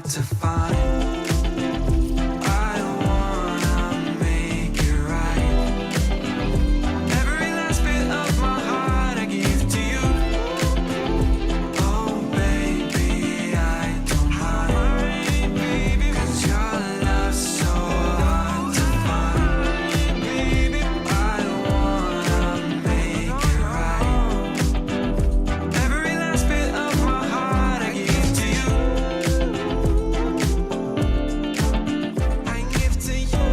hard to find. I wanna make it right. Every last bit of my heart I give to you. Oh baby, I don't mind, baby, 'cause your love's so hard to find. Baby, I wanna make it right. Every last bit of my heart I give to you. I give to you.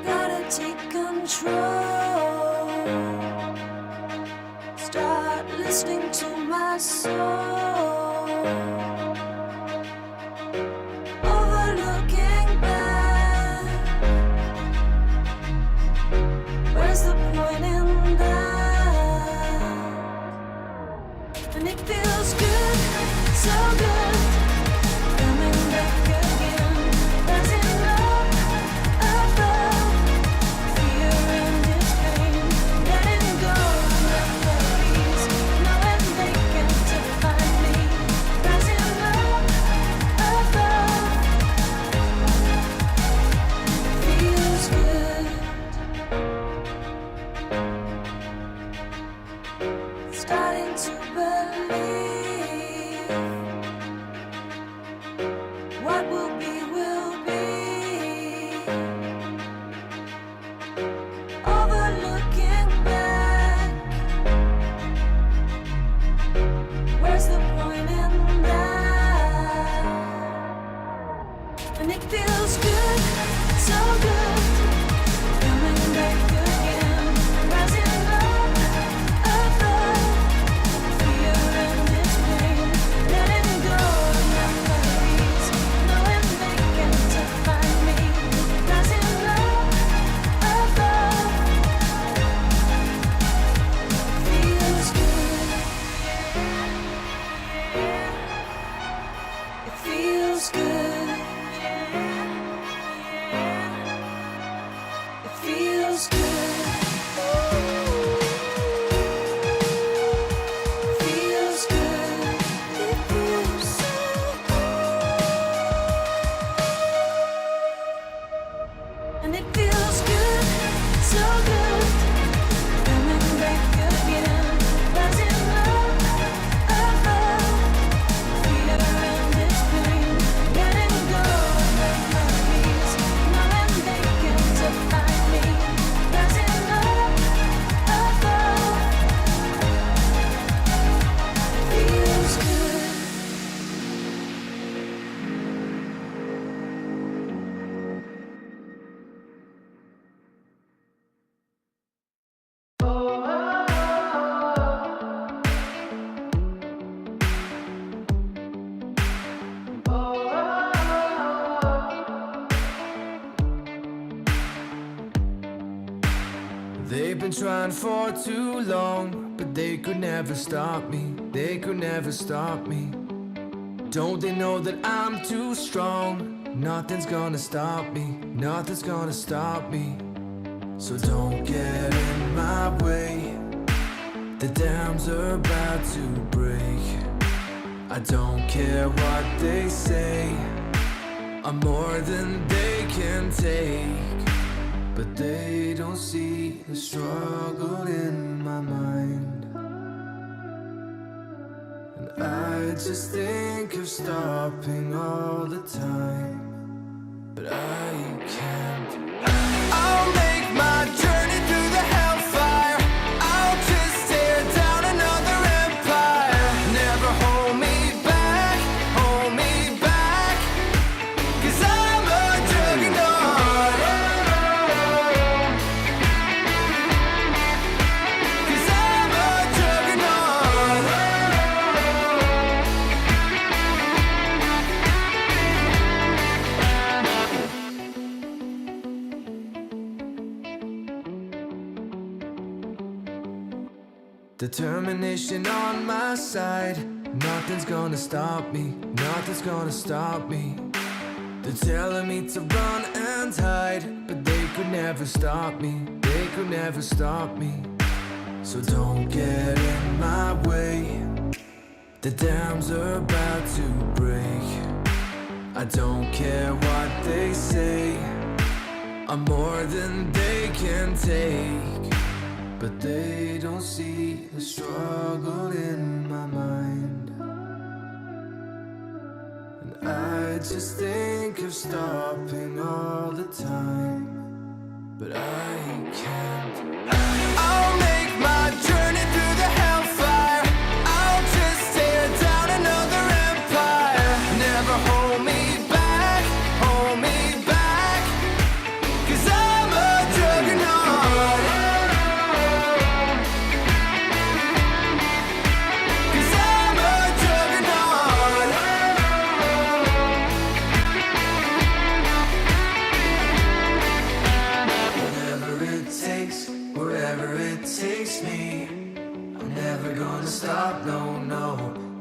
Gotta take control. Start listening to my soul. Overlooking back. Where's the point in that? And it feels good, so good. Coming back again. Rising up above. Fear and its pain. Letting go of memories. Knowing they can't define me. Rising up above. Feels good. Starting to believe what will be will be. Overlooking back. Where's the point in that? And it feels good, so good. Coming back again. Rising up above. Fear and its pain. Letting go of memories. Knowing they can't define me. Rising up above. Feels good. It feels good. It feels good. Feels good. It feels so good. And it feels good, so good. Coming back again. Rising up above. Fear and its pain. Letting go of memories. Knowing they can't define me. Rising up above. Feels good. They've been trying for too long, but they could never stop me. They could never stop me. Don't they know that I'm too strong? Nothing's gonna stop me. Nothing's gonna stop me. So don't get in my way. The dams are about to break. I don't care what they say. I'm more than they can take. But they don't see the struggle in my mind. And I just think of stopping all the time. But I can't. I'll make my journey through the hellfire. I'll just tear down another empire. Never hold me back, hold me back. 'Cause I'm a juggernaut. 'Cause I'm a juggernaut. Determination on my side. Nothing's gonna stop me. Nothing's gonna stop me. They're telling me to run and hide, but they could never stop me. They could never stop me. So don't get in my way. The dams are about to break. I don't care what they say. I'm more than they can take. But they don't see the struggle in my mind. And I just think of stopping all the time, but I can't. I'll make my journey through the hellfire. I'll just tear down another empire. Never hold me back, hold me back. 'Cause I'm a juggernaut. 'Cause I'm a juggernaut. Whatever it takes, wherever it takes me, I'm never gonna stop, no, no.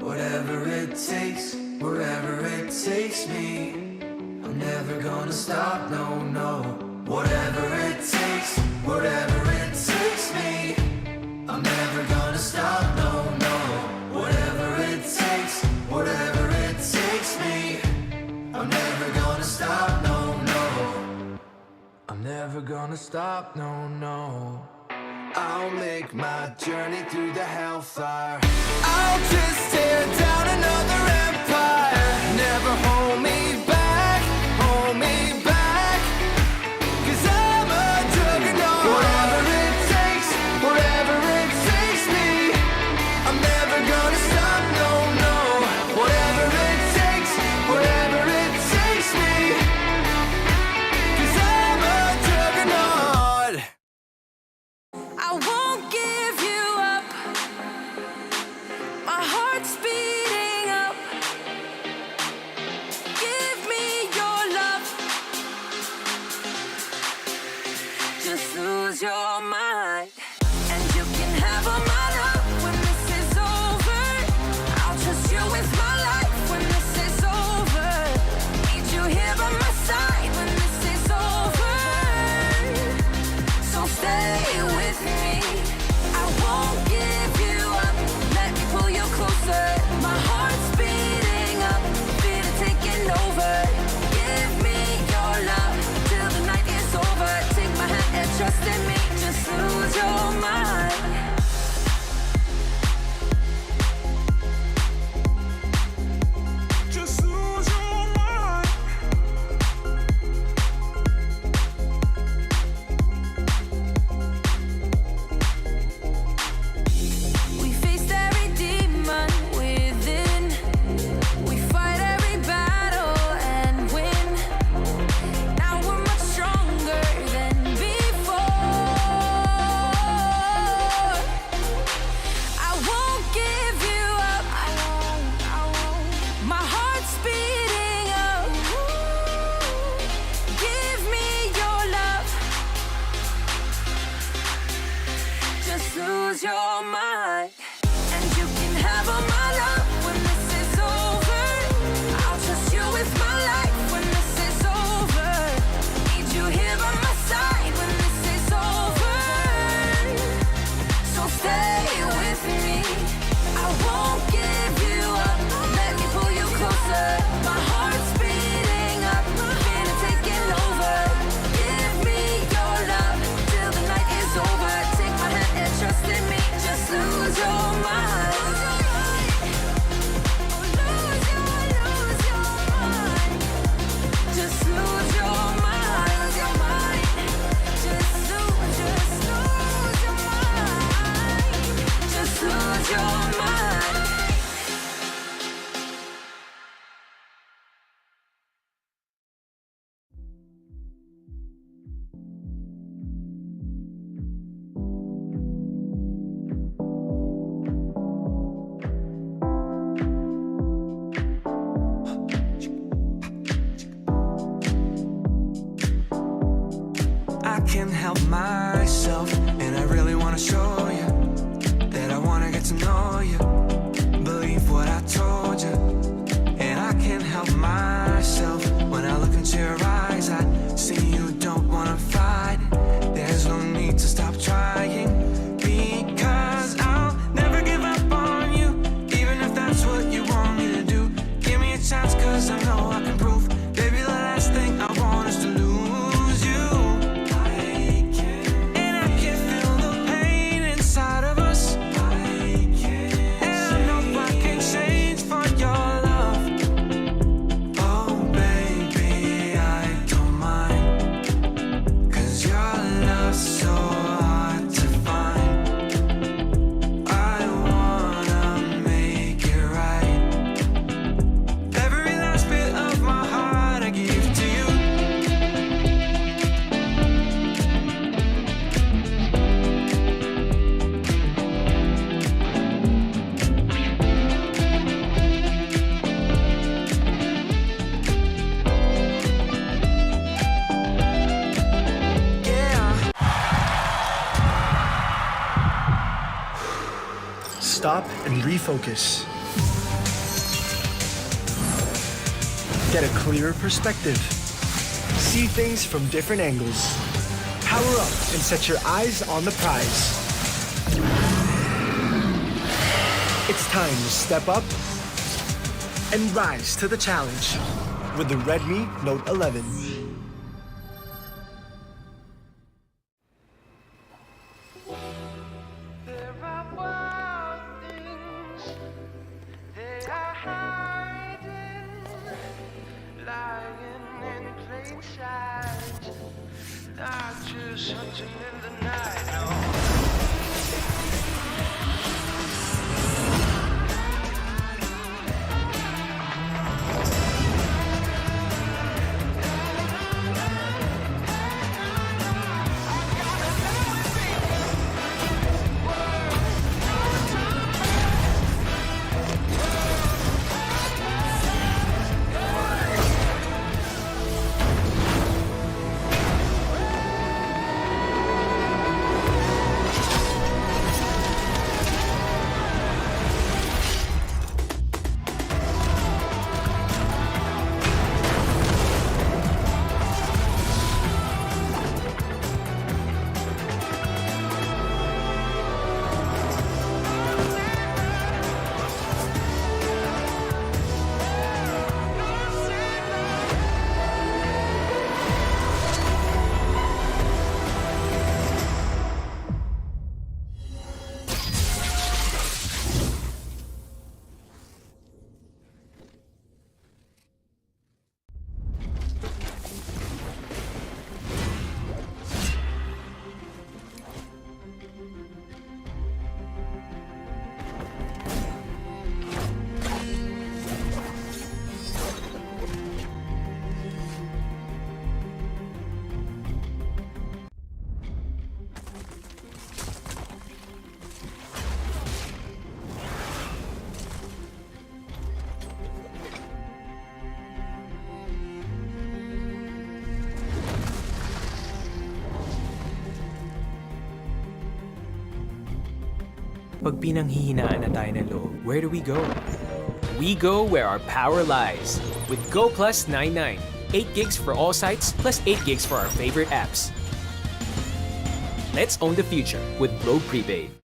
Whatever it takes, wherever it takes me, I'm never gonna stop, no, no. Whatever it takes, whatever it takes me, I'm never gonna stop, no, no. Whatever it takes, whatever it takes me, I'm never gonna stop, no, no. I'm never gonna stop, no, no. I'll make my journey through the hellfire. I'll just tear down another empire. Never hold me back, hold me back. 'Cause I'm a juggernaut. Whatever it takes, whatever it takes me, I'm never gonna stop, no, no. Whatever it takes, whatever it takes me. 'Cause I'm a juggernaut. I won't give you up. My heart's beating up. Give me your love. Just lose your mind, and you can have all my love when this is over. I'll trust you with my life when this is over. Need you here by my side when this is over. So stay with me. I won't give you up. Let me pull you closer. My heart's beating up, feel it taking over. Give me your love till the night is over. Take my hand and trust in me. Just lose your mind. Just lose your mind. We faced every demon within. We fight every battle and win. Now we're much stronger than before. I won't give you up. My heart's beating up. Give me your love. Just lose your mind, and you can have all my love when this is over. I'll trust you with my life when this is over. Need you here by my side when this is over. So stay with me. I won't give you up. Let me pull you closer. My heart's beating up, feel it taking over. Give me your love till the night is over. Take my hand and trust in me. Just lose your mind. stop and refocus. Get a clearer perspective. See things from different angles. Power up and set your eyes on the prize. It's time to step up and rise to the challenge with the Redmi Note 11. There are wild things, they are hiding, lying in plain sight, not just hunting in the night, no. Pag pinanghihinaan na tayo ng loob, where do we go? We go where our power lies. With Go Plus 99. 8 gigs for all sites, plus 8 gigs for our favorite apps. Let's own the future with Globe Prepaid.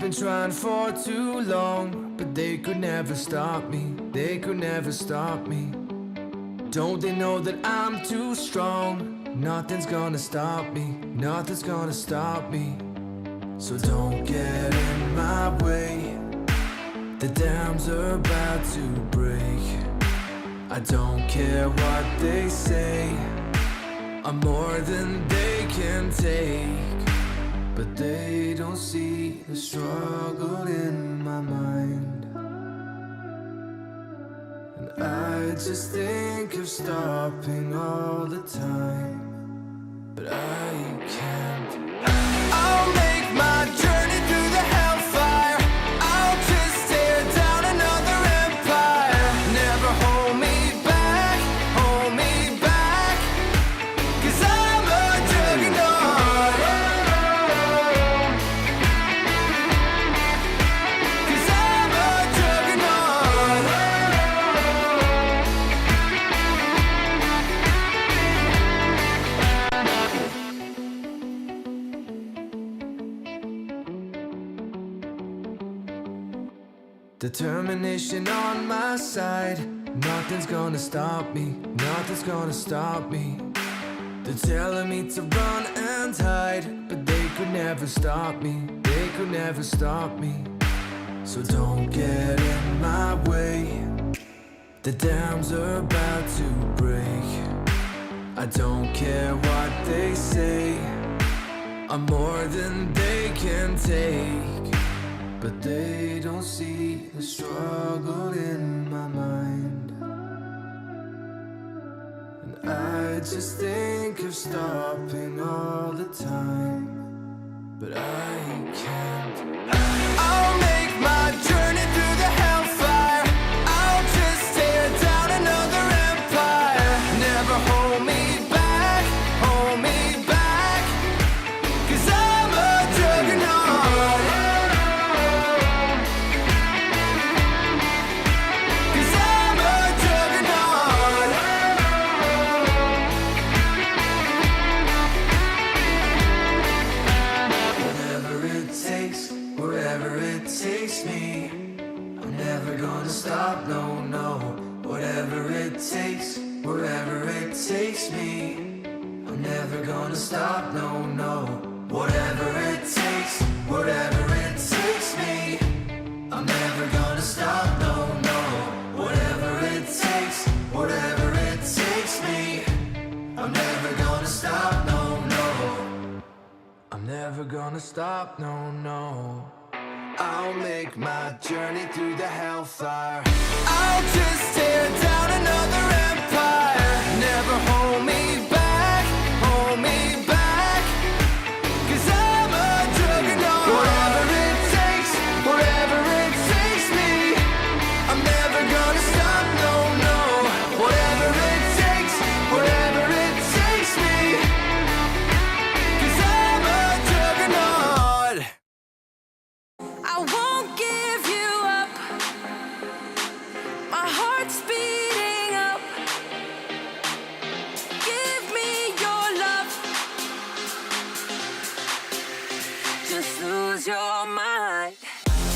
been trying for too long, but they could never stop me. They could never stop me. Don't they know that I'm too strong? Nothing's gonna stop me. Nothing's gonna stop me. So don't get in my way. The dams are about to break. I don't care what they say. I'm more than they can take. But they don't see the struggle in my mind. And I just think of stopping all the time, but I can't. I'll make my journey through the hellfire. I'll just tear down another empire. Never hold me back, hold me back. 'Cause I'm a juggernaut. 'Cause I'm a juggernaut. Determination on my side. Nothing's gonna stop me. Nothing's gonna stop me. They're telling me to run and hide, but they could never stop me. They could never stop me. So don't get in my way. The dams are about to break. I don't care what they say. I'm more than they can take. But they don't see the struggle in my mind. And I just think of stopping all the time, but I can't. I'll make my journey through the hellfire. I'll just tear down another empire. Never hold me back, hold me back. 'Cause I'm a juggernaut. 'Cause I'm a juggernaut. Whatever it takes, wherever it takes me. I'm never gonna stop, no, no. Whatever it takes, wherever it takes me. I'm never gonna stop, no, no. Whatever it takes, whatever it takes me. I'm never gonna stop, no, no. Whatever it takes, whatever it takes me. I'm never gonna stop, no, no. I'm never gonna stop, no, no. I'll make my journey through the hellfire. I'll just tear down another empire. Never hold me back, hold me back. 'Cause I'm a juggernaut. Whatever it takes, whatever it takes me. I'm never gonna stop, no, no. Whatever it takes, whatever it takes me. 'Cause I'm a juggernaut. I won't give you up. My heart's beating up. Give me your love. Just lose your mind,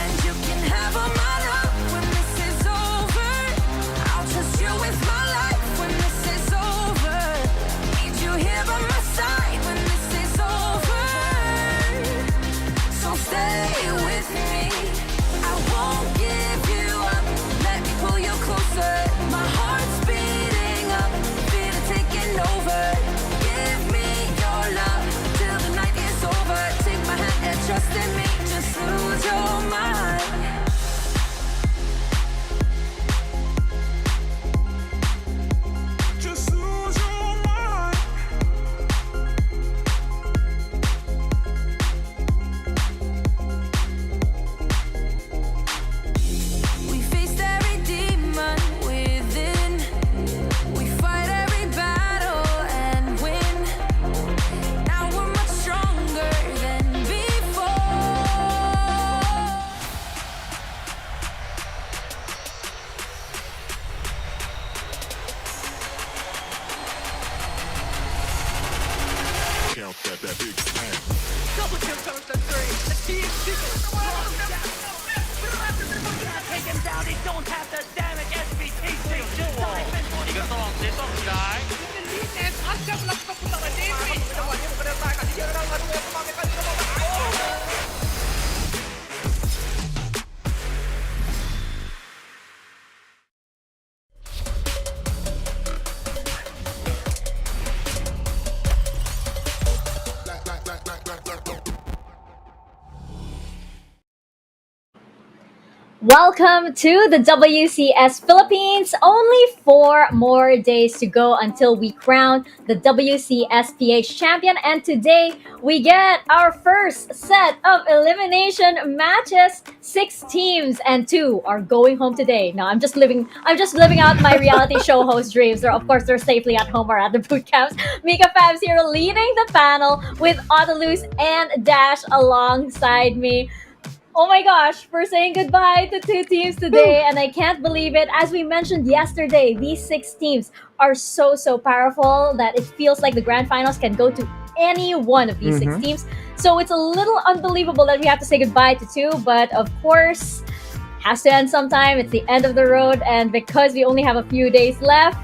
and you can have all my love when this is over. I'll trust you with my life when this is over. Need you here by my side when this is over. So stay with me. I won't give you up. Let me pull you close don't have that damage SPH. 이거 또 guy. Welcome to the WCS Philippines. Only 4 more days to go until we crown the WCSPH champion. And today we get our first set of elimination matches. 6 teams and 2 are going home today. No, I'm just living out my reality show host dreams. They're safely at home or at the boot camps. Mika Fabs here leading the panel with Autolus and Dash alongside me. Oh my gosh, we're saying goodbye to 2 teams today, and I can't believe it. As we mentioned yesterday, these 6 teams are so powerful that it feels like the grand finals can go to any one of these 6 teams. So it's a little unbelievable that we have to say goodbye to 2, but of course, has to end sometime. It's the end of the road, and because we only have a few days left,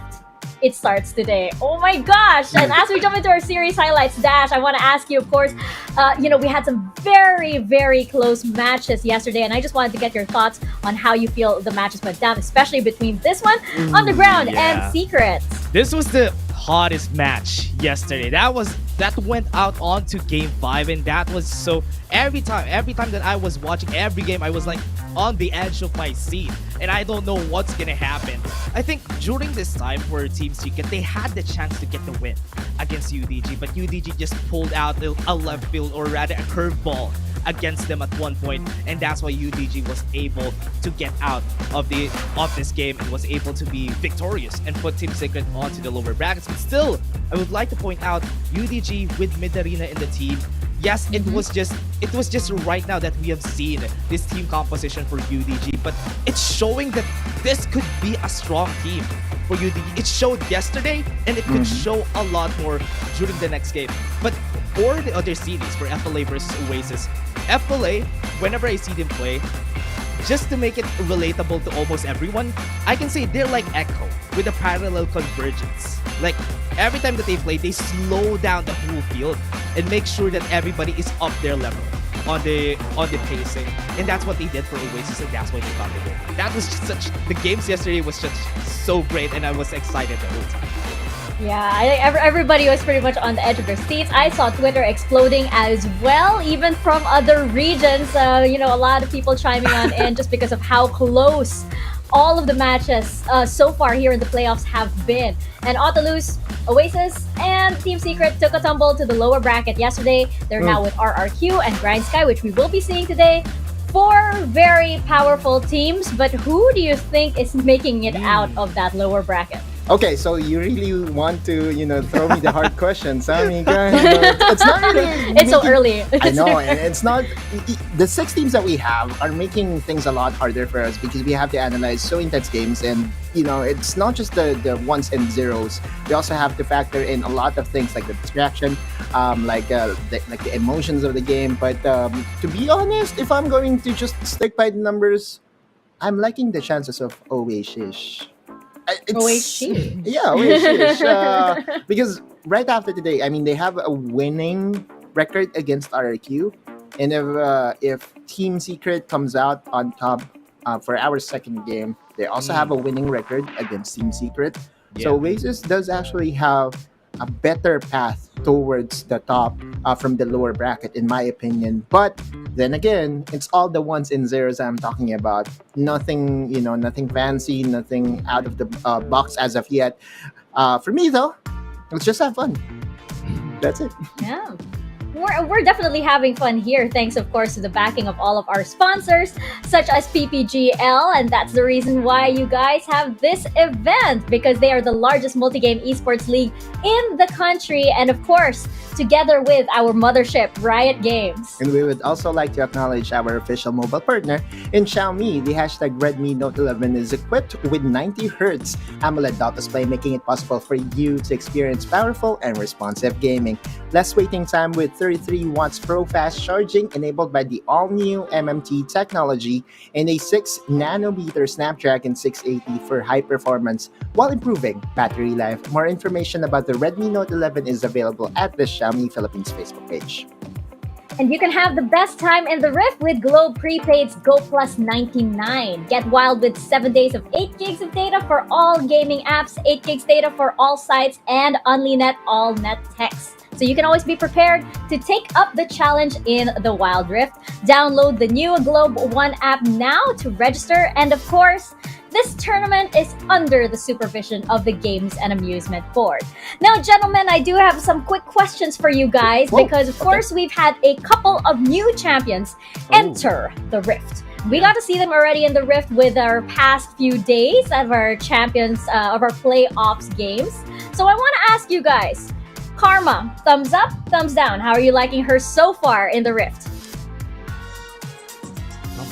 it starts today. Oh my gosh! And as we jump into our series highlights, Dash, I want to ask you, of course, we had some very close matches yesterday, and I just wanted to get your thoughts on how you feel the matches went down, especially between this one, Underground, and Secret. This was the hottest match yesterday. That went out onto game 5, and that was so every time that I was watching every game, I was like on the edge of my seat, and I don't know what's gonna happen. I think during this time for Team Secret, they had the chance to get the win against UDG, but UDG just pulled out a left field, or rather a curveball, against them at one point, and that's why UDG was able to get out of this game and was able to be victorious and put Team Secret onto the lower brackets. But still, I would like to point out UDG with Mid Arena in the team. Yes, it was just right now that we have seen this team composition for UDG, but it's showing that this could be a strong team for UDG. It showed yesterday, and it could show a lot more during the next game. But for the other series, for FLA versus Oasis, FLA, whenever I see them play, just to make it relatable to almost everyone, I can say they're like Echo with a parallel convergence. Like, every time that they play, they slow down the whole field and make sure that everybody is up their level on the pacing. And that's what they did for Oasis, and that's why they got the win. That was just the games yesterday was just so great, and I was excited the whole time. Yeah, I think everybody was pretty much on the edge of their seats. I saw Twitter exploding as well, even from other regions. A lot of people chiming on in just because of how close all of the matches so far here in the playoffs have been. And Autolus, Oasis, and Team Secret took a tumble to the lower bracket yesterday. They're now with RRQ and Grindsky, which we will be seeing today. 4 very powerful teams, but who do you think is making it out of that lower bracket? Okay, so you really want to, throw me the hard questions. I mean, it's not really... It's so early. I know, and it's not... The 6 teams that we have are making things a lot harder for us because we have to analyze so intense games, and, it's not just the ones and zeros. We also have to factor in a lot of things like the distraction, like the emotions of the game. But to be honest, if I'm going to just stick by the numbers, I'm liking the chances of Oasis. Oasis. Yeah, Oasis. Because right after today, I mean, they have a winning record against RRQ, and if Team Secret comes out on top for our second game, they also have a winning record against Team Secret. Yeah. So Oasis does actually have a better path towards the top from the lower bracket, in my opinion. But then again, it's all the ones and zeros I'm talking about. Nothing, nothing fancy, nothing out of the box as of yet. For me, though, let's just have fun. That's it. Yeah. We're definitely having fun here, thanks of course to the backing of all of our sponsors, such as PPGL, and that's the reason why you guys have this event, because they are the largest multi-game esports league in the country. And of course, together with our mothership, Riot Games. And we would also like to acknowledge our official mobile partner in Xiaomi. The hashtag Redmi Note 11 is equipped with 90Hz AMOLED dot display, making it possible for you to experience powerful and responsive gaming. Less waiting time with 33 watts pro fast charging enabled by the all-new MMT technology and a 6 nanometer Snapdragon 680 for high performance while improving battery life. More information about the Redmi Note 11 is available at the Xiaomi Philippines Facebook page. And you can have the best time in the Rift with Globe Prepaid's Go Plus 99. Get wild with 7 days of 8 gigs of data for all gaming apps, 8 gigs data for all sites, and OnlyNet all net text. So you can always be prepared to take up the challenge in the Wild Rift. Download the new Globe One app now to register. And of course, this tournament is under the supervision of the Games and Amusement Board. Now, gentlemen, I do have some quick questions for you guys because, of course, we've had a couple of new champions enter the Rift. We got to see them already in the Rift with our past few days of our champions, of our playoffs games. So I want to ask you guys, Karma, thumbs up, thumbs down. How are you liking her so far in the Rift?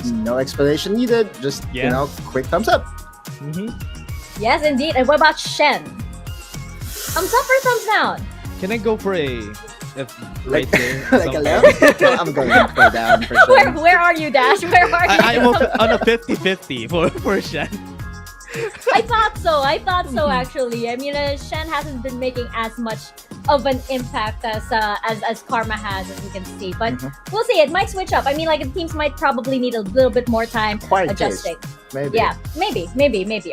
No explanation needed. Just, quick thumbs up. Yes, indeed. And what about Shen? Thumbs up or thumbs down? Can I go for a right there? Like a left? Well, I'm going to go down for sure. Where are you, Dash? Where are you? I'm on a 50-50 for Shen. I thought so actually. I mean, Shen hasn't been making as much of an impact as Karma has, as we can see. But we'll see. It might switch up. I mean, like, the teams might probably need a little bit more time adjusting. Maybe. Yeah, maybe.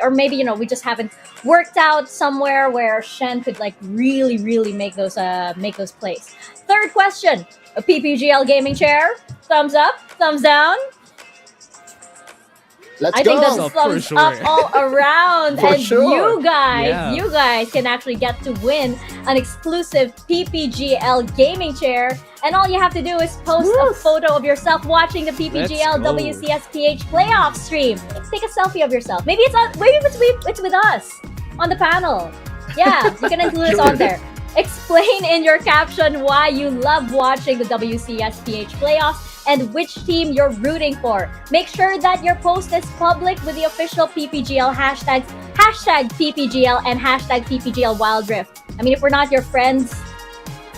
Or maybe, we just haven't worked out somewhere where Shen could, like, really make those plays. Third question. A PPGL gaming chair. Thumbs up, thumbs down. Let's go. I think that's thumbs up all around. And you guys can actually get to win an exclusive PPGL gaming chair. And all you have to do is post a photo of yourself watching the PPGL WCS PH playoff stream. Take a selfie of yourself. Maybe it's with us on the panel. Yeah, you can include us on there. Explain in your caption why you love watching the WCS PH playoffs and which team you're rooting for. Make sure that your post is public with the official PPGL hashtags, hashtag PPGL and hashtag PPGL Wild Rift. I mean, if we're not your friends,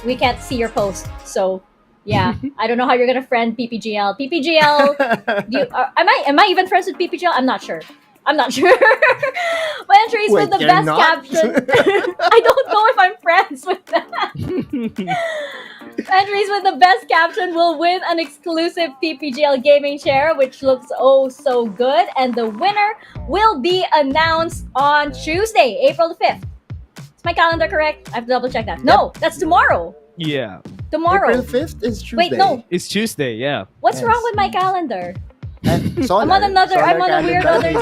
we can't see your post. So, yeah, I don't know how you're gonna friend PPGL. PPGL, am I even friends with PPGL? I'm not sure. My entries with the best caption. I don't know if I'm friends with them. Entries with the best caption will win an exclusive PPGL gaming chair, which looks oh so good. And the winner will be announced on Tuesday, April the 5th. Is my calendar correct? I have to double check that. No, that's tomorrow. Yeah. Tomorrow. April 5th is Tuesday. Wait, no. It's Tuesday, yeah. What's wrong with my calendar? I'm on a weird other.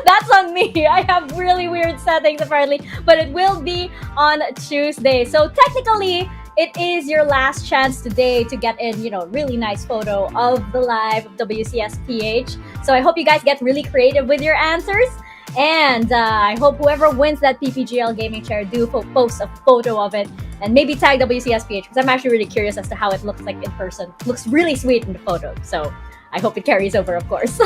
That's on me. I have really weird settings apparently, but it will be on Tuesday. So technically, it is your last chance today to get in, really nice photo of the live of WCS PH. So I hope you guys get really creative with your answers. And I hope whoever wins that PPGL gaming chair do post a photo of it and maybe tag WCSPH because I'm actually really curious as to how it looks like in person. Looks really sweet in the photo. So I hope it carries over, of course.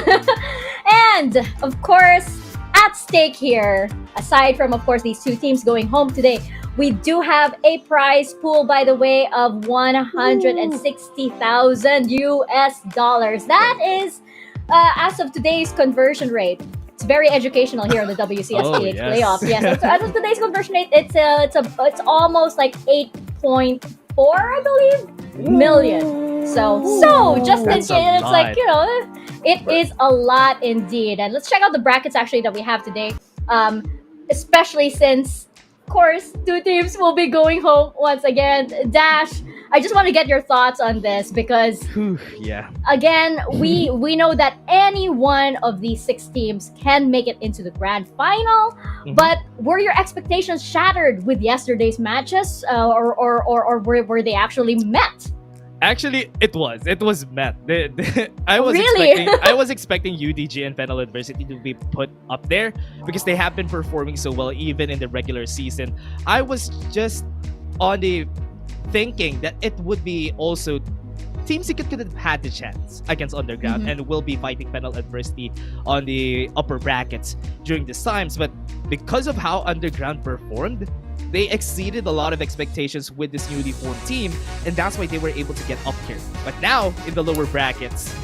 And, of course, at stake here, aside from, of course, these two teams going home today, we do have a prize pool, by the way, of 160,000 US dollars. That is, as of today's conversion rate. It's very educational here on the WCSPH playoffs. Yes, so as of today's conversion rate, it's almost like 8.4, I believe, million. So just in case, it's like, it is a lot indeed. And let's check out the brackets actually that we have today, especially since, of course, two teams will be going home once again. Dash, I just want to get your thoughts on this because, again, we know that any one of these 6 teams can make it into the grand final. But were your expectations shattered with yesterday's matches, or were they actually met? Actually, it was met. I was Really? expecting UDG and Penal Adversity to be put up there because they have been performing so well even in the regular season. I was just on the thinking that it would be also Team Secret could have had the chance against Underground and will be fighting Penal Adversity on the upper brackets during these times. But because of how Underground performed, they exceeded a lot of expectations with this newly formed team, and that's why they were able to get up here. But now, in the lower brackets,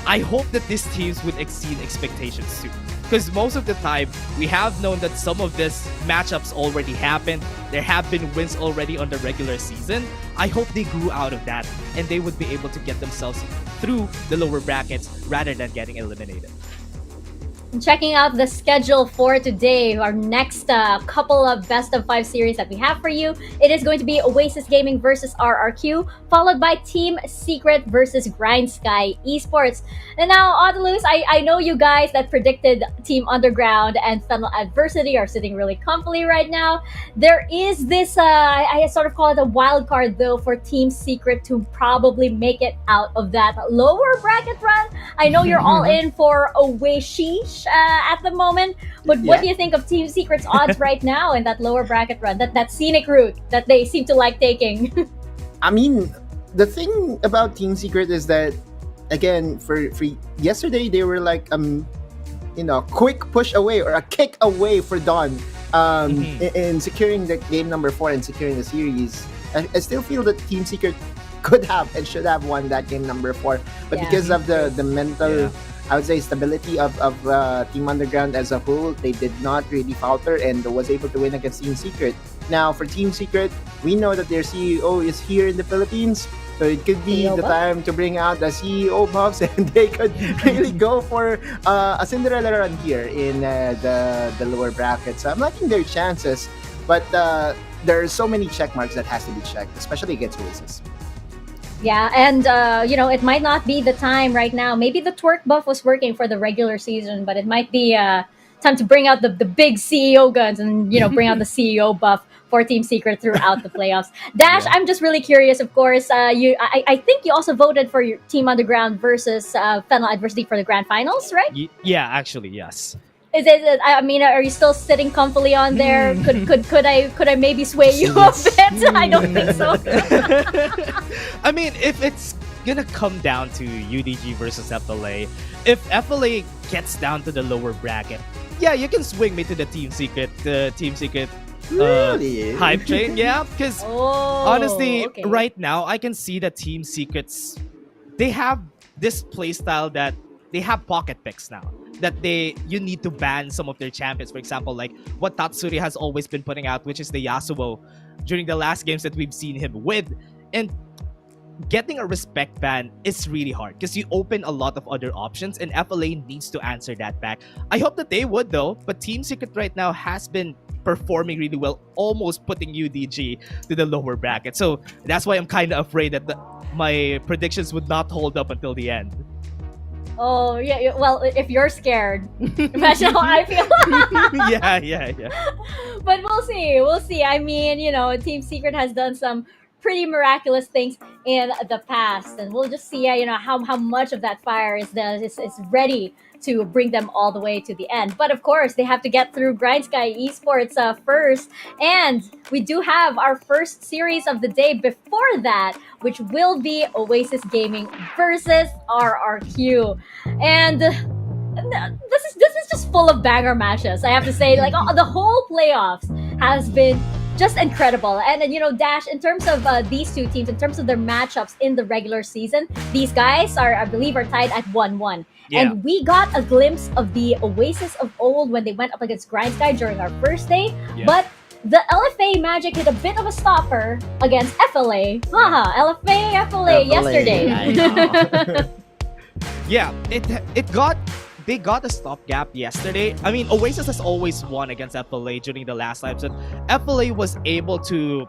I hope that these teams would exceed expectations too. Because most of the time, we have known that some of these matchups already happened. There have been wins already on the regular season. I hope they grew out of that, and they would be able to get themselves through the lower brackets rather than getting eliminated. Checking out the schedule for today, our next couple of best of 5 series that we have for you. It is going to be Oasis Gaming versus RRQ, followed by Team Secret versus Grindsky Esports. And now, Audalus, I know you guys that predicted Team Underground and Fennel Adversity are sitting really comfortably right now. There is this, I sort of call it a wild card though, for Team Secret to probably make it out of that lower bracket run. I know you're all in for Oasis at the moment, but what do you think of Team Secret's odds right now in that lower bracket run, that scenic route that they seem to like taking? I mean, the thing about Team Secret is that, again, for yesterday they were like quick push away or a kick away for Dawn in securing the game number 4 and securing the series. I still feel that Team Secret could have and should have won that game number 4, but because of the mental, I would say, stability of Team Underground as a whole, they did not really falter and was able to win against Team Secret. Now, for Team Secret, we know that their CEO is here in the Philippines, so it could be the time to bring out the CEO buffs, and they could really go for a Cinderella run here in the lower brackets. So I'm liking their chances, but there are so many check marks that has to be checked, especially against Oasis. Yeah, and it might not be the time right now. Maybe the twerk buff was working for the regular season, but it might be time to bring out the big CEO guns and bring out the CEO buff for Team Secret throughout the playoffs. Dash, I'm just really curious. Of course, I think you also voted for your Team Underground versus Fennel Adversity for the grand finals, right? Yeah, actually, yes. Is it? I mean, are you still sitting comfortably on there? Could I maybe sway you a bit? I don't think so. I mean, if it's gonna come down to UDG versus FLA, if FLA gets down to the lower bracket, yeah, you can swing me to the Team Secret Really? hype train. Yeah, because honestly, right now I can see that Team Secrets, they have this playstyle that they have pocket picks now. That you need to ban some of their champions. For example, like what Tatsuri has always been putting out, which is the Yasuo during the last games that we've seen him with. And getting a respect ban is really hard because you open a lot of other options, and FLA needs to answer that back. I hope that they would though, but Team Secret right now has been performing really well, almost putting UDG to the lower bracket. So that's why I'm kind of afraid that my predictions would not hold up until the end. Oh, yeah. Well, if you're scared, imagine how I feel. Yeah. But we'll see. I mean, Team Secret has done some pretty miraculous things in the past, and we'll just see, how much of that fire is ready to bring them all the way to the end. But of course, they have to get through Grindsky Esports first, and we do have our first series of the day before that, which will be Oasis Gaming versus RRQ. And this is just full of banger matches, I have to say. Like, the whole playoffs has been just incredible. And then, Dash, in terms of these two teams, in terms of their matchups in the regular season, these guys I believe are tied at 1-1. Yeah. And we got a glimpse of the Oasis of old when they went up against Grindsky during our first day. Yeah. But the LFA Magic did a bit of a stopper against FLA. Haha, FLA yesterday. I know. Yeah, they got a stopgap yesterday. I mean, Oasis has always won against FLA during the last time, so FLA was able to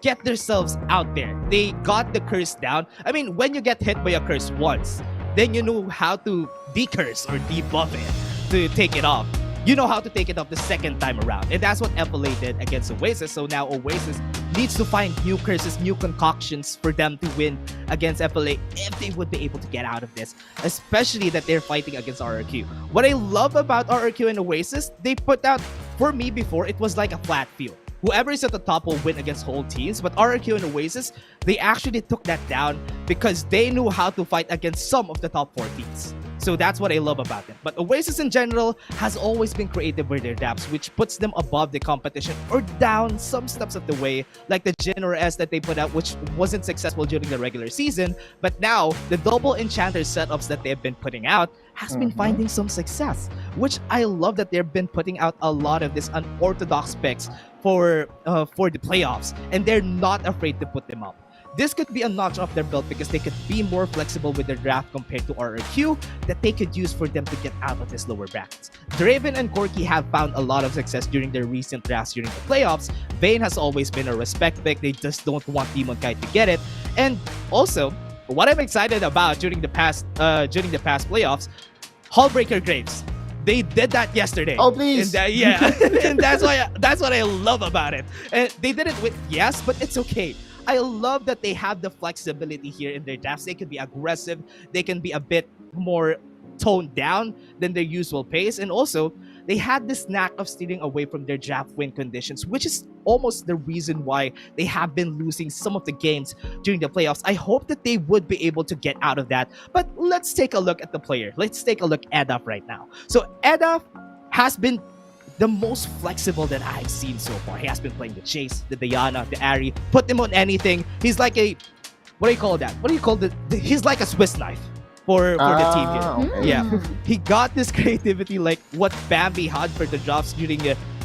get themselves out there. They got the curse down. I mean, when you get hit by a curse once, then you know how to decurse or debuff it to take it off. you know how to take it up the second time around. And that's what FLA did against Oasis. So now Oasis needs to find new curses, new concoctions for them to win against FLA if they would be able to get out of this, especially that they're fighting against RRQ. What I love about RRQ and Oasis, they put out, for me before, it was like a flat field. Whoever is at the top will win against whole teams, but RRQ and Oasis, they actually took that down because they knew how to fight against some of the top 4 teams. So that's what I love about them. But Oasis in general has always been creative with their daps, which puts them above the competition or down some steps of the way, like the Jin or S that they put out, which wasn't successful during the regular season. But now, the double enchanter setups that they've been putting out has been finding some success, which I love that they've been putting out a lot of these unorthodox picks for the playoffs, and they're not afraid to put them up. This could be a notch off their belt because they could be more flexible with their draft compared to RRQ that they could use for them to get out of this lower brackets. Draven and Corki have found a lot of success during their recent drafts during the playoffs. Vayne has always been a respect pick. They just don't want Demon Kai to get it. And also, what I'm excited about during the past playoffs, Hullbreaker Graves. They did that yesterday. Oh, please. And and that's what I love about it. And they did it with yes, but it's okay. I love that they have the flexibility here in their drafts. They can be aggressive. They can be a bit more toned down than their usual pace. And also, they had this knack of steering away from their draft win conditions, which is almost the reason why they have been losing some of the games during the playoffs. I hope that they would be able to get out of that. But let's take a look at the player. Let's take a look at Edaf right now. So Edaf has been the most flexible that I've seen so far. He has been playing the Chase, the Diana, the Ari. Put him on anything. He's like a, what do you call that? What do you call he's like a Swiss knife for the team here. Okay. Yeah. He got this creativity like what Bambi had for the drops during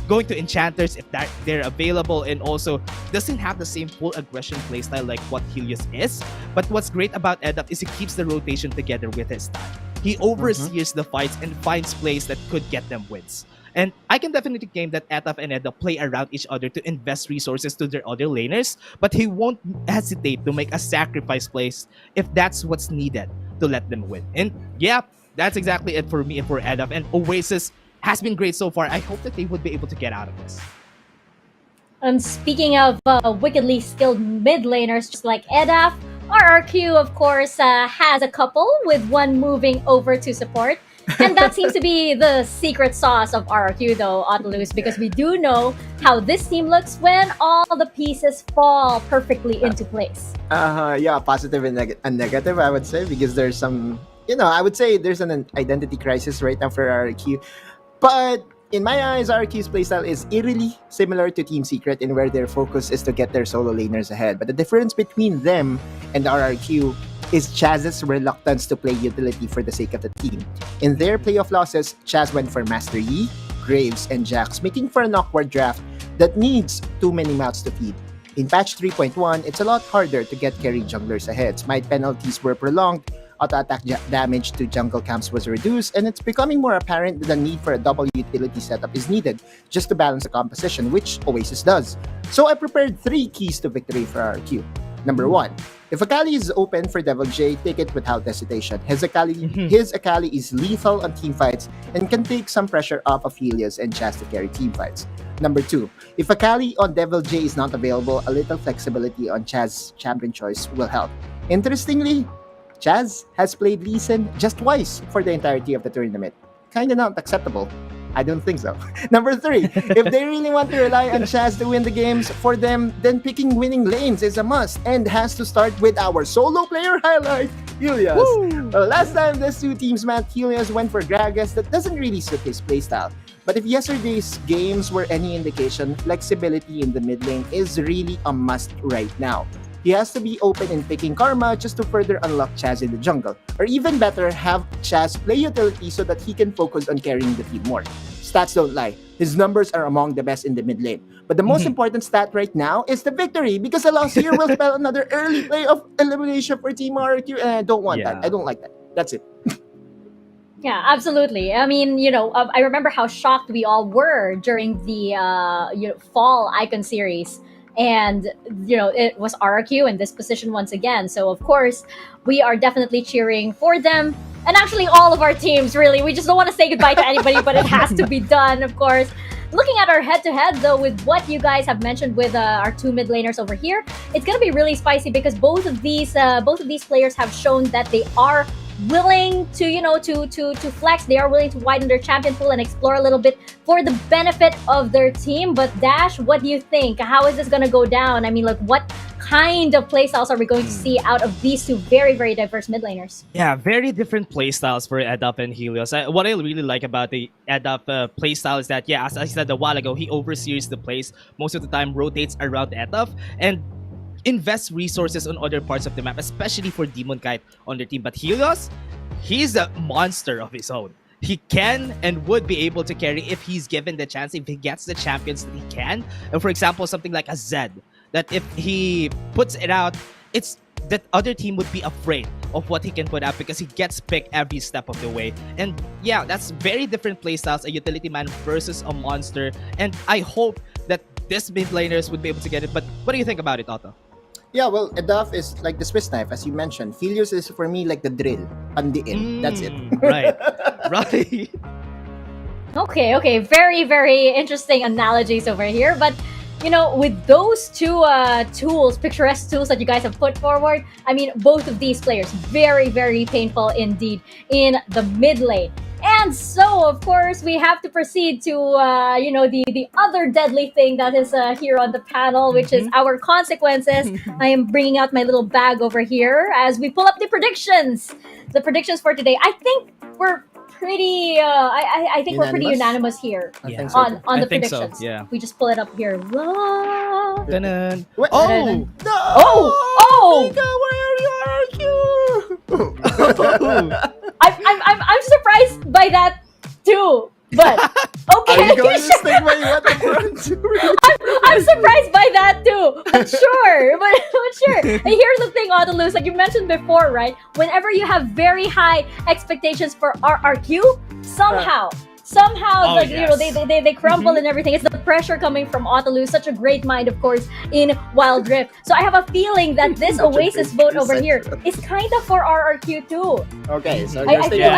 going to enchanters if they're available, and also doesn't have the same full aggression playstyle like what Helios is. But what's great about Edap is he keeps the rotation together with his style. He oversees the fights and finds plays that could get them wins. And I can definitely claim that Etaf and Edap play around each other to invest resources to their other laners, but he won't hesitate to make a sacrifice plays if that's what's needed to let them win. And yeah, that's exactly it for me and for Edaf. And Oasis has been great so far. I hope that they would be able to get out of this. And speaking of wickedly skilled mid laners, just like Edaf, RRQ, of course, has a couple, with one moving over to support. And that seems to be the secret sauce of RRQ, though, Autolus, because we do know how this team looks when all the pieces fall perfectly into place. Yeah, positive and negative, I would say, because there's some, I would say there's an identity crisis right now for RRQ. But in my eyes, RRQ's playstyle is eerily similar to Team Secret, in where their focus is to get their solo laners ahead. But the difference between them and RRQ is Chaz's reluctance to play utility for the sake of the team. In their playoff losses, Chaz went for Master Yi, Graves, and Jax, making for an awkward draft that needs too many mouths to feed. In patch 3.1, it's a lot harder to get carry junglers ahead. Smite penalties were prolonged, auto-attack damage to jungle camps was reduced, and it's becoming more apparent that the need for a double utility setup is needed just to balance the composition, which Oasis does. So I prepared 3 keys to victory for RRQ. Number 1, if Akali is open for Devil J, take it without hesitation. His Akali is lethal on teamfights and can take some pressure off of Helios and Chaz to carry teamfights. Number 2, if Akali on Devil J is not available, a little flexibility on Chaz's champion choice will help. Interestingly, Chaz has played Lee Sin just twice for the entirety of the tournament. Kinda not acceptable. I don't think so. Number 3, if they really want to rely on Chaz to win the games for them, then picking winning lanes is a must, and has to start with our solo player highlight, Helios. Well, last time these two teams met, Helios went for Gragas that doesn't really suit his playstyle. But if yesterday's games were any indication, flexibility in the mid lane is really a must right now. He has to be open in picking Karma just to further unlock Chaz in the jungle. Or even better, have Chaz play utility so that he can focus on carrying the team more. Stats don't lie. His numbers are among the best in the mid lane. But the most important stat right now is the victory, because the loss here will spell another early play of elimination for Team RRQ, and I don't want that. I don't like that. That's it. Yeah, absolutely. I mean, I remember how shocked we all were during the fall Icon series. And, it was RRQ in this position once again. So, of course, we are definitely cheering for them. And actually, all of our teams, really. We just don't want to say goodbye to anybody, but it has to be done, of course. Looking at our head-to-head, though, with what you guys have mentioned with our two mid laners over here, it's gonna be really spicy because both of these players have shown that they are willing to, to flex. They are willing to widen their champion pool and explore a little bit for the benefit of their team. But Dash, what do you think? How is this gonna go down? I mean, like, what kind of playstyles are we going to see out of these two very, very diverse mid laners? Yeah, very different playstyles for Edup and Helios. What I really like about the Edup playstyle is that, yeah, as I said a while ago, he oversees the plays most of the time, rotates around Edup, and invests resources on other parts of the map, especially for Demon Kite on their team. But Helios, he's a monster of his own. He can and would be able to carry if he's given the chance, if he gets the champions that he can. And for example, something like a Zed, that if he puts it out, it's that other team would be afraid of what he can put out because he gets picked every step of the way. And yeah, that's very different playstyles, a utility man versus a monster. And I hope that this mid laners would be able to get it. But what do you think about it, Otto? Yeah, well, Edup is like the Swiss knife, as you mentioned. Helios is for me like the drill, pandiin. That's it. Right, right. Okay, very, very interesting analogies over here. But with those two tools, picturesque tools that you guys have put forward, I mean, both of these players, very, very painful indeed in the mid lane. And so, of course, we have to proceed to, the other deadly thing that is here on the panel, which is our consequences. I am bringing out my little bag over here as we pull up the predictions. The predictions for today. I think we're pretty, I think we're pretty unanimous here on the predictions. So, yeah. We just pull it up here. Dun-dun. What? Oh! Oh! Where are you? I'm surprised by that too. But okay, Are you going to stick by what the front? I'm surprised by that too. But sure, but sure. And here's the thing, Autolus, like you mentioned before, right? Whenever you have very high expectations for RRQ, somehow they crumble and everything. It's the pressure coming from Autolus, such a great mind, of course, in Wild Rift. So I have a feeling that this Oasis vote over here is kind of for RRQ too. Okay, so you're sticking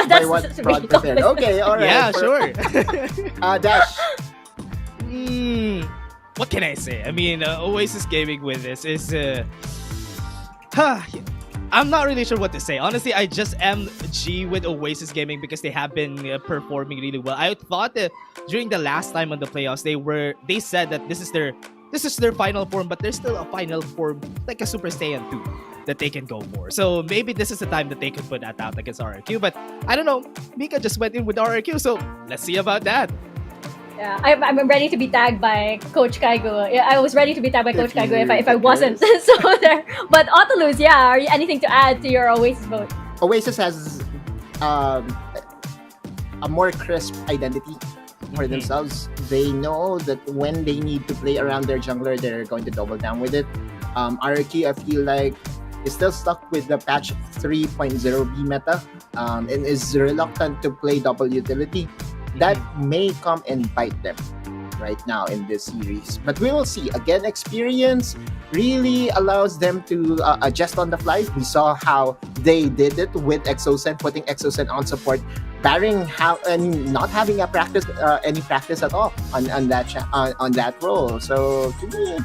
by what Prod prepared. Okay, all right. Yeah, sure. Dash. What can I say? I mean, Oasis Gaming with this is... I'm not really sure what to say. Honestly, I just am G with Oasis Gaming because they have been performing really well. I thought that during the last time on the playoffs, they said that this is their final form, but there's still a final form like a Super Saiyan 2 that they can go for. So maybe this is the time that they could put that out against RRQ. But I don't know. Mika just went in with RRQ, so let's see about that. Yeah, I'm ready to be tagged by Coach Kaigo. Yeah, I was ready to be tagged by Coach Kaigo if I wasn't. So there. But Autolus, yeah, are you anything to add to your Oasis vote? Oasis has a more crisp identity for themselves. They know that when they need to play around their jungler, they're going to double down with it. RRQ, I feel like, is still stuck with the patch 3.0 B meta and is reluctant to play double utility. That may come and bite them right now in this series. But we will see. Again, experience really allows them to adjust on the fly. We saw how they did it with Exosen, putting Exosen on support, barring not having any practice at all on that role. So to me,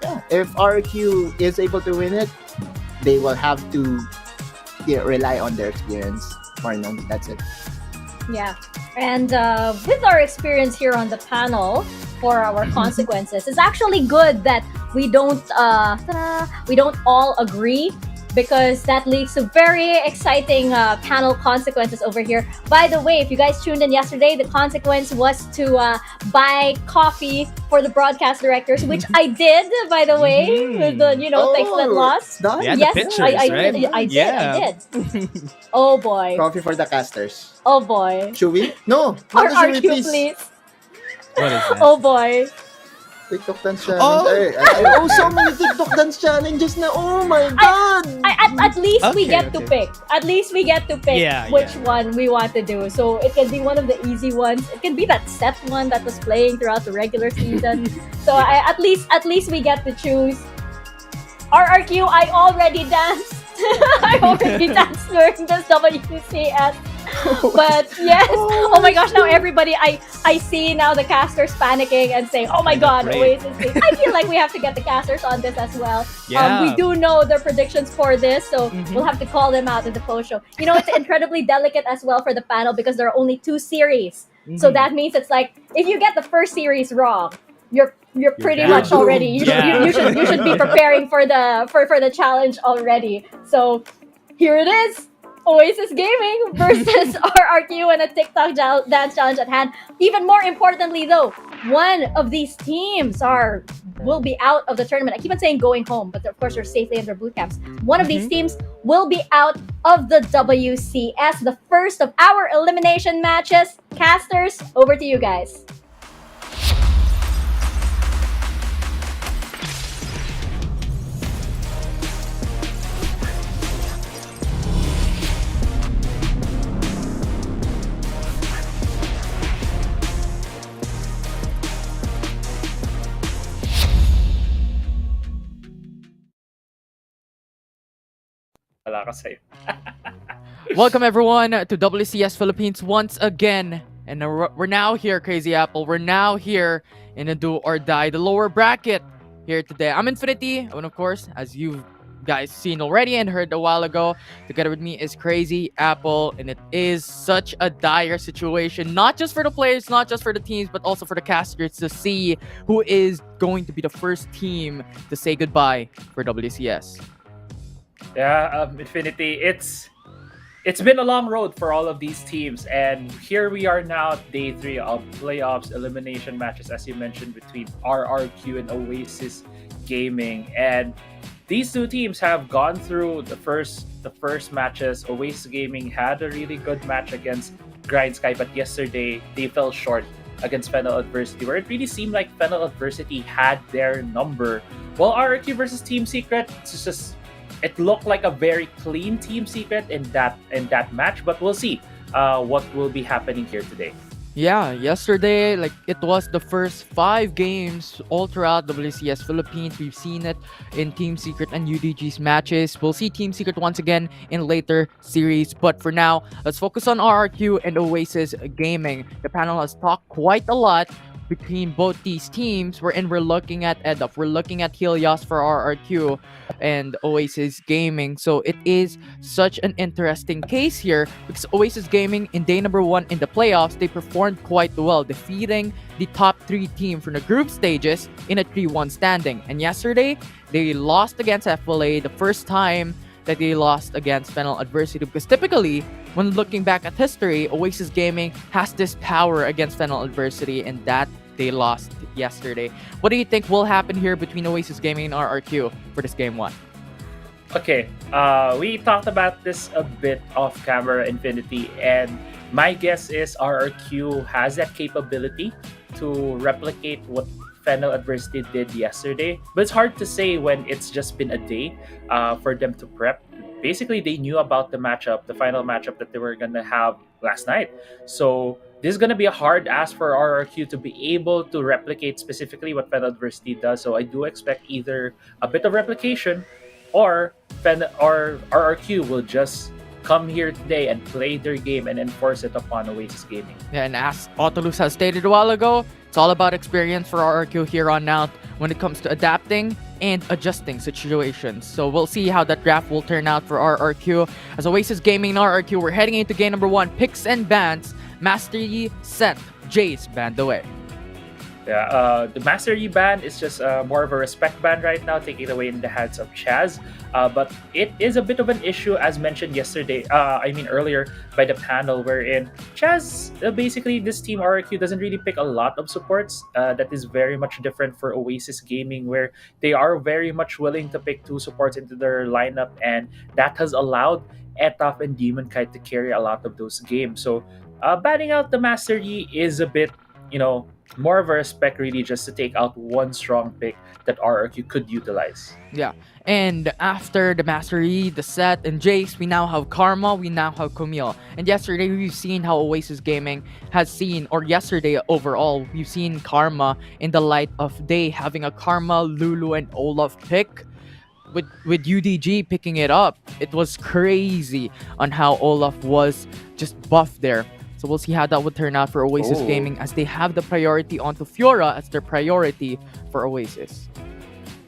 yeah, if RQ is able to win it, they will have to rely on their experience for now. That's it. Yeah. And with our experience here on the panel for our consequences, it's actually good that we don't all agree, because that leads to very exciting panel consequences over here. By the way, if you guys tuned in yesterday, the consequence was to buy coffee for the broadcast directors, which I did, by the way, with the thanks to that loss. Yeah, yes, pictures, I right? did. I did. Oh boy. Coffee for the casters. Oh boy. Should we? No. Not RRQ, should we, please. What is that? Oh boy. TikTok dance challenge. So many TikTok dance challenges na. Oh my god. At least we Okay, get to pick. At least we get to pick which one we want to do. So it can be one of the easy ones. It can be that set one that was playing throughout the regular season. So at least we get to choose. RRQ, I already danced. I already danced during this WCS. But yes, oh my gosh, now everybody, I see now the casters panicking and saying, oh my god, afraid. Oasis. I feel like we have to get the casters on this as well. Yeah. We do know their predictions for this, so Mhm. we'll have to call them out in the post show. You know, it's incredibly delicate as well for the panel because there are only 2 series. So Mhm. that means it's like, if you get the first series wrong, you're pretty down. much already. You should, Yeah. you should be preparing for the challenge already. So here it is. Oasis Gaming versus RRQ and a TikTok dance challenge at hand. Even more importantly, though, one of these teams will be out of the tournament. I keep on saying going home, but of course they're safely in their boot camps. One of these teams will be out of the WCS, the first of our elimination matches. Casters, over to you guys. Wala ka sa'yo. Welcome everyone to WCS Philippines once again. And we're now here, Crazy Apple. We're now here in a do or die, the lower bracket here today. I'm Infinity, and of course, as you've guys seen already and heard a while ago, together with me is Crazy Apple, and it is such a dire situation, not just for the players, not just for the teams, but also for the casters to see who is going to be the first team to say goodbye for WCS. Yeah, Infinity, it's been a long road for all of these teams, and here we are now, day 3 of playoffs elimination matches, as you mentioned, between RRQ and Oasis Gaming. And these two teams have gone through the first matches. Oasis Gaming had a really good match against Grindsky, but yesterday they fell short against Fennel Adversity, where it really seemed like Fennel Adversity had their number. While RRQ versus Team Secret, it looked like a very clean Team Secret in that match, but we'll see what will be happening here today. Yeah, yesterday, it was the first 5 games all throughout WCS Philippines. We've seen it in Team Secret and UDG's matches. We'll see Team Secret once again in later series. But for now, let's focus on RRQ and Oasis Gaming. The panel has talked quite a lot between both these teams, wherein we're looking at EDUP, we're looking at Helios for RRQ and Oasis Gaming. So it is such an interesting case here because Oasis Gaming in day number 1 in the playoffs, they performed quite well, defeating the top 3 team from the group stages in a 3-1 standing. And yesterday, they lost against FLA, the first time that they lost against Fennel Adversity, because typically, when looking back at history, Oasis Gaming has this power against Fennel Adversity, and that they lost yesterday. What do you think will happen here between Oasis Gaming and RRQ for this game 1? Okay, we talked about this a bit off camera, Infinity, and my guess is RRQ has that capability to replicate what Fennel Adversity did yesterday, but it's hard to say when it's just been a day for them to prep. Basically, they knew about the matchup, the final matchup that they were gonna have last night. So this is gonna be a hard ask for RRQ to be able to replicate specifically what Fennel Adversity does. So I do expect either a bit of replication, or RRQ will just come here today and play their game and enforce it upon Oasis Gaming. Yeah, and as Autolus has stated a while ago, it's all about experience for RRQ here on out when it comes to adapting and adjusting situations. So we'll see how that draft will turn out for RRQ. As Oasis Gaming and RRQ, we're heading into game number 1, picks and bans. Master Yi sent Jace banned away. Yeah, the Master Yi ban is just more of a respect ban right now, taking it away in the hands of Chaz. But it is a bit of an issue, as mentioned earlier by the panel, wherein Chaz, basically this team RRQ doesn't really pick a lot of supports. That is very much different for Oasis Gaming, where they are very much willing to pick 2 supports into their lineup, and that has allowed Etaf and Demon Kite to carry a lot of those games. So banning out the Master Yi is a bit, more of a respect, really, just to take out one strong pick that RRQ could utilize. Yeah, and after the Master Yi, the Set, and Jace, we now have Karma, we now have Camille. And yesterday, we've seen how Oasis Gaming has seen, or yesterday overall, we've seen Karma in the light of day, having a Karma, Lulu, and Olaf pick. with UDG picking it up. It was crazy on how Olaf was just buffed there. So we'll see how that would turn out for Oasis Oh. Gaming as they have the priority onto Fiora as their priority for Oasis.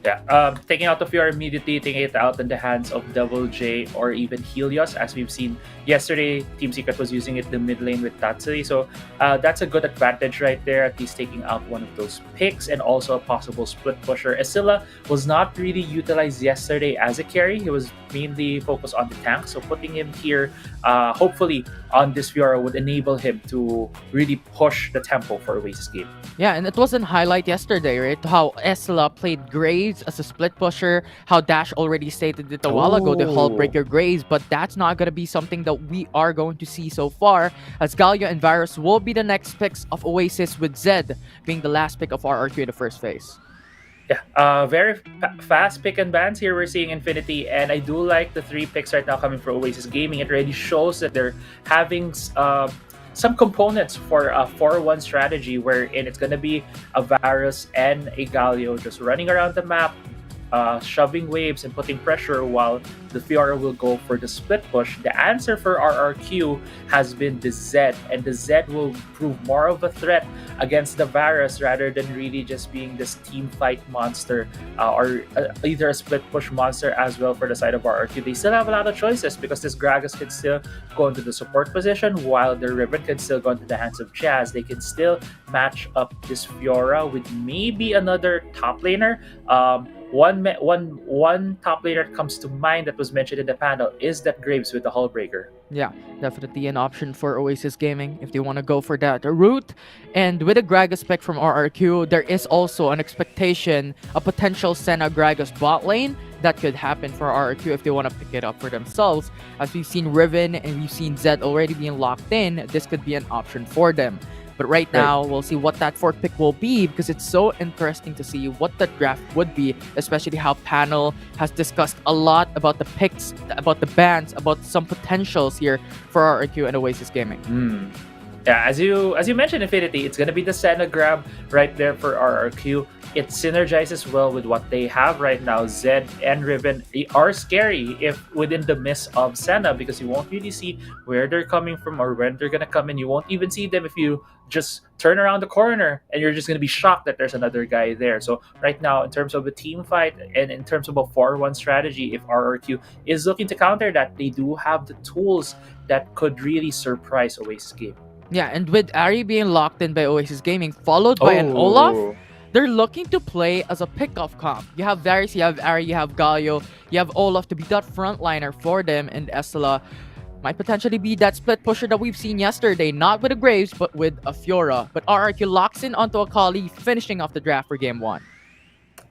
Yeah, taking out the Fiora immediately, taking it out in the hands of Double J or even Helios, as we've seen yesterday. Team Secret was using it the mid lane with Tatsui, so that's a good advantage right there, at least taking out one of those picks and also a possible split pusher. Escilla was not really utilized yesterday as a carry. He was mainly focused on the tank, so putting him here, hopefully on this Fiora would enable him to really push the tempo for Oasis game. Yeah, and it was in highlight yesterday, right? How Esla played Graves as a split pusher, how Dash already stated it a while ago, the Hullbreaker Graves, but that's not going to be something that we are going to see so far, as Galio and Varus will be the next picks of Oasis, with Zed being the last pick of RRQ in the first phase. Yeah, very fast pick and bans here we're seeing Infinity, and I do like the 3 picks right now coming from Oasis Gaming. It really shows that they're having some components for a 4-1 strategy wherein it's going to be a Varus and a Galio just running around the map, shoving waves and putting pressure, while the Fiora will go for the split push. The answer for RRQ has been the Zed, and the Zed will prove more of a threat against the Varus rather than really just being this team fight monster, or either a split push monster as well for the side of RRQ. They still have a lot of choices because this Gragas can still go into the support position, while the Riven can still go into the hands of Jazz. They can still match up this Fiora with maybe another top laner. One top laner that comes to mind that was mentioned in the panel is that Graves with the Hullbreaker. Yeah, definitely an option for Oasis Gaming if they want to go for that route. And with a Gragas spec from RRQ, there is also an expectation, a potential Senna Gragas bot lane that could happen for RRQ if they want to pick it up for themselves. As we've seen Riven and we've seen Zed already being locked in, this could be an option for them. But right now, we'll see what that 4th pick will be, because it's so interesting to see what that draft would be, especially how panel has discussed a lot about the picks, about the bans, about some potentials here for RRQ and Oasis Gaming. Yeah, as you mentioned, Infinity, it's gonna be the Senna grab right there for RRQ. It synergizes well with what they have right now. Zed and Riven are scary if within the miss of Senna, because you won't really see where they're coming from or when they're gonna come in. You won't even see them if you just turn around the corner, and you're just gonna be shocked that there's another guy there. So right now, in terms of a team fight and in terms of a 4-1 strategy, if RRQ is looking to counter that, they do have the tools that could really surprise Oasis game. Yeah, and with Ari being locked in by Oasis Gaming, followed by an Olaf, they're looking to play as a pickoff comp. You have Varys, you have Ari, you have Galio, you have Olaf to be that frontliner for them, and Estela might potentially be that split pusher that we've seen yesterday, not with a Graves, but with a Fiora. But RRQ locks in onto a Kali, finishing off the draft for Game 1.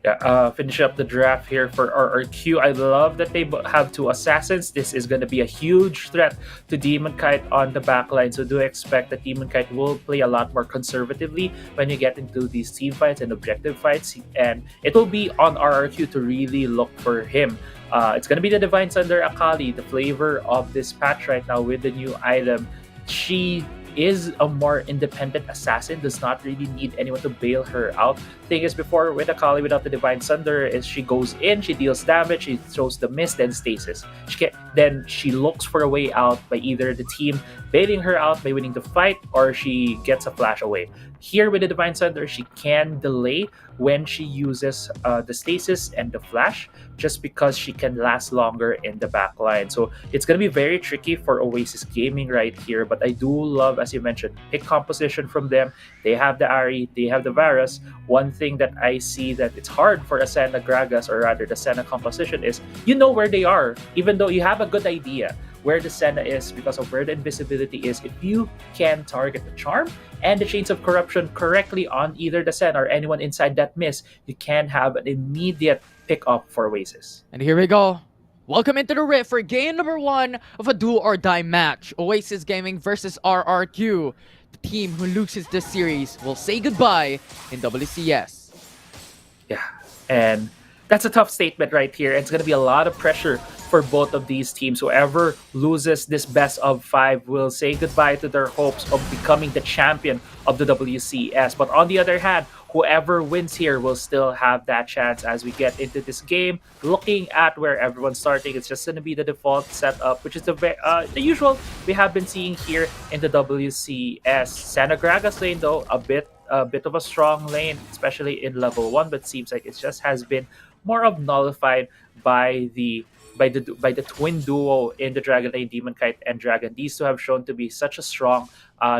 Yeah, finish up the draft here for RRQ. I love that they have 2 assassins. This is going to be a huge threat to Demon Kite on the backline. So do expect that Demon Kite will play a lot more conservatively when you get into these team fights and objective fights. And it will be on RRQ to really look for him. It's going to be the Divine Thunder Akali, the flavor of this patch right now with the new item. She is a more independent assassin, does not really need anyone to bail her out. Thing is, before with Akali without the Divine Thunder, is she goes in, she deals damage, she throws the mist, then stasis. Then she looks for a way out by either the team bailing her out by winning the fight, or she gets a flash away. Here with the Divine Thunder, she can delay when she uses the stasis and the flash, just because she can last longer in the back line. So it's going to be very tricky for Oasis Gaming right here, but I do love, as you mentioned, pick composition from them. They have the Ari, they have the Varus. One thing that I see that it's hard for a Senna Gragas, or rather the Senna composition, is you know where they are, even though you have a good idea where the Senna is because of where the invisibility is. If you can target the Charm and the Chains of Corruption correctly on either the Senna or anyone inside that miss, you can have an immediate pick up for Oasis. And here we go. Welcome into the Rift for game number 1 of a do or die match. Oasis Gaming versus RRQ. The team who loses this series will say goodbye in WCS. Yeah, and that's a tough statement right here. It's going to be a lot of pressure for both of these teams. Whoever loses this best of 5 will say goodbye to their hopes of becoming the champion of the WCS. But on the other hand, whoever wins here will still have that chance as we get into this game. Looking at where everyone's starting, it's just going to be the default setup, which is the usual we have been seeing here in the WCS. Sanagraga's lane, though, a bit of a strong lane, especially in level 1, but seems like it just has been more of nullified by the twin duo in the Dragon Lane, Demon Kite and Dragon. These two have shown to be such a strong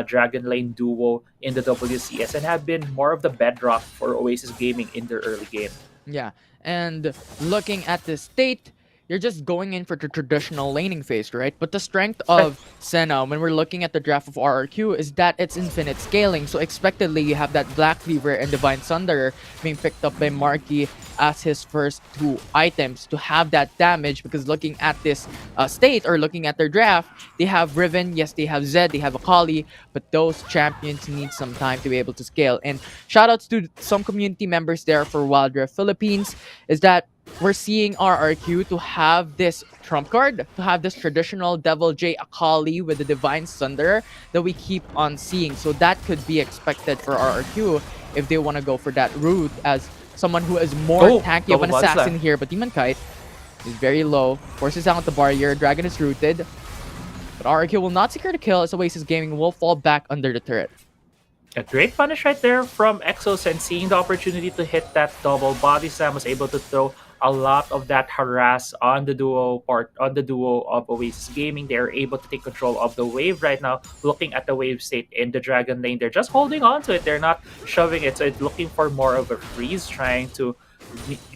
Dragon Lane duo in the WCS and have been more of the bedrock for Oasis Gaming in their early game. Yeah, and looking at the state, you're just going in for the traditional laning phase, right? But the strength of Senna, when we're looking at the draft of RRQ, is that it's infinite scaling. So expectedly, you have that Black Cleaver and Divine Sunderer being picked up by Marky as his first 2 items to have that damage. Because looking at this state, or looking at their draft, they have Riven, yes, they have Zed, they have Akali, but those champions need some time to be able to scale. And shoutouts to some community members there for Wild Rift Philippines, is that we're seeing RRQ to have this trump card, to have this traditional Devil J Akali with the Divine Sunderer that we keep on seeing. So that could be expected for RRQ if they want to go for that route as someone who is more tanky of an assassin here. But Demon Kite is very low, forces out the barrier, Dragon is rooted. But RRQ will not secure the kill as Oasis Gaming will fall back under the turret. A great punish right there from Exos, and seeing the opportunity to hit that double body slam, was able to throw a lot of that harass on the duo of Oasis Gaming. They're able to take control of the wave right now. Looking at the wave state in the Dragon Lane, they're just holding on to it. They're not shoving it, so it's looking for more of a freeze, trying to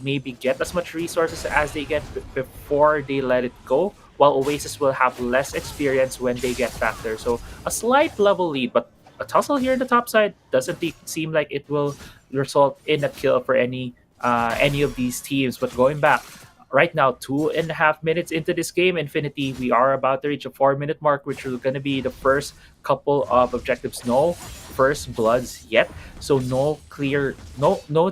maybe get as much resources as they get before they let it go, while Oasis will have less experience when they get back there. So a slight level lead, but a tussle here in the top side doesn't seem like it will result in a kill for any of these teams. But going back right now, 2.5 minutes into this game, Infinity, we are about to reach a 4-minute mark, which is going to be the first couple of objectives. No first bloods yet, so no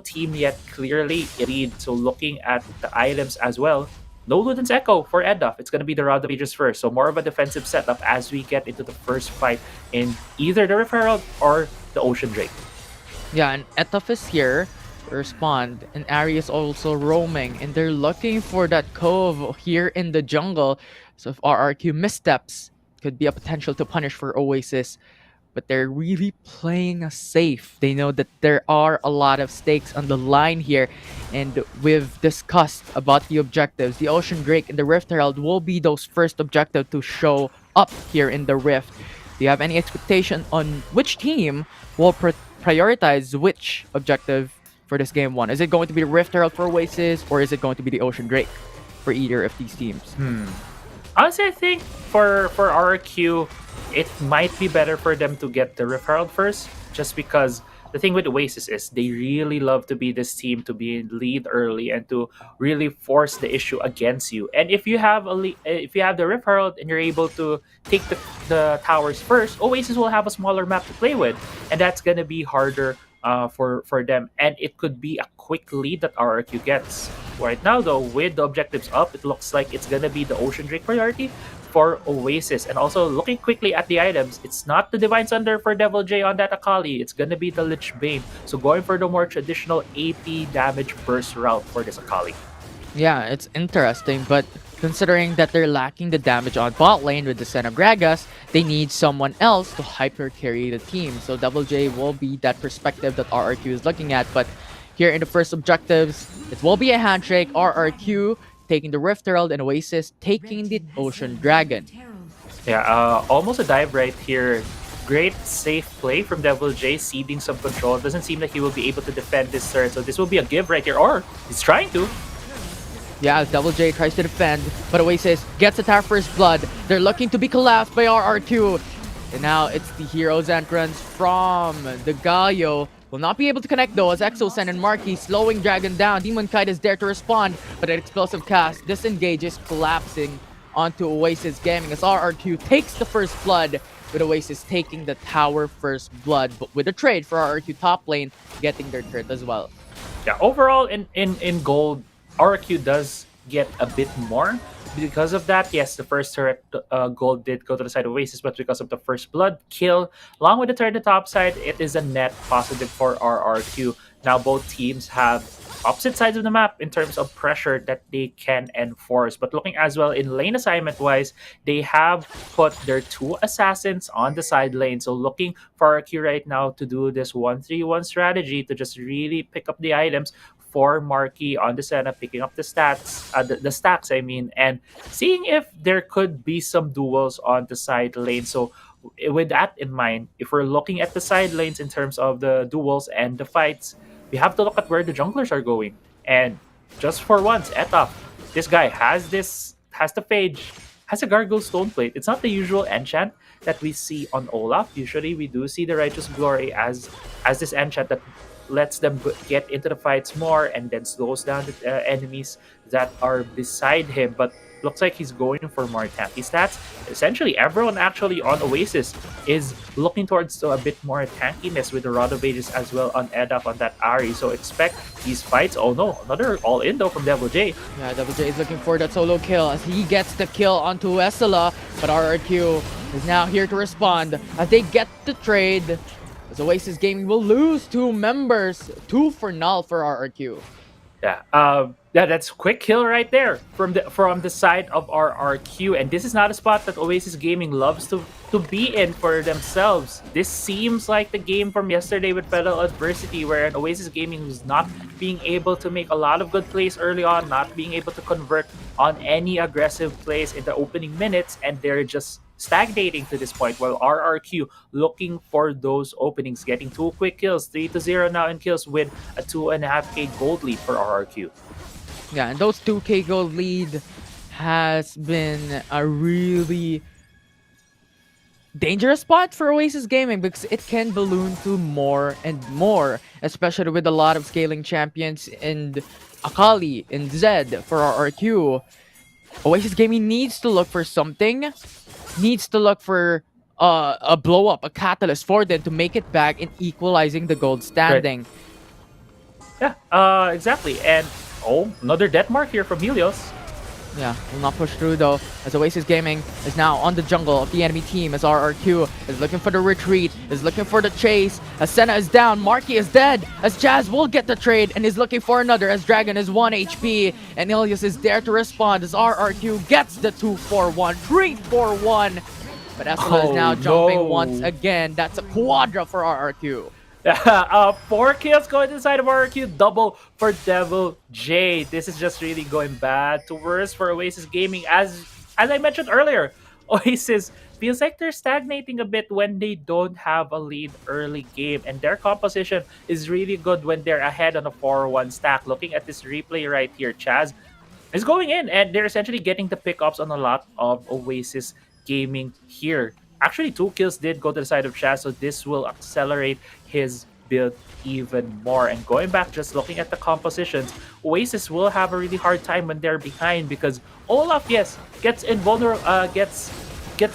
team yet clearly lead. So looking at the items as well, no Luden's Echo for Edduff. It's going to be the Round of Ages first, so more of a defensive setup as we get into the first fight in either the Rift Herald or the Ocean Drake. Yeah, and Edduff is here to respond, and Ari is also roaming, and they're looking for that cove here in the jungle. So if RRQ missteps, could be a potential to punish for Oasis. But they're really playing safe. They know that there are a lot of stakes on the line here, and we've discussed about the objectives. The Ocean Drake and the Rift Herald will be those first objectives to show up here in the Rift. Do you have any expectation on which team will prioritize which objective for this game 1? Is it going to be the Rift Herald for Oasis, or is it going to be the Ocean Drake for either of these teams? Honestly, I think for RRQ, it might be better for them to get the Rift Herald first, just because the thing with Oasis is they really love to be this team to be in lead early and to really force the issue against you. And if you have the Rift Herald and you're able to take the towers first, Oasis will have a smaller map to play with, and that's gonna be harder for them. And it could be a quick lead that RRQ gets. Right now, though, with the objectives up, it looks like it's gonna be the Ocean Drake priority for Oasis. And also looking quickly at the items, it's not the Divine Thunder for Devil J on that Akali, it's gonna be the Lich Bane. So going for the more traditional AP damage burst route for this Akali. Yeah, it's interesting, but considering that they're lacking the damage on bot lane with the Xenogragas, they need someone else to hyper carry the team. So Devil J will be that perspective that RRQ is looking at. But here in the first objectives, it will be a handshake. RRQ taking the Rift Herald and Oasis taking the Ocean Dragon. Yeah, almost a dive right here. Great safe play from Devil J, ceding some control. It doesn't seem like he will be able to defend this turret, so this will be a give right here, or he's trying to. Yeah, Devil J tries to defend, but Oasis gets attack first blood. They're looking to be collapsed by RRQ. And now it's the hero's entrance from the Galio. Will not be able to connect though as Exosen and Marky slowing Dragon down. Demon Kite is there to respond, but an explosive cast disengages, collapsing onto Oasis Gaming as RRQ takes the first blood, with Oasis taking the tower first blood, but with a trade for RRQ top lane getting their turret as well. Yeah, overall in gold, RRQ does get a bit more. Because of that, yes, the first turret goal did go to the side of Oasis, but because of the first blood kill, along with the turret at the top side, it is a net positive for RRQ. Now both teams have opposite sides of the map in terms of pressure that they can enforce. But looking as well in lane assignment wise, they have put their 2 assassins on the side lane. So looking for RRQ right now to do this 1-3-1 strategy to just really pick up the items for Marky on the Senna, picking up the stats, the stacks, I mean, and seeing if there could be some duels on the side lane. So, with that in mind, if we're looking at the side lanes in terms of the duels and the fights, we have to look at where the junglers are going. And just for once, Etaf, this guy has the Phage, has a Gargoyle Stone Plate. It's not the usual enchant that we see on Olaf. Usually, we do see the Righteous Glory as this enchant that lets them get into the fights more and then slows down the enemies that are beside him. But looks like he's going for more tanky stats. Essentially, everyone actually on Oasis is looking towards a bit more tankiness with the Rod of Ages as well on Edaf on that Ari. So expect these fights. Oh no, another all-in though from Devil J. Yeah, Double J is looking for that solo kill as he gets the kill onto Esela, but RRQ is now here to respond as they get the trade. As Oasis Gaming will lose 2 members, 2 for null for RRQ. Yeah, that's quick kill right there from the side of RRQ, and this is not a spot that Oasis Gaming loves to be in for themselves. This seems like the game from yesterday with Fatal Adversity, where Oasis Gaming was not being able to make a lot of good plays early on, not being able to convert on any aggressive plays in the opening minutes, and they're just stagnating to this point, while RRQ looking for those openings, getting 2 quick kills, 3-0 now in kills with a 2.5k gold lead for RRQ. Yeah, and those 2k gold lead has been a really dangerous spot for Oasis Gaming because it can balloon to more and more, especially with a lot of scaling champions and Akali and Zed for RRQ. Oasis Gaming needs to look for something, needs to look for a blow up, a catalyst for them to make it back in equalizing the gold standing. Right. Yeah, exactly. And another death mark here from Helios. Yeah, will not push through though, as Oasis Gaming is now on the jungle of the enemy team, as RRQ is looking for the retreat, is looking for the chase, as Senna is down, Marky is dead, as Jazz will get the trade and is looking for another, as Dragon is 1 HP, and Ilias is there to respond as RRQ gets the 2-4-1, 3-4-1, but Esla is now jumping once again. That's a quadra for RRQ. 4 kills going to the side of RRQ, double for Devil J. This is just really going bad to worse for Oasis Gaming. As I mentioned earlier, Oasis feels like they're stagnating a bit when they don't have a lead early game, and their composition is really good when they're ahead on a 4-1 stack. Looking at this replay right here, Chaz is going in, and they're essentially getting the pickups on a lot of Oasis Gaming here. Actually, 2 kills did go to the side of Chaz, so this will accelerate his build even more. And going back, just looking at the compositions, Oasis will have a really hard time when they're behind because Olaf, yes, gets invulnerable, gets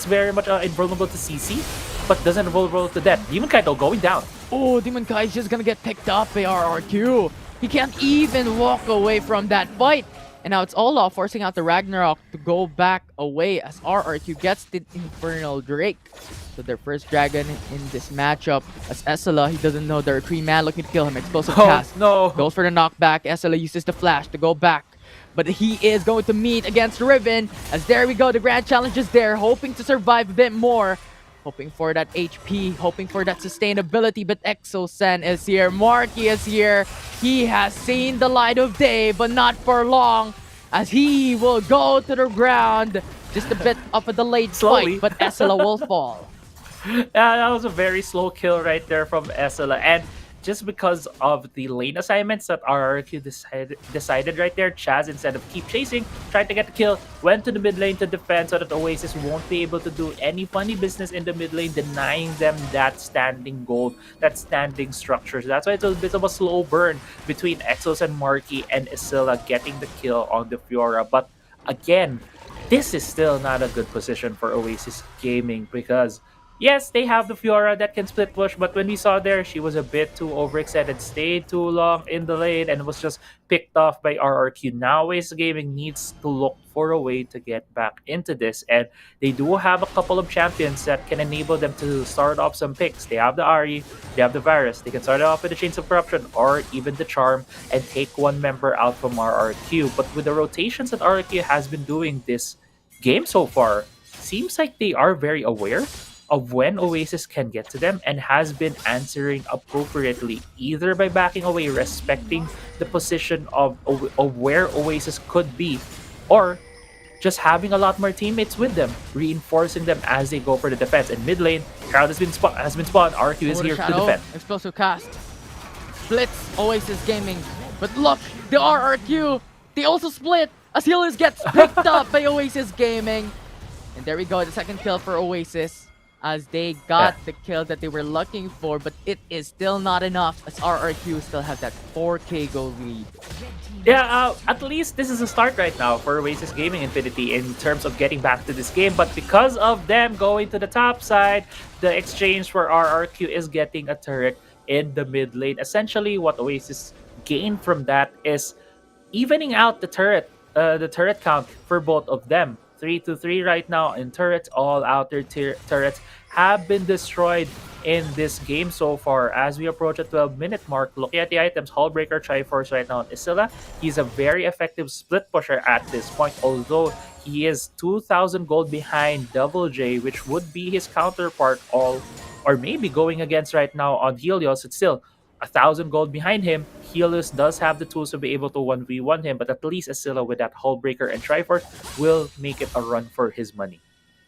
very much invulnerable to CC, but doesn't invulnerable to death. Demon Kaido going down. Oh, Demon Kai is just gonna get picked up by RRQ. He can't even walk away from that fight. And now it's Olaf forcing out the Ragnarok to go back away as RRQ gets the Infernal Drake. So their first dragon in this matchup as Esela, he doesn't know there are 3 man looking to kill him. Explosive cast. No. Goes for the knockback. Esela uses the flash to go back. But he is going to meet against Riven as there we go. The grand challenge is there, hoping to survive a bit more. Hoping for that HP, hoping for that sustainability, but Exo-Sen is here, Marky is here. He has seen the light of day, but not for long, as he will go to the ground. Just a bit of a delayed Slowly. fight, but Esela will fall. That was a very slow kill right there from Esela, and just because of the lane assignments that RRQ decided right there, Chaz, instead of keep chasing, tried to get the kill, went to the mid lane to defend so that Oasis won't be able to do any funny business in the mid lane, denying them that standing gold, that standing structure. So that's why it's a bit of a slow burn between Exos and Marky and Isilla getting the kill on the Fiora. But again, this is still not a good position for Oasis Gaming because Yes, they have the Fiora that can split push, but when we saw there, she was a bit too overextended, stayed too long in the lane, and was just picked off by RRQ. Now, Ace Gaming needs to look for a way to get back into this, and they do have a couple of champions that can enable them to start off some picks. They have the Ari, they have the Varus. They can start off with the Chains of Corruption or even the Charm and take one member out from RRQ. But with the rotations that RRQ has been doing this game so far, seems like they are very aware of when Oasis can get to them and has been answering appropriately, either by backing away, respecting the position of where Oasis could be, or just having a lot more teammates with them, reinforcing them as they go for the defense. And mid lane, Herald has been spawned. RQ is Over here to Shadow, defend. explosive cast. Splits Oasis Gaming. But look, the RRQ, they also split as Healers gets picked up by Oasis Gaming. And there we go, the second kill for Oasis as they got the kill that they were looking for, but it is still not enough as RRQ still have that 4K gold lead. Yeah, at least this is a start right now for Oasis Gaming Infinity in terms of getting back to this game. But because of them going to the top side, the exchange for RRQ is getting a turret in the mid lane. Essentially, what Oasis gained from that is evening out the turret count for both of them. 3-3 right now in turrets. All outer turrets have been destroyed in this game so far. As we approach a 12-minute mark, looking at the items, Hullbreaker Triforce right now on Isilla. He's a very effective split pusher at this point, although he is 2,000 gold behind Double J, which would be his counterpart or maybe going against right now on Helios. It's still 1,000 gold behind him. Helios does have the tools to be able to 1v1 him, but at least Asilla with that Hullbreaker and Triforce will make it a run for his money.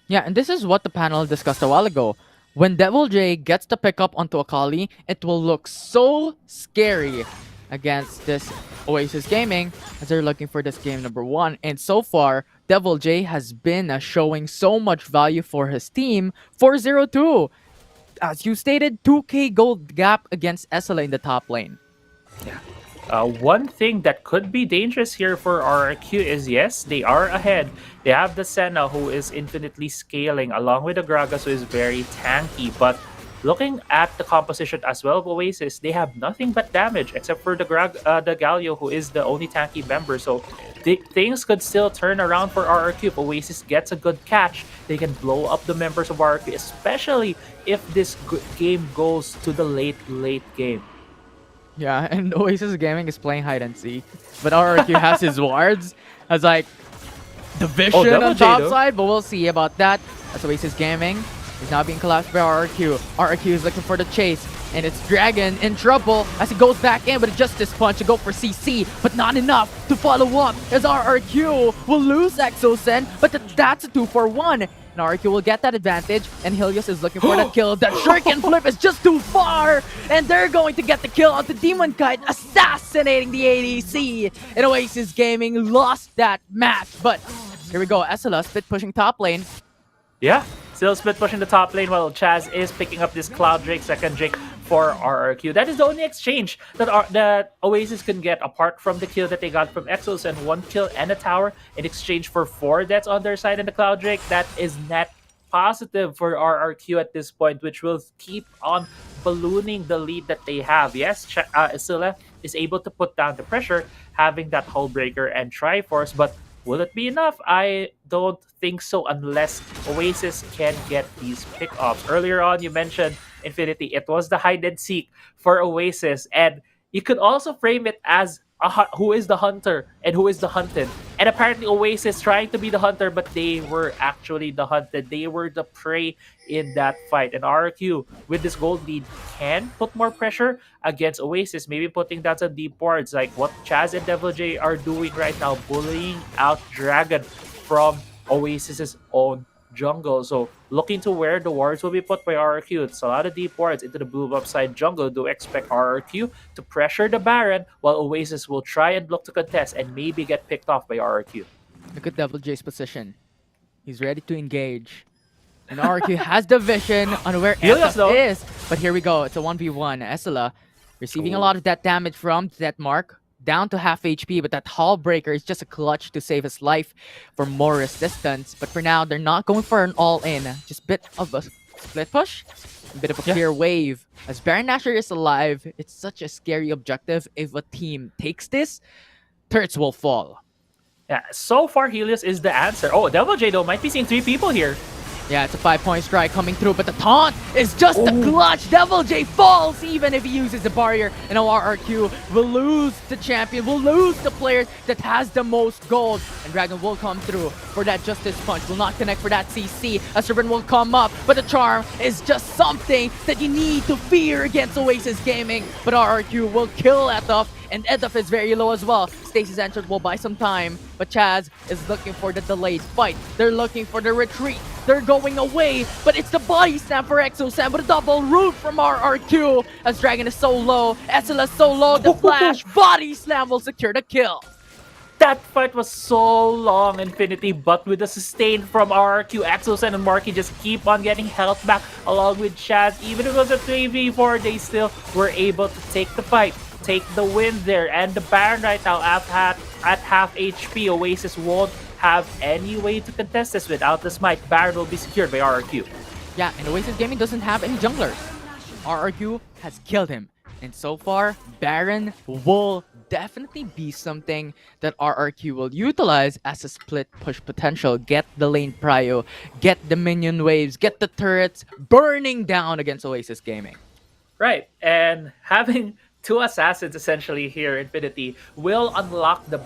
Yeah, and this is what the panel discussed a while ago. When Devil J gets the pickup onto Akali, it will look so scary against this Oasis Gaming as they're looking for this game number 1. And so far, Devil J has been showing so much value for his team. 4-0-2. As you stated, 2k gold gap against Esala in the top lane. Yeah. One thing that could be dangerous here for RRQ is, yes, they are ahead. They have the Senna, who is infinitely scaling, along with the Gragas, who is very tanky. But looking at the composition as well of Oasis, they have nothing but damage, except for the Galio, who is the only tanky member. So things could still turn around for RRQ. If Oasis gets a good catch, they can blow up the members of RRQ, especially if this game goes to the late game. Yeah, and Oasis Gaming is playing hide and seek, but RRQ has his wards as like the vision on top side, but we'll see about that. As Oasis Gaming is now being collapsed by RRQ. RRQ is looking for the chase, and it's Dragon in trouble as he goes back in with a Justice Punch to go for CC, but not enough to follow up as RRQ will lose Exosen, but that's a 2-for-1. And RRQ will get that advantage, and Helios is looking for that kill. That Shuriken flip is just too far, and they're going to get the kill onto Demon Kite, assassinating the ADC. And Oasis Gaming lost that match, but here we go. Esala split pushing top lane. Yeah, still split pushing the top lane while Chaz is picking up this Cloud Drake, second Drake for RRQ. That is the only exchange that Oasis can get, apart from the kill that they got from Exos, and 1 kill and a tower in exchange for 4 deaths on their side in the Cloud Drake. That is net positive for RRQ at this point, which will keep on ballooning the lead that they have. Yes, Isilla is able to put down the pressure, having that Hullbreaker and Triforce, but will it be enough? I don't think so, unless Oasis can get these pickups. Earlier on, you mentioned Infinity. It was the hide and seek for Oasis, and you could also frame it as who is the hunter and who is the hunted. And apparently Oasis trying to be the hunter, but they were actually the hunted. They were the prey in that fight. And RRQ, with this gold lead, can put more pressure against Oasis, maybe putting down some deep wards like what Chaz and Devil J are doing right now, bullying out Dragon from Oasis's own jungle. So looking to where the wards will be put by RRQ. It's a lot of deep wards into the blue buff side jungle. Do expect RRQ to pressure the Baron, while Oasis will try and look to contest and maybe get picked off by RRQ. Look at Devil J's position. He's ready to engage. And RRQ has the vision on where Helios is. But here we go. It's a 1v1. Esala receiving a lot of that damage from that mark. Down to half HP, but that Hullbreaker is just a clutch to save his life for more resistance. But for now, they're not going for an all-in. Just bit of a split push. A bit of a clear wave. As Baron Nashor is alive, it's such a scary objective. If a team takes this, turrets will fall. Yeah, so far Helios is the answer. Oh, Devil J though might be seeing 3 people here. Yeah, it's a 5-point strike coming through, but the taunt is just the clutch. Devil J falls even if he uses the barrier. And now RRQ will lose the champion, will lose the player that has the most gold. And Dragon will come through for that Justice Punch. Will not connect for that CC. A Serpent will come up, but the charm is just something that you need to fear against Oasis Gaming. But RRQ will kill Etoff, and Etoff is very low as well. Stacy's entrance will buy some time, but Chaz is looking for the delayed fight. They're looking for the retreat. They're going away, but it's the body slam for ExoSam, but a double root from RRQ as Dragon is so low, SL is so low, the flash body slam will secure the kill. That fight was so long, Infinity, but with the sustain from RRQ, ExoSam and Marky just keep on getting health back along with Chaz. Even if it was a 3v4, they still were able to take the fight, take the win there. And the Baron right now at half HP, Oasis won't have any way to contest this without the smite. Baron will be secured by RRQ. Yeah, and Oasis Gaming doesn't have any junglers. RRQ has killed him. And so far, Baron will definitely be something that RRQ will utilize as a split push potential. Get the lane prio, get the minion waves, get the turrets burning down against Oasis Gaming. Right, and having 2 assassins essentially here, Infinity, will unlock the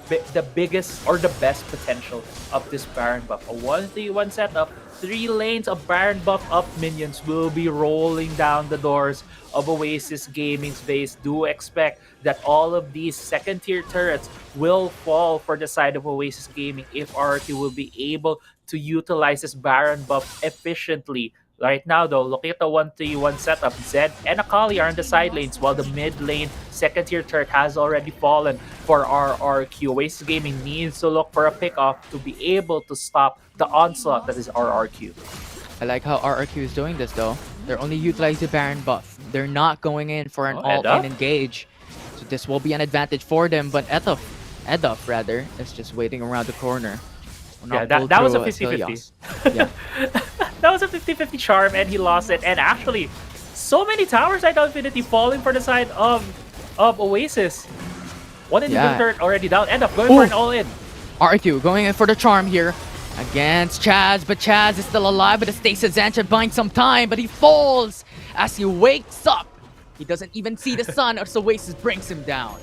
biggest or the best potential of this Baron buff. A 1-3-1 setup, 3 lanes of Baron buff up minions will be rolling down the doors of Oasis Gaming's base. Do expect that all of these second-tier turrets will fall for the side of Oasis Gaming if RRQ will be able to utilize this Baron buff efficiently. Right now, though, looking at the 1-3-1 setup, Zed and Akali are on the side lanes, while the mid lane second-tier turret has already fallen for RRQ. Oasis Gaming needs to look for a pick-off to be able to stop the onslaught that is RRQ. I like how RRQ is doing this, though. They're only utilizing the Baron buff. They're not going in for an all-in engage. So this will be an advantage for them, but Etoff is just waiting around the corner. Yeah, that was a 50-50. Yeah. That was a 50-50 charm, and he lost it. And actually, so many towers right now, Infinity, falling for the side of Oasis. One inhibitor already down. End up going for an all-in. RQ going in for the charm here against Chaz, but Chaz is still alive, but the Stasis Ancient buying some time, but he falls as he wakes up. He doesn't even see the sun as Oasis brings him down.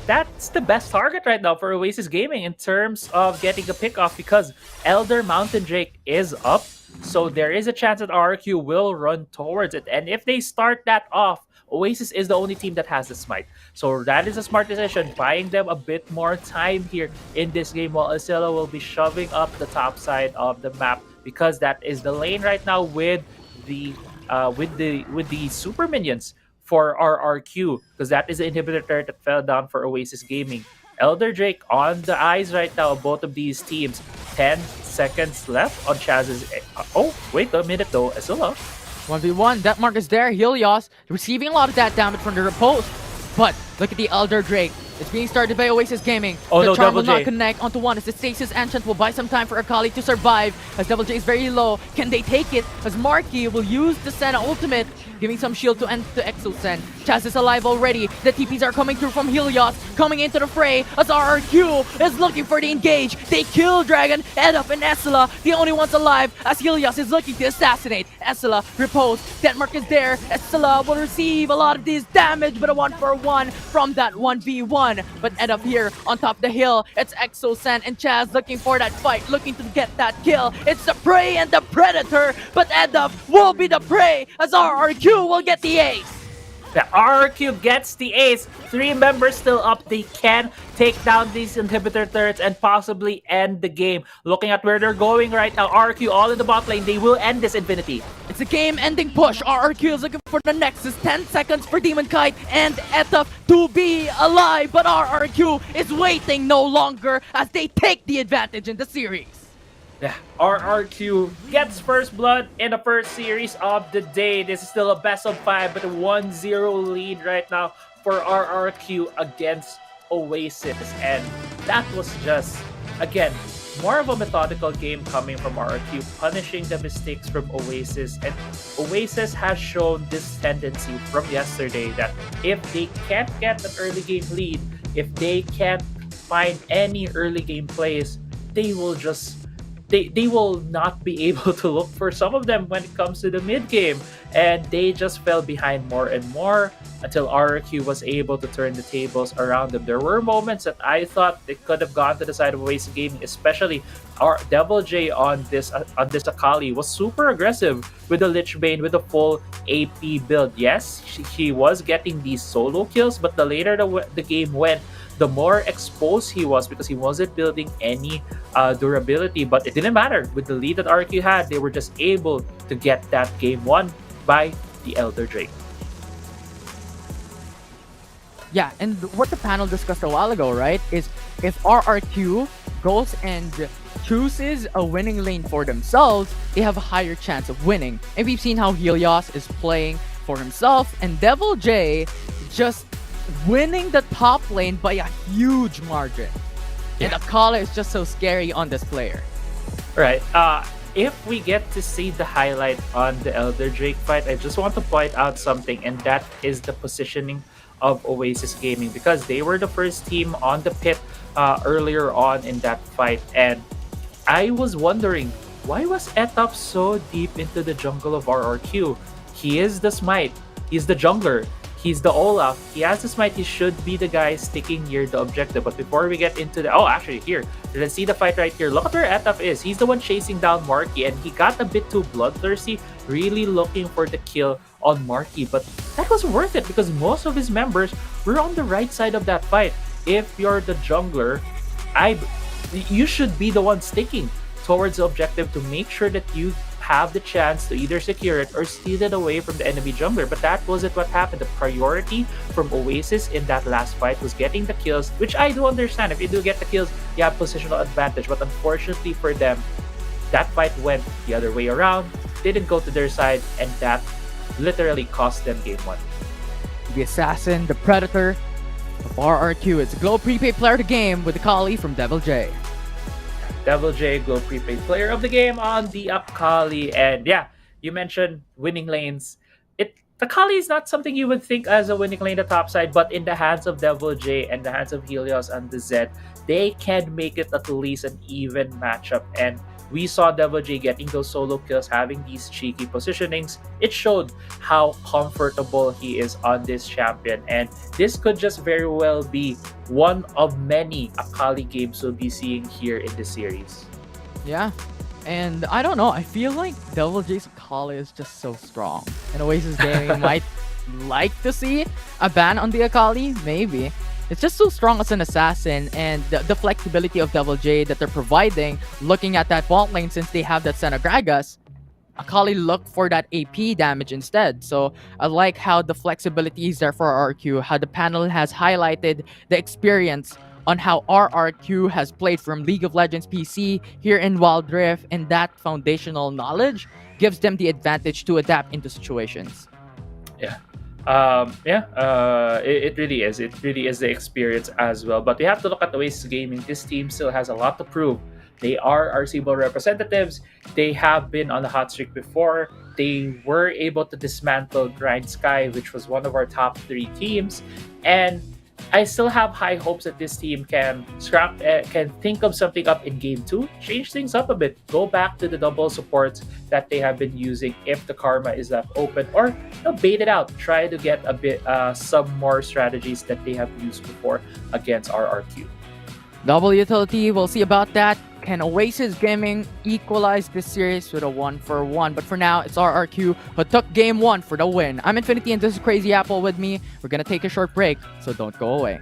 That's the best target right now for Oasis Gaming in terms of getting a pick-off, because Elder Mountain Drake is up. So there is a chance that RRQ will run towards it. And if they start that off, Oasis is the only team that has the smite. So that is a smart decision, buying them a bit more time here in this game, while Azilla will be shoving up the top side of the map, because that is the lane right now with the super minions for RRQ, because that is the inhibitor turret that fell down for Oasis Gaming. Elder Drake on the eyes right now of both of these teams. 10 seconds left on Chaz's... Oh, wait a minute though. Azula. 1v1, that mark is there. Helios receiving a lot of that damage from the riposte. But look at the Elder Drake. It's being started by Oasis Gaming. Oh the no, charm Double will not J. connect onto one as the Stasis Ancient will buy some time for Akali to survive as Double J is very low. Can they take it? As Marky will use the Senna ultimate, giving some shield to end the ExoSen. Chaz is alive already. The TPs are coming through from Helios, coming into the fray as RRQ is looking for the engage. They kill Dragon, Eduf, and Essela, the only ones alive as Helios is looking to assassinate. Essela, repose, Denmark is there. Essela will receive a lot of this damage, but a 1-for-1 from that 1v1. But Eduf here on top of the hill. It's ExoSen and Chaz looking for that fight, looking to get that kill. It's the prey and the predator, but Eduf will be the prey as RRQ will get the ace. The RRQ gets the ace. 3 members still up. They can take down these inhibitor turrets and possibly end the game. Looking at where they're going right now, RRQ all in the bot lane. They will end this, Infinity. It's a game-ending push. RRQ is looking for the Nexus. 10 seconds for Demon Kite and Etoff to be alive. But RRQ is waiting no longer as they take the advantage in the series. Yeah, RRQ gets first blood in the first series of the day. This is still a best of 5, but a 1-0 lead right now for RRQ against Oasis. And that was just, again, more of a methodical game coming from RRQ, punishing the mistakes from Oasis. And Oasis has shown this tendency from yesterday that if they can't get an early game lead, if they can't find any early game plays, they will just they will not be able to look for some of them when it comes to the mid game, and they just fell behind more and more until RRQ was able to turn the tables around them. There were moments that I thought they could have gone to the side of Oasis Gaming, especially our Devil J on this Akali was super aggressive with the Lich Bane with the full AP build. Yes, he was getting these solo kills, but the later the game went, the more exposed he was because he wasn't building any durability. But it didn't matter. With the lead that RQ had, they were just able to get that game won by the Elder Drake. Yeah, and what the panel discussed a while ago, right, is if RRQ goes and chooses a winning lane for themselves, they have a higher chance of winning. And we've seen how Helios is playing for himself, and Devil J just winning the top lane by a huge margin. And Akala is just so scary on this player. Right. If we get to see the highlight on the Elder Drake fight, I just want to point out something, and that is the positioning of Oasis Gaming, because they were the first team on the pit earlier on in that fight. And I was wondering, why was Etop so deep into the jungle of RRQ? He is the Smite. He's the jungler. He's the Olaf. He has the Smite. He should be the guy sticking near the objective. But before we get into the... Oh, actually, here. Let's see the fight right here. Look at where Etop is. He's the one chasing down Marky, and he got a bit too bloodthirsty, really looking for the kill on Marky. But that was worth it because most of his members were on the right side of that fight. If you're the jungler, you should be the one sticking towards the objective to make sure that you have the chance to either secure it or steal it away from the enemy jungler. But that wasn't what happened. The priority from Oasis in that last fight was getting the kills, which I do understand. If you do get the kills, you have positional advantage. But unfortunately for them, that fight went the other way around, didn't go to their side, and that literally cost them game 1. The assassin, the predator of RRQ is the Glow Prepaid player of the game with the Akali from Devil J. Devil J, Glow Prepaid player of the game on the Akali. And yeah, you mentioned winning lanes. Akali is not something you would think as a winning lane the top side, but in the hands of Devil J and the hands of Helios and the Zed, they can make it at least an even matchup. And we saw Devil J getting those solo kills, having these cheeky positionings. It showed how comfortable he is on this champion. And this could just very well be one of many Akali games we'll be seeing here in the series. Yeah, and I don't know. I feel like Devil J's Akali is just so strong. And Oasis Gaming might like to see a ban on the Akali, maybe. It's just so strong as an assassin, and the flexibility of Devil J that they're providing, looking at that bot lane since they have that Xenogragas, Akali look for that AP damage instead. So I like how the flexibility is there for RRQ, how the panel has highlighted the experience on how RRQ has played from League of Legends PC here in Wild Rift, and that foundational knowledge gives them the advantage to adapt into situations. Yeah. It really is. It really is the experience as well. But we have to look at Oasis Gaming. This team still has a lot to prove. They are RCBO representatives. They have been on the hot streak before. They were able to dismantle Grindsky, which was one of our top 3 teams. And I still have high hopes that this team can think of something up in game 2, change things up a bit, go back to the double supports that they have been using if the karma is left open, or bait it out, try to get a bit some more strategies that they have used before against RRQ. Double utility, we'll see about that. Can Oasis Gaming equalize this series with a 1-for-1? But for now, it's RRQ who took game 1 for the win. I'm Infinity and this is Crazy Apple with me. We're gonna take a short break, so don't go away.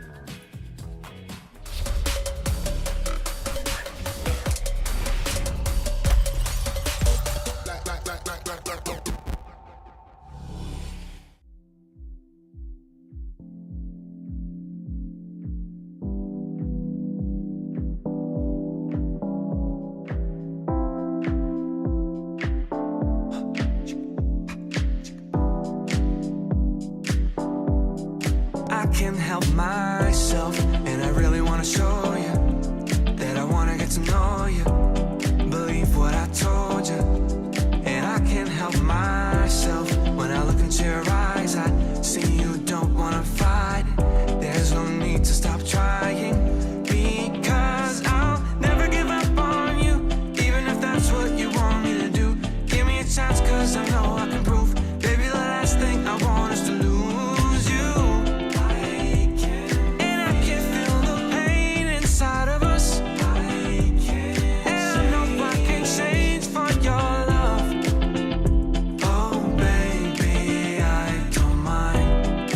I can't help myself, and I really wanna show you that I wanna get to know you. Believe what I told you. And I can't help myself when I look into your eyes. I see you don't wanna fight. There's no need to stop trying, because I'll never give up on you, even if that's what you want me to do. Give me a chance, cause I know I can prove. Baby, the last thing I want is to lose you. And I can feel the pain inside of us. And I know I can change for your love. Oh baby, I don't mind,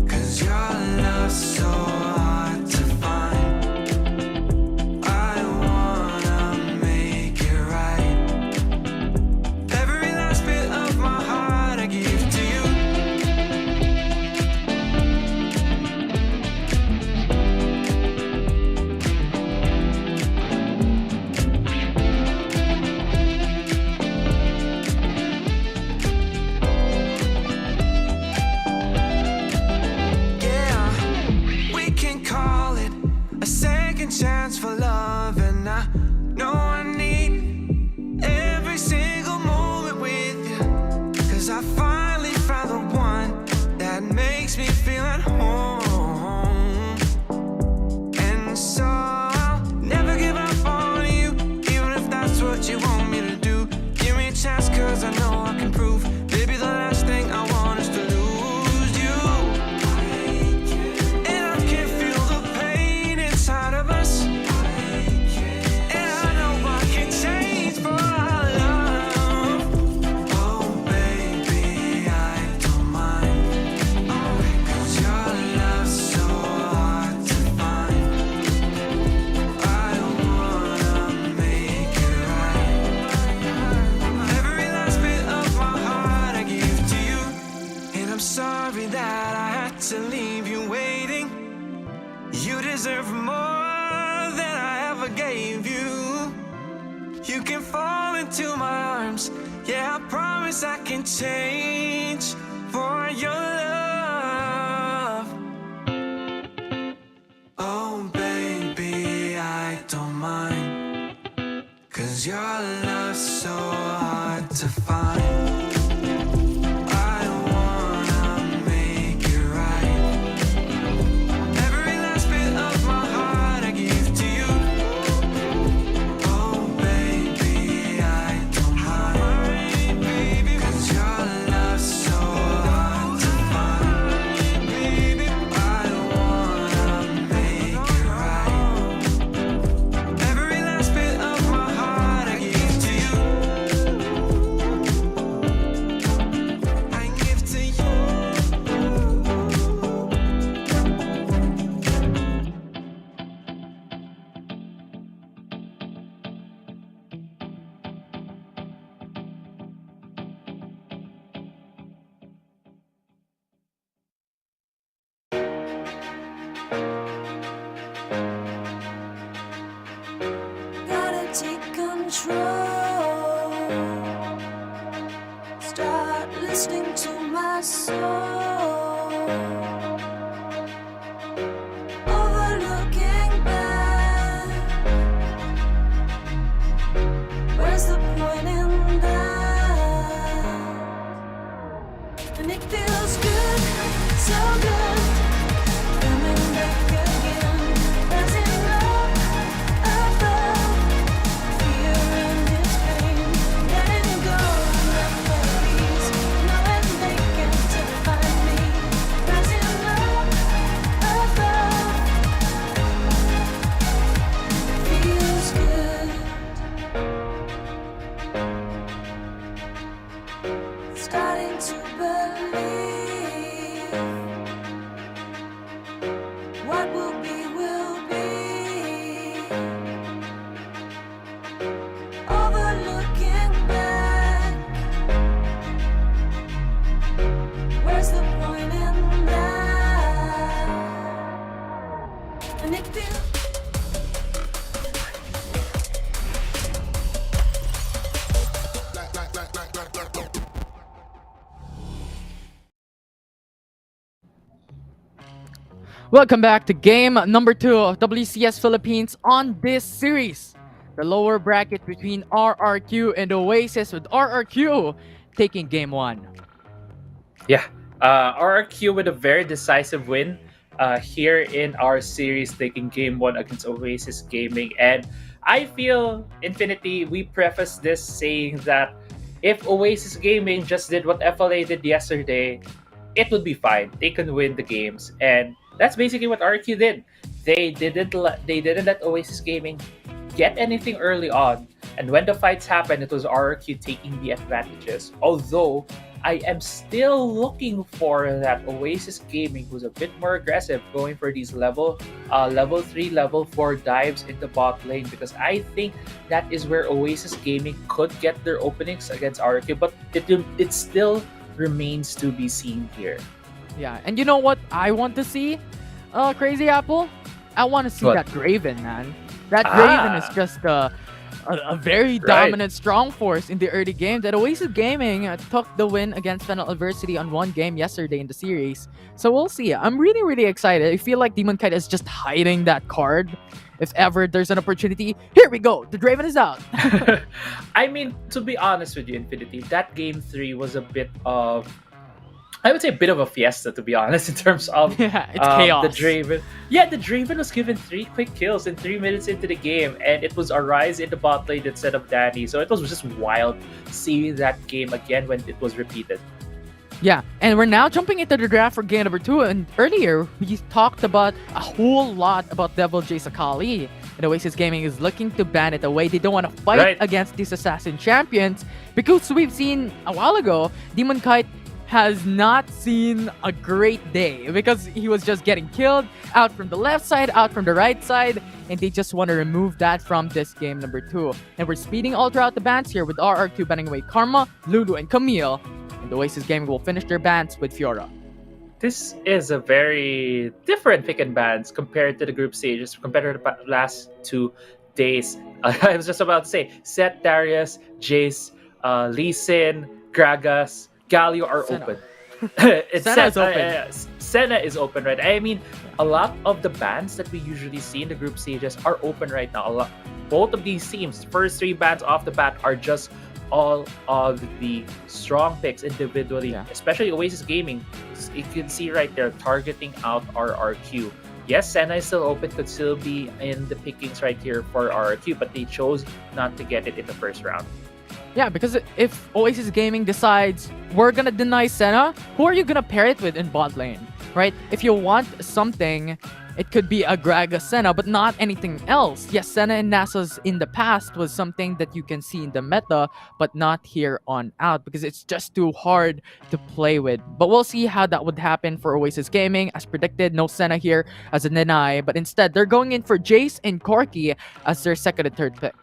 cause your love's so hard to find. I wanna make it right. Every last bit of my heart I give to you. Yeah, we can call it a second chance for love, and I know I need every single moment with you, cause I finally found the one that makes me feel at home. And so I'll never give up on you, even if that's what you want me to do. Give me a chance, cause I know I can prove. Baby, the last thing I want is to lose you. And I can feel the pain inside of us. And I know I can change for our love. Oh baby, I don't mind, cause your love's so hard to find. I wanna make it right. Every last bit of my heart I give to you. And I'm sorry that I had to leave you waiting. You deserve more than I ever gave you. You can fall into my arms. Yeah, I promise I can change for your love. Oh baby, I don't mind, cause your love's so hard to find. I wanna make it right. Every last bit of my heart I give to you. Oh baby, I don't mind, cause your love's so hard to find. Welcome back to game number 2 of WCS Philippines on this series. The lower bracket between RRQ and Oasis, with RRQ taking game 1. Yeah, RRQ with a very decisive win here in our series, taking game 1 against Oasis Gaming. And I feel, Infinity, we preface this saying that if Oasis Gaming just did what FLA did yesterday, it would be fine. They can win the games, and that's basically what RQ did. They didn't let Oasis Gaming get anything early on, and when the fights happened, it was RQ taking the advantages. Although I am still looking for that Oasis Gaming who's a bit more aggressive, going for these level 3, level 4 dives in the bot lane, because I think that is where Oasis Gaming could get their openings against RQ, but it still remains to be seen here. Yeah, and you know what I want to see? Crazy Apple? I want to see What? that Draven, man. That Draven is just a very dominant, strong force in the early game. That Oasis Gaming took the win against Final Adversity on one game yesterday in the series. So we'll see. I'm really, really excited. I feel like Demon Kite is just hiding that card. If ever there's an opportunity, here we go. The Draven is out. I mean, to be honest with you, Infinity, that game 3 was a bit of, I would say, a bit of a fiesta, to be honest, in terms of Yeah, it's chaos. the Draven. Yeah, the Draven was given 3 quick kills in 3 minutes into the game, and it was Arise in the bot lane instead of Danny. So it was just wild seeing that game again when it was repeated. Yeah, and we're now jumping into the draft for game number 2. And earlier, we talked about a whole lot about Devil J Sakali. And Oasis Gaming is looking to ban it away. They don't want to fight against these assassin champions, because we've seen a while ago, Demon Kite has not seen a great day because he was just getting killed out from the left side, out from the right side, and they just want to remove that from this game number 2. And we're speeding all throughout the bans here with RRQ banning away Karma, Lulu, and Camille. And Oasis Gaming will finish their bans with Fiora. This is a very different pick and bans compared to the group stages, compared to the last 2 days. I was just about to say, Seth, Darius, Jace, Lee Sin, Gragas, Galio are Senna. open. Senna is open. Senna is open, right? I mean, a lot of the bans that we usually see in the group stages are open right now. Both of these teams, first 3 bans off the bat, are just all of the strong picks individually, especially Oasis Gaming. You can see right there, targeting out RRQ. Yes, Senna is still open, could still be in the pickings right here for RRQ, but they chose not to get it in the first round. Yeah, because if Oasis Gaming decides we're gonna deny Senna, who are you gonna pair it with in bot lane, right? If you want something, it could be a Gragas Senna, but not anything else. Yes, Senna and Nasus in the past was something that you can see in the meta, but not here on out, because it's just too hard to play with. But we'll see how that would happen for Oasis Gaming. As predicted, no Senna here as a deny, but instead they're going in for Jace and Corki as their second and third pick.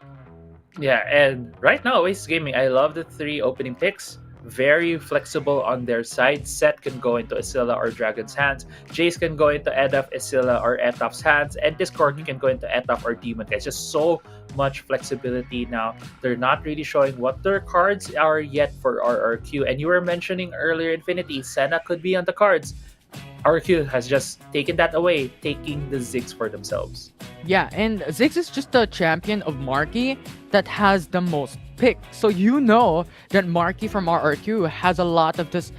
Yeah, and right now, Oasis Gaming, I love the 3 opening picks. Very flexible on their side. Seth can go into Esila or Dragon's hands. Jace can go into Edaf, Esila, or Etaf's hands. And this Corki can go into Etaf or Demon. It's just so much flexibility now. They're not really showing what their cards are yet for RRQ. And you were mentioning earlier, Infinity, Senna could be on the cards. RQ has just taken that away, taking the Ziggs for themselves. Yeah, and Ziggs is just a champion of Marky that has the most picks. So you know that Marky from RRQ has a lot of this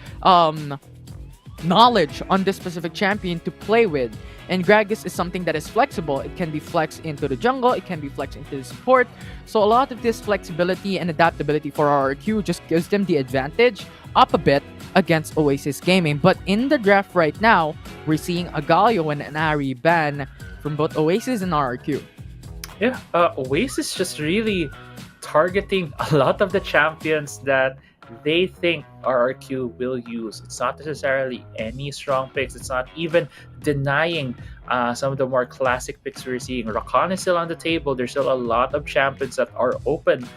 knowledge on this specific champion to play with. And Gragas is something that is flexible. It can be flexed into the jungle, it can be flexed into the support. So a lot of this flexibility and adaptability for RRQ just gives them the advantage up a bit against Oasis Gaming. But in the draft right now, we're seeing a Galio and an Ari ban from both Oasis and RRQ. Yeah, Oasis just really targeting a lot of the champions that they think RRQ will use. It's not necessarily any strong picks. It's not even denying some of the more classic picks we're seeing. Rakan is still on the table. There's still a lot of champions that are open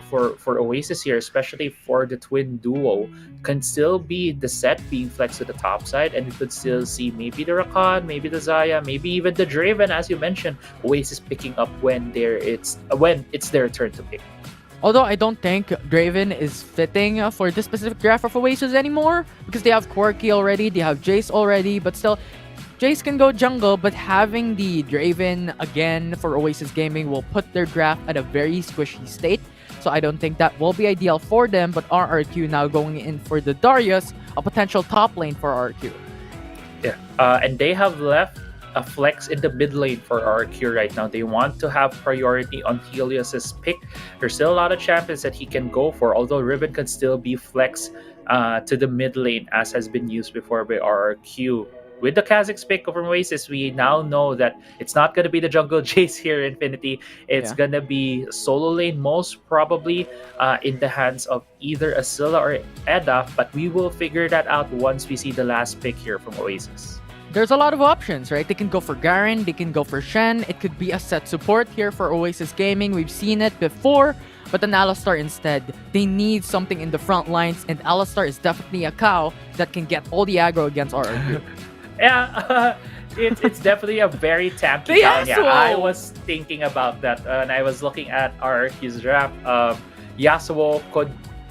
for Oasis here, especially for the twin duo. Can still be the set being flexed to the top side, and we could still see maybe the Rakan, maybe the Zaya, maybe even the Draven, as you mentioned. Oasis picking up when it's their turn to pick. Although I don't think Draven is fitting for this specific draft of Oasis anymore, because they have Corki already, they have Jace already, but still, Jace can go jungle, but having the Draven again for Oasis Gaming will put their draft at a very squishy state. So I don't think that will be ideal for them, but RRQ now going in for the Darius, a potential top lane for RRQ. Yeah, and they have left a flex in the mid lane for RRQ right now. They want to have priority on Helios's pick. There's still a lot of champions that he can go for, although Riven can still be flex to the mid lane as has been used before by RRQ. With the Kha'Zix pick from Oasis, we now know that it's not going to be the jungle Jace here, Infinity. It's going to be solo lane, most probably in the hands of either Asilla or Edda, but we will figure that out once we see the last pick here from Oasis. There's a lot of options, right? They can go for Garen, they can go for Shen. It could be a set support here for Oasis Gaming. We've seen it before, but an Alistar instead. They need something in the front lines, and Alistar is definitely a cow that can get all the aggro against RRQ. Yeah, it's definitely a very tanky town. Yeah, I was thinking about that and I was looking at RRQ's draft. Yasuo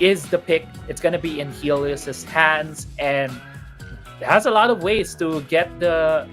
is the pick. It's gonna be in Helios's hands, and has a lot of ways to get the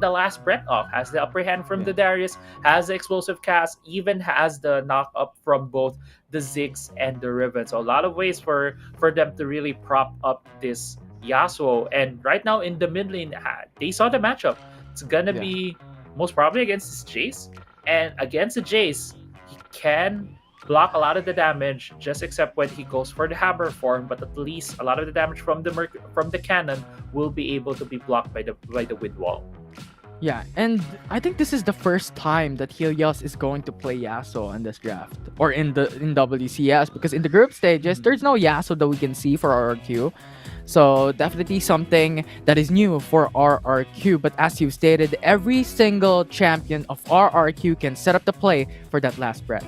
last breath off. Has the upper hand from the Darius, has the explosive cast, even has the knock up from both the Ziggs and the Riven. So a lot of ways for them to really prop up this Yasuo. And right now in the mid lane, they saw the matchup. It's gonna be most probably against this Jace, and against the Jace, he can block a lot of the damage, just except when he goes for the hammer form. But at least a lot of the damage from the cannon will be able to be blocked by the wind wall. Yeah, and I think this is the first time that Helios is going to play Yasuo in this draft, or in WCS, because in the group stages, there's no Yasuo that we can see for RRQ. So definitely something that is new for RRQ. But as you stated, every single champion of RRQ can set up the play for that last breath.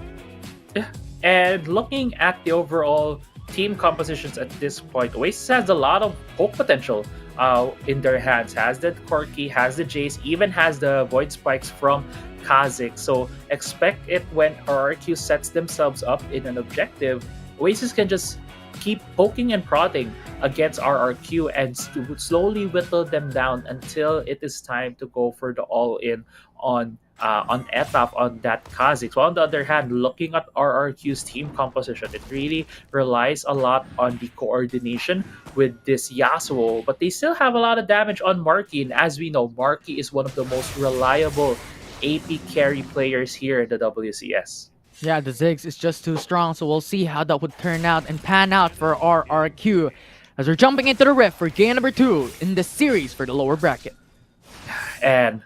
Yeah, and looking at the overall team compositions at this point, Oasis has a lot of poke potential in their hands. Has the Corki, has the Jace, even has the Void Spikes from Kha'Zix. So expect it when RRQ sets themselves up in an objective. Oasis can just keep poking and prodding against RRQ and slowly whittle them down until it is time to go for the all-in on Etaf on that Kha'Zix. So on the other hand, looking at RRQ's team composition, it really relies a lot on the coordination with this Yasuo, but they still have a lot of damage on Marky, and as we know, Marky is one of the most reliable AP carry players here in the WCS. Yeah, the Ziggs is just too strong, so we'll see how that would turn out and pan out for RRQ as we're jumping into the rift for game number 2 in the series for the lower bracket. And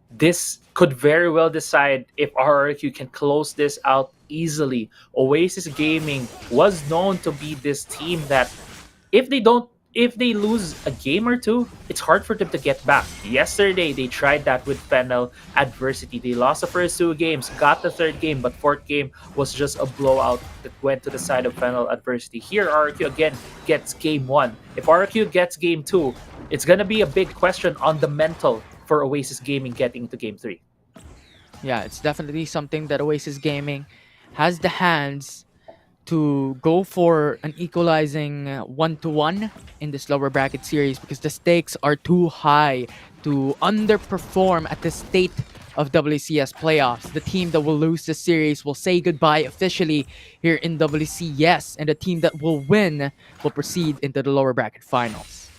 this could very well decide if RRQ can close this out easily. Oasis Gaming was known to be this team that if they lose a game or two, it's hard for them to get back. Yesterday, they tried that with Fennel Adversity. They lost the first 2 games, got the 3rd game, but 4th game was just a blowout that went to the side of Fennel Adversity. Here, RRQ again gets game 1. If RRQ gets game 2, it's going to be a big question on the mental for Oasis Gaming getting into game 3. Yeah, it's definitely something that Oasis Gaming has the hands to go for an equalizing 1-1 in this lower bracket series, because the stakes are too high to underperform at the state of WCS playoffs. The team that will lose this series will say goodbye officially here in WCS, and the team that will win will proceed into the lower bracket finals.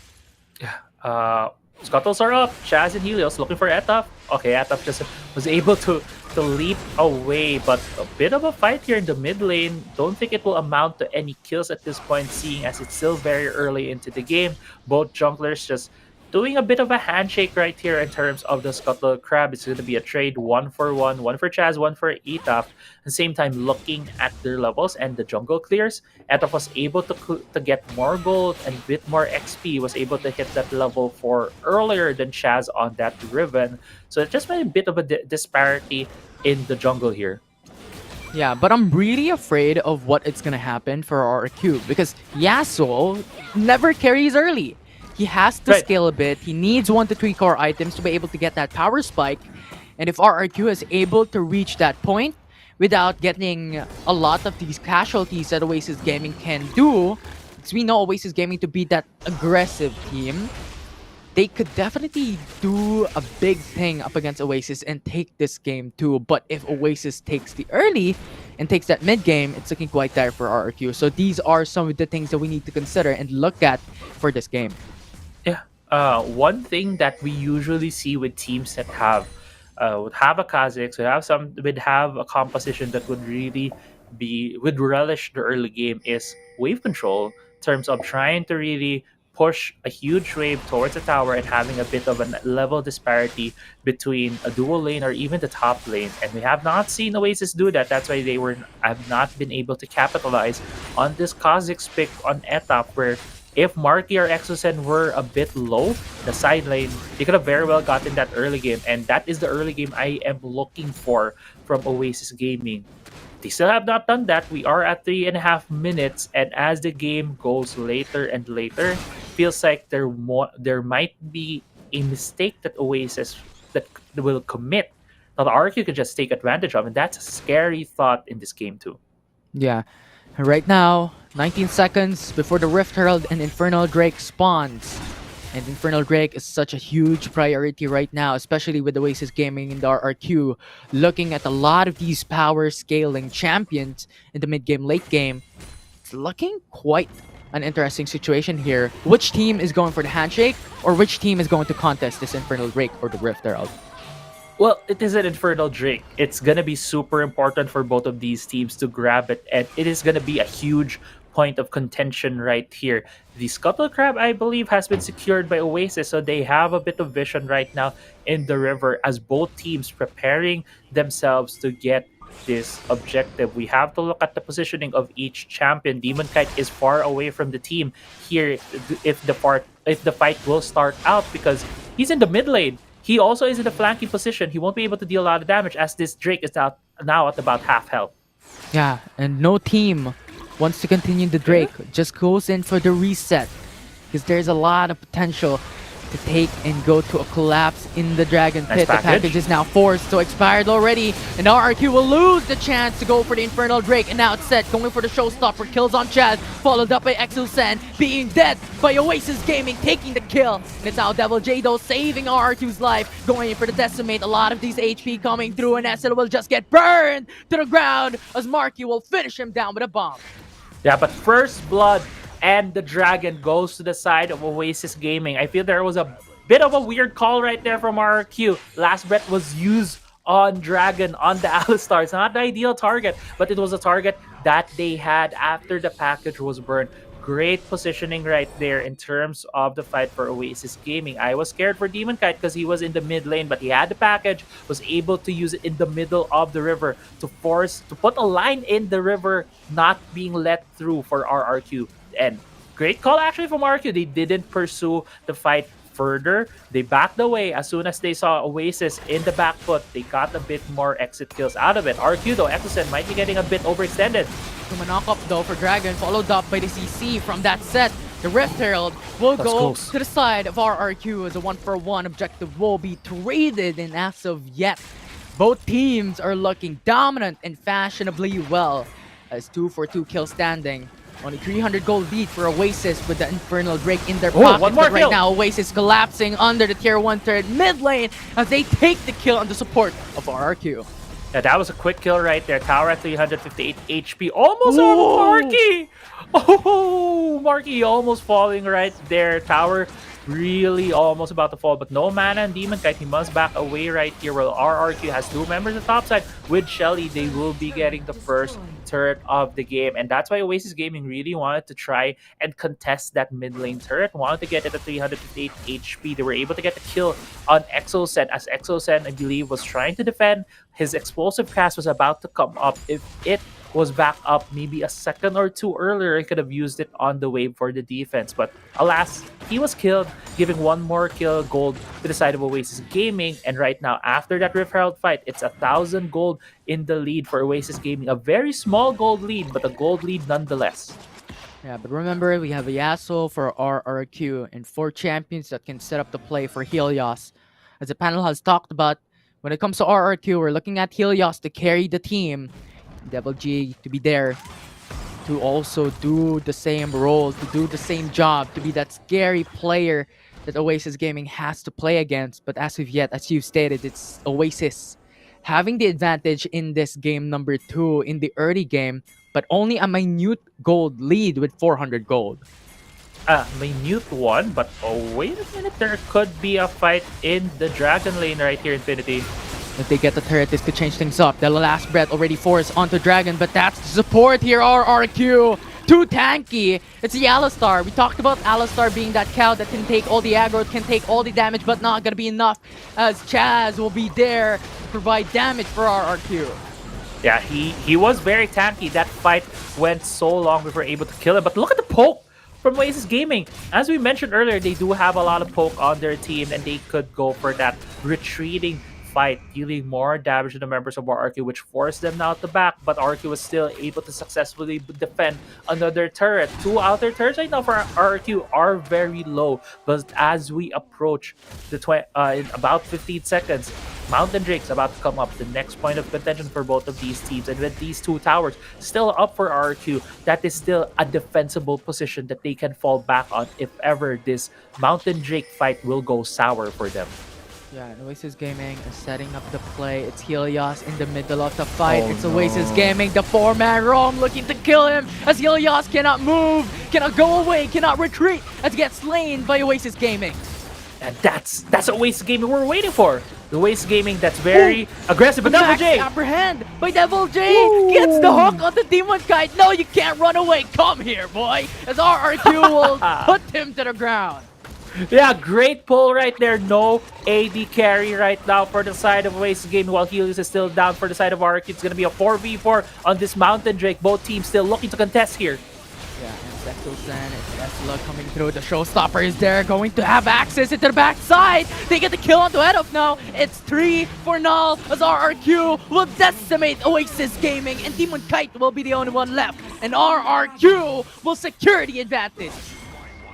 Scuttles are up. Chaz and Helios looking for Etaf. Okay, Etaf just was able to leap away, but a bit of a fight here in the mid lane. Don't think it will amount to any kills at this point, seeing as it's still very early into the game. Both junglers just doing a bit of a handshake right here in terms of the Scuttle Crab. It's going to be a trade 1-for-1, 1 for Chaz, 1 for Etaf. At the same time, looking at their levels and the jungle clears, Etaf was able to get more gold and a bit more XP, was able to hit that level 4 earlier than Chaz on that Riven. So it's just been a bit of a disparity in the jungle here. Yeah, but I'm really afraid of what it's gonna happen for RRQ, because Yasuo never carries early. He has to scale a bit. He needs 1 to 3 core items to be able to get that power spike. And if RRQ is able to reach that point without getting a lot of these casualties that Oasis Gaming can do, because we know Oasis Gaming to be that aggressive team, they could definitely do a big thing up against Oasis and take this game too. But if Oasis takes the early and takes that mid game, it's looking quite dire for RRQ. So these are some of the things that we need to consider and look at for this game. Yeah. One thing that we usually see with teams that would have a Kha'Zix, would have a composition that would relish the early game is wave control in terms of trying to really push a huge wave towards the tower and having a bit of a level disparity between a dual lane or even the top lane. And we have not seen Oasis do that. That's why have not been able to capitalize on this Kha'Zix pick on Etap, where if Marky or Exocen were a bit low, the side lane, they could have very well gotten that early game. And that is the early game I am looking for from Oasis Gaming. They still have not done that. We are at 3.5 minutes, and as the game goes later and later, feels like there might be a mistake that Oasis that will commit that the RQ could just take advantage of, and that's a scary thought in this game too. Yeah. Right now, 19 seconds before the Rift Herald and Infernal Drake spawns. And Infernal Drake is such a huge priority right now, especially with Oasis Gaming in the RRQ. Looking at a lot of these power scaling champions in the mid game, late game, it's looking quite an interesting situation here. Which team is going for the handshake, or which team is going to contest this Infernal Drake or the Rift Herald? Well, it is an Infernal Drake. It's going to be super important for both of these teams to grab it, and it is going to be a huge point of contention right here. The Scuttle Crab, I believe, has been secured by Oasis, so they have a bit of vision right now in the river as both teams preparing themselves to get this objective. We have to look at the positioning of each champion. Demon Kite is far away from the team here if the fight will start out, because he's in the mid lane. He also is in the flanking position. He won't be able to deal a lot of damage as this Drake is now at about half health. Yeah, and no team wants to continue the Drake. Just goes in for the reset, because there's a lot of potential to take and go to a collapse in the Dragon Pit. The package is now forced, so expired already, and RRQ will lose the chance to go for the Infernal Drake. And now it's set, going for the showstopper, kills on Chaz, followed up by Exosen, being dead by Oasis Gaming, taking the kill. And it's now Devil Jado saving RRQ's life, going in for the Decimate. A lot of these HP coming through, and SL will just get burned to the ground as Marky will finish him down with a bomb. Yeah, but first blood and the dragon goes to the side of Oasis Gaming. I feel there was a bit of a weird call right there from RRQ. Last breath was used on Dragon, on the Alistar. It's not the ideal target, but it was a target that they had after the package was burned. Great positioning right there in terms of the fight for Oasis Gaming. I was scared for Demon Kite because he was in the mid lane, but he had the package, was able to use it in the middle of the river to put a line in the river, not being let through for RRQ. And great call actually from RRQ. They didn't pursue the fight further. They backed away as soon as they saw Oasis in the back foot. They got a bit more exit kills out of it. RQ though, Exosen might be getting a bit overextended. From a knock-up though for Dragon, followed up by the CC from that set. The Rift Herald will go to the side of RRQ as a 1-for-1 objective will be traded, and as of yet, both teams are looking dominant and fashionably well as 2-for-2 kill standing. Only 300 gold lead for Oasis with the Infernal Drake in their pocket. But right now, Oasis collapsing under the tier 1 third mid lane as they take the kill on the support of RRQ. Yeah, that was a quick kill right there. Tower at 358 HP. Almost on Marky! Oh, Marky almost falling right there. Tower really almost about to fall, but no mana and Demon Kite. He must back away right here. While RRQ has two members on the top side with Shelly, they will be getting the first turret of the game, and that's why Oasis Gaming really wanted to try and contest that mid lane turret. Wanted to get it at 358 HP. They were able to get the kill on Exosen, as Exosen, I believe, was trying to defend. His explosive cast was about to come up. If it was back up maybe a second or two earlier, he could have used it on the wave for the defense, but alas, he was killed, giving one more kill gold to the side of Oasis Gaming. And right now, after that Rift Herald fight, it's 1,000 gold in the lead for Oasis Gaming. A very small gold lead, but a gold lead nonetheless. Yeah, but remember, we have a Yasuo for RRQ and 4 champions that can set up the play for Helios. As the panel has talked about, when it comes to RRQ, we're looking at Helios to carry the team, Devil G to be there to also do the same role, to do the same job, to be that scary player that Oasis Gaming has to play against. But as of yet, as you've stated, it's Oasis having the advantage in this game number 2 in the early game, but only a minute gold lead with 400 gold. Minute one, but oh, wait a minute. There could be a fight in the Dragon lane right here, Infinity. If they get the turret, this could change things up. The last breath already forced onto Dragon, but that's the support here, RRQ. Too tanky. It's the Alistar. We talked about Alistar being that cow that can take all the aggro, can take all the damage, but not gonna be enough as Chaz will be there to provide damage for RRQ. Yeah, he was very tanky. That fight went so long before we were able to kill him. But look at the poke from Oasis Gaming. As we mentioned earlier, they do have a lot of poke on their team, and they could go for that retreating fight, dealing more damage to the members of RRQ, which forced them now to back, but RRQ was still able to successfully defend another turret. 2 outer turrets right now for RRQ are very low, but as we approach the in about 15 seconds, Mountain Drake's about to come up, the next point of contention for both of these teams, and with these 2 towers still up for RRQ, that is still a defensible position that they can fall back on if ever this Mountain Drake fight will go sour for them. Yeah, and Oasis Gaming is setting up the play. It's Helios in the middle of the fight. It's Oasis Gaming, the 4-man roam looking to kill him as Helios cannot move, cannot go away, cannot retreat as he gets slain by Oasis Gaming. And that's Oasis Gaming we're waiting for. The Oasis Gaming that's very aggressive, but Devil J! Apprehend by Devil J! Gets the hook on the Demon Kite. No, you can't run away. Come here, boy! As RRQ will put him to the ground. Yeah, great pull right there. No AD carry right now for the side of Oasis Gaming, while Helios is still down for the side of RRQ. It's going to be a 4v4 on this Mountain Drake. Both teams still looking to contest here. Yeah, and Sexosan, it's Tesla coming through. The Showstopper is there, going to have access into the backside. They get the kill onto head up now. It's 3 for Null as RRQ will decimate Oasis Gaming, and Demon Kite will be the only one left. And RRQ will secure the advantage.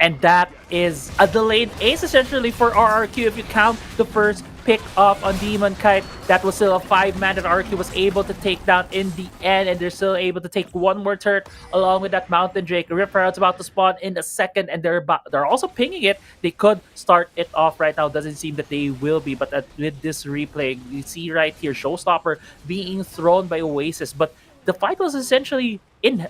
And that is a delayed ace essentially for RRQ if you count the first pick up on Demon Kite. That was still a 5-man that RRQ was able to take down in the end, and they're still able to take 1 more turret along with that Mountain Drake. Rip Herald's about to spawn in a second, and they're also pinging it. They could start it off right now. Doesn't seem that they will be, but with this replay, you see right here Showstopper being thrown by Oasis, but the fight was essentially in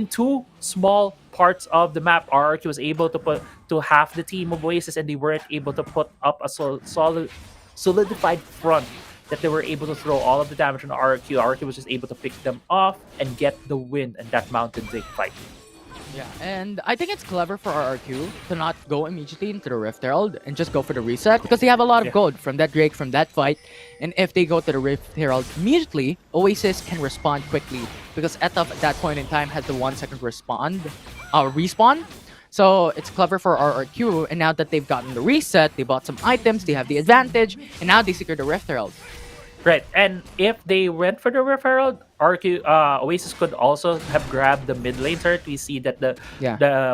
2 small parts of the map. RRQ was able to put to half the team of Oasis, and they weren't able to put up a solidified front that they were able to throw all of the damage on RRQ. RRQ was just able to pick them off and get the win in that Mountain Drake fight. Yeah, and I think it's clever for RRQ to not go immediately into the Rift Herald and just go for the reset, because they have a lot of gold from that Drake, from that fight. And if they go to the Rift Herald immediately, Oasis can respond quickly, because Etaf at that point in time has the 1-second respawn. So it's clever for RRQ, and now that they've gotten the reset, they bought some items, they have the advantage, and now they secure the Rift Herald. Right, and if they went for the Rift Herald, Oasis could also have grabbed the mid lane turret. We see that the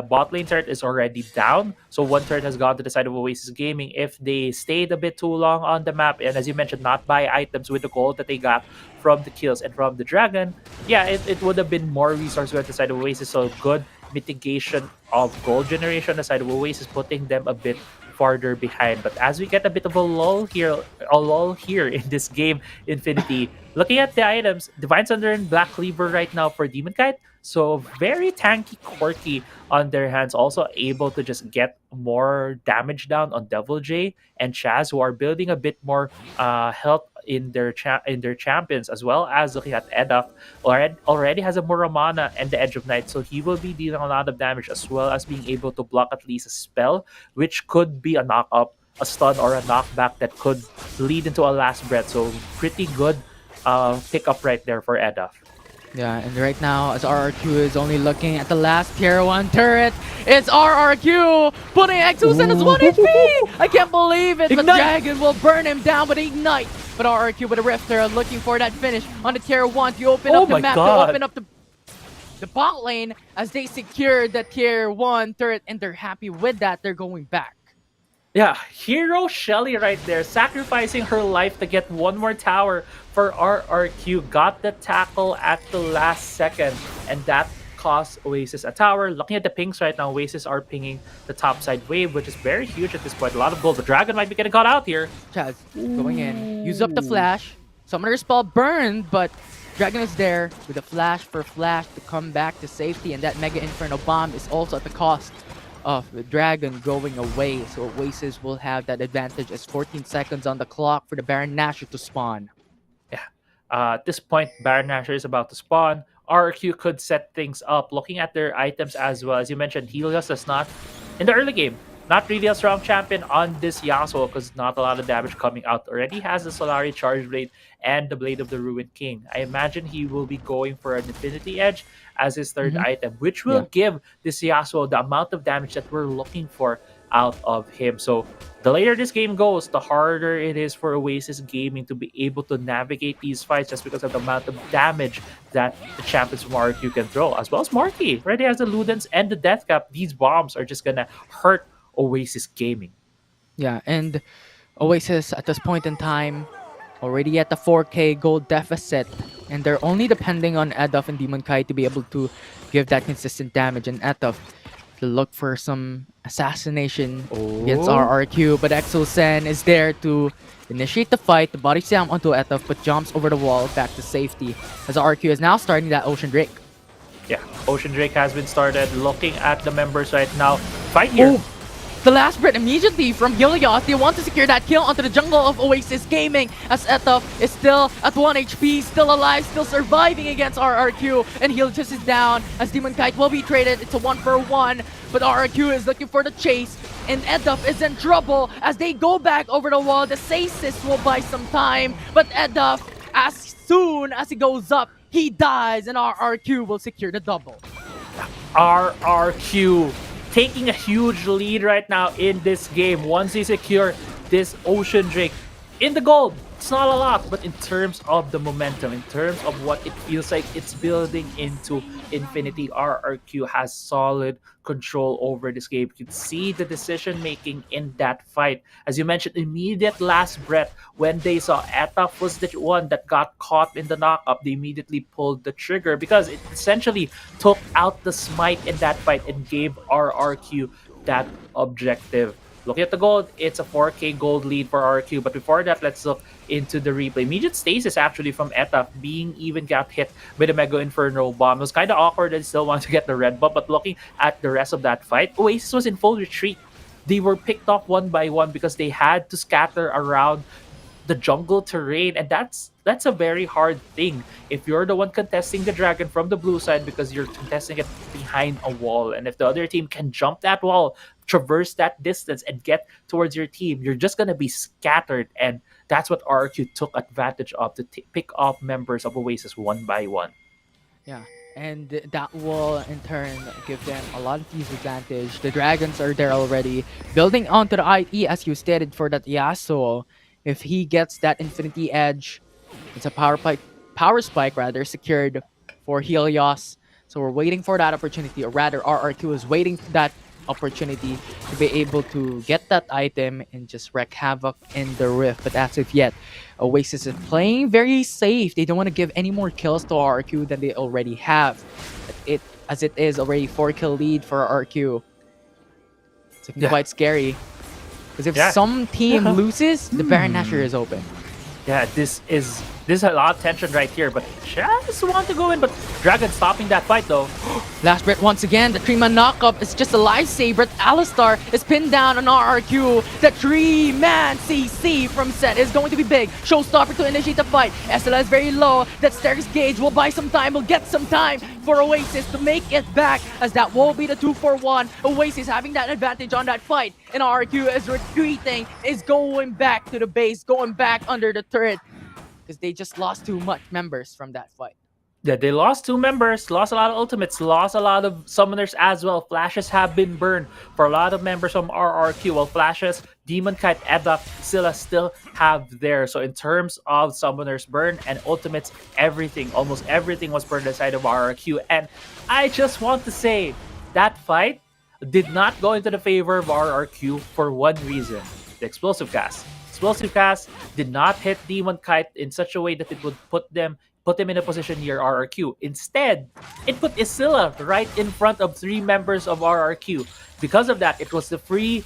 bot lane turret is already down, so 1 turret has gone to the side of Oasis Gaming. If they stayed a bit too long on the map, and as you mentioned, not buy items with the gold that they got from the kills and from the dragon, yeah, it would have been more resources going to the side of Oasis, so good mitigation of gold generation on the side of Oasis, putting them a bit farther behind. But as we get a bit of a lull here in this game, Infinity, looking at the items, Divine Thunder and Black Cleaver right now for Demon Kite, so very tanky Quirky on their hands, also able to just get more damage down on Devil J and Chaz, who are building a bit more health in their champions, as well as looking at Edaf, already has a Muramana and the Edge of Night, so he will be dealing a lot of damage, as well as being able to block at least a spell, which could be a knock-up, a stun, or a knockback that could lead into a last breath. So pretty good pick up right there for Edaf. Yeah, and right now, as RRQ is only looking at the last tier 1 turret, it's RRQ putting Exusen as 1 HP! I can't believe it, but Dragon will burn him down with Ignite. But RRQ with a Rift Herald looking for that finish on the tier 1 to open up the map, to open up the bot lane as they secure the tier 1 turret, and they're happy with that. They're going back. Yeah, Hero Shelly right there, sacrificing her life to get 1 more tower for RRQ. Got the tackle at the last second, and that cost Oasis a tower. Looking at the pings right now, Oasis are pinging the top side wave, which is very huge at this point. A lot of gold. The dragon might be getting caught out here. Chaz going in. Use up the flash. Summoner spell burned, but Dragon is there with a flash to come back to safety, and that Mega Inferno Bomb is also at the cost of the Dragon going away. So Oasis will have that advantage as 14 seconds on the clock for the Baron Nashor to spawn. At this point, Baron Nashor is about to spawn. RRQ could set things up. Looking at their items as well, as you mentioned, Helios does not, in the early game, not really a strong champion on this Yasuo because not a lot of damage coming out. Already has the Solari Charge Blade and the Blade of the Ruined King. I imagine he will be going for an Infinity Edge as his third item, which will give this Yasuo the amount of damage that we're looking for out of him. So the later this game goes, the harder it is for Oasis Gaming to be able to navigate these fights just because of the amount of damage that the champions from RQ can throw, as well as Marky. Already has the Ludens and the Death Cap. These bombs are just gonna hurt Oasis Gaming. Yeah, and Oasis at this point in time already at the 4k gold deficit, and they're only depending on Edof and Demon Kai to be able to give that consistent damage. And Edof to look for some assassination against RRQ, but Exosen is there to initiate the fight. The body slam onto Edof, but jumps over the wall back to safety as RRQ is now starting that Ocean Drake. Yeah, Ocean Drake has been started. Looking at the members right now. Fight here. The last breath immediately from Helios. They want to secure that kill onto the jungle of Oasis Gaming as Edof is still at 1 HP, still alive, still surviving against RRQ, and Helios is down as Demon Kite will be traded. It's a 1-for-1, but RRQ is looking for the chase, and Edof is in trouble as they go back over the wall. The Sasis will buy some time, but Edof, as soon as he goes up, he dies, and RRQ will secure the double. RRQ taking a huge lead right now in this game. Once they secure this Ocean Drake in the gold, it's not a lot, but in terms of the momentum, in terms of what it feels like it's building into infinity, RRQ has solid control over this game. You can see the decision making in that fight. As you mentioned, immediate last breath when they saw Edof was the one that got caught in the knockup, they immediately pulled the trigger because it essentially took out the smite in that fight and gave RRQ that objective. Looking at the gold, it's a 4k gold lead for RQ. But before that, let's look into the replay. Immediate stasis actually from Edof being even got hit by the Mega Inferno Bomb. It was kind of awkward and still wanted to get the red buff. But looking at the rest of that fight, Oasis was in full retreat. They were picked off one by one because they had to scatter around the jungle terrain, and that's a very hard thing if you're the one contesting the dragon from the blue side because you're contesting it behind a wall, and if the other team can jump that wall, traverse that distance and get towards your team, you're just gonna be scattered, and that's what RQ took advantage of to pick off members of Oasis one by one. Yeah, and that will in turn give them a lot of disadvantage. The dragons are there already, building onto the IE as you stated for that Yasuo. If he gets that Infinity Edge, it's a power spike rather secured for Helios. So we're waiting for that opportunity, or rather RRQ is waiting for that opportunity to be able to get that item and just wreak havoc in the rift. But as of yet, Oasis is playing very safe. They don't want to give any more kills to RRQ than they already have. As it is already 4-kill lead for RRQ. It's looking quite scary. Because if some team loses, the Baron Nashor is open. Yeah, this is a lot of tension right here, but just want to go in, but Dragon stopping that fight though. Last breath once again, the 3-man knockup is just a lifesaver. Alistar is pinned down on RRQ. The 3-man CC from Set is going to be big. Showstopper to initiate the fight. SLA is very low. That Stairs Gauge will buy some time, will get some time for Oasis to make it back, as that will be the 2-for-1. Oasis having that advantage on that fight, and RRQ is retreating, is going back to the base, going back under the turret, because they just lost too much members from that fight. Yeah, they lost 2 members, lost a lot of ultimates, lost a lot of summoners as well. Flashes have been burned for a lot of members from RRQ. While Flashes, Demon Kite, Edof, Scylla still have there. So in terms of summoners burned and ultimates, everything, almost everything was burned aside of RRQ. And I just want to say that fight did not go into the favor of RRQ for one reason: the explosive cast. Explosive cast did not hit Demon Kite in such a way that it would put them put him in a position near RRQ. Instead, it put Isilla right in front of 3 members of RRQ. Because of that, it was the free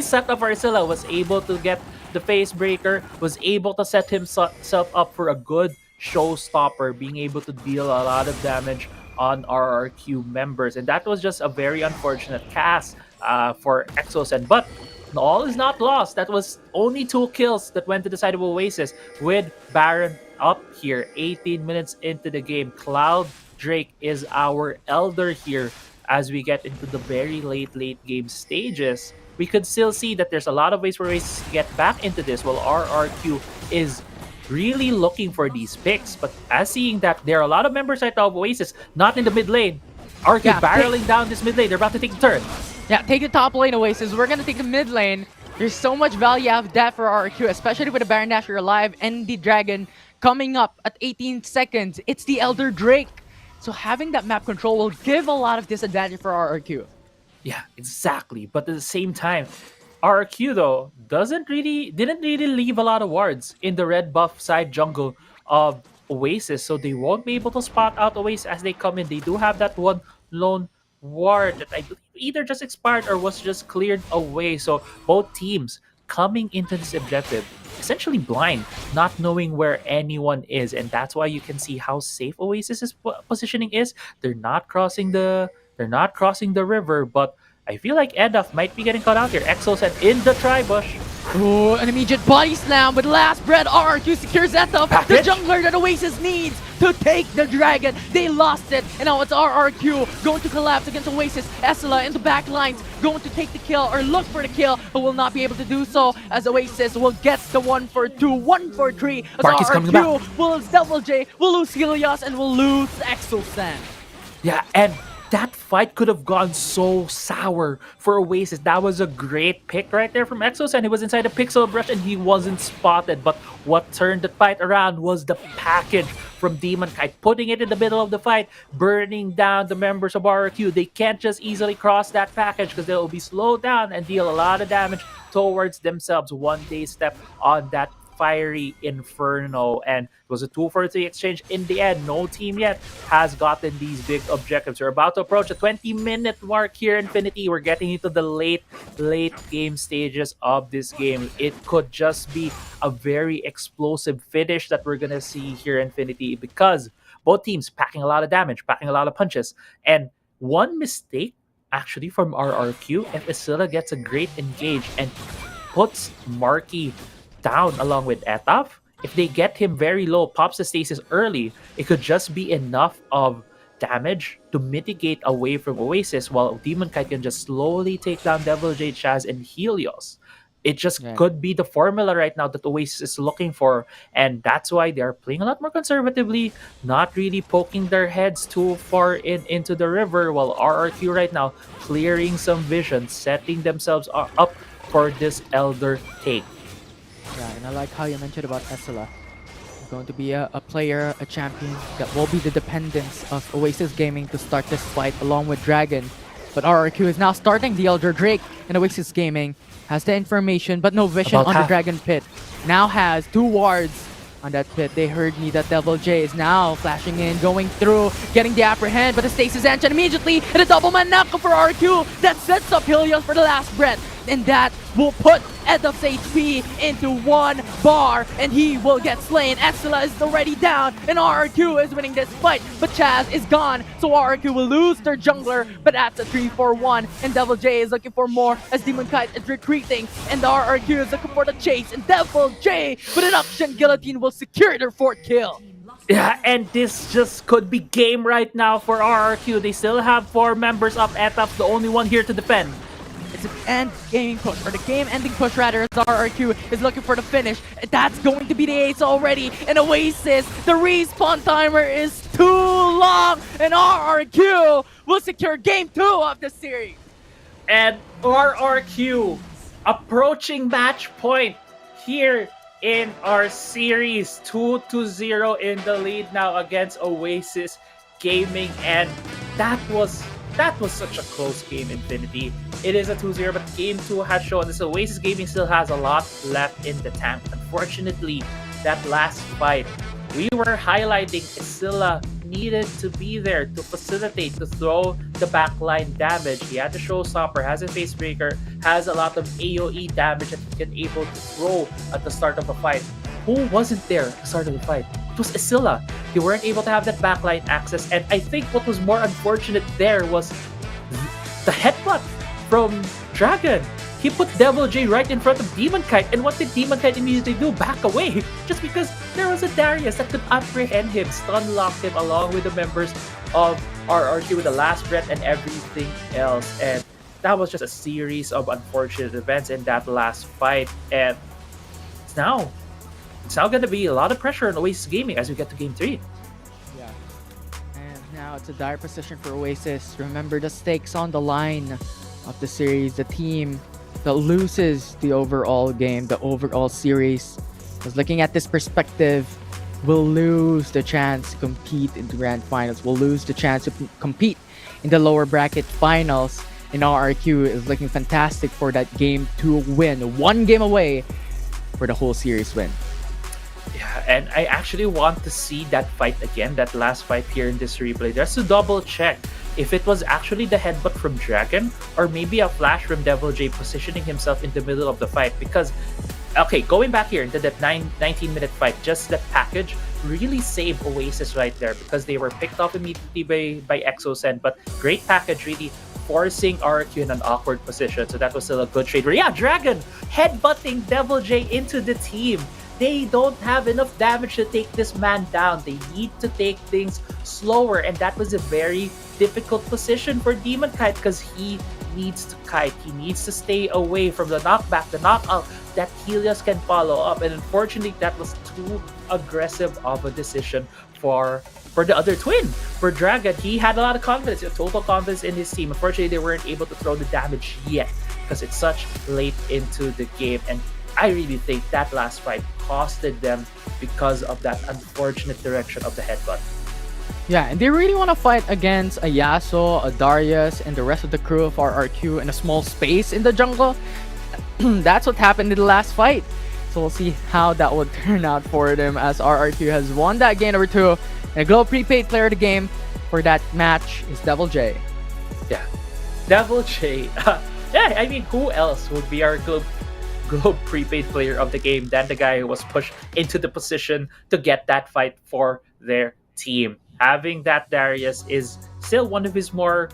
setup for Isilla, was able to get the face breaker, was able to set himself up for a good showstopper, being able to deal a lot of damage on RRQ members. And that was just a very unfortunate cast for Exosen. But all is not lost. That was only 2 kills that went to the side of Oasis, with Baron up here 18 minutes into the game. Cloud Drake is our elder here as we get into the very late game stages. We could still see that there's a lot of ways for Oasis to get back into this, while RRQ is really looking for these picks. But as seeing that there are a lot of members right now of Oasis not in the mid lane, RRQ barreling down this mid lane. They're about to take the turn. Yeah, take the top lane, Oasis. We're gonna take the mid lane. There's so much value out of that for RRQ, especially with the Baron Dasher alive and the Dragon coming up at 18 seconds. It's the Elder Drake. So having that map control will give a lot of disadvantage for RRQ. Yeah, exactly. But at the same time, RRQ though didn't really leave a lot of wards in the red buff side jungle of Oasis, so they won't be able to spot out Oasis as they come in. They do have that one lone ward that I believe either just expired or was just cleared away. So both teams coming into this objective essentially blind, not knowing where anyone is, and that's why you can see how safe Oasis's positioning is. They're not crossing the river, but I feel like Edaf might be getting caught out here. Exos and in the tri-bush. Ooh, an immediate body slam with last breath. RRQ secures Edaf, the jungler that Oasis needs to take the dragon. They lost it, and now it's RRQ going to collapse against Oasis. Esla in the back lines going to take the kill or look for the kill, but will not be able to do so as Oasis will get the 1-for-2, 1-for-3. As Mark is coming back. will lose Double J, will lose Helios, and will lose Exosan. Yeah, and that fight could have gone so sour for Oasis. That was a great pick right there from Exos, and he was inside a pixel brush and he wasn't spotted. But what turned the fight around was the package from Demon Kite, putting it in the middle of the fight, burning down the members of RRQ. They can't just easily cross that package because they'll be slowed down and deal a lot of damage towards themselves. One day step on that fiery inferno, and it was a 2-for-3 exchange in the end. No team yet has gotten these big objectives. We're about to approach the 20-minute mark here, Infinity. We're getting into the late game stages of this game. It could just be a very explosive finish that we're gonna see here, Infinity, because both teams packing a lot of damage, packing a lot of punches, and one mistake actually from RRQ, if Isilla gets a great engage and puts Marky down along with Etaf, if they get him very low, pops the stasis early, it could just be enough of damage to mitigate away from Oasis, while Demon Kite can just slowly take down Devil Jade, Shaz, and Helios. It just could be the formula right now that Oasis is looking for, and that's why they're playing a lot more conservatively, not really poking their heads too far into the river, while RRQ right now clearing some vision, setting themselves up for this Elder take. Yeah, and I like how you mentioned about Esla. Going to be a player, a champion that will be the dependence of Oasis Gaming to start this fight along with Dragon. But RRQ is now starting the Elder Drake, and Oasis Gaming has the information but no vision on the Dragon Pit. Now has 2 wards on that pit. They heard me that Devil J is now flashing in, going through, getting the upper hand, but the stasis ancient immediately, and a double man knockup for RRQ that sets up Helios for the last breath. And that will put Eduf's HP into 1 bar, and he will get slain. Exila is already down, and RRQ is winning this fight, but Chaz is gone, so RRQ will lose their jungler, but that's a 3-4-1, and Devil J is looking for more as Demon Kite is retreating, and the RRQ is looking for the chase, and Devil J with an Action Guillotine will secure their 4th kill. Yeah, and this just could be game right now for RRQ. They still have 4 members up. Etaf, the only one here to defend. It's an end-gaming push, or the game-ending push rather, as RRQ is looking for the finish. That's going to be the ace already, and Oasis, the respawn timer is too long, and RRQ will secure game 2 of the series. And RRQ approaching match point here in our series, 2-0 in the lead now against Oasis Gaming, and that was such a close game, Infinity. It is a 2-0, but game 2 has shown this Oasis Gaming still has a lot left in the tank. Unfortunately, that last fight we were highlighting Isilla needed to be there to facilitate, to throw the backline damage. He had a showstopper, has a facebreaker, has a lot of AoE damage that he can able to throw at the start of a fight. Who wasn't there at the start of the fight? It was Isilla. They weren't able to have that backline access, and I think what was more unfortunate there was the headbutt from Dragon. He put Devil J right in front of Demon Kite, and what did Demon Kite immediately do? Back away, just because there was a Darius that could apprehend him, stun lock him along with the members of RRQ with the last breath and everything else. And that was just a series of unfortunate events in that last fight. And it's now going to be a lot of pressure on Oasis Gaming as we get to Game 3. Yeah. And now it's a dire position for Oasis. Remember the stakes on the line of the series. The team that loses the overall game, the overall series, because looking at this perspective, will lose the chance to compete in the grand finals, will lose the chance to compete in the lower bracket finals. And RRQ is looking fantastic for that game to win. One game away for the whole series win. Yeah, and I actually want to see that fight again, that last fight here in this replay, just to double check if it was actually the headbutt from Dragon or maybe a flash from Devil J positioning himself in the middle of the fight. Because, okay, going back here into that 19-minute fight, just that package really saved Oasis right there because they were picked off immediately by Exosen, but great package really forcing RQ in an awkward position. So that was still a good trade. Yeah, Dragon headbutting Devil J into the team. They don't have enough damage to take this man down. They need to take things slower, and that was a very difficult position for Demon Kite because he needs to kite. He needs to stay away from the knockback, the knockout that Helios can follow up. And unfortunately, that was too aggressive of a decision for the other twin. For Dragon, he had a lot of confidence, total confidence in his team. Unfortunately, they weren't able to throw the damage yet because it's such late into the game. And I really think that last fight costed them because of that unfortunate direction of the headbutt. Yeah, and they really want to fight against a Yasuo, a Darius, and the rest of the crew of RRQ in a small space in the jungle. That's what happened in the last fight. So we'll see how that would turn out for them as RRQ has won that game number 2. And a Globe prepaid player of the game for that match is Devil J. Yeah, Devil J. Yeah, I mean, who else would be our Globe prepaid player of the game than the guy who was pushed into the position to get that fight for their team? Having that Darius is still one of his more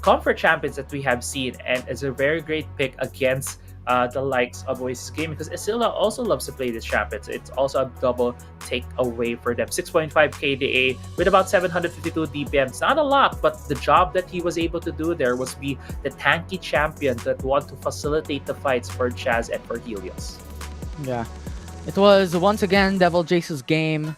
comfort champions that we have seen, and is a very great pick against the likes of Oasis Gaming because Isilla also loves to play this champion. So it's also a double take away for them. 6.5 KDA with about 752 DPM. It's not a lot, but the job that he was able to do there was be the tanky champion that want to facilitate the fights for Chaz and for Helios. Yeah. It was once again Devil J's game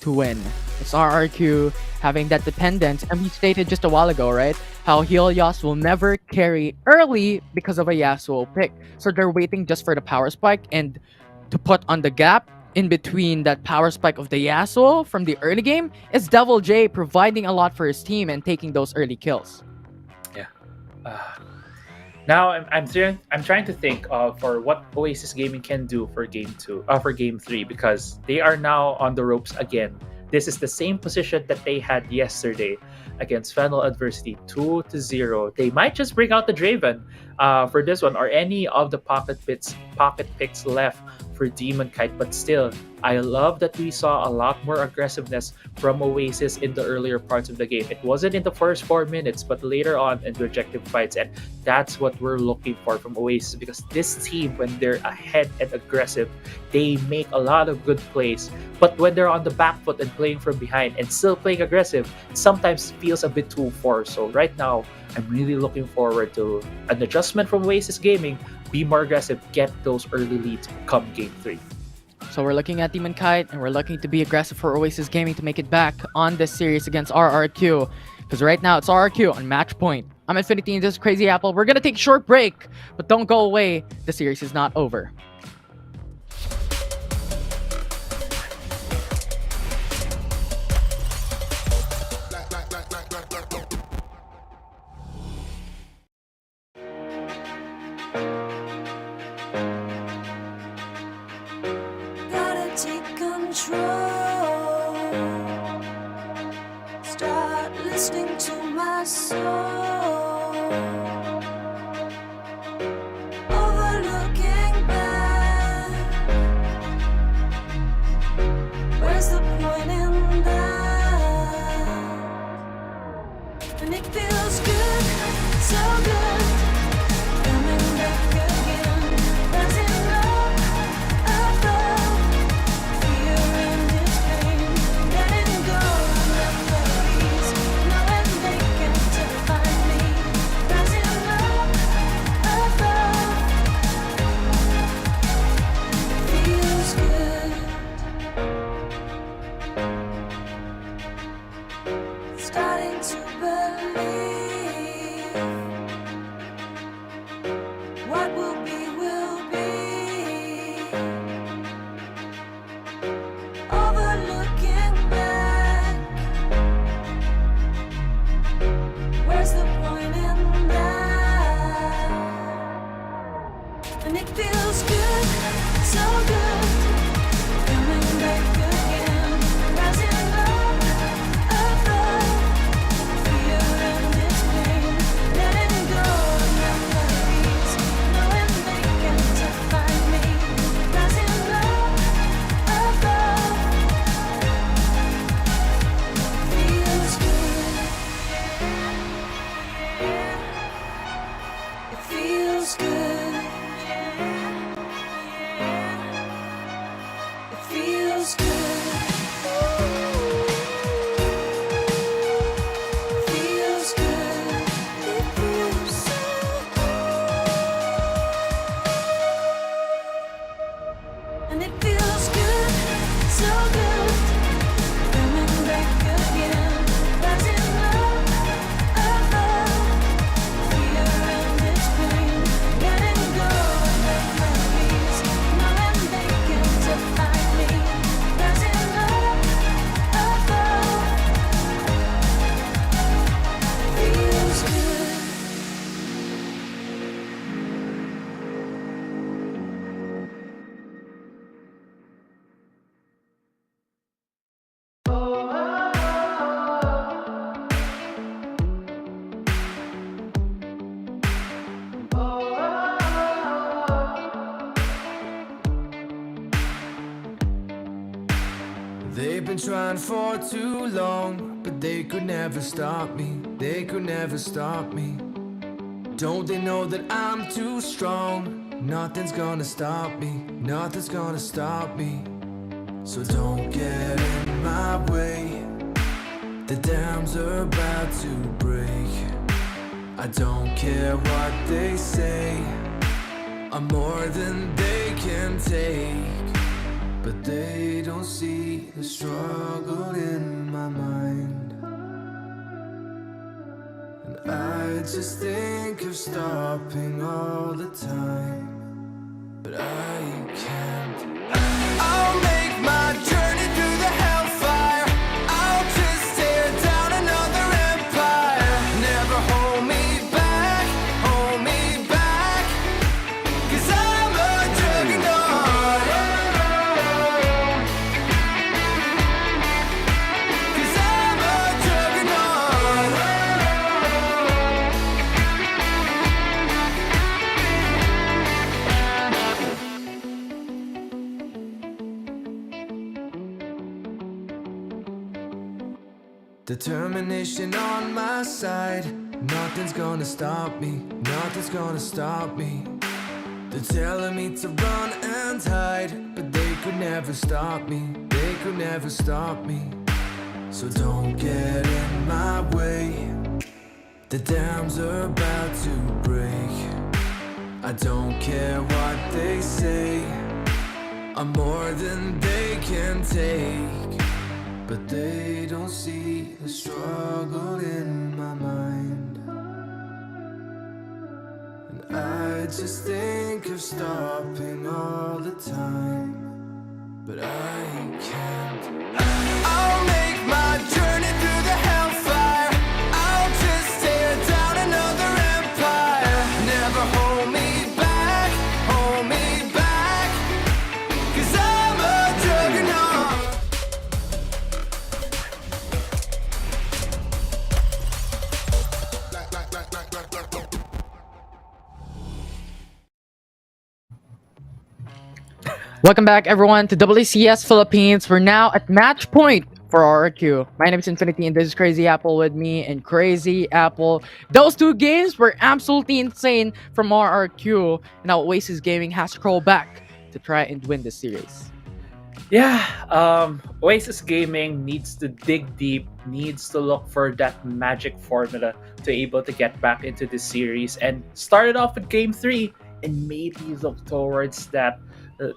to win. It's RRQ having that dependence, and we stated just a while ago, right, how Helios will never carry early because of a Yasuo pick. So they're waiting just for the power spike and to put on the gap in between that power spike of the Yasuo from the early game is Devil J providing a lot for his team and taking those early kills. Yeah. Now I'm trying to think for what Oasis Gaming can do for game 3 because they are now on the ropes again. This is the same position that they had yesterday against Fennel Adversity, 2-0. They might just bring out the Draven for this one or any of the pocket picks left for Demon Kite. But still, I love that we saw a lot more aggressiveness from Oasis in the earlier parts of the game. It wasn't in the first 4 minutes, but later on in the objective fights. And that's what we're looking for from Oasis because this team, when they're ahead and aggressive, they make a lot of good plays. But when they're on the back foot and playing from behind and still playing aggressive, it sometimes feels a bit too forced. So right now, I'm really looking forward to an adjustment from Oasis Gaming. Be more aggressive, get those early leads come game 3. So we're looking at Demon Kite, and we're looking to be aggressive for Oasis Gaming to make it back on this series against RRQ. Because right now, it's RRQ on match point. I'm Infinity, and this is Crazy Apple. We're going to take a short break, but don't go away. The series is not over. Gotta take control. listening to my soul, overlooking back. Where's the point in that? And it feels good, so good, coming back again. Rising up above fear and its pain, letting go of memories, knowing they can't define me. Rising up above, feels good. Starting to believe what will be, will be. Overlooking back, where's the point in that? And it feels good, so good, coming back again. Rising up above fear and its pain, letting go of memories, knowing they can't define me. Rising up above, feels good. It feels good. It feels good. It feels good. It feels so good. And it feels good, so good, coming back again. Rising up above fear and its pain, letting go of memories, knowing they can't define me. Rising up above, feels good. They've been trying for too long, but they could never stop me. They could never stop me. Don't they know that I'm too strong? Nothing's gonna stop me. Nothing's gonna stop me. So don't get in my way. The dams are about to break. I don't care what they say. I'm more than they can take. But they don't see the struggle in my mind. And I just think of stopping all the time. But I can't. I'll make my journey through the hellfire. I'll just tear down another empire. Never hold me back, hold me back. 'Cause I'm a juggernaut. 'Cause I'm a juggernaut. Determination on my side. Nothing's gonna stop me. Nothing's gonna stop me. They're telling me to run and hide, but they could never stop me. They could never stop me. So don't get in my way. The dams are about to break. I don't care what they say. I'm more than they can take. But they don't see the struggle in my mind. And I just think of stopping all the time. But I can't. I'll make my journey through the hellfire. I'll just tear down another empire. Never hold me back, hold me back. 'Cause I'm a juggernaut. Welcome back, everyone, to WCS Philippines. We're now at match point for RRQ. My name is Infinity, and this is Crazy Apple with me. And Crazy Apple, those two games were absolutely insane from RRQ. Now Oasis Gaming has to crawl back to try and win this series. Yeah, Oasis Gaming needs to dig deep, needs to look for that magic formula to able to get back into the series and started off with game 3 and maybe look towards that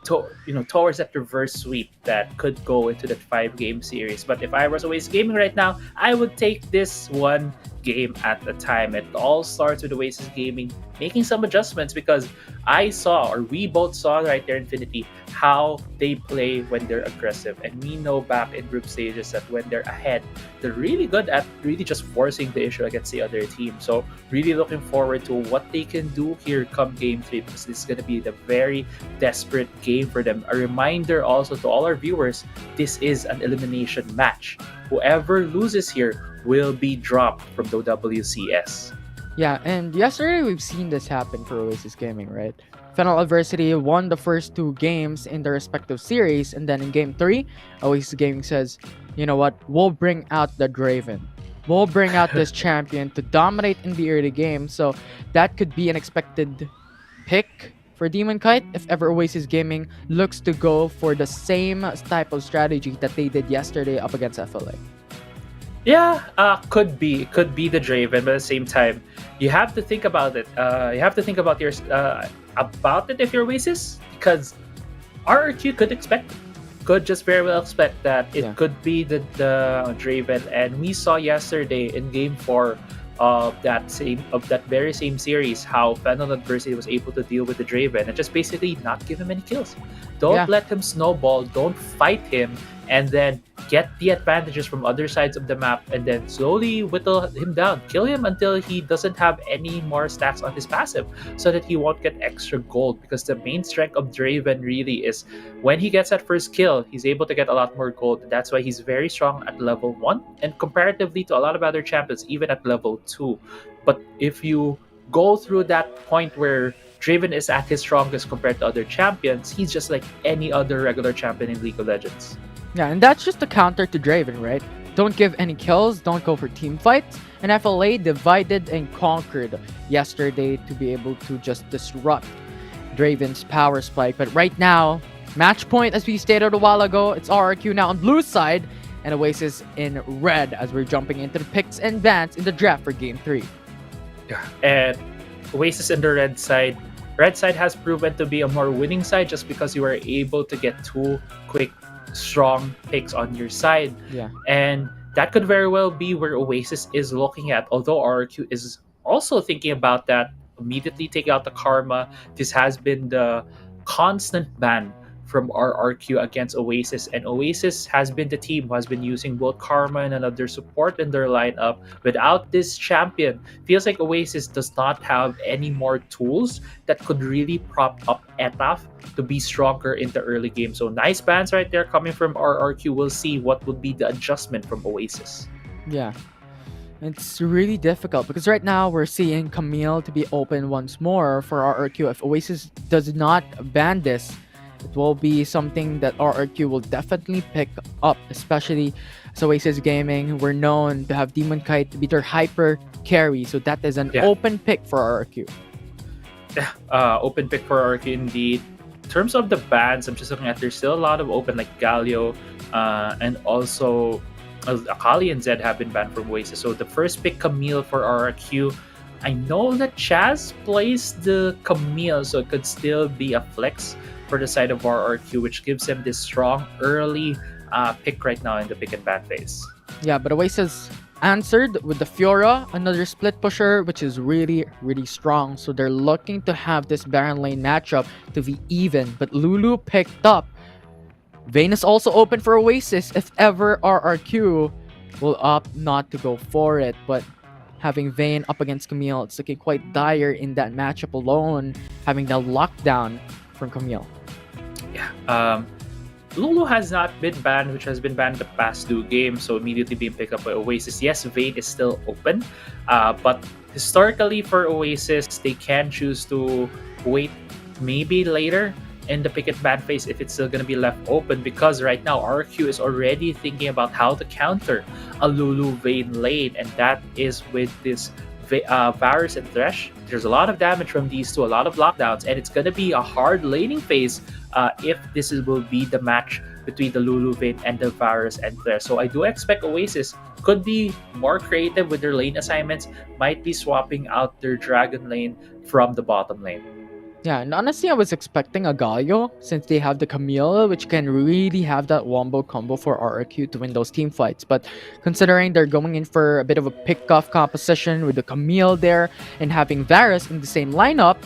towards that reverse sweep that could go into that 5-game series. But if I was Oasis Gaming right now, I would take this one game at a time. It all starts with Oasis Gaming making some adjustments because I saw, or we both saw right there, Infinity, how they play when they're aggressive. And we know back in group stages that when they're ahead, they're really good at really just forcing the issue against the other team. So really looking forward to what they can do here come game 3 because this is going to be the very desperate game for them. A reminder also to all our viewers, this is an elimination match. Whoever loses here will be dropped from the WCS. Yeah, and yesterday we've seen this happen for Oasis Gaming, right? Final Adversity won the first 2 games in their respective series, and then in game 3, Oasis Gaming says, you know what, we'll bring out the Draven. We'll bring out this champion to dominate in the early game, so that could be an expected pick for Demon Kite if ever Oasis Gaming looks to go for the same type of strategy that they did yesterday up against FLA. Yeah, could be. It could be the Draven, but at the same time, you have to think about it. You have to think about about it if you're Oasis, because RRQ could just very well expect that it could be the Draven, and we saw yesterday in Game 4 of that very same series how Final Adversity was able to deal with the Draven and just basically not give him any kills. Don't let him snowball. Don't fight him, and then get the advantages from other sides of the map and then slowly whittle him down. Kill him until he doesn't have any more stacks on his passive so that he won't get extra gold, because the main strength of Draven really is when he gets that first kill, he's able to get a lot more gold. That's why he's very strong at level 1 and comparatively to a lot of other champions even at level 2. But if you go through that point where Draven is at his strongest compared to other champions, he's just like any other regular champion in League of Legends. Yeah, and that's just a counter to Draven, right? Don't give any kills, don't go for team fights. And FLA divided and conquered yesterday to be able to just disrupt Draven's power spike. But right now, match point, as we stated a while ago, it's RRQ now on blue side and Oasis in red as we're jumping into the picks and bans in the draft for game 3. Yeah, and Oasis in the red side. Red side has proven to be a more winning side just because you were able to get 2 quick strong picks on your side. Yeah. And that could very well be where Oasis is looking at, although RRQ is also thinking about that. Immediately take out the Karma. This has been the constant ban from RRQ against Oasis, and Oasis has been the team who has been using both Karma and another support in their lineup. Without this champion, feels like Oasis does not have any more tools that could really prop up Etaf to be stronger in the early game. So nice bans right there coming from RRQ. We'll see what would be the adjustment from Oasis. Yeah. It's really difficult because right now we're seeing Camille to be open once more for RRQ. If Oasis does not ban this, it will be something that RRQ will definitely pick up, especially as Oasis Gaming. We're known to have Demon Kite to be their hyper carry, so that is an open pick for RRQ. Yeah, open pick for RRQ indeed. In terms of the bans, I'm just looking at, there's still a lot of open, like Galio, and also Akali and Zed have been banned from Oasis. So the first pick, Camille for RRQ. I know that Chaz plays the Camille, so it could still be a flex for the side of RRQ, which gives them this strong early pick right now in the pick and ban phase. Yeah, but Oasis answered with the Fiora, another split pusher, which is really, really strong. So they're looking to have this Baron lane matchup to be even. But Lulu picked up. Vayne is also open for Oasis if ever RRQ will opt not to go for it. But having Vayne up against Camille, it's looking quite dire in that matchup alone, having the lockdown from Camille. Yeah. Lulu has not been banned, which has been banned the past 2 games, so immediately being picked up by Oasis. Yes, Vayne is still open, but historically for Oasis, they can choose to wait maybe later in the picket ban phase if it's still going to be left open, because right now RQ is already thinking about how to counter a Lulu Vayne lane, and that is with this Varus and Thresh. There's a lot of damage from these two, a lot of lockdowns, and it's going to be a hard laning phase if will be the match between the Lulu Vayne and the Varus and Thresh. So I do expect Oasis could be more creative with their lane assignments, might be swapping out their Dragon lane from the bottom lane. Yeah, and honestly, I was expecting a Galio since they have the Camille, which can really have that wombo combo for RRQ to win those team fights. But considering they're going in for a bit of a pick-off composition with the Camille there and having Varus in the same lineup,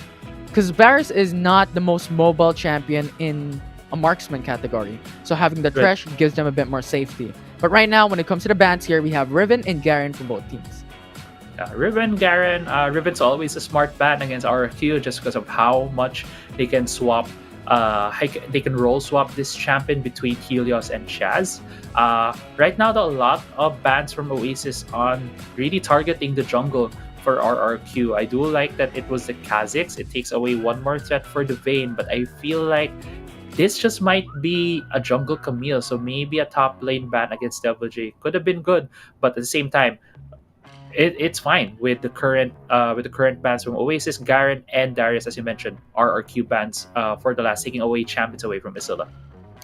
because Varus is not the most mobile champion in a marksman category. So having the Thresh gives them a bit more safety. But right now, when it comes to the bans here, we have Riven and Garen for both teams. Riven, Garen, Riven's always a smart ban against RQ just because of how much they can swap. They can role swap this champion between Helios and Chaz. Right now, a lot of bans from Oasis on really targeting the jungle for RRQ. I do like that it was the Kha'Zix. It takes away one more threat for the Vayne, but I feel like this just might be a jungle Camille, so maybe a top lane ban against Devil J could have been good, but at the same time, it's fine with the current bans from Oasis, Garen, and Darius, as you mentioned, RRQ bans for the last, taking away champions away from Isilla.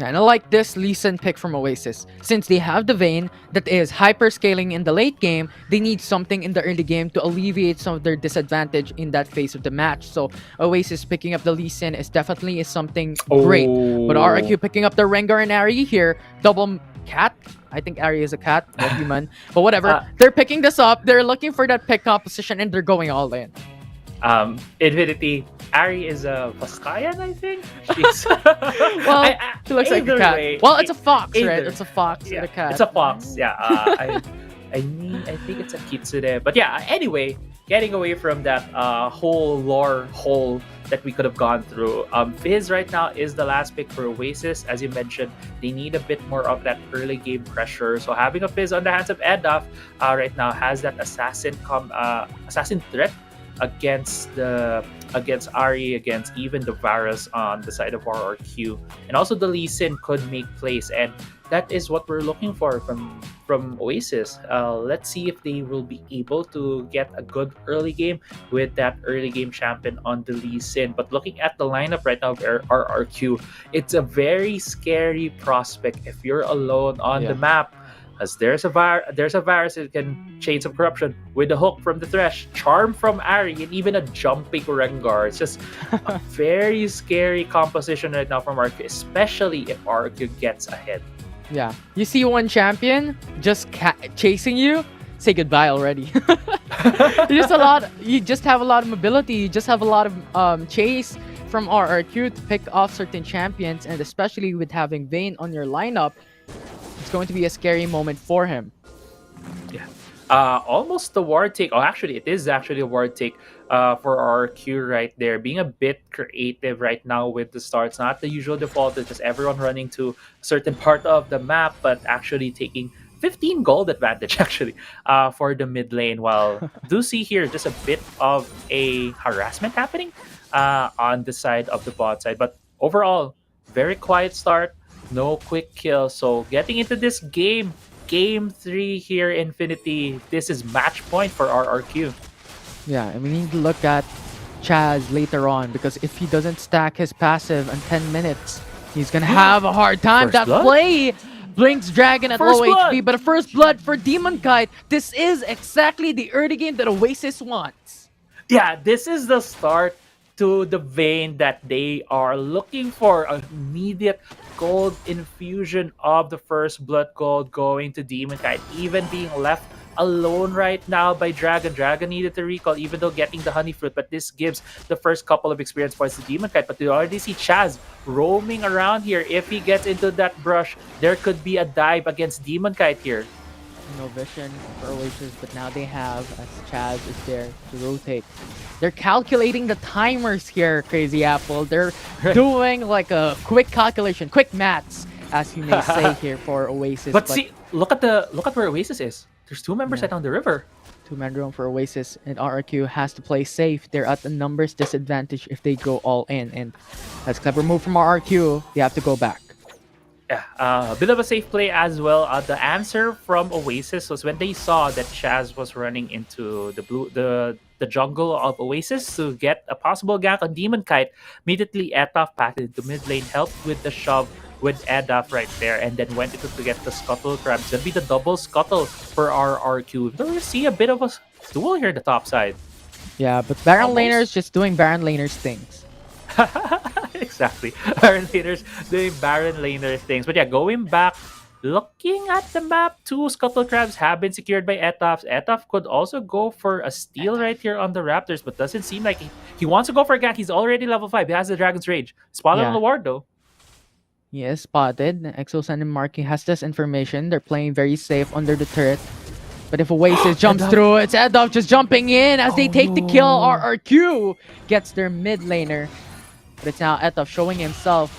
And I like this Lee Sin pick from Oasis. Since they have the Vayne that is hyper scaling in the late game, they need something in the early game to alleviate some of their disadvantage in that phase of the match. So Oasis picking up the Lee Sin is definitely something great. But RRQ picking up the Rengar and Ari here, double cat. I think Ari is a cat, not human. But whatever. They're picking this up. They're looking for that pick composition and they're going all in. Infinity, Ari is a Vaskayan, I think. Well, she looks like a cat. Way, well, it's a fox, either. right? It's a fox and a cat. It's a fox, yeah. I think it's a kitsune. But yeah, anyway, getting away from that whole lore hole that we could have gone through. Fizz right now is the last pick for Oasis. As you mentioned, they need a bit more of that early game pressure. So having a Fizz on the hands of Edaf right now has that assassin threat against Ari, against even the Varus on the side of RRQ, and also the Lee Sin could make plays, and that is what we're looking for from Oasis. Let's see if they will be able to get a good early game with that early game champion on the Lee Sin. But looking at the lineup right now of RRQ, it's a very scary prospect if you're alone on the map. As there's a Varus that can Chains of Corruption with a hook from the Thresh, Charm from Ari, and even a jumping Rengar. It's just a very scary composition right now from RQ, especially if RQ gets ahead. Yeah, you see one champion just chasing you, say goodbye already. You just have a lot of mobility. You just have a lot of chase from RRQ to pick off certain champions, and especially with having Vayne on your lineup, it's going to be a scary moment for him. Yeah. Almost the ward take. Oh, actually, it is actually a ward take for RQ right there. Being a bit creative right now with the starts. Not the usual default. It's just everyone running to a certain part of the map, but actually taking 15 gold advantage actually for the mid lane. While do see here just a bit of a harassment happening on the side of the bot side. But overall, very quiet start. No quick kill. So getting into this game 3 here, Infinity, this is match point for RRQ. Yeah, and we need to look at Chaz later on, because if he doesn't stack his passive in 10 minutes, he's gonna have a hard time. That play blinks Dragon at low HP, but a first blood for Demon Kite. This is exactly the early game that Oasis wants. Yeah, this is the start to the Vayne that they are looking for. An immediate gold infusion of the first blood gold going to Demon Kite, even being left alone right now by Dragon. Dragon needed to recall even though getting the honey fruit, but this gives the first couple of experience points to Demon Kite. But you already see Chaz roaming around here. If he gets into that brush, there could be a dive against Demon Kite here. No vision for Oasis, but now they have, as Chaz is there to rotate. They're calculating the timers here, Crazy Apple. They're doing like a quick calculation, quick maths, as you may say here for Oasis. But see, look at where Oasis is. There's 2 members Yeah. right on the river. Two-man room for Oasis, and RRQ has to play safe. They're at the numbers disadvantage if they go all in, and that's a clever move from RRQ. They have to go back. Yeah, a bit of a safe play as well. The answer from Oasis was when they saw that Chaz was running into the jungle of Oasis to get a possible gank on Demon Kite. Immediately, Etaf passed into mid lane, helped with the shove with Edaf right there, and then went into to get the Scuttle Crab. It's gonna be the double Scuttle for RRQ. We're gonna see a bit of a duel here at the top side. Yeah, but Baron Almost. Laner's just doing Baron Laner's things. Exactly. Baron Laners doing Baron Laner things. But yeah, going back, looking at the map, 2 Scuttle Crabs have been secured by Etaf. Etaf could also go for a steal right here on the Raptors, but doesn't seem like he wants to go for a gank. He's already level 5. He has the Dragon's Rage. Spotted Yeah. on the ward though. He is spotted. Exosan and Marky has this information. They're playing very safe under the turret. But if Oasis jumps through, it's Edov just jumping in as they take the kill. RRQ gets their mid laner. But it's now Etov showing himself.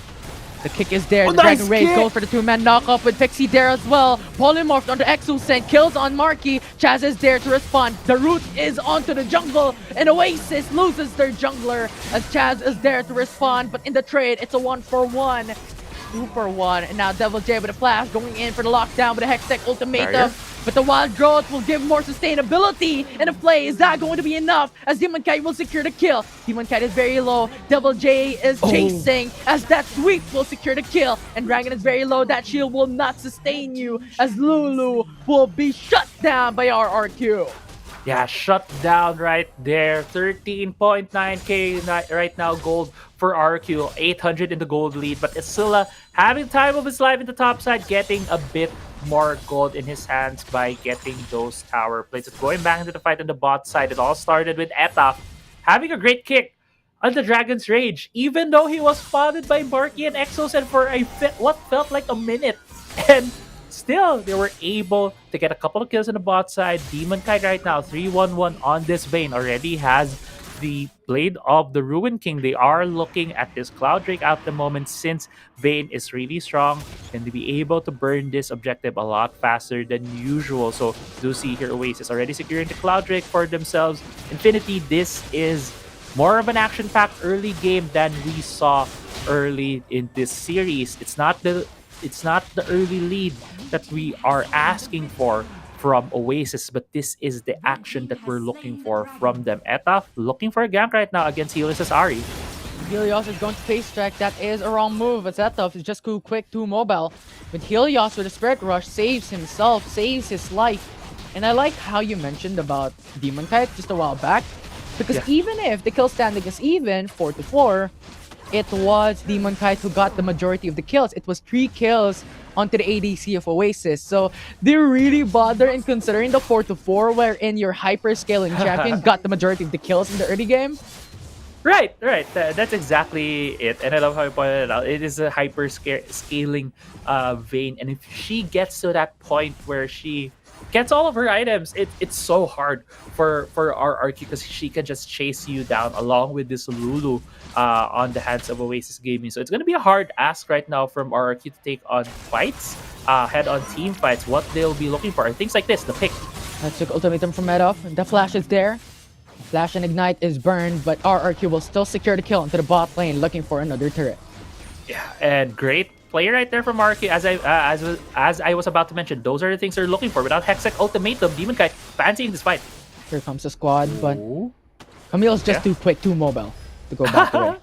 The kick is there. The nice Dragon Rage kick! goes for the 2-man knock-up with Pixie there as well. Polymorphed onto Exocent. Kills on Marky. Chaz is there to respond. The root is onto the jungle. And Oasis loses their jungler as Chaz is there to respond. But in the trade, it's a 1-for-1. 2-for-1. And now Devil J with a flash going in for the lockdown with a Hextech ultimatum. Barrier. But the wild growth will give more sustainability in the play. Is that going to be enough as Demon Kite will secure the kill? Demon Kite is very low. Devil J is chasing as that sweep will secure the kill. And Dragon is very low. That shield will not sustain you as Lulu will be shut down by RRQ. Yeah, shut down right there. 13.9k right now gold for RQ. 800 in the gold lead. But Isilla having time of his life in the top side, getting a bit more gold in his hands by getting those tower plates. It's going back into the fight on the bot side. It all started with Etaf having a great kick on the Dragon's Rage, even though he was spotted by Marky and Exos and for what felt like a minute. And still, they were able to get a couple of kills on the bot side. Demon Kite right now, 3-1-1 on this Vayne, already has the Blade of the Ruin King. They are looking at this Cloud Drake at the moment since Vayne is really strong and to be able to burn this objective a lot faster than usual. So do see here Oasis already securing the Cloud Drake for themselves. Infinity, this is more of an action-packed early game than we saw early in this series. It's not the early lead that we are asking for from Oasis, but this is the action that we're looking for from them. Etaf looking for a gank right now against Helios' Ari. Helios is going to face track. That is a wrong move. As Etov is just too quick, too mobile. But Helios with a Spirit Rush saves himself, saves his life. And I like how you mentioned about Demon Kite just a while back. Because even if the kill standing is even, 4-4, it was Demon Kite who got the majority of the kills. It was 3 kills onto the ADC of Oasis. So they really bother in considering the 4-4 wherein your hyper-scaling champion got the majority of the kills in the early game. Right. That's exactly it. And I love how you pointed it out. It is a hyper-scaling Vayne. And if she gets to that point where she gets all of her items, it's so hard for RRQ because she can just chase you down along with this Lulu on the hands of Oasis Gaming. So it's going to be a hard ask right now from RRQ to take on fights, head-on team fights. What they'll be looking for are things like this, the pick. That took ultimatum from Medov. The flash is there. Flash and Ignite is burned, but RRQ will still secure the kill into the bot lane looking for another turret. Yeah, and great play right there from RRQ. As I was about to mention, those are the things they're looking for. Without Hextech ultimatum, Demon Kite fancying this fight. Here comes the squad, but Camille's just too quick, too mobile to go back away.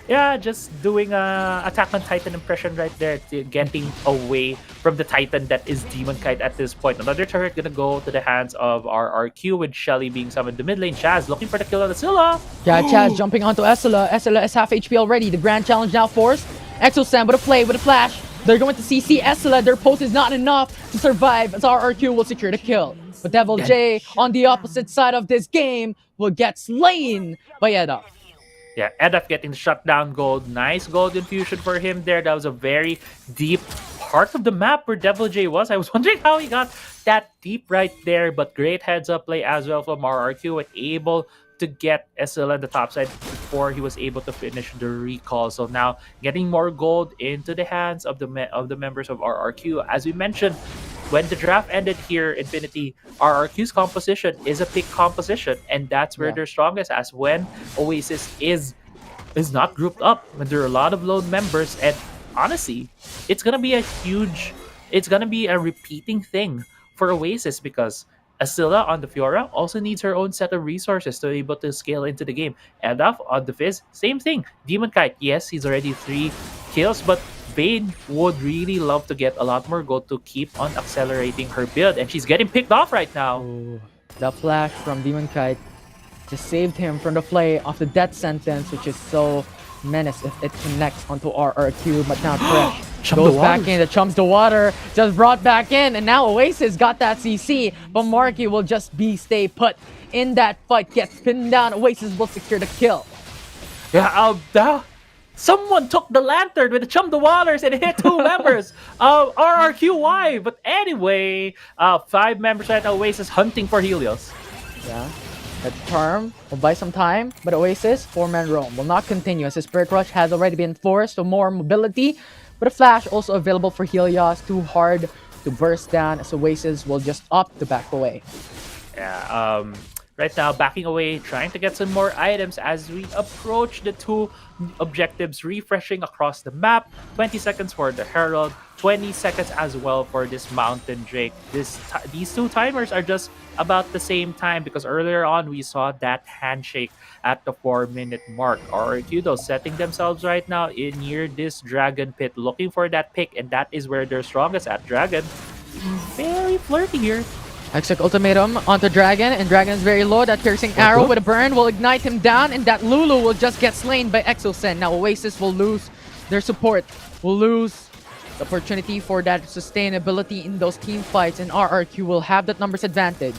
Yeah, just doing a Attack on Titan impression right there, getting away from the Titan that is Demon Kite at this point. Another turret gonna go to the hands of RRQ with Shelly being summoned to mid lane. Chaz looking for the kill on the Scylla. Yeah, Chaz jumping onto Essela. Essela is half HP already. The grand challenge now forced. Exosam with a play, with a flash. They're going to CC Essela. Their post is not enough to survive as RRQ will secure the kill. But Devil J on the opposite side of this game will get slain by Edda. Yeah, Edaf getting the shutdown gold. Nice gold infusion for him there. That was a very deep part of the map where Devil J was. I was wondering how he got that deep right there. But great heads-up play as well from RRQ. And able to get SL on the top side before he was able to finish the recall. So now getting more gold into the hands of the members of RRQ. As we mentioned, when the draft ended here, Infinity, RRQ's composition is a pick composition, and that's where Yeah. they're strongest. As when Oasis is not grouped up, when there are a lot of lone members, and honestly, it's gonna be a repeating thing for Oasis because Asilla on the Fiora also needs her own set of resources to be able to scale into the game. Edaf on the Fizz, same thing. Demon Kite, yes, he's already 3 kills, but Vayne would really love to get a lot more gold to keep on accelerating her build, and she's getting picked off right now. Ooh, the flash from Demon Kite just saved him from the play of the death sentence, which is so menace if it connects onto RRQ. But now Fresh Chum goes the back waters. in, the chumps the water, just brought back in, and now Oasis got that CC, but Marky will just stay put in that fight, gets pinned down. Oasis will secure the kill. Yeah, someone took the lantern with the Chum the Waters and it hit 2 members of RRQY. But anyway, 5 members right now. Oasis hunting for Helios. Yeah. That charm will buy some time, but Oasis, 4-man roam, will not continue as the Spirit Rush has already been forced to more mobility, but a flash also available for Helios, too hard to burst down as Oasis will just opt to back away. Yeah, right now backing away, trying to get some more items as we approach the 2 objectives, refreshing across the map. 20 seconds for the Herald, 20 seconds as well for this Mountain Drake. These 2 timers are just about the same time because earlier on we saw that handshake at the 4-minute mark. RRQ though setting themselves right now in near this Dragon Pit, looking for that pick, and that is where they're strongest at. Dragon, very flirty here. Exec ultimatum onto Dragon, and Dragon is very low. That piercing arrow with a burn will ignite him down, and that Lulu will just get slain by Exosen. Now Oasis will lose their support, will lose the opportunity for that sustainability in those team fights, and RRQ will have that numbers advantage.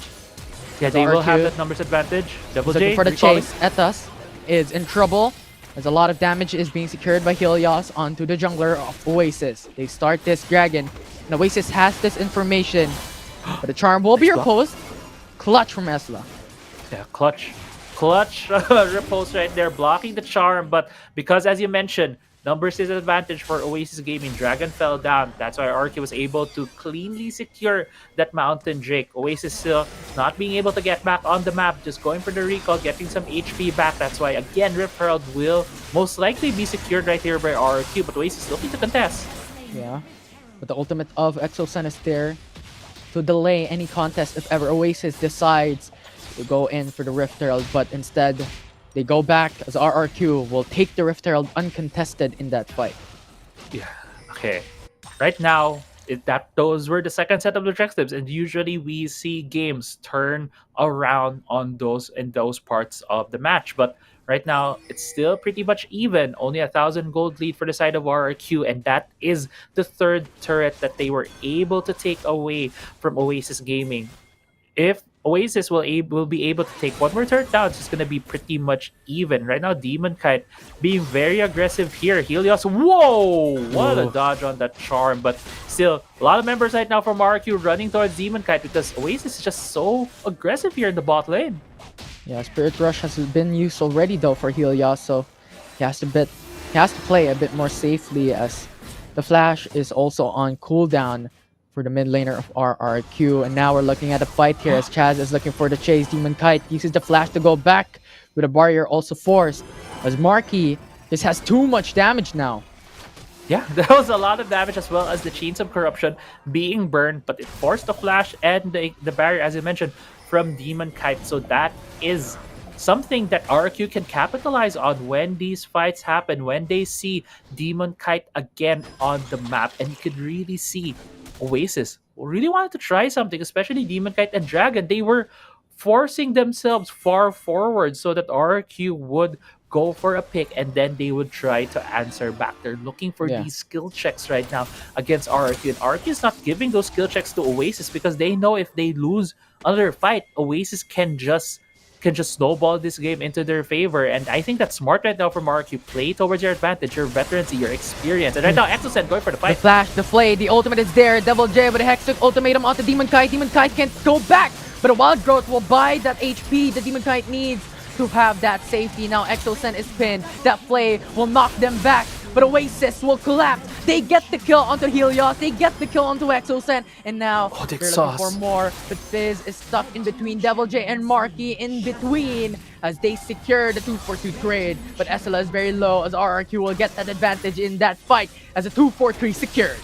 Yeah, they will have that numbers advantage. Double Looking J for the recalling. chase. Ethos is in trouble as a lot of damage is being secured by Helios onto the jungler of Oasis. They start this Dragon, and Oasis has this information, but the charm will be reposed. Clutch from Esla. Yeah, clutch repulse right there, blocking the charm. But because, as you mentioned, numbers is an advantage for Oasis Gaming. Dragon fell down. That's why RK was able to cleanly secure that Mountain Drake. Oasis still not being able to get back on the map, just going for the recall, getting some HP back. That's why, again, Rift Herald will most likely be secured right here by RQ, but Oasis looking to contest. Yeah, but the ultimate of Exosen is there to delay any contest if ever Oasis decides to go in for the Rift Herald, but instead they go back as RRQ will take the Rift Herald uncontested in that fight. Yeah, okay. Right now, those were the second set of objectives, and usually we see games turn around on those parts of the match. But right now, it's still pretty much even. Only 1,000 gold lead for the side of RRQ, and that is the 3rd turret that they were able to take away from Oasis Gaming. If Oasis will be able to take one more turret down, it's just gonna be pretty much even. Right now, Demon Kite being very aggressive here. Helios, whoa! What a dodge on that charm, but still, a lot of members right now from RQ running towards Demon Kite because Oasis is just so aggressive here in the bot lane. Yeah, Spirit Rush has been used already though for Helios, so he has to play a bit more safely as the Flash is also on cooldown for the mid laner of RRQ. And now we're looking at a fight here as Chaz is looking for the chase. Demon Kite uses the flash to go back with a barrier also forced as Marky just has too much damage now. Yeah, that was a lot of damage as well as the Chains of Corruption being burned, but it forced the flash and the barrier, as you mentioned, from Demon Kite. So that is something that RQ can capitalize on when these fights happen, when they see Demon Kite again on the map. And you could really see Oasis really wanted to try something, especially Demon Kite and Dragon. They were forcing themselves far forward so that RQ would go for a pick and then they would try to answer back. They're looking for these skill checks right now against RQ, and RQ is not giving those skill checks to Oasis because they know if they lose another fight, Oasis can just snowball this game into their favor. And I think that's smart right now from RQ. Play towards your advantage, your veterancy, your experience. And right now, Exosen going for the fight. The flash, the flay, the ultimate is there. Double J with a Hextech ultimatum onto Demon Kite. Demon Kite can't go back, but a Wild Growth will buy that HP the Demon Kite needs to have that safety. Now Exosen is pinned. That flay will knock them back but Oasis will collapse. They get the kill onto Helios, they get the kill onto Exosen, and now the they're looking for sauce. more. But Fizz is stuck in between Devil J and Marky in between as they secure the 2-4-2 trade. But Esla is very low as RRQ will get that advantage in that fight as a 2-4-3 secured.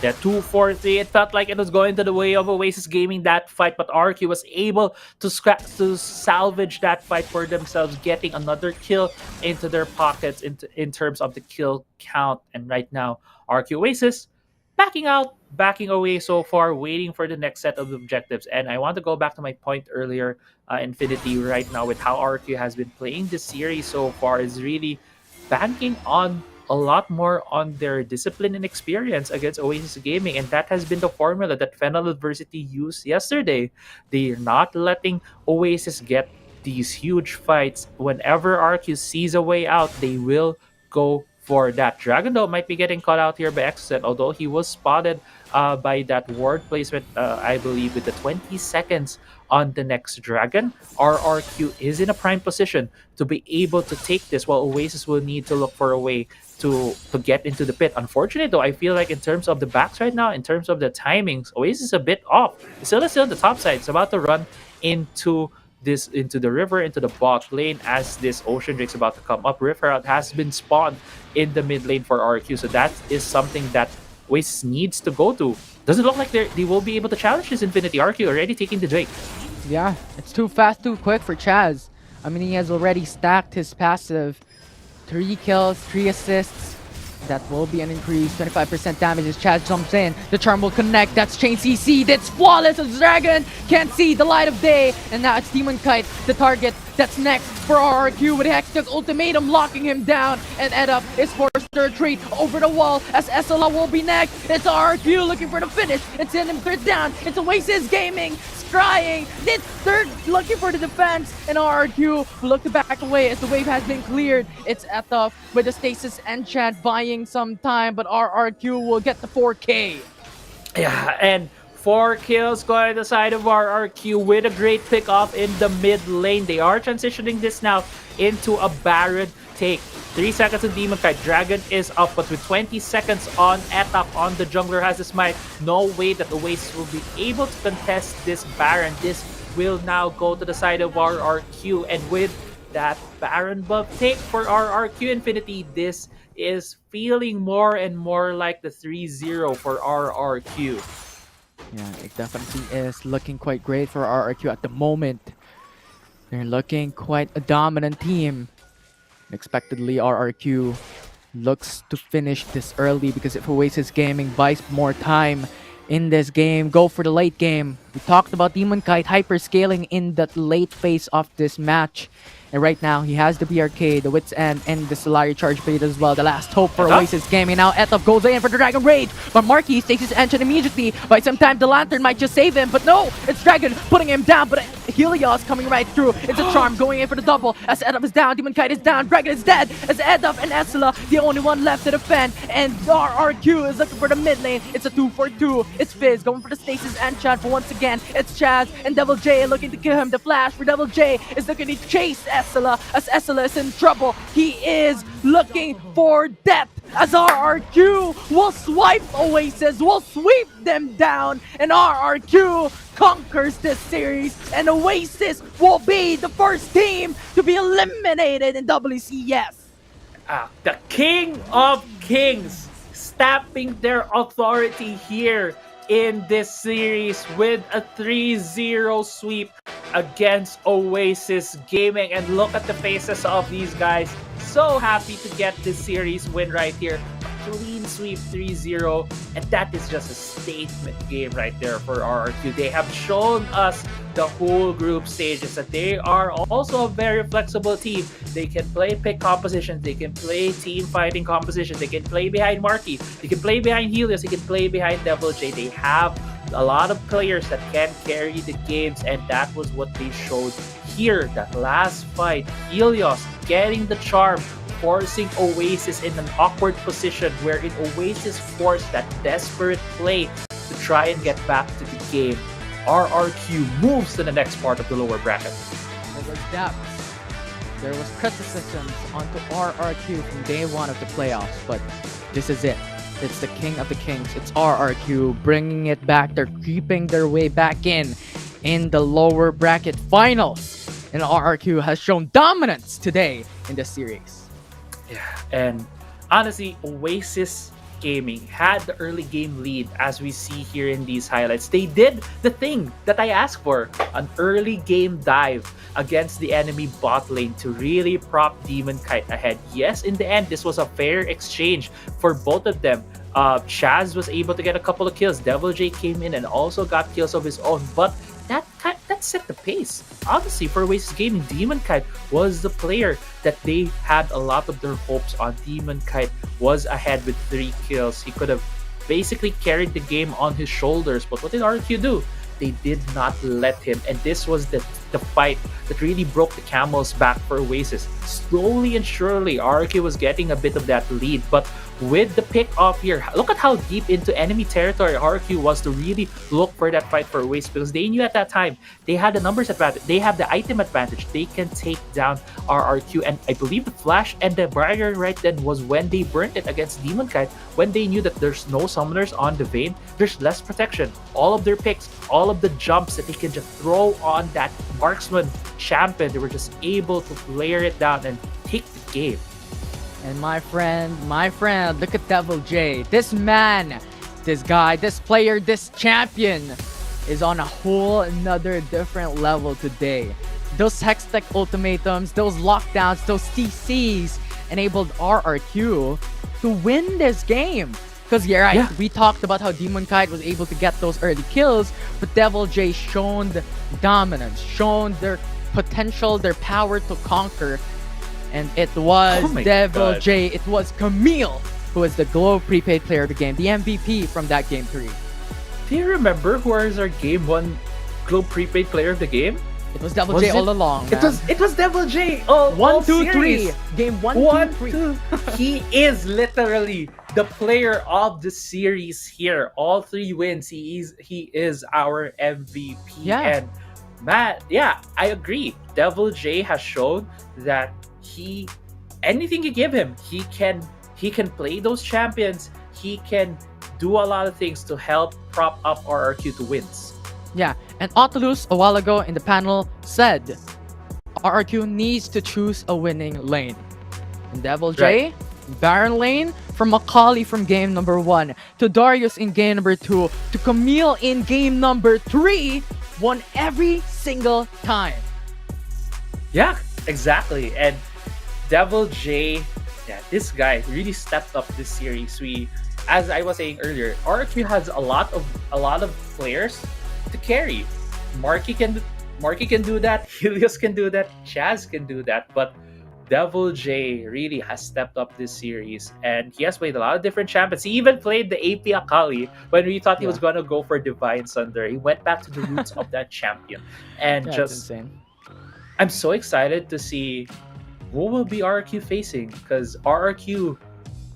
Yeah, 2-4-3. It felt like it was going to the way of Oasis Gaming that fight, but RQ was able to salvage that fight for themselves, getting another kill into their pockets in terms of the kill count. And right now, RQ Oasis backing away so far, waiting for the next set of objectives. And I want to go back to my point earlier, Infinity right now with how RQ has been playing this series so far is really banking on a lot more on their discipline and experience against Oasis Gaming, and that has been the formula that Fennel University used yesterday. They're not letting Oasis get these huge fights. Whenever RQ sees a way out, they will go for that. Dragon though might be getting caught out here by Exoset, although he was spotted by that ward placement, I believe, with the 20 seconds on the next Dragon. RRQ is in a prime position to be able to take this, while Oasis will need to look for a way to get into the pit. Unfortunately though, I feel like in terms of the backs right now, in terms of the timings, Oasis is a bit off. Still on the top side. It's about to run into the river, into the bot lane as this Ocean Drake's about to come up. Rift has been spawned in the mid lane for RQ, so that is something that Oasis needs to go to. Doesn't look like they will be able to challenge this Infinity. RQ already taking the Drake. Yeah, it's too fast, too quick for Chaz. I mean, he has already stacked his passive. 3 kills, 3 assists. That will be an increase. 25% damage as Chaz jumps in. The charm will connect. That's Chain CC. That's flawless as Dragon can't see the light of day. And now it's Demon Kite, the target that's next for RRQ with Hextech Ultimatum locking him down. And Edup is forced to retreat over the wall as SLA will be next. It's RRQ looking for the finish. It's in him third down. It's Oasis Gaming trying. It's third looking for the defense. And RRQ will look to back away as the wave has been cleared. It's Etup with the stasis enchant buying some time, but RRQ will get the 4K. Yeah, and 4 kills going to the side of RRQ with a great pick off in the mid lane. They are transitioning this now into a Baron take. 3 seconds on Demon Kite. Dragon is up, but with 20 seconds on Etap on the jungler has his might. No way that Oasis will be able to contest this Baron. This will now go to the side of RRQ, and with that Baron buff take for RRQ Infinity, this is feeling more and more like the 3-0 for RRQ. Yeah, it definitely is looking quite great for RRQ at the moment. They're looking quite a dominant team. Unexpectedly, RRQ looks to finish this early because if Oasis Gaming buys more time in this game, go for the late game. We talked about Demon Kite hyperscaling in that late phase of this match. And right now, he has the BRK, the Wits End, and the Solari Charge Blade as well. The last hope for Oasis Gaming. Now Etop goes in for the Dragon Rage, but Marquis takes his engine immediately. By some time, the Lantern might just save him, but no! It's Dragon putting him down, but Helios coming right through. It's a Charm going in for the double. As Etop is down, Demon Kite is down, Dragon is dead. As Etop and Esla, the only one left to defend. And RRQ is looking for the mid lane. It's a 2-4-2. It's Fizz going for the Stasis Enchant, but once again, it's Chaz and Devil J looking to kill him. The flash for Devil J is looking to chase Esla, as Esla is in trouble. He is looking for death as RRQ will swipe Oasis, will sweep them down, and RRQ conquers this series, and Oasis will be the first team to be eliminated in WCS. The King of Kings stamping their authority here in this series with a 3-0 sweep against Oasis Gaming. And look at the faces of these guys. So happy to get this series win right here. A clean sweep 3-0. And that is just a statement game right there for RRQ. They have shown us the whole group stages that they are also a very flexible team. They can play pick compositions, they can play team fighting compositions, they can play behind Marquis, they can play behind Helios, they can play behind Devil J. They have a lot of players that can carry the games, and that was what they showed here. That last fight, Helios getting the charm, forcing Oasis in an awkward position wherein Oasis forced that desperate play to try and get back to the game. RRQ moves to the next part of the lower bracket. It was depth. there was criticisms onto RRQ from day one of the playoffs, but this is it. It's the king of the kings. It's RRQ bringing it back. They're creeping their way back in the lower bracket finals. And RRQ has shown dominance today in the series. Yeah, and honestly, Oasis Gaming had the early game lead, as we see here in these highlights. They did the thing that I asked for, an early game dive against the enemy bot lane to really prop Demon Kite ahead. Yes, in the end, this was a fair exchange for both of them. Chaz was able to get a couple of kills. Devil J came in and also got kills of his own, but that set the pace. Obviously, for Oasis Gaming, Demon Kite was the player that they had a lot of their hopes on. Demon Kite was ahead with 3 kills. He could have basically carried the game on his shoulders, but what did RQ do? They did not let him, and this was the fight that really broke the camel's back for Oasis. Slowly and surely, RQ was getting a bit of that lead, but with the pick off here, look at how deep into enemy territory RQ was to really look for that fight for Oasis, because they knew at that time they had the numbers advantage, they have the item advantage, they can take down RRQ. And I believe the flash and the barrier right then was when they burnt it against Demon Kite, when they knew that there's no summoners on the Vayne, there's less protection. All of their picks, all of the jumps that they can just throw on that marksman champion, they were just able to layer it down and take the game. And my friend, look at Devil J. This man, this guy, this player, this champion is on a whole another different level today. Those Hextech ultimatums, those lockdowns, those CCs enabled RRQ to win this game. Because we talked about how Demon Kite was able to get those early kills, but Devil J shown the dominance, shown their potential, their power to conquer. And it was Devil J, it was Camille who was the Globe Prepaid player of the game, the MVP from that Game 3. Do you remember who was our Game 1 Globe Prepaid player of the game? It was Devil J all along, man. It was Devil J. Oh, 1, 2, 3. Game 1, 2, 3. He is literally the player of the series here. All 3 wins. He is our MVP. Yeah. And Matt, I agree. Devil J has shown that anything you give him, he can play those champions. He can do a lot of things to help prop up RRQ to wins. Yeah, and Autolus a while ago in the panel said RRQ needs to choose a winning lane. And Devil J, Baron lane, from Macaulay from game number 1 to Darius in game number 2 to Camille in game number 3, won every single time. Yeah, exactly. And Devil J, this guy really stepped up this series. As I was saying earlier, RQ has a lot of players to carry. Marky can do that, Helios can do that, Chaz can do that, but Devil J really has stepped up this series, and he has played a lot of different champions. He even played the AP Akali when we thought he was gonna go for Divine Sunder. He went back to the roots of that champion, and just insane. I'm so excited to see who will be RRQ facing, because RRQ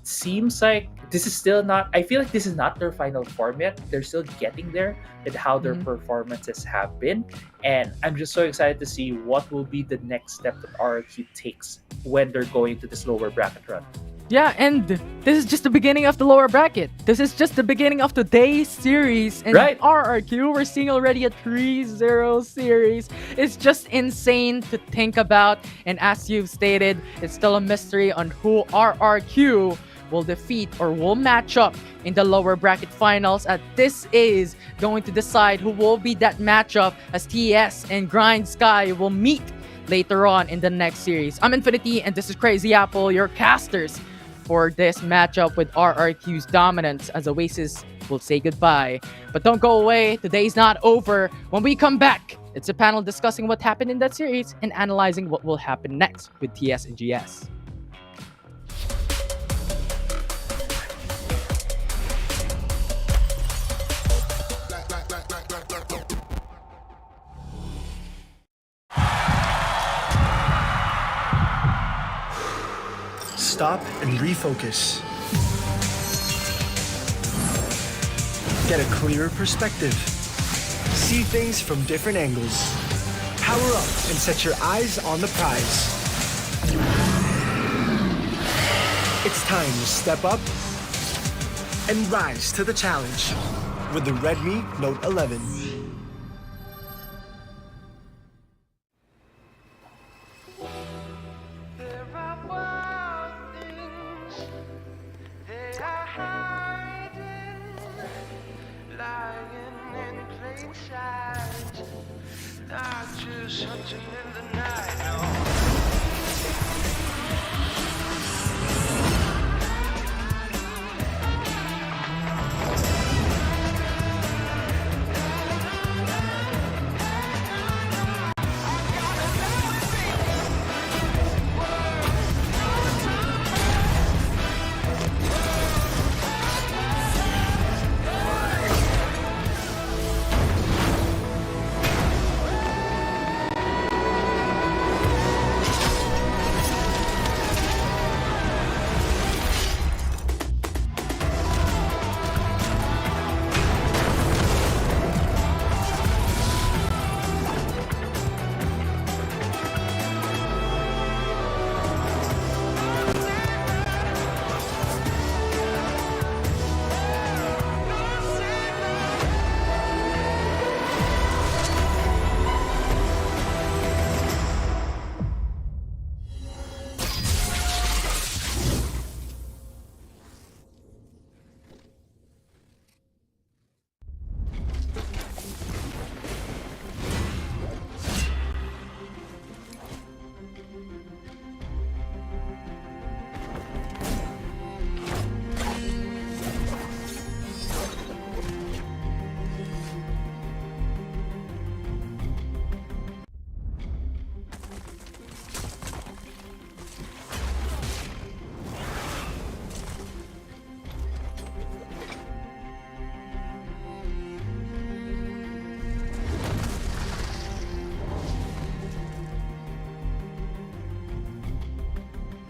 seems like this is still not, I feel like this is not their final form yet. They're still getting there with how their performances have been. And I'm just so excited to see what will be the next step that RRQ takes when they're going to this lower bracket run. Yeah, and this is just the beginning of the lower bracket. This is just the beginning of today's series. And RRQ, we're seeing already a 3-0 series. It's just insane to think about. And as you've stated, it's still a mystery on who RRQ will defeat or will match up in the lower bracket finals. This is going to decide who will be that matchup as TS and Grindsky will meet later on in the next series. I'm Infinity and this is Crazy Apple, your casters for this matchup with RRQ's dominance, as Oasis will say goodbye. But don't go away, today's not over. When we come back, it's a panel discussing what happened in that series and analyzing what will happen next with TS and GS. Stop and refocus. Get a clearer perspective. See things from different angles. Power up and set your eyes on the prize. It's time to step up and rise to the challenge with the Redmi Note 11. There are wild things, they are hiding, lying in plain sight, not just hunting in the night, no.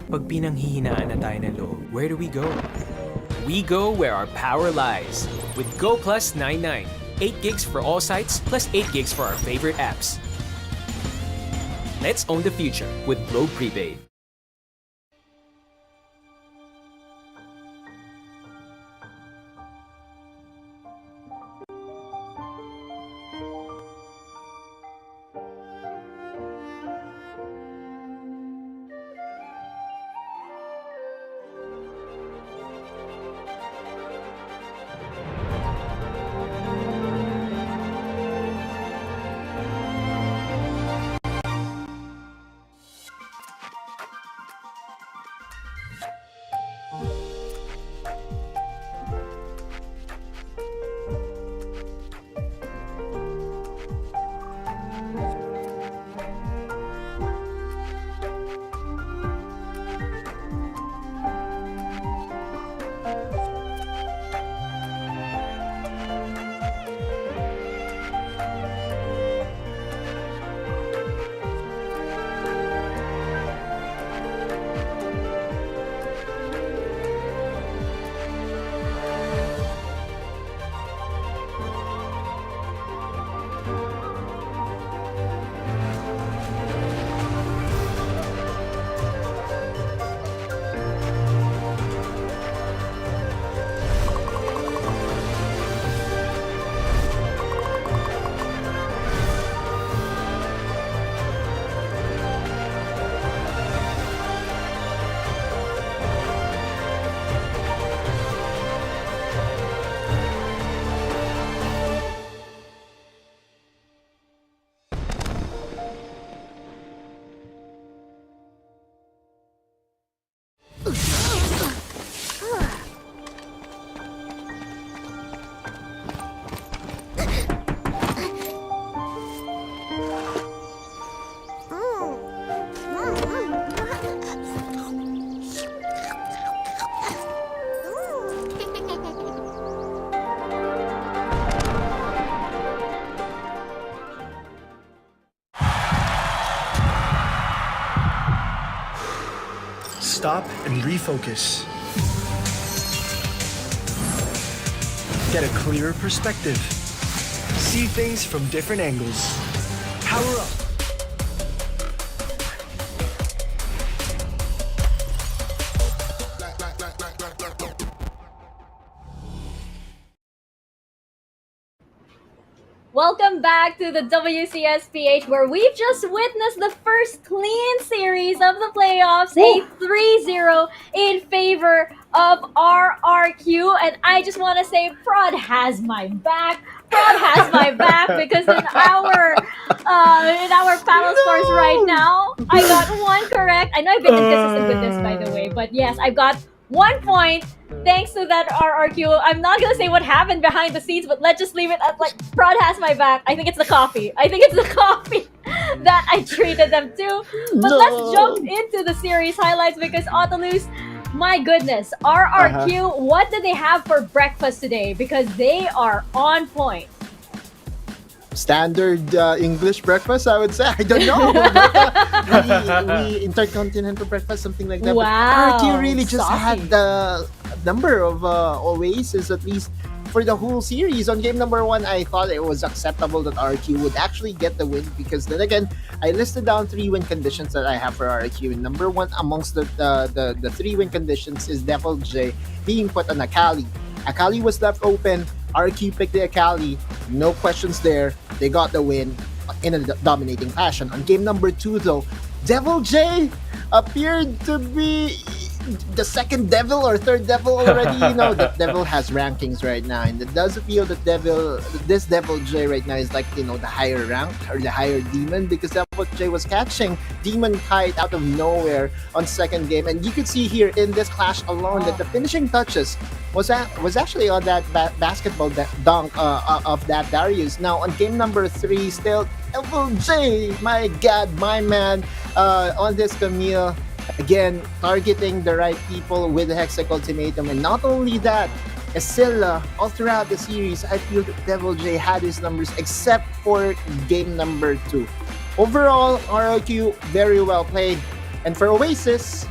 Pag pinanghihinaan na tayo ng loob, where do we go? We go where our power lies. With Go Plus 99. 8 gigs for all sites, plus 8 gigs for our favorite apps. Let's own the future with Globe Prepaid. Stop and refocus. Get a clearer perspective. See things from different angles. Power up. Welcome back to the WCSPH, where we've just witnessed the first clean series of the playoffs, a 3-0 in favor of RRQ. And I just want to say, Prod has my back. Prod has my back because in our panel scores right now, I got one correct. I know I've been inconsistent with this, by the way, but yes, I've got 1 point. Thanks to that RRQ. I'm not gonna say what happened behind the scenes, but let's just leave it at like Prod has my back. I think it's the coffee. That I treated them to. But let's jump into the series highlights because Autolus, my goodness, RRQ, what did they have for breakfast today? Because they are on point. Standard English breakfast, I would say. I don't know. we intercontinental breakfast, something like that. Wow. But RQ really just Saucy. had the number of Oasis, at least for the whole series. On game number 1, I thought it was acceptable that RQ would actually get the win because then again, I listed down 3 win conditions that I have for RQ. And number 1 amongst the 3 win conditions is Devil J being put on Akali. Akali was left open. RQ picked the Akali. No questions there. They got the win in a dominating fashion. On game number 2, though, Devil J appeared to be the second devil or third devil already. You know, the devil has rankings right now, and it does feel that this Devil J right now is like, you know, the higher rank or the higher demon, because Devil J was catching Demon Kite out of nowhere on second game, and you could see here in this clash alone that the finishing touches was actually on that basketball dunk of that Darius. Now on game number 3, still Devil J, my God, my man, on this Camille. Again, targeting the right people with the Hextech Ultimatum. And not only that, Escilla, all throughout the series, I feel that Devil J had his numbers except for game number 2. Overall, ROQ, very well played. And for Oasis,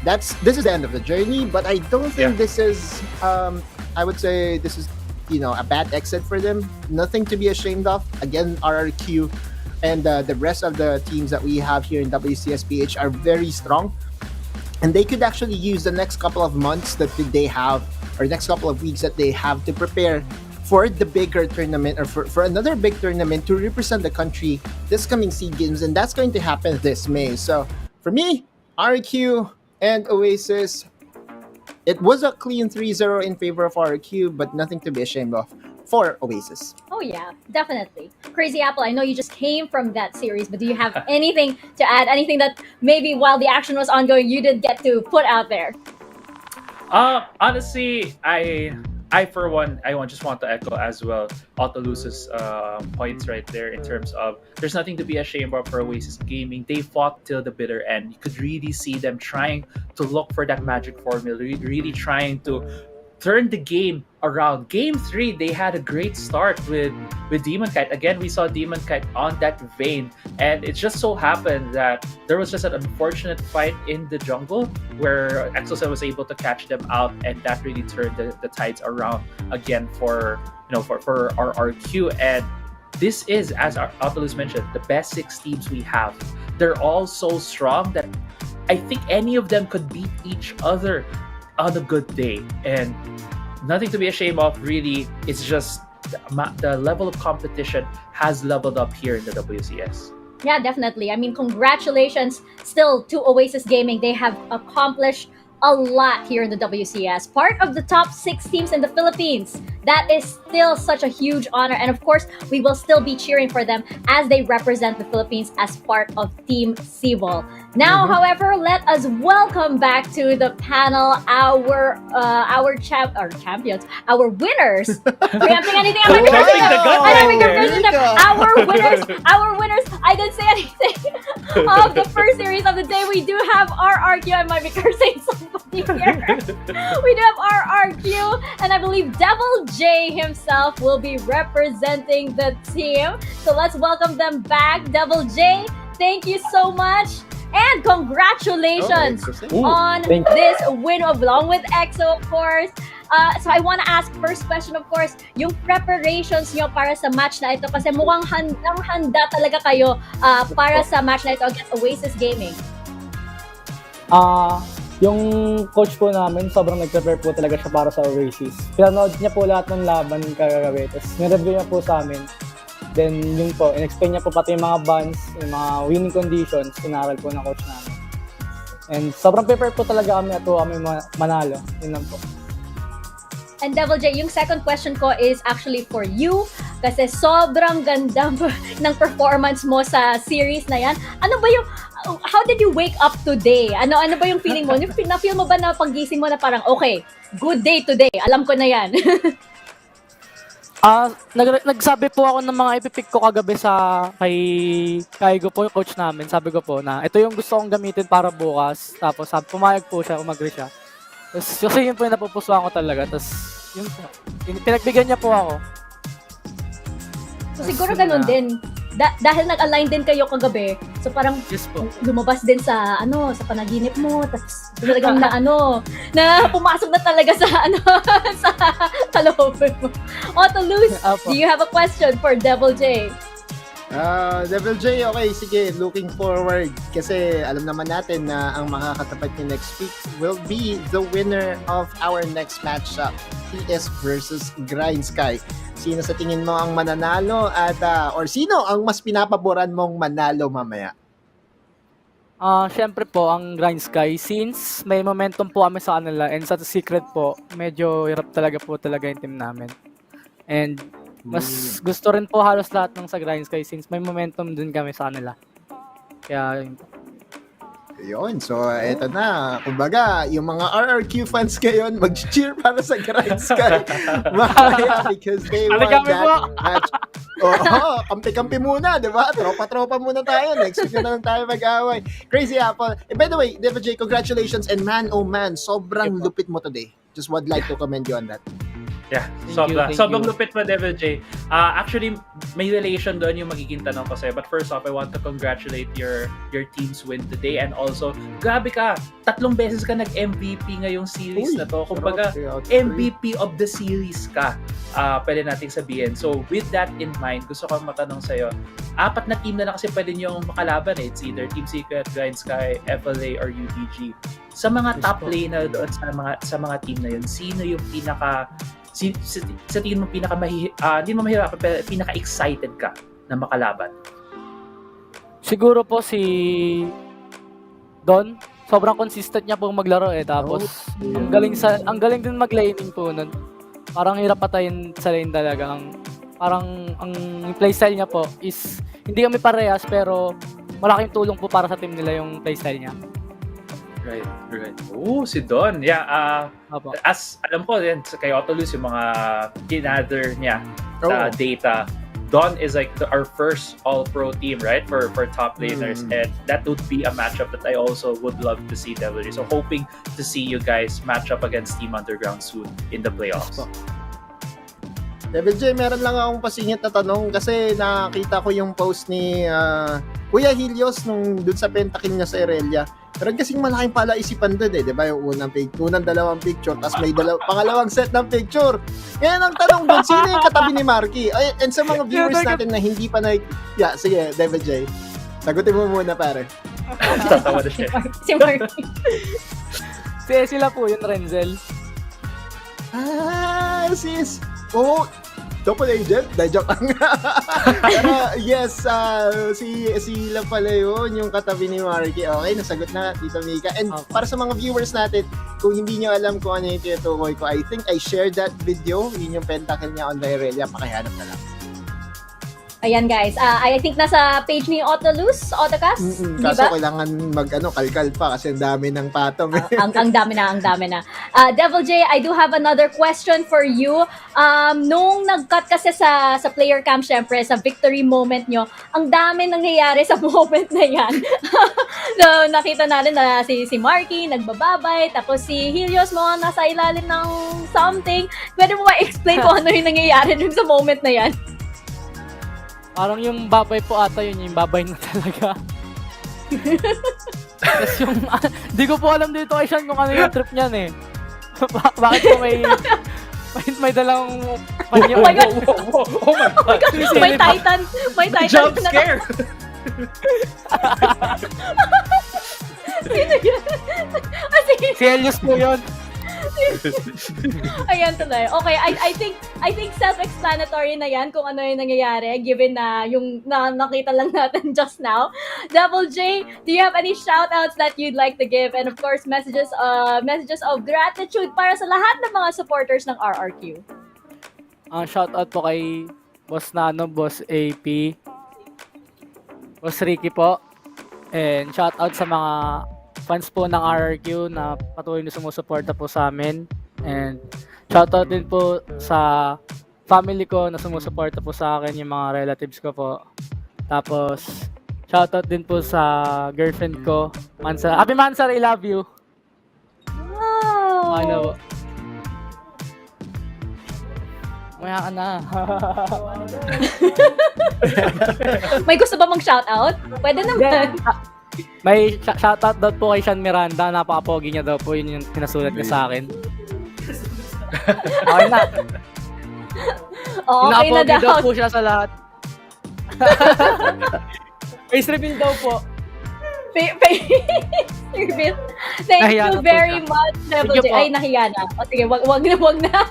this is the end of the journey, but I don't think this is, I would say this is, you know, a bad exit for them. Nothing to be ashamed of. Again, RRQ and the rest of the teams that we have here in WCSPH are very strong, and they could actually use the next couple of months that they have, or next couple of weeks that they have, to prepare for the bigger tournament, or for another big tournament to represent the country this coming SEA Games, and that's going to happen this May. So for me, RQ and Oasis, it was a clean 3-0 in favor of RQ, but nothing to be ashamed of for Oasis. Oh yeah, definitely. Crazy Apple, I know you just came from that series, but do you have anything to add? Anything that maybe while the action was ongoing you didn't get to put out there? Honestly, I for one, just want to echo as well Autolus's points right there in terms of there's nothing to be ashamed of for Oasis Gaming. They fought till the bitter end. You could really see them trying to look for that magic formula, really trying to turn the game around. Game 3, they had a great start with Demon Kite. Again, we saw Demon Kite on that vein, and it just so happened that there was just an unfortunate fight in the jungle where Exocet was able to catch them out, and that really turned the tides around again for RRQ. And this is, as Autolus mentioned, the best 6 teams we have. They're all so strong that I think any of them could beat each other on a good day, and nothing to be ashamed of, really. It's just the level of competition has leveled up here in the WCS. Yeah, definitely. I mean, congratulations still to Oasis Gaming. They have accomplished a lot here in the WCS. Part of the top 6 teams in the Philippines. That is still such a huge honor. And of course, we will still be cheering for them as they represent the Philippines as part of Team Cebol. Now, however, let us welcome back to the panel our champions, our winners. Preempting anything? I might be cursing them. Our winners. I didn't say anything of the first series of the day. We do have RRQ. I might be cursing somebody here. We do have RRQ, and I believe Devil J himself will be representing the team. So let's welcome them back. Devil J, thank you so much. And congratulations on this win along with EXO, of course. So I want to ask first question, of course, yung preparations nyo para sa match na ito, kasi mukhang handa talaga kayo para sa match na ito against Oasis Gaming. Yung coach po namin, sobrang nag-prepare po talaga siya para sa Oasis. Pinanood niya po lahat ng laban kagagabi, tapos nireview niya po sa amin. Then yung po, in-explain niya po pati yung mga bans, yung mga winning conditions, inaral po ng coach namin. And sobrang prepared po talaga kami at kami manalo. Yun lang po. And Devil J, yung second question ko is actually for you kasi sobrang ganda ng performance mo sa series na yan. Ano ba yung, how did you wake up today? Ano ba yung feeling mo? Na-feel mo ba na paggising mo na parang, okay, good day today, alam ko na yan. Nagsabi po ako ng mga ipipick ko kagabi kay Go po, yung coach namin. Sabi ko po na ito yung gusto kong gamitin para bukas. Tapos pumayag po siya, umagri siya. Tapos kasi yun po yung napupusuan ko talaga. Tapos yun po, pinagbigyan niya po ako. So siguro ganun din. Dahil nag-align din kayo kagabi, so parang yes po. lumabas din sa sa panaginip mo, tapos talagang na pumasok na talaga sa sa kalooban mo. Otto Luz, do you have a question for Devil J? Devil J, okay, sige, looking forward. Kasi alam naman natin na ang makakatapat niyo next week will be the winner of our next matchup, TS versus Grindsky. Sino sa tingin mo ang mananalo at or sino ang mas pinapaboran mong manalo mamaya? Syempre po, ang Grindsky, since may momentum po kami sa kanila and sa secret po, medyo hirap talaga yung team namin. And mas gusto rin po halos lahat ng sa Grindsky since may momentum din kami sa kanila. Kaya yun po. Yun, so eto na. Kumbaga, yung mga RRQ fans ngayon, mag-cheer para sa Grindsky. Mamaya, because they won that match. Oo, kampi-kampi muna, di ba? Tropa-tropa muna tayo. Next week na lang tayo mag-away. Crazy Apple. And by the way, Devil J, congratulations. And man, oh man, sobrang lupit mo today. Just would like to commend you on that. Yeah, Thank sobrang you. lupit mo, Devil J. Actually, may relation doon yung magiging tanong ko sa'yo. But first off, I want to congratulate your team's win today. And also, grabe ka, 3 beses ka nag-MVP ngayong series na to. Kumbaga, MVP of the series ka. Pwede nating sabihin. So, with that in mind, gusto ko matanong sa'yo, 4 na team na lang kasi pwede nyo makalaban. It's either Team Secret, Grindsky, FLA, or UDG. Sa mga top laner doon, sa mga team na yun, sino yung sa tingin mo hindi mo mahirapan pero pinaka-excited ka na makalaban? Siguro po si Don, sobrang consistent niya po maglaro tapos ang galing din mag-laning po nun. Parang hirap patayin sa lane talaga. Parang ang playstyle niya po is hindi kami parehas pero malaking tulong po para sa team nila yung playstyle niya. Right. Oh, si Don. Yeah, as alam ko din kay Otto Luz yung mga ginather niya sa data. Don is like our first all-pro team, right? For top laners. And that would be a matchup that I also would love to see, Devil J. So hoping to see you guys match up against Team Underground soon in the playoffs. Devil J, meron lang akong pasingit na tanong kasi nakita ko yung post ni Kuya Helios nung dun sa pentakill niya sa Irelia. Meron kasing malaking palaisipan doon di ba? Yung unang dalawang picture, tapos may pangalawang set ng picture. Ngayon ang tanong doon, sino yung katabi ni Marky? And sa mga viewers natin na hindi pa sige, Devil J. Sagutin mo muna, pare. Tatawa na siya. Si Marky. Sila po yun, Renzel. Sis. Oh, double agent? Joke lang. Pero yes, sila pala yun, yung katabi ni Marky. Okay, nasagot na, Tito Mika. And para sa mga viewers natin, kung hindi nyo alam kung ano yung tinutukoy ko, I think I shared that video. Yun yung pentakill niya on the Irelia. Pakihanap na lang. Ayan guys, I think nasa page ni Otto Luz, Ottocast, di Kaso ba? kailangan kalkal pa kasi ang dami ng patong. ang dami na. Devil J, I do have another question for you. Nung nag-cut kasi sa player cam, syempre, sa victory moment nyo, ang dami nangyayari sa moment na yan. So, nakita natin na si Marky nagbababay, tapos si Helios mo nasa ilalim ng something. Pwede mo ma-explain kung ano yung nangyayari dun sa moment na yan? Parang yung babay po ata yun, yung babay na talaga. Tapos yung, di ko po alam dito kay Sean kung ano yung trip niyan eh. Bakit po may dalang panyo? Oh my God! Oh my God! May Titan! Jump scare! Sino yun? Si Elios po yun. Ayan tuloy. Okay, I think self-explanatory na yan kung ano yung nangyayari given na yung nakita lang natin just now. Double J, do you have any shout-outs that you'd like to give? And of course, messages of gratitude para sa lahat ng mga supporters ng RRQ. Ang shoutout po kay Boss Nano, Boss AP, Boss Ricky po. And shoutout sa mga fans po ng RRQ na patuloy na sumusuporta po sa amin. And shoutout din po sa family ko na sumusuporta po sa akin, yung mga relatives ko po. Tapos, shoutout din po sa girlfriend ko, Mansar. Happy Mansar, I love you! Wow! Ano? Maya ka na. May gusto ba mong shoutout? Pwede naman. May shoutout daw po kay Sean Miranda. Napaka-pogi niya daw po. Yun yung pinasulat niya sa akin. Okay na. Okay na Pinapogi daw daw. po siya sa lahat. Face reveal daw po. Reveal. Thank Nahiya you na po very siya. much, Double Sige J. po. Ay, nahiya na. O sige, wag na.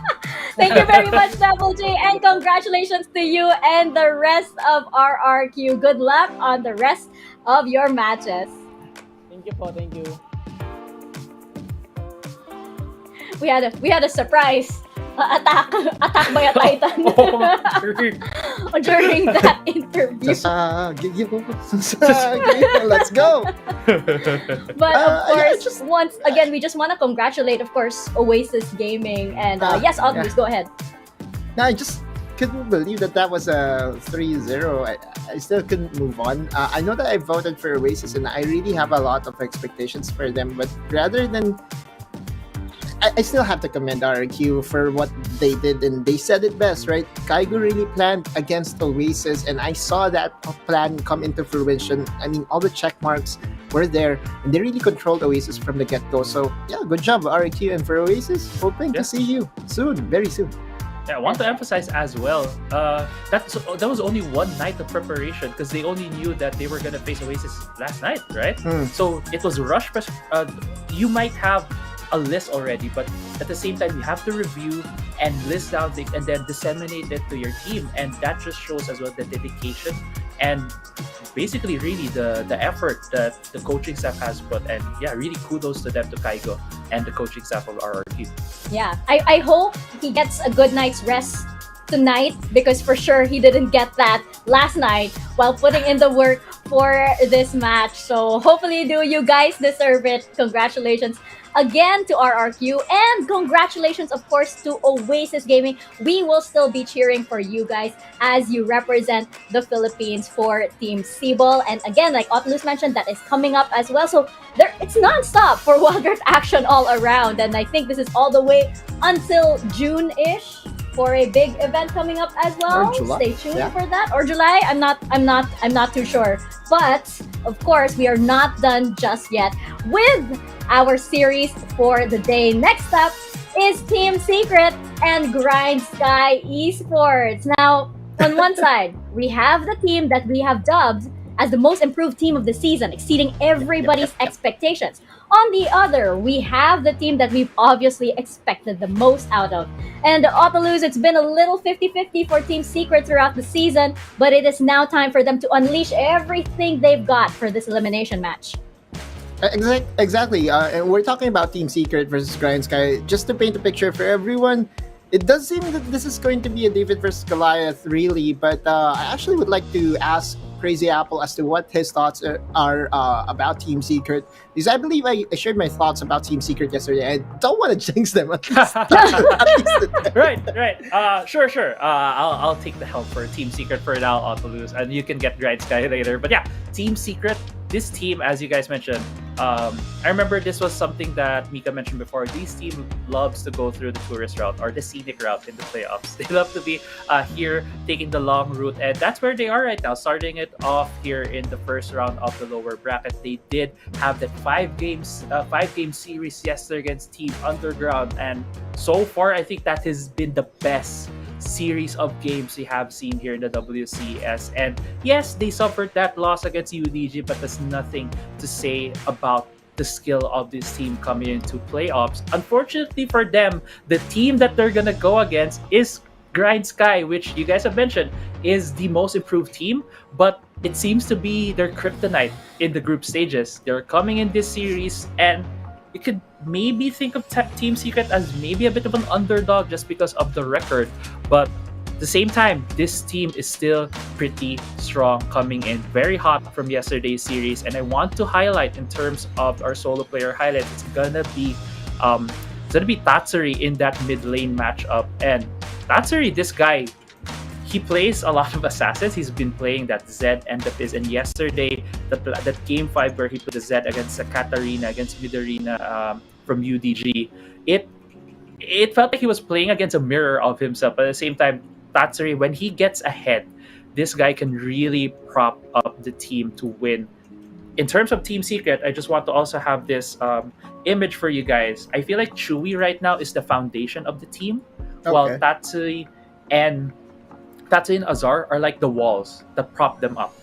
Thank you very much, Double J. And congratulations to you and the rest of RRQ. Good luck on the rest of your matches. Thank you po, thank you. We had a surprise attack by a Titan during that interview. Let's go. But of Yeah, course, once again, we just want to congratulate, of course, Oasis Gaming. And yes, August, go ahead. No, I just couldn't believe that was a 3-0. I still couldn't move on. I know that I voted for Oasis and I really have a lot of expectations for them, but rather than I still have to commend RQ for what they did, and they said it best, right? Kaigo really planned against Oasis, and I saw that plan come into fruition. I mean, all the check marks were there, and they really controlled Oasis from the get-go. So, yeah, good job, RQ, and for Oasis, hoping to see you soon, very soon. Yeah, I want to emphasize as well, that was only one night of preparation because they only knew that they were going to face Oasis last night, right? So it was rush. You might have a list already, but at the same time, you have to review and list down and then disseminate it to your team, and that just shows as well the dedication and basically really the effort that the coaching staff has put. And yeah, really kudos to them, to Kaigo and the coaching staff of RRQ. Yeah, I hope he gets a good night's rest tonight, because for sure he didn't get that last night while putting in the work for this match. So hopefully you guys deserve it. Congratulations again to RRQ, and congratulations of course to Oasis Gaming. We will still be cheering for you guys as you represent the Philippines for Team Cebol. And again, like Otlus mentioned, that is coming up as well. So it's non-stop for Wildcard action all around, and I think this is all the way until June-ish for a big event coming up as well. Or July. Stay tuned for that. Or July. I'm not too sure. But of course, we are not done just yet with our series for the day. Next up is Team Secret and Grindsky Esports. Now, on one side, we have the team that we have dubbed as the most improved team of the season, exceeding everybody's expectations. On the other, we have the team that we've obviously expected the most out of. And Otolus, it's been a little 50-50 for Team Secret throughout the season, but it is now time for them to unleash everything they've got for this elimination match. Exactly. And we're talking about Team Secret versus Grindsky. Just to paint a picture for everyone, it does seem that this is going to be a David versus Goliath, really. But I actually would like to ask Crazy Apple as to what his thoughts are about Team Secret, because I believe I shared my thoughts about Team Secret yesterday. I don't want to jinx them. At least, Right. Sure. I'll take the help for Team Secret for now, Autolus, and you can get Grindsky later. But yeah, Team Secret, this team, as you guys mentioned, I remember this was something that Mika mentioned before. This team loves to go through the tourist route or the scenic route in the playoffs. They love to be here taking the long route, and that's where they are right now, starting it off here in the first round of the lower bracket. They did have that five-game series yesterday against Team Underground, and so far I think that has been the best series of games we have seen here in the WCS. And yes, they suffered that loss against UDG, but there's nothing to say about the skill of this team coming into playoffs. Unfortunately for them, the team that they're gonna go against is Grindsky, which you guys have mentioned is the most improved team, but it seems to be their kryptonite in the group stages. They're coming in this series, and you could maybe think of Team Secret as maybe a bit of an underdog just because of the record, but at the same time, this team is still pretty strong, coming in very hot from yesterday's series. And I want to highlight in terms of our solo player highlight, it's gonna be Tatsuri in that mid lane matchup. And Tatsuri, this guy, he plays a lot of assassins. He's been playing that Zed and the Fizz. And yesterday, that game 5 where he put the Zed against the Katarina, against Midorina from UDG, it felt like he was playing against a mirror of himself. But at the same time, Tatsuri, when he gets ahead, this guy can really prop up the team to win. In terms of Team Secret, I just want to also have this image for you guys. I feel like Chewy right now is the foundation of the team, while Tatsuri and Azar are like the walls that prop them up.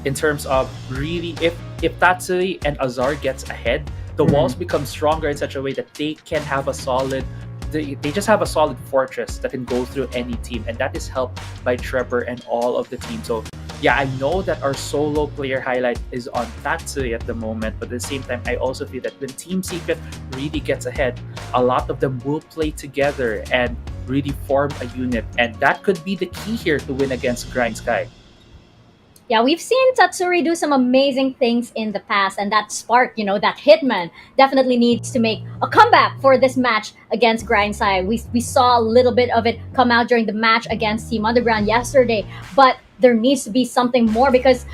In terms of really, if Tatsuri and Azar gets ahead, the walls become stronger in such a way that they can have a solid. They just have a solid fortress that can go through any team, and that is helped by Trevor and all of the team. So yeah, I know that our solo player highlight is on Tatsui at the moment, but at the same time, I also feel that when Team Secret really gets ahead, a lot of them will play together and really form a unit, and that could be the key here to win against Grindsky. Yeah, we've seen Tatsuri do some amazing things in the past, and that spark, that hitman, definitely needs to make a comeback for this match against Grindsky. We saw a little bit of it come out during the match against Team Underground yesterday, but there needs to be something more, because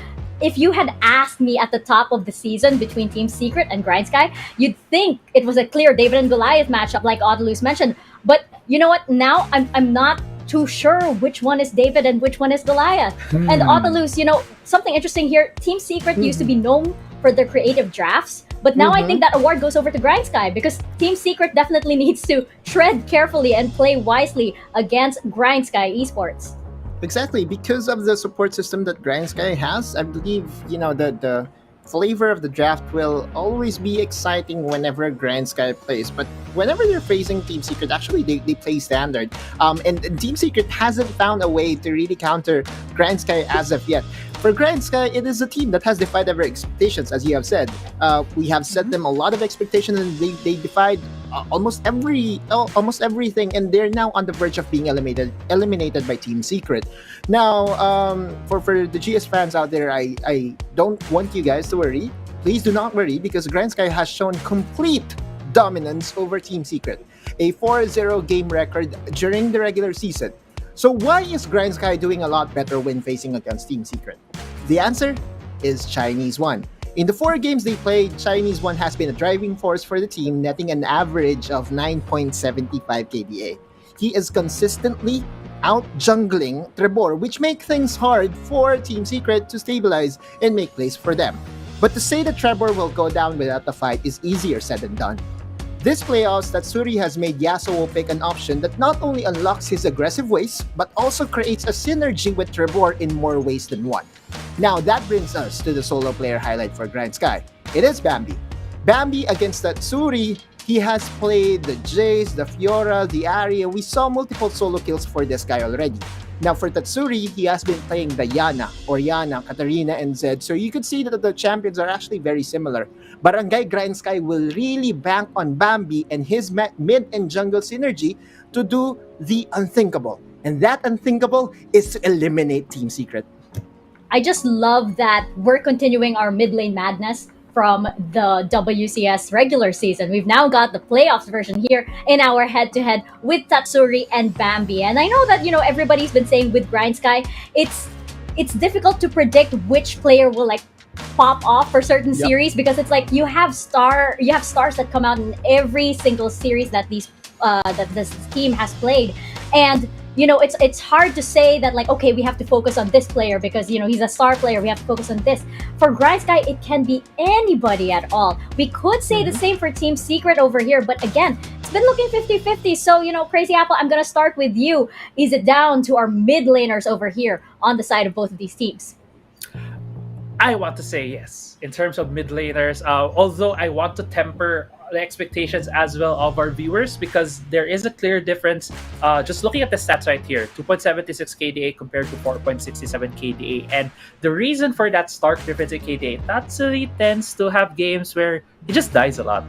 if you had asked me at the top of the season between Team Secret and Grindsky, you'd think it was a clear David and Goliath matchup, like Audalus mentioned. But you know what? Now I'm not too sure which one is David and which one is Goliath. And Audalus, something interesting here. Team Secret used to be known for their creative drafts, but now I think that award goes over to Grindsky, because Team Secret definitely needs to tread carefully and play wisely against Grindsky Esports. Exactly, because of the support system that Grindsky has, I believe, the flavor of the draft will always be exciting whenever Grindsky plays. But whenever they're facing Team Secret, actually they play standard. And Team Secret hasn't found a way to really counter Grindsky as of yet. For Grindsky, it is a team that has defied our expectations, as you have said. We have set them a lot of expectations, and they defied almost everything, and they're now on the verge of being eliminated by Team Secret. Now, for the GS fans out there, I don't want you guys to worry. Please do not worry, because Grindsky has shown complete dominance over Team Secret, a 4-0 game record during the regular season. So why is Grindsky doing a lot better when facing against Team Secret? The answer is Chinese One. In the 4 games they played, Chinese One has been a driving force for the team, netting an average of 9.75 KDA. He is consistently out-jungling Trebor, which makes things hard for Team Secret to stabilize and make plays for them. But to say that Trebor will go down without a fight is easier said than done. This playoffs, Tatsuri has made Yasuo pick an option that not only unlocks his aggressive ways, but also creates a synergy with Trebor in more ways than one. Now that brings us to the solo player highlight for Grindsky. It is Bambi. Bambi against Tatsuri, he has played the Jace, the Fiora, the Arya. We saw multiple solo kills for this guy already. Now for Tatsuri, he has been playing the Yana, Katarina, and Zed. So you could see that the champions are actually very similar. Barangay Grindsky will really bank on Bambi and his mid and jungle synergy to do the unthinkable. And that unthinkable is to eliminate Team Secret. I just love that we're continuing our mid lane madness from the WCS regular season. We've now got the playoffs version here in our head-to-head with Tatsuri and Bambi. And I know that, everybody's been saying with Grindsky, it's difficult to predict which player will pop off for certain series, because it's like you have stars that come out in every single series that this team has played. And it's hard to say that okay, we have to focus on this player because he's a star player, we have to focus on this. For Grindsky, it can be anybody at all. We could say the same for Team Secret over here, but again, it's been looking 50-50. So Crazy Apple, I'm gonna start with you. Is it down to our mid laners over here on the side of both of these teams? I want to say yes in terms of mid laners. Although I want to temper the expectations as well of our viewers because there is a clear difference. Just looking at the stats right here, 2.76 KDA compared to 4.67 KDA, and the reason for that stark difference in KDA, Tatsuri tends to have games where he just dies a lot.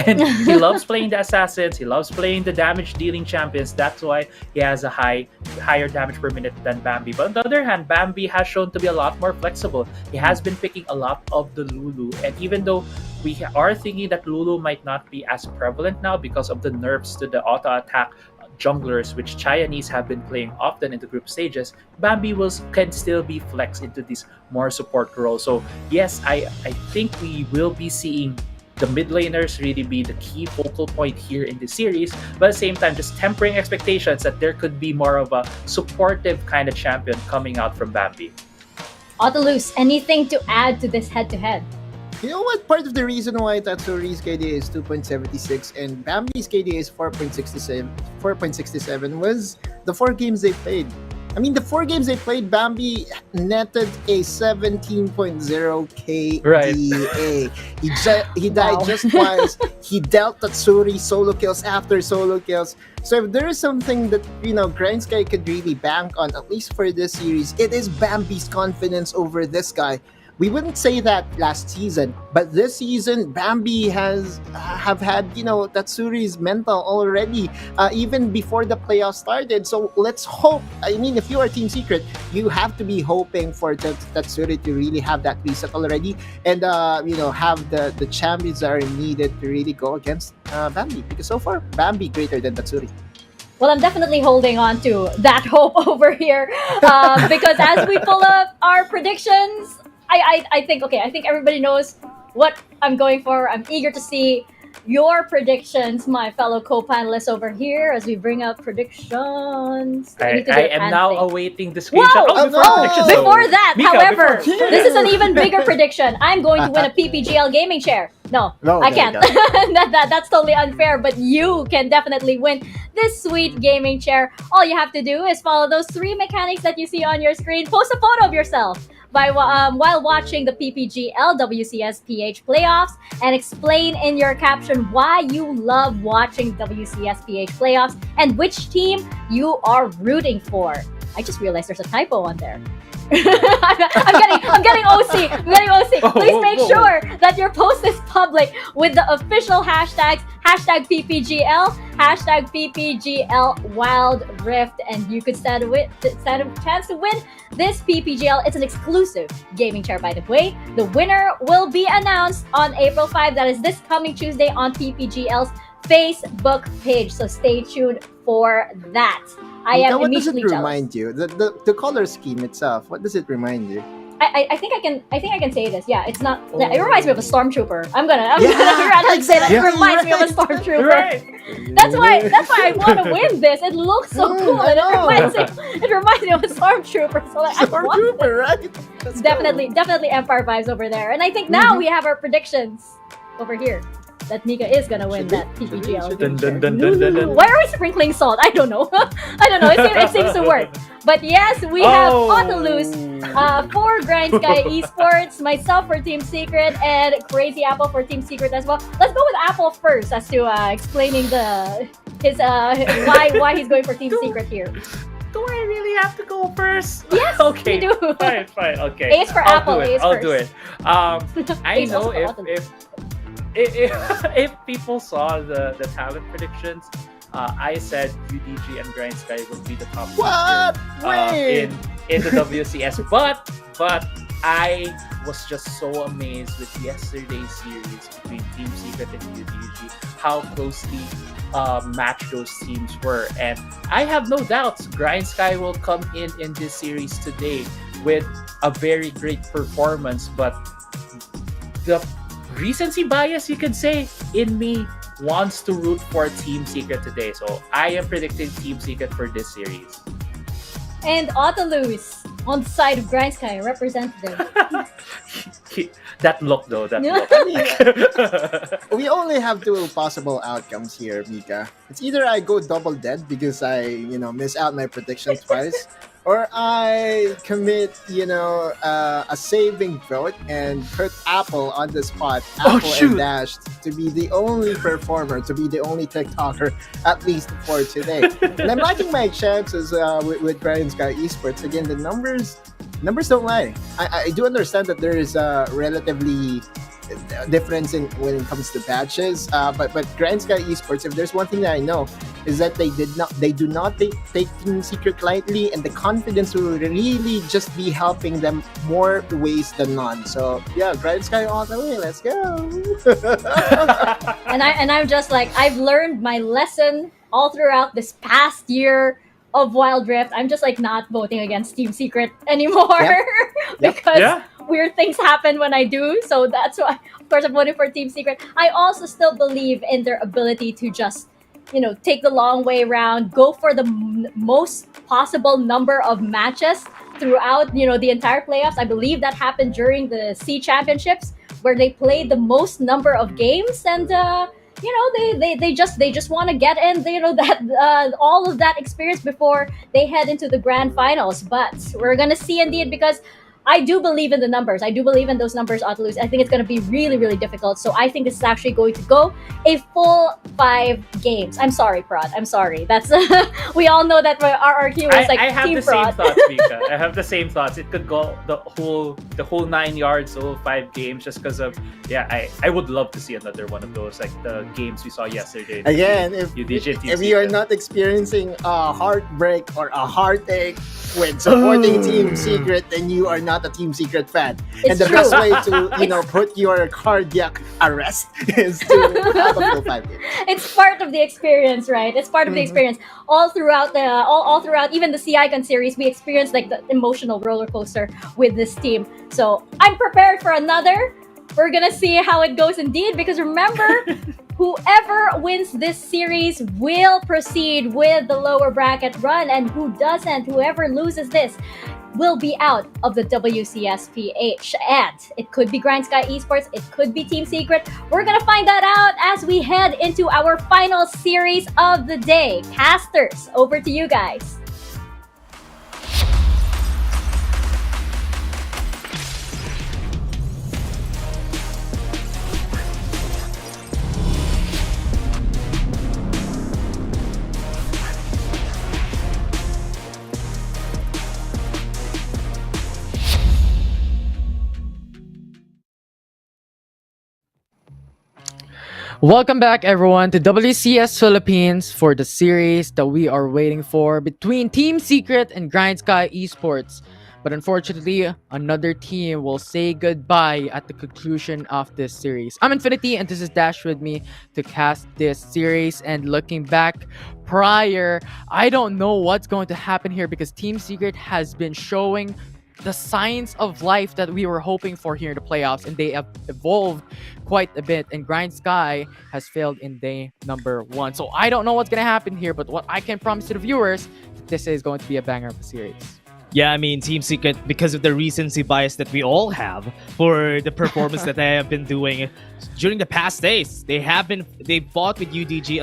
And he loves playing the assassins. He loves playing the damage dealing champions. That's why he has a higher damage per minute than Bambi. But on the other hand, Bambi has shown to be a lot more flexible. He has been picking a lot of the Lulu. And even though we are thinking that Lulu might not be as prevalent now because of the nerfs to the auto attack junglers, which Chinese have been playing often in the group stages, Bambi can still be flexed into this more support role. So yes, I think we will be seeing the mid laners really be the key focal point here in the series, but at the same time, just tempering expectations that there could be more of a supportive kind of champion coming out from Bambi. Autolus, anything to add to this head-to-head? You know what? Part of the reason why Tatsuri's KDA is 2.76 and Bambi's KDA is 4.67 was the 4 games they played. I mean, the 4 games they played, Bambi netted a 17.0 KDA. Right. He died just twice. He dealt Tatsuri solo kills after solo kills. So if there is something that, Grindsky could really bank on, at least for this series, it is Bambi's confidence over this guy. We wouldn't say that last season, but this season, Bambi have had, Tatsuri's mental already, even before the playoffs started. So let's hope. I mean, if you are Team Secret, you have to be hoping for Tatsuri to really have that reset already and, have the champions that are needed to really go against Bambi. Because so far, Bambi greater than Tatsuri. Well, I'm definitely holding on to that hope over here because as we pull up our predictions, I think everybody knows what I'm going for. I'm eager to see your predictions, my fellow co-panelists over here, as we bring up predictions. I am now awaiting the screenshot. Before that, Mika, however, before- this is an even bigger prediction. I'm going to win a PPGL gaming chair. No, I can't. That's totally unfair, but you can definitely win this sweet gaming chair. All you have to do is follow those 3 mechanics that you see on your screen. Post a photo of yourself while watching the PPGL WCS PH playoffs and explain in your caption why you love watching WCS PH playoffs and which team you are rooting for. I just realized there's a typo on there. I'm getting OC. Please make sure that your post is public with the official hashtags #PPGL, #PPGL Wild Rift, and you could stand a chance to win this PPGL. It's an exclusive gaming chair, by the way. The winner will be announced on April 5. That is this coming Tuesday on PPGL's Facebook page. So stay tuned for that. I am what does it immediately remind you? The color scheme itself. What does it remind you? I think I can say this. Yeah, it's not. It reminds me of a stormtrooper. I'm gonna say that. It reminds me of a stormtrooper. Right. That's why I want to win this. It looks so cool, and it reminds me of a stormtrooper. So I want Stormtrooper, right? Let's definitely Empire vibes over there. And I think now we have our predictions over here. That Mika is gonna win that PPGL. Why are we sprinkling salt? I don't know. It seems to work. But yes, we have Autolus for Grindsky Esports, myself for Team Secret, and Crazy Apple for Team Secret as well. Let's go with Apple first as to explaining why he's going for Team Secret here. Do I really have to go first? Yes, okay. you do. Fine. Okay. Ace for Apple. I'll do it. I Ace know also for if people saw the talent predictions, I said UDG and Grindsky would be the top in the WCS, but I was just so amazed with yesterday's series between Team Secret and UDG, how closely matched those teams were, and I have no doubts Grindsky will come in this series today with a very great performance, but the recency bias, you could say, in me wants to root for Team Secret today. So I am predicting Team Secret for this series. And Autolus on the side of Grindsky, representative. That look though, We only have 2 possible outcomes here, Mika. It's either I go double dead because I, miss out my prediction twice, or I commit, a saving vote and put Apple on the spot, Apple and Dash, to be the only performer, to be the only TikToker, at least for today. And I'm liking my chances with Grindsky Esports. Again, the numbers don't lie. I do understand that there is a relatively difference in when it comes to patches, but Grindsky Esports, if there's one thing that I know, is that they do not take Team Secret lightly, and the confidence will really just be helping them more ways than none. So yeah, Grindsky all the way, let's go. and I'm just like, I've learned my lesson all throughout this past year of Wild Rift. I'm just like not voting against Team Secret anymore. Because weird things happen when I do. So that's why, of course, I'm voting for Team Secret. I also still believe in their ability to just, take the long way around, go for the most possible number of matches throughout, the entire playoffs. I believe that happened during the C Championships, where they played the most number of games, and they just want to get in, that all of that experience before they head into the grand finals. But we're gonna see indeed, because I do believe in the numbers. I do believe in those numbers, Otulus. I think it's going to be really, really difficult. So I think this is actually going to go a full 5 games. I'm sorry, Prod. I'm sorry. That's we all know that our RRQ is like I have Team the Prod. same thoughts, Vika. I have the same thoughts. It could go the whole 9 yards, the whole 5 games, just because of I would love to see another one of those, like the games we saw yesterday. Again, if you are not experiencing a heartbreak or a heartache with supporting Team Secret, then you are not a Team Secret fan. And the best way to put your cardiac arrest is to have a full 5 games. It's part of the experience, right? It's part of the experience. All throughout all throughout even the C Icon series, we experienced like the emotional roller coaster with this team. So I'm prepared for another. We're gonna see how it goes indeed, because remember, whoever wins this series will proceed with the lower bracket run, and whoever loses this will be out of the WCSPH. And it could be Grindsky Esports, it could be Team Secret. We're gonna find that out as we head into our final series of the day. Casters, over to you guys. Welcome back, everyone, to WCS Philippines for the series that we are waiting for between Team Secret and Grindsky Esports. But unfortunately, another team will say goodbye at the conclusion of this series. I'm Infinity, and this is Dash with me to cast this series. And looking back prior, I don't know what's going to happen here, because Team Secret has been showing the signs of life that we were hoping for here in the playoffs, and they have evolved quite a bit, and Grindsky has failed in day number 1. So I don't know what's gonna happen here, but what I can promise to the viewers, this is going to be a banger of a series. Yeah, I mean, Team Secret, because of the recency bias that we all have for the performance that they have been doing during the past days, they fought with UDG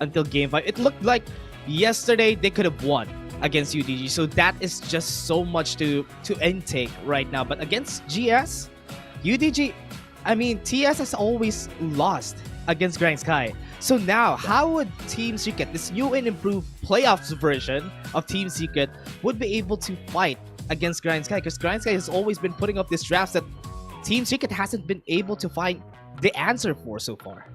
until game 5. It looked like yesterday they could have won against UDG, so that is just so much to intake right now. But against GS, UDG, I mean, TS has always lost against Grindsky. So now, how would Team Secret, this new and improved playoffs version of Team Secret, would be able to fight against Grindsky? Because Grindsky has always been putting up these drafts that Team Secret hasn't been able to find the answer for so far.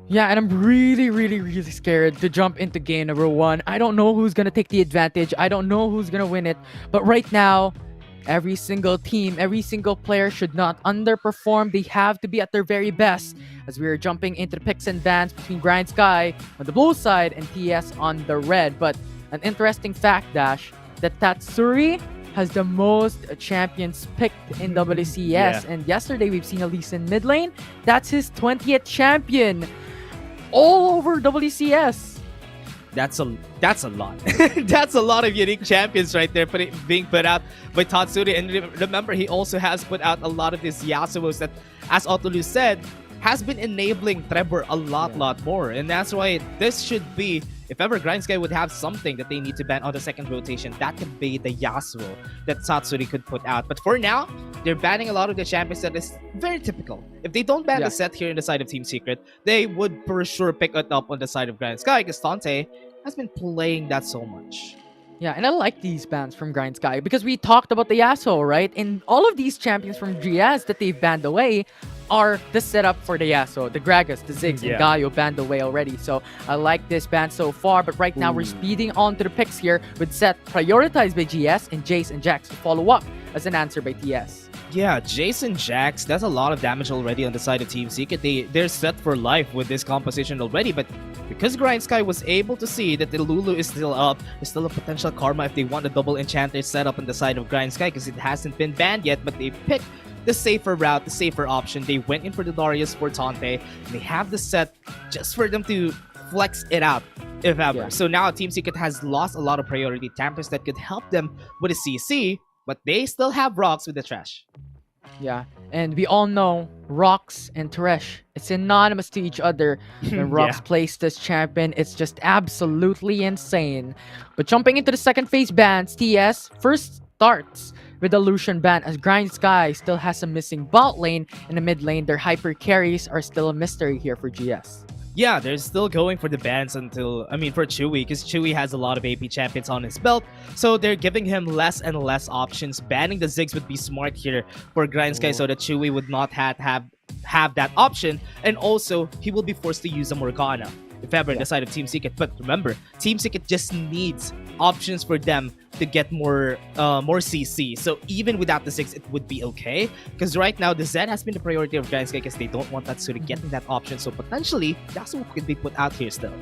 Yeah, and I'm really, really, really scared to jump into game number 1. I don't know who's gonna take the advantage. I don't know who's gonna win it. But right now, every single team, every single player should not underperform. They have to be at their very best, as we are jumping into the picks and bans between Grindsky on the blue side and TS on the red. But an interesting fact, Dash, that Tatsuri has the most champions picked in WCS. And yesterday, we've seen Elise in mid lane. That's his 20th champion. All over WCS. That's a lot. That's a lot of unique champions right there being put out by Tatsuri. And remember, he also has put out a lot of these Yasuos that, as Otolu said, has been enabling Trevor a lot more. And that's why this should be if ever Grindsky would have something that they need to ban on the second rotation, that could be the Yasuo that Satsuri could put out. But for now, they're banning a lot of the champions that is very typical. If they don't ban the set here in the side of Team Secret, they would for sure pick it up on the side of Grindsky because Tante has been playing that so much. Yeah, and I like these bans from Grindsky because we talked about the Yasuo, right? And all of these champions from GS that they've banned away are the setup for the Yasuo. The Gragas, the Ziggs, and Gaio banned away already. So I like this ban so far. But right now, we're speeding on to the picks here with set prioritized by GS and Jace and Jax to follow up as an answer by TS. Yeah, Jason Jax, that's a lot of damage already on the side of Team Secret. They're set for life with this composition already, but because Grindsky was able to see that the Lulu is still up, there's still a potential karma if they want a double enchanter setup on the side of Grindsky because it hasn't been banned yet, but they picked the safer route, the safer option. They went in for the Darius for Tante, and they have the set just for them to flex it out, if ever. So now Team Secret has lost a lot of priority tampers that could help them with a CC, but they still have rocks with the trash. Yeah, and we all know Rocks and Thresh, it's synonymous to each other. When Rocks plays this champion, it's just absolutely insane. But jumping into the second phase bans, TS first starts with the Lucian ban as Grindsky still has a missing bot lane. In the mid lane, their hyper carries are still a mystery here for GS. Yeah, they're still going for the bans until, for Chewy, because Chewy has a lot of AP champions on his belt, so they're giving him less and less options. Banning the Ziggs would be smart here for Grindsky so that Chewy would not have that option, and also he will be forced to use a Morgana if ever in the side of Team Secret. But remember, Team Secret just needs options for them to get more CC. So even without the Ziggs, it would be okay. Because right now, the Zed has been the priority of Grindsky because they don't want that sort of getting that option. So potentially, that's what could be put out here still.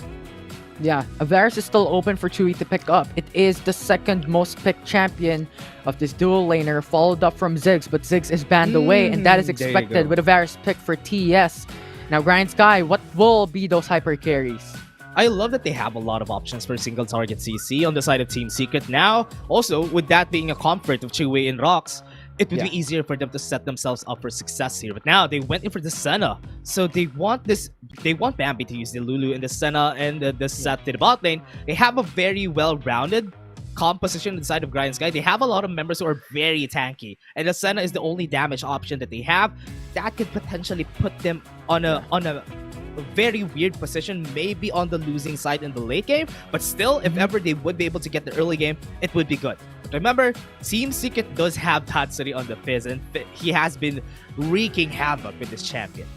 Yeah, Avaris is still open for Chewy to pick up. It is the second most picked champion of this dual laner, followed up from Ziggs, but Ziggs is banned away, and that is expected with Avaris pick for TS. Now, Grindsky, what will be those hyper carries? I love that they have a lot of options for single target CC on the side of Team Secret. Now, also, with that being a comfort of Chewy and Rocks, it would be easier for them to set themselves up for success here. But now, they went in for the Senna. So they want Bambi to use the Lulu and the Senna and the set to the bot lane. They have a very well-rounded composition on the side of Grindsky. They have a lot of members who are very tanky, and the Senna is the only damage option that they have. That could potentially put them on a very weird position, maybe on the losing side in the late game, but still, if ever they would be able to get the early game, it would be good. But remember, Team Secret does have Tatsuri on the fizz, and he has been wreaking havoc with this champion.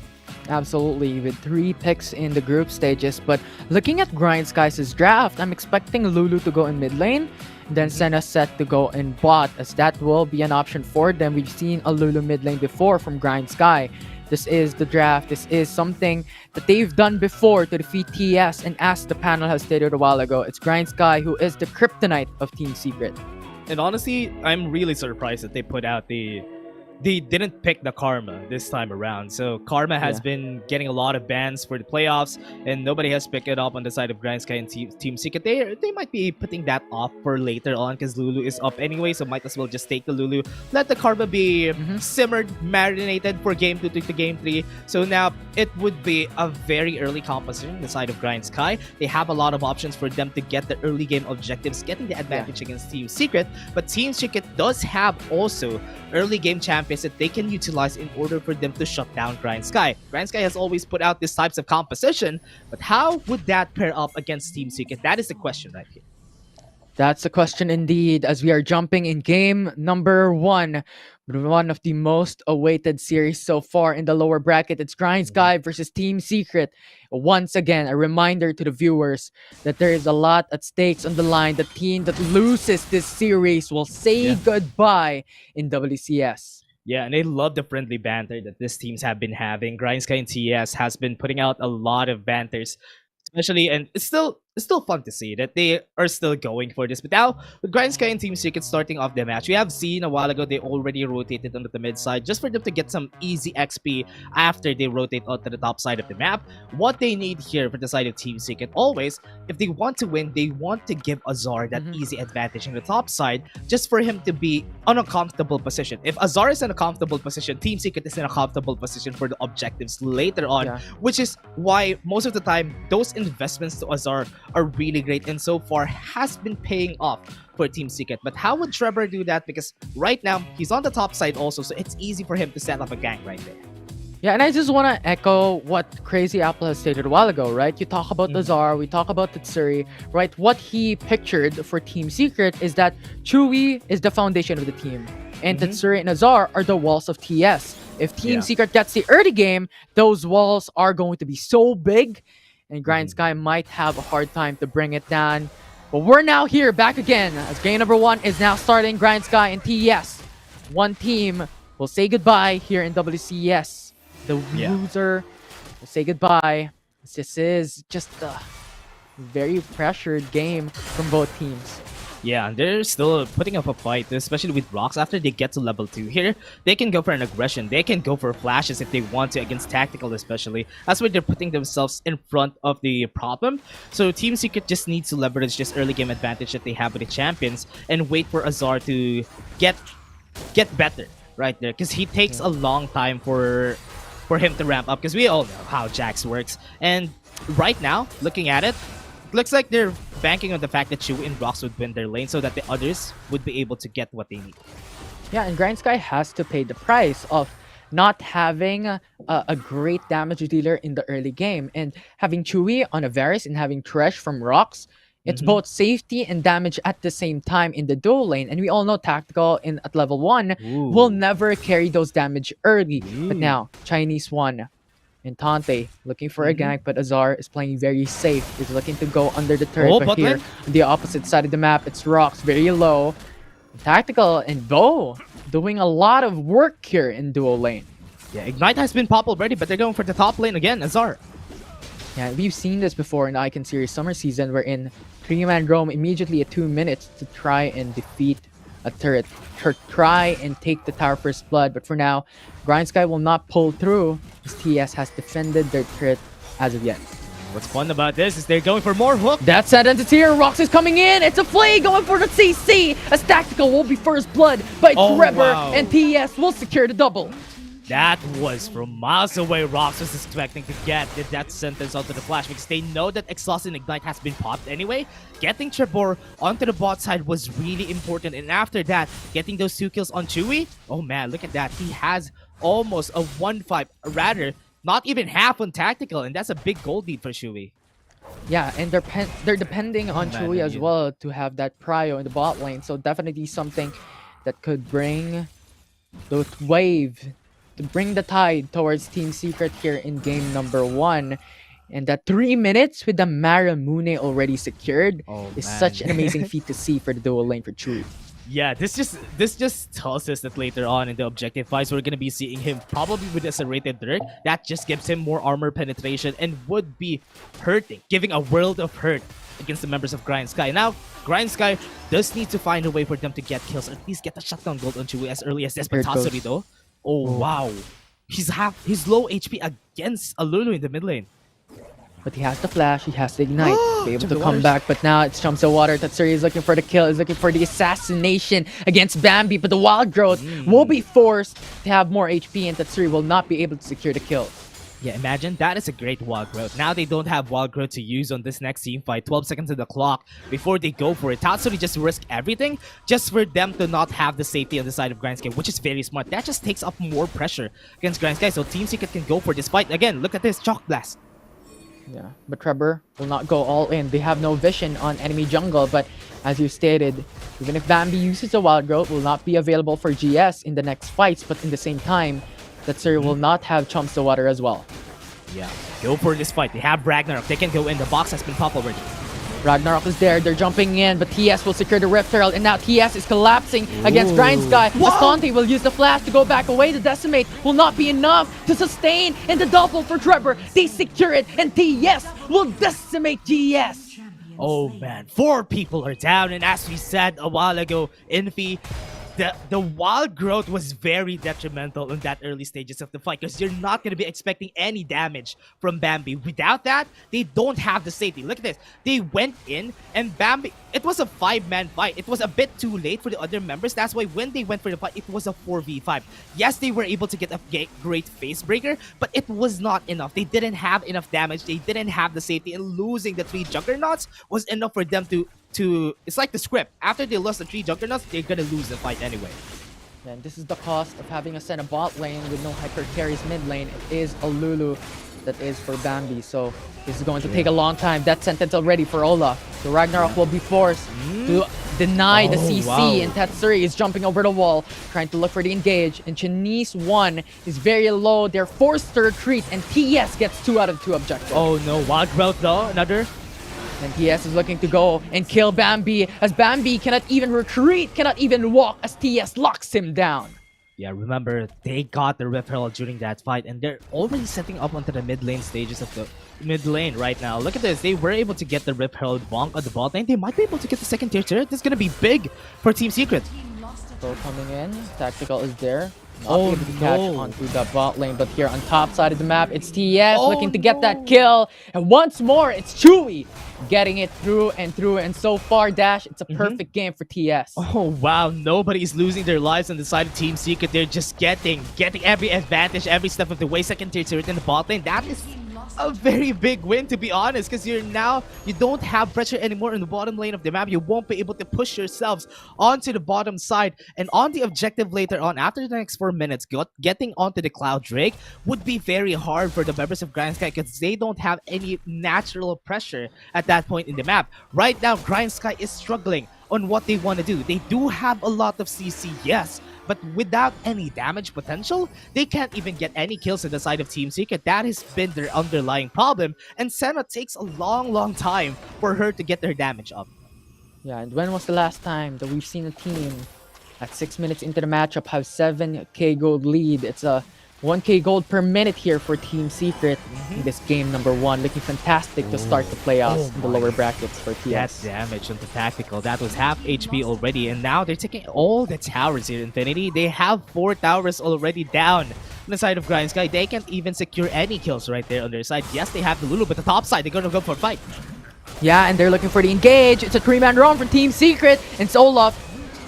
Absolutely, with 3 picks in the group stages. But looking at Grindsky's draft, I'm expecting Lulu to go in mid lane, then Senna set to go in bot, as that will be an option for them. We've seen a Lulu mid lane before from Grindsky. This is the draft. This is something that they've done before to defeat TS, and as the panel has stated a while ago, it's Grindsky who is the kryptonite of Team Secret. And honestly, I'm really surprised that they put out they didn't pick the Karma this time around. So Karma has been getting a lot of bans for the playoffs, and nobody has picked it up on the side of Grindsky and Team Secret. They might be putting that off for later on because Lulu is up anyway, so might as well just take the Lulu. Let the Karma be simmered, marinated for game 2 to game 3. So now it would be a very early composition on the side of Grindsky. They have a lot of options for them to get the early game objectives, getting the advantage against Team Secret. But Team Secret does have also early game champions that they can utilize in order for them to shut down Grindsky. Grindsky has always put out these types of composition, but how would that pair up against Team Secret? That is the question right here. That's the question indeed, as we are jumping in game number 1. One of the most awaited series so far in the lower bracket. It's Grindsky versus Team Secret. Once again, a reminder to the viewers that there is a lot at stakes on the line. The team that loses this series will say goodbye in WCS. Yeah, and I love the friendly banter that these teams have been having. Grindsky and TS has been putting out a lot of banters, especially, and it's still fun to see that they are still going for this. But now, with Grindsky and Team Secret starting off the match, we have seen a while ago they already rotated onto the mid side just for them to get some easy XP after they rotate onto the top side of the map. What they need here for the side of Team Secret, always, if they want to win, they want to give Azar that easy advantage in the top side just for him to be on a comfortable position. If Azar is in a comfortable position, Team Secret is in a comfortable position for the objectives later on, which is why most of the time, those investments to Azar are really great and so far has been paying off for Team Secret. But how would Trevor do that? Because right now, he's on the top side also, so it's easy for him to set up a gank right there. Yeah, and I just want to echo what Crazy Apple has stated a while ago, right? You talk about Azar, we talk about Tatsuri, right? What he pictured for Team Secret is that Chewy is the foundation of the team, and Tatsuri and Azar are the walls of TS. If Team Secret gets the early game, those walls are going to be so big, and Grindsky might have a hard time to bring it down. But we're now here, back again, as game number 1 is now starting. Grindsky and TS. One team will say goodbye here in WCS. The loser will say goodbye. This is just a very pressured game from both teams. Yeah, and they're still putting up a fight, especially with Rocks. After they get to level 2 here, they can go for an aggression. They can go for flashes if they want to, against Tactical especially. That's why they're putting themselves in front of the problem. So Team Secret just needs to leverage this early game advantage that they have with the champions and wait for Azar to get better right there. Because he takes a long time for him to ramp up, because we all know how Jax works. And right now, looking at it, looks like they're banking on the fact that Chewy and Rocks would win their lane so that the others would be able to get what they need. Yeah, and Grindsky has to pay the price of not having a great damage dealer in the early game. And having Chewy on a Varus and having Thresh from Rocks, it's both safety and damage at the same time in the dual lane. And we all know Tactical at level 1 will never carry those damage early. But now, Chinese one and Tante looking for a gank, but Azar is playing very safe. He's looking to go under the turret, but here, on the opposite side of the map, it's Rocks, very low. Tactical and Bo doing a lot of work here in dual lane. Yeah, Ignite has been popped already, but they're going for the top lane again, Azar. Yeah, we've seen this before in the Icon Series Summer Season, wherein 3-man roam immediately at 2 minutes to try and defeat a turret, try and take the tower first blood. But for now, Grindsky will not pull through, as TS has defended their turret as of yet. What's fun about this is they're going for more hook. That's Identity here. Rocks is coming in. It's a Flay going for the CC. As Tactical will be first blood by Trevor, and TS will secure the double. That was from miles away. Rocks was expecting to get the death sentence onto the flash, because they know that Exhaust and Ignite has been popped anyway. Getting Trevor onto the bot side was really important, and after that, getting those 2 kills on Chewy, oh man, look at that. He has almost a 1-5, rather, not even half on Tactical, and that's a big gold lead for Chewy. Yeah, and they're depending on Chewy as well to have that prio in the bot lane, so definitely something that could bring the wave, to bring the tide towards Team Secret here in game number 1. And that 3 minutes with the Maramune already secured is such an amazing feat to see for the dual lane for Chewy. Yeah, this just tells us that later on in the objective fights, we're gonna be seeing him probably with a serrated Dirk. That just gives him more armor penetration and would be hurting, giving a world of hurt against the members of Grindsky. Now, Grindsky does need to find a way for them to get kills, or at least get the shutdown gold on Chewy as early as this. But Tatsuri though, wow. He's low HP against Alulu in the mid lane. But he has the flash, he has the ignite, be able to come back. But now it's Chumps of Water. Tatsuri is looking for the kill, is looking for the assassination against Bambi. But the Wild Growth will be forced to have more HP, and Tatsuri will not be able to secure the kill. Yeah, imagine that is a great Wild Growth. Now they don't have Wild Growth to use on this next team fight. 12 seconds on the clock before they go for it. Tatsuri just risk everything just for them to not have the safety on the side of Grindsky, which is very smart. That just takes up more pressure against Grindsky, so Team Secret can go for this fight. Again, look at this Chalk Blast. Yeah, but Trevor will not go all in. They have no vision on enemy jungle, but as you stated, even if Bambi uses a Wild Growth, will not be available for GS in the next fights, but in the same time, Tatsuri will not have Chumps the Water as well. Yeah, go for this fight. They have Ragnarok. They can go in. The box has been popped already. Ragnarok is there. They're jumping in, but TS will secure the Rift Herald, and now TS is collapsing against Grindsky. Asante will use the flash to go back away. The Decimate will not be enough to sustain, and the double for Trevor. They secure it, and TS will decimate GS. Oh man, 4 people are down, and as we said a while ago, Infi the wild growth was very detrimental in that early stages of the fight because you're not going to be expecting any damage from Bambi. Without that, they don't have the safety. Look at this. They went in and Bambi, it was a 5-man fight. It was a bit too late for the other members. That's why when they went for the fight, it was a 4v5. Yes, they were able to get a great face breaker, but it was not enough. They didn't have enough damage. They didn't have the safety, and losing the 3 juggernauts was enough for them to it's like the script. After they lost the 3 juggernauts, they're gonna lose the fight anyway. And this is the cost of having a Senna bot lane with no hyper carries mid lane. It is a Lulu that is for Bambi, so this is going to take a long time. That sentence already for Olaf. The Ragnarok will be forced to deny the CC, and Tatsuri is jumping over the wall, trying to look for the engage. And Chinese 1 is very low. They're forced to retreat, and TS gets 2 out of 2 objectives. Oh no, wild growth though, another. And TS is looking to go and kill Bambi, as Bambi cannot even retreat, cannot even walk, as TS locks him down. Yeah, remember, they got the Rip Herald during that fight, and they're already setting up onto the mid lane stages of the mid lane right now. Look at this. They were able to get the Rip Herald bonk on the bot lane. They might be able to get the second tier turret. This is going to be big for Team Secret. So coming in, Tactical is there. Not able to catch onto the bot lane, but here on top side of the map, it's TS looking to get that kill. And once more, it's Chewy getting it through, and so far, Dash, it's a perfect game for TS. Oh wow, nobody's losing their lives on the side of Team Secret. They're just getting every advantage every step of the way. Second tier turret in the bot lane. That is a very big win, to be honest, because you don't have pressure anymore in the bottom lane of the map. You won't be able to push yourselves onto the bottom side, and on the objective later on after the next 4 minutes, getting onto the Cloud Drake would be very hard for the members of Grindsky because they don't have any natural pressure at that point in the map. Right now, Grindsky is struggling on what they want to do. They do have a lot of CC, yes, but without any damage potential, they can't even get any kills on the side of Team Secret. That has been their underlying problem, and Senna takes a long time for her to get their damage up. Yeah, and when was the last time that we've seen a team at 6 minutes into the matchup have 7k gold lead? It's a 1k gold per minute here for Team Secret in this game number 1. Looking fantastic to start the playoffs in the lower brackets for TS. That damage on the Tactical, that was half HP already, and now they're taking all the towers here, Infinity. They have 4 towers already down on the side of Grindsky. They can't even secure any kills right there on their side. Yes, they have the Lulu, but the top side, they're gonna go for a fight. Yeah, and they're looking for the engage. It's a 3-man run from Team Secret, and it's Olaf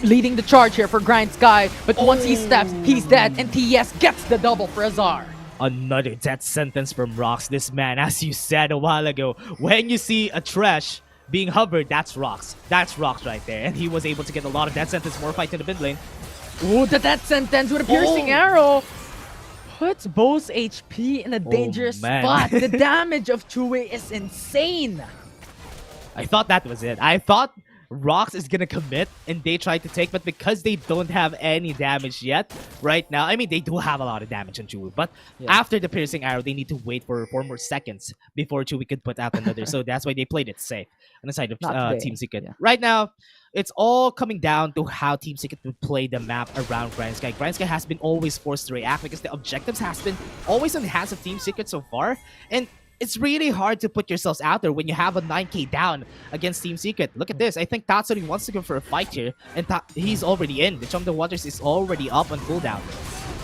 leading the charge here for Grindsky, but once he steps, he's dead, and TS gets the double for Azar. Another death sentence from Rox. This man, as you said a while ago, when you see a trash being hovered, that's Rox. That's Rox right there, and he was able to get a lot of death sentence, more fight in the mid lane. Ooh, the death sentence with a piercing arrow puts Bo's HP in a dangerous spot. The damage of Chewy is insane. I thought that was it. I thought Rox is gonna commit and they try to take, but because they don't have any damage yet right now, I mean, they do have a lot of damage on Chewy, but after the piercing arrow, they need to wait for 4 more seconds before Chewy could put out another. So that's why they played it safe on the side of Team Secret. Right now, it's all coming down to how Team Secret would play the map around Grindsky. Grindsky has been always forced to react because the objectives has been always on the hands of Team Secret so far, and it's really hard to put yourselves out there when you have a 9k down against Team Secret. Look at this. I think Tatsuri wants to go for a fight here, and he's already in. The Chum the Waters is already up on cooldown.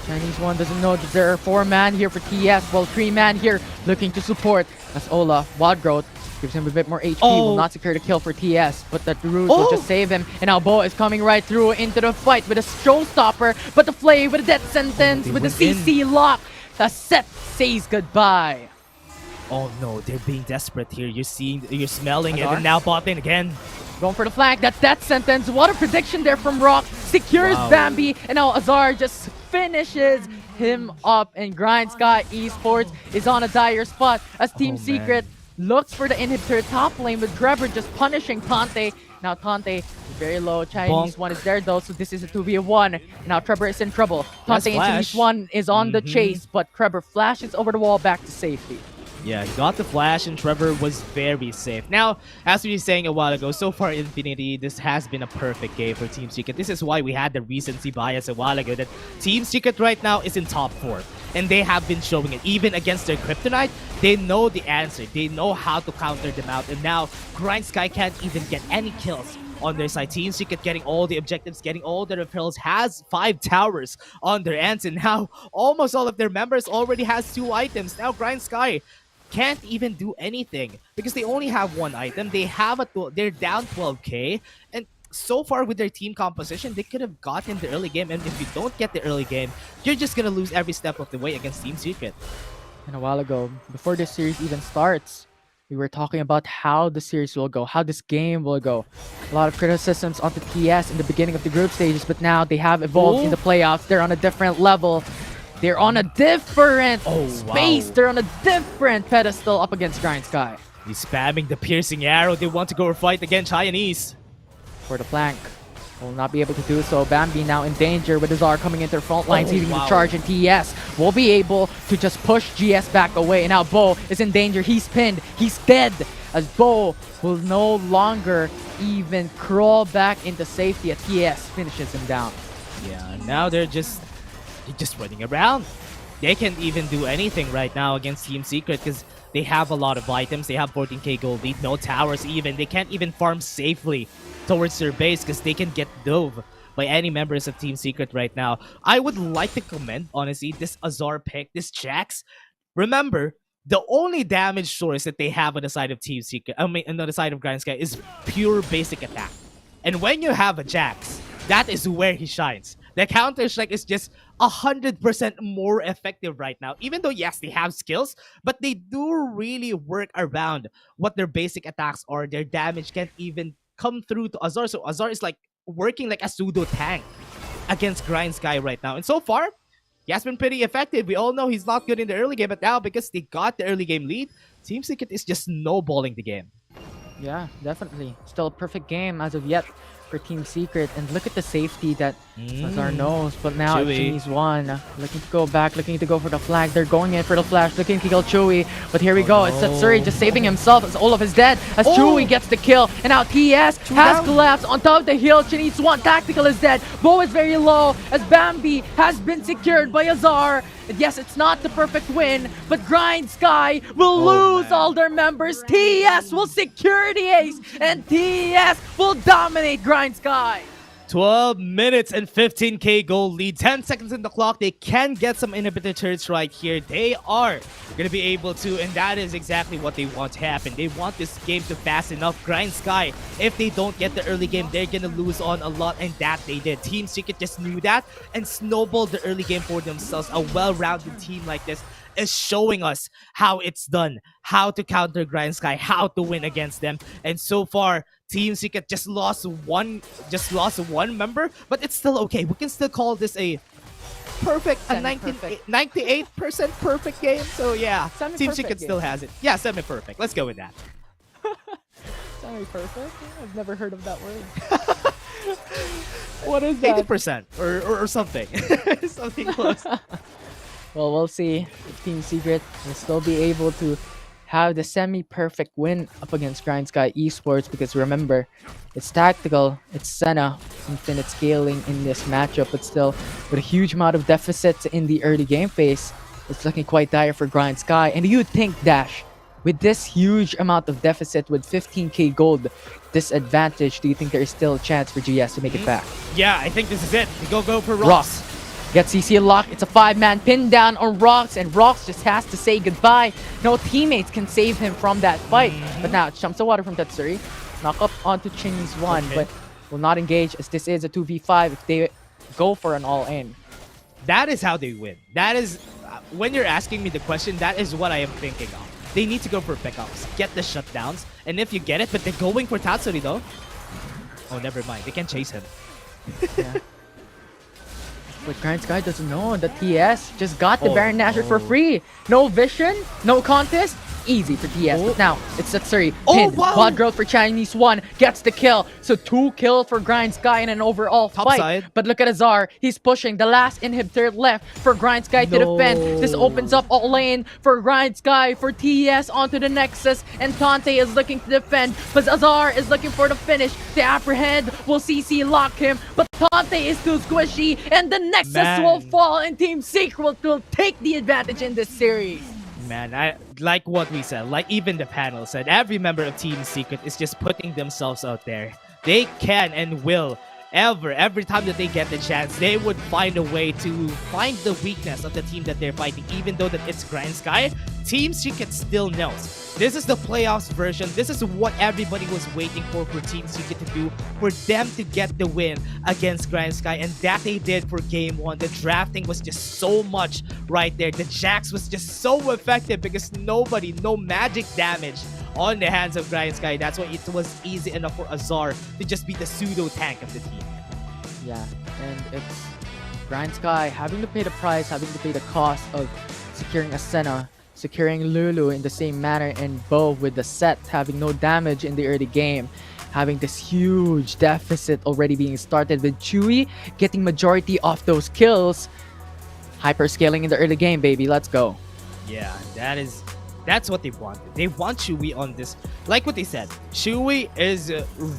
Chinese 1 doesn't know that there are 4-man here for TS, while 3-man here looking to support. As Olaf, Wild Growth, gives him a bit more HP, will not secure the kill for TS, but that Root will just save him. And now Bo is coming right through into the fight with a showstopper, but the Flay with a death sentence, with the CC lock. The set says goodbye. Oh no, they're being desperate here. You're smelling it, and now bot lane again. Going for the flank, that death sentence. What a prediction there from Rock. Secures Bambi, and now Azar just finishes him up, and Grindsky Esports is on a dire spot as Team Secret looks for the inhibitor top lane with Trevor just punishing Tante. Now Tante is very low. Chinese 1 is there though, so this is a 2v1. Now Trevor is in trouble. Tante and Chinese 1 is on the chase, but Trevor flashes over the wall back to safety. Yeah, he got the flash, and Trevor was very safe. Now, as we were saying a while ago, so far Infinity, this has been a perfect game for Team Secret. This is why we had the recency bias a while ago that Team Secret right now is in top 4. And they have been showing it. Even against their Kryptonite, they know the answer. They know how to counter them out. And now, Grindsky can't even get any kills on their side. Team Secret getting all the objectives, getting all the repels, has 5 towers on their ends, and now almost all of their members already has 2 items. Now Grindsky can't even do anything because they only have 1 item. They have they're down 12k, and so far with their team composition, they could have gotten the early game, and if you don't get the early game, you're just gonna lose every step of the way against Team Secret. And a while ago, before this series even starts, we were talking about how the series will go, how this game will go. A lot of criticisms on the TS in the beginning of the group stages, but now they have evolved in the playoffs. They're on a different level. They're on a different space. They're on a different pedestal up against Grindsky. He's spamming the piercing arrow. They want to go fight against Chinese. For the flank. Will not be able to do so. Bambi now in danger with Azar coming into their front lines, leading the charge, and TS will be able to just push GS back away. And now Bo is in danger. He's pinned. He's dead. As Bo will no longer even crawl back into safety as TS finishes him down. Yeah, now they're just running around. They can't even do anything right now against Team Secret because they have a lot of items. They have 14k gold lead, no towers even. They can't even farm safely towards their base because they can get dove by any members of Team Secret right now. I would like to commend, honestly, this Azar pick, this Jax. Remember, the only damage source that they have on the side of Team Secret, on the side of Grindsky, is pure basic attack. And when you have a Jax, that is where he shines. The Counter-Strike is just 100% more effective right now. Even though, yes, they have skills, but they do really work around what their basic attacks are. Their damage can't even come through to Azar. So Azar is like working like a pseudo tank against Grindsky right now. And so far, he has been pretty effective. We all know he's not good in the early game, but now because they got the early game lead, Team Secret is just snowballing the game. Yeah, definitely. Still a perfect game as of yet for Team Secret. And look at the safety that Azar knows. But now Chewy's won. Looking to go back, looking to go for the flag. They're going in for the flash, looking to kill Chewy. But here we go. It's Satsuri just saving himself as Olaf is dead. As Chewy gets the kill. And now TS has collapsed on top of the hill. Chinese one. Tactical is dead. Bo is very low as Bambi has been secured by Azar. And yes, it's not the perfect win, but Grindsky will lose all their members. TS will secure the ace, and TS will dominate Grindsky. 12 minutes and 15k gold lead. 10 seconds in the clock. They can get some inhibitor turrets right here. They are going to be able to, and that is exactly what they want to happen. They want this game to fast enough. Grindsky, if they don't get the early game, they're going to lose on a lot, and that they did. Team Secret just knew that and snowballed the early game for themselves. A well-rounded team like this is showing us how it's done, how to counter Grindsky, how to win against them. And so far, Team Secret just lost one member, but it's still okay. We can still call this a perfect, a 98% perfect game. So yeah, Team Secret still has it. Yeah, semi-perfect. Let's go with that. Semi-perfect? I've never heard of that word. What is that? 80% or something. Something close. Well, we'll see if Team Secret will still be able to have the semi-perfect win up against Grindsky Esports, because remember, it's tactical, it's Senna, infinite scaling in this matchup, but still, with a huge amount of deficits in the early game phase, it's looking quite dire for Grindsky. And you'd think, Dash, with this huge amount of deficit, with 15k gold disadvantage, do you think there is still a chance for GS to make it back? Yeah, I think this is it. Go for Ross. Gets CC locked. It's a 5-man pin down on Rox, and Rox just has to say goodbye. No teammates can save him from that fight. But now it's jumps the water from Tatsuri. Knock up onto Chinese one, but will not engage as this is a 2v5 if they go for an all-in. That is how they win. That is, when you're asking me the question, that is what I am thinking of. They need to go for pickups, get the shutdowns, and if you get it, but they're going for Tatsuri though. Oh, never mind. They can chase him. Yeah. But Grindsky doesn't know that TS just got the Baron Nashor for free. No vision, no contest. Easy for TS. But now it's Satsuri. Pinned. Quad growth for Chinese one. Gets the kill. So 2 kills for Grindsky in an overall fight. Side. But look at Azar. He's pushing the last inhibitor left for Grindsky to defend. This opens up all lane for Grindsky, for TS onto the Nexus. And Tante is looking to defend. But Azar is looking for the finish. The apprehend will CC lock him. But Tante is too squishy. And the Nexus will fall. And Team Secret will take the advantage in this series. Man, I like what we said, like even the panel said, every member of Team Secret is just putting themselves out there they can and will every time that they get the chance, they would find a way to find the weakness of the team that they're fighting. Even though that it's Grindsky, Team Secret still knows. This is the playoffs version. This is what everybody was waiting for Team Secret to do, for them to get the win against Grindsky, and that they did for game 1. The drafting was just so much right there. The Jax was just so effective because no magic damage on the hands of Grindsky. That's why it was easy enough for Azar to just be the pseudo tank of the team. Yeah, and it's Grindsky having to pay the price, having to pay the cost of securing Ascena, securing Lulu in the same manner, and Bo with the set having no damage in the early game, having this huge deficit already being started with Chewy getting majority of those kills. Hyperscaling in the early game, baby. Let's go. Yeah, that's what they want. They want Chewy on this. Like what they said, Chewy is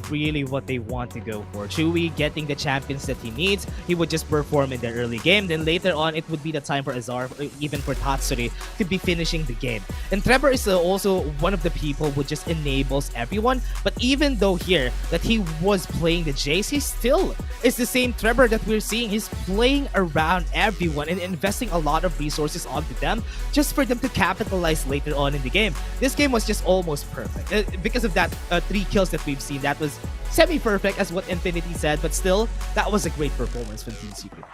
really what they want to go for. Chewy getting the champions that he needs. He would just perform in the early game. Then later on, it would be the time for Azar, even for Tatsuri, to be finishing the game. And Trevor is also one of the people who just enables everyone. But even though here that he was playing the Jace, he still is the same Trevor that we're seeing. He's playing around everyone and investing a lot of resources onto them just for them to capitalize later on in the game. This game was just almost perfect. Because of that 3 kills that we've seen, that was semi-perfect as what Infinity said, but still, that was a great performance from Team Secret.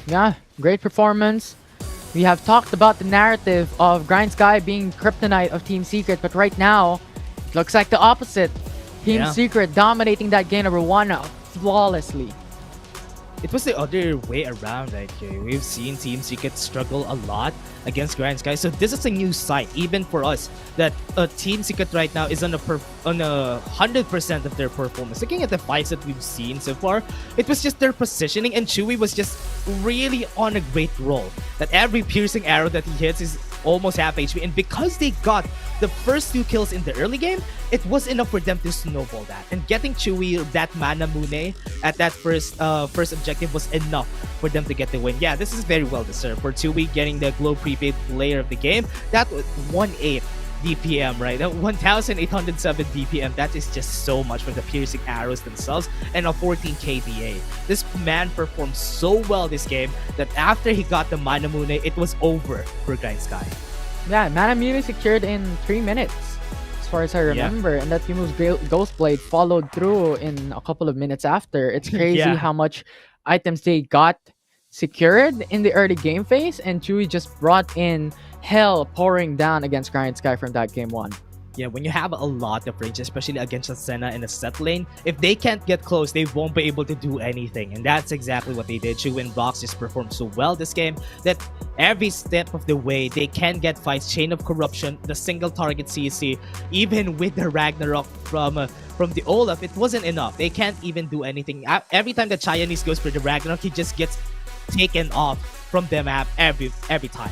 Yeah, great performance. We have talked about the narrative of Grindsky being kryptonite of Team Secret, but right now, it looks like the opposite. Team Secret dominating that game number 1 flawlessly. It was the other way around, right? We've seen Team Secret struggle a lot against Grindsky, so this is a new sight even for us that Team Secret right now is on a 100% of their performance. Looking at the fights that we've seen so far, it was just their positioning, and Chewy was just really on a great roll. That every piercing arrow that he hits is almost half HP, and because they got the first 2 kills in the early game, it was enough for them to snowball that. And getting Chewy that Mana Mune at that first objective was enough for them to get the win. Yeah, this is very well deserved for Chewy getting the Glow Prepaid player of the game. That was 1.8 DPM, right? 1,807 DPM. That is just so much for the piercing arrows themselves, and a 14 KDA. This man performed so well this game that after he got the Mana Mune, it was over for Grindsky. Yeah, Mana Mune secured in 3 minutes, as far as I remember, and that Timo's Ghostblade followed through in a couple of minutes after. It's crazy how much items they got secured in the early game phase, and Chewy just brought in hell pouring down against Grindsky from that game 1. Yeah, when you have a lot of range, especially against Ascena in a set lane, if they can't get close, they won't be able to do anything. And that's exactly what they did. Chewy and Box just performed so well this game that every step of the way, they can get fights. Chain of Corruption, the single target CC, even with the Ragnarok from the Olaf, it wasn't enough. They can't even do anything. Every time the Chinese goes for the Ragnarok, he just gets taken off from the map every time.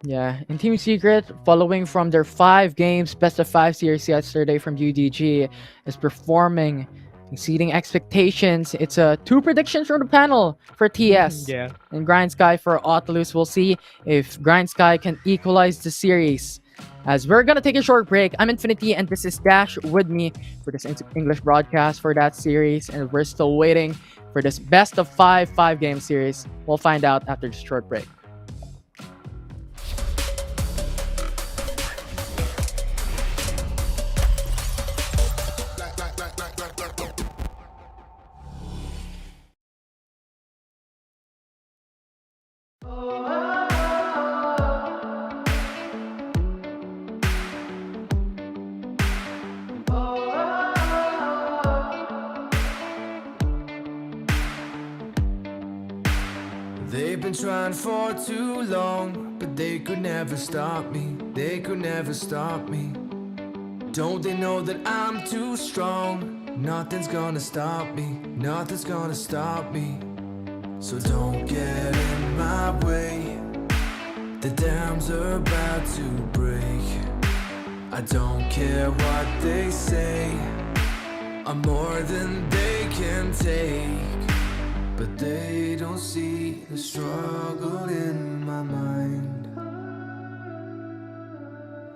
Yeah, and Team Secret, following from their 5 games best of 5 series yesterday from UDG, is performing, exceeding expectations. It's 2 predictions from the panel for TS and Grindsky for Autolus. We'll see if Grindsky can equalize the series. As we're gonna take a short break, I'm Infinity and this is Dash with me for this English broadcast for that series, and we're still waiting for this best of 5 5-game series. We'll find out after this short break. They've been trying for too long, but they could never stop me. They could never stop me. Don't they know that I'm too strong? Nothing's gonna stop me. Nothing's gonna stop me. So don't get in my way. The dams are about to break. I don't care what they say. I'm more than they can take. But they don't see the struggle in my mind.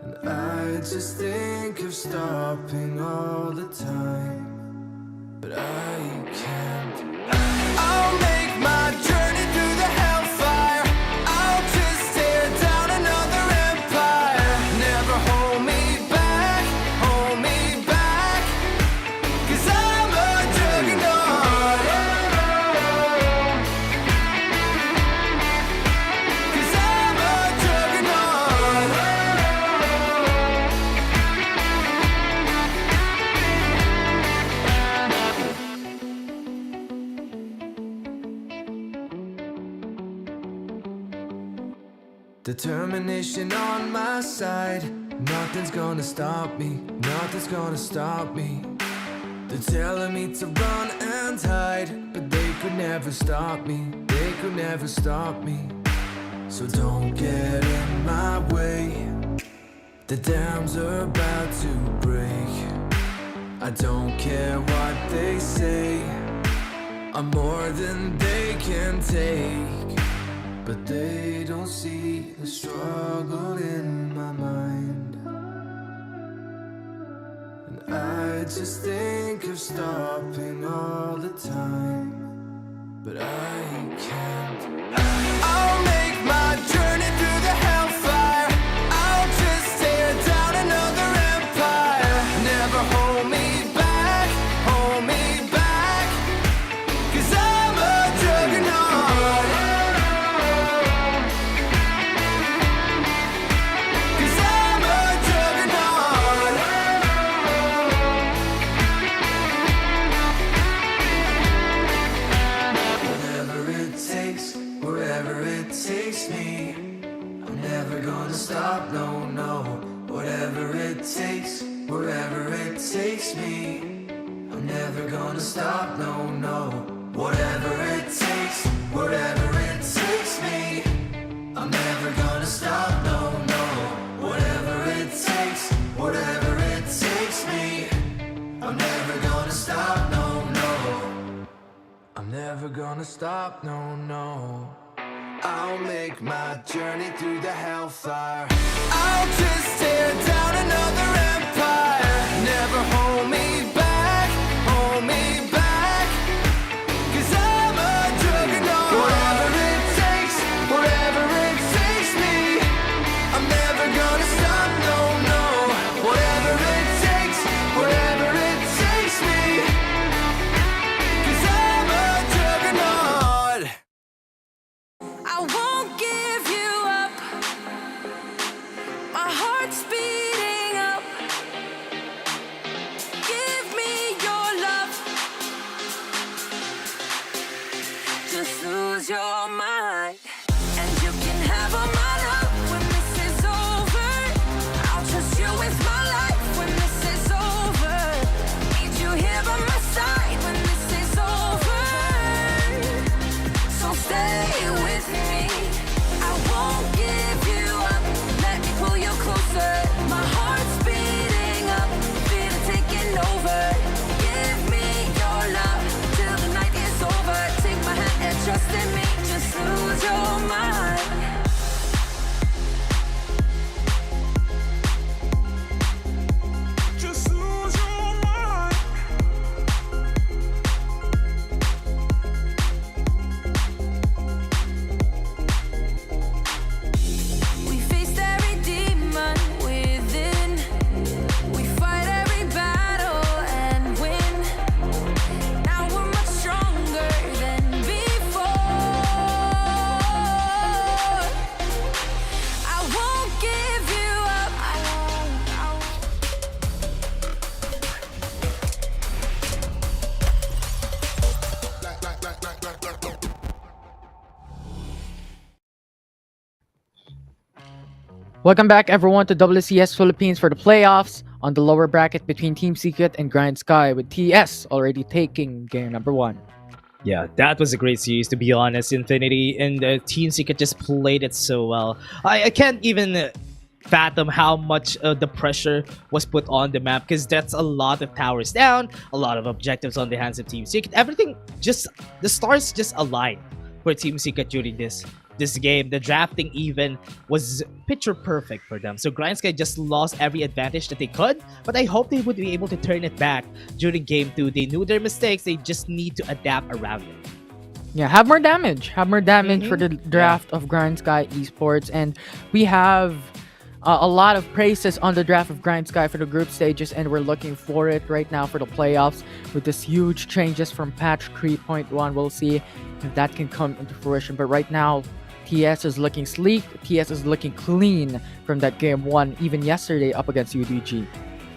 And I just think of stopping all the time. but I can't. I'll make my journey through the hellfire. I'll just tear down another empire. Never hold me back, hold me back. 'Cause I'm a juggernaut. 'Cause I'm a juggernaut. Determination on my side. Nothing's gonna stop me. Nothing's gonna stop me. They're telling me to run and hide, but they could never stop me. They could never stop me. So don't get in my way. The dams are about to break. I don't care what they say. I'm more than they can take. But they don't see the struggle in my mind. And I just think of stopping all the time, but I can't. I'll make my journey through the hellfire. I'll just tear down another empire. Never hold me back, hold me back. 'Cause I'm a juggernaut. 'Cause I'm a juggernaut. Whatever it takes, wherever it takes me, I'm never gonna stop, no, no. Whatever it takes, wherever it takes me, I'm never gonna stop, no, no. Whatever it takes, wherever it takes me, I'm never gonna stop, no, no. Whatever it takes, whatever it takes me, I'm never gonna stop, no, no. I'm never gonna stop, no, no. I'll make my journey through the hellfire. I'll just tear down another empire. Never hold me back, hold me back. 'Cause I'm a juggernaut. Whatever it takes, whatever it takes me, I'm never gonna stop, no, no. Whatever it takes, whatever it takes me. 'Cause I'm a juggernaut. I won't give you up. My heart's beating up. Give me your love. Just lose your mind, and you can have all my love when this is over. I'll trust you with my life when this is over. Need you here by my side when this is over. So stay with me. I won't give you up. Let me pull you closer. My heart's beating up. Feel it taking over. Give me your love till the night is over. Take my hand and trust in me. Just lose your mind. Just lose your mind. We faced every demon within. We fight every battle and win. Now we're much stronger than before. I won't give you up. I won't. Welcome back, everyone, to WCS Philippines for the playoffs on the lower bracket between Team Secret and Grindsky, with TS already taking game number 1. Yeah, that was a great series, to be honest, Infinity, and Team Secret just played it so well. I can't even fathom how much the pressure was put on the map, because that's a lot of towers down, a lot of objectives on the hands of Team Secret. Everything just, the stars just aligned for Team Secret during this this game. The drafting even was picture perfect for them. So Grindsky just lost every advantage that they could, but I hope they would be able to turn it back during game 2. They knew their mistakes. They just need to adapt around it. Yeah, have more damage. Have more damage for the draft of Grindsky Esports. And we have a lot of praises on the draft of Grindsky for the group stages, and we're looking for it right now for the playoffs with this huge changes from patch 3.1. We'll see if that can come into fruition. But right now, TS is looking sleek. TS is looking clean from that game 1, even yesterday up against UDG.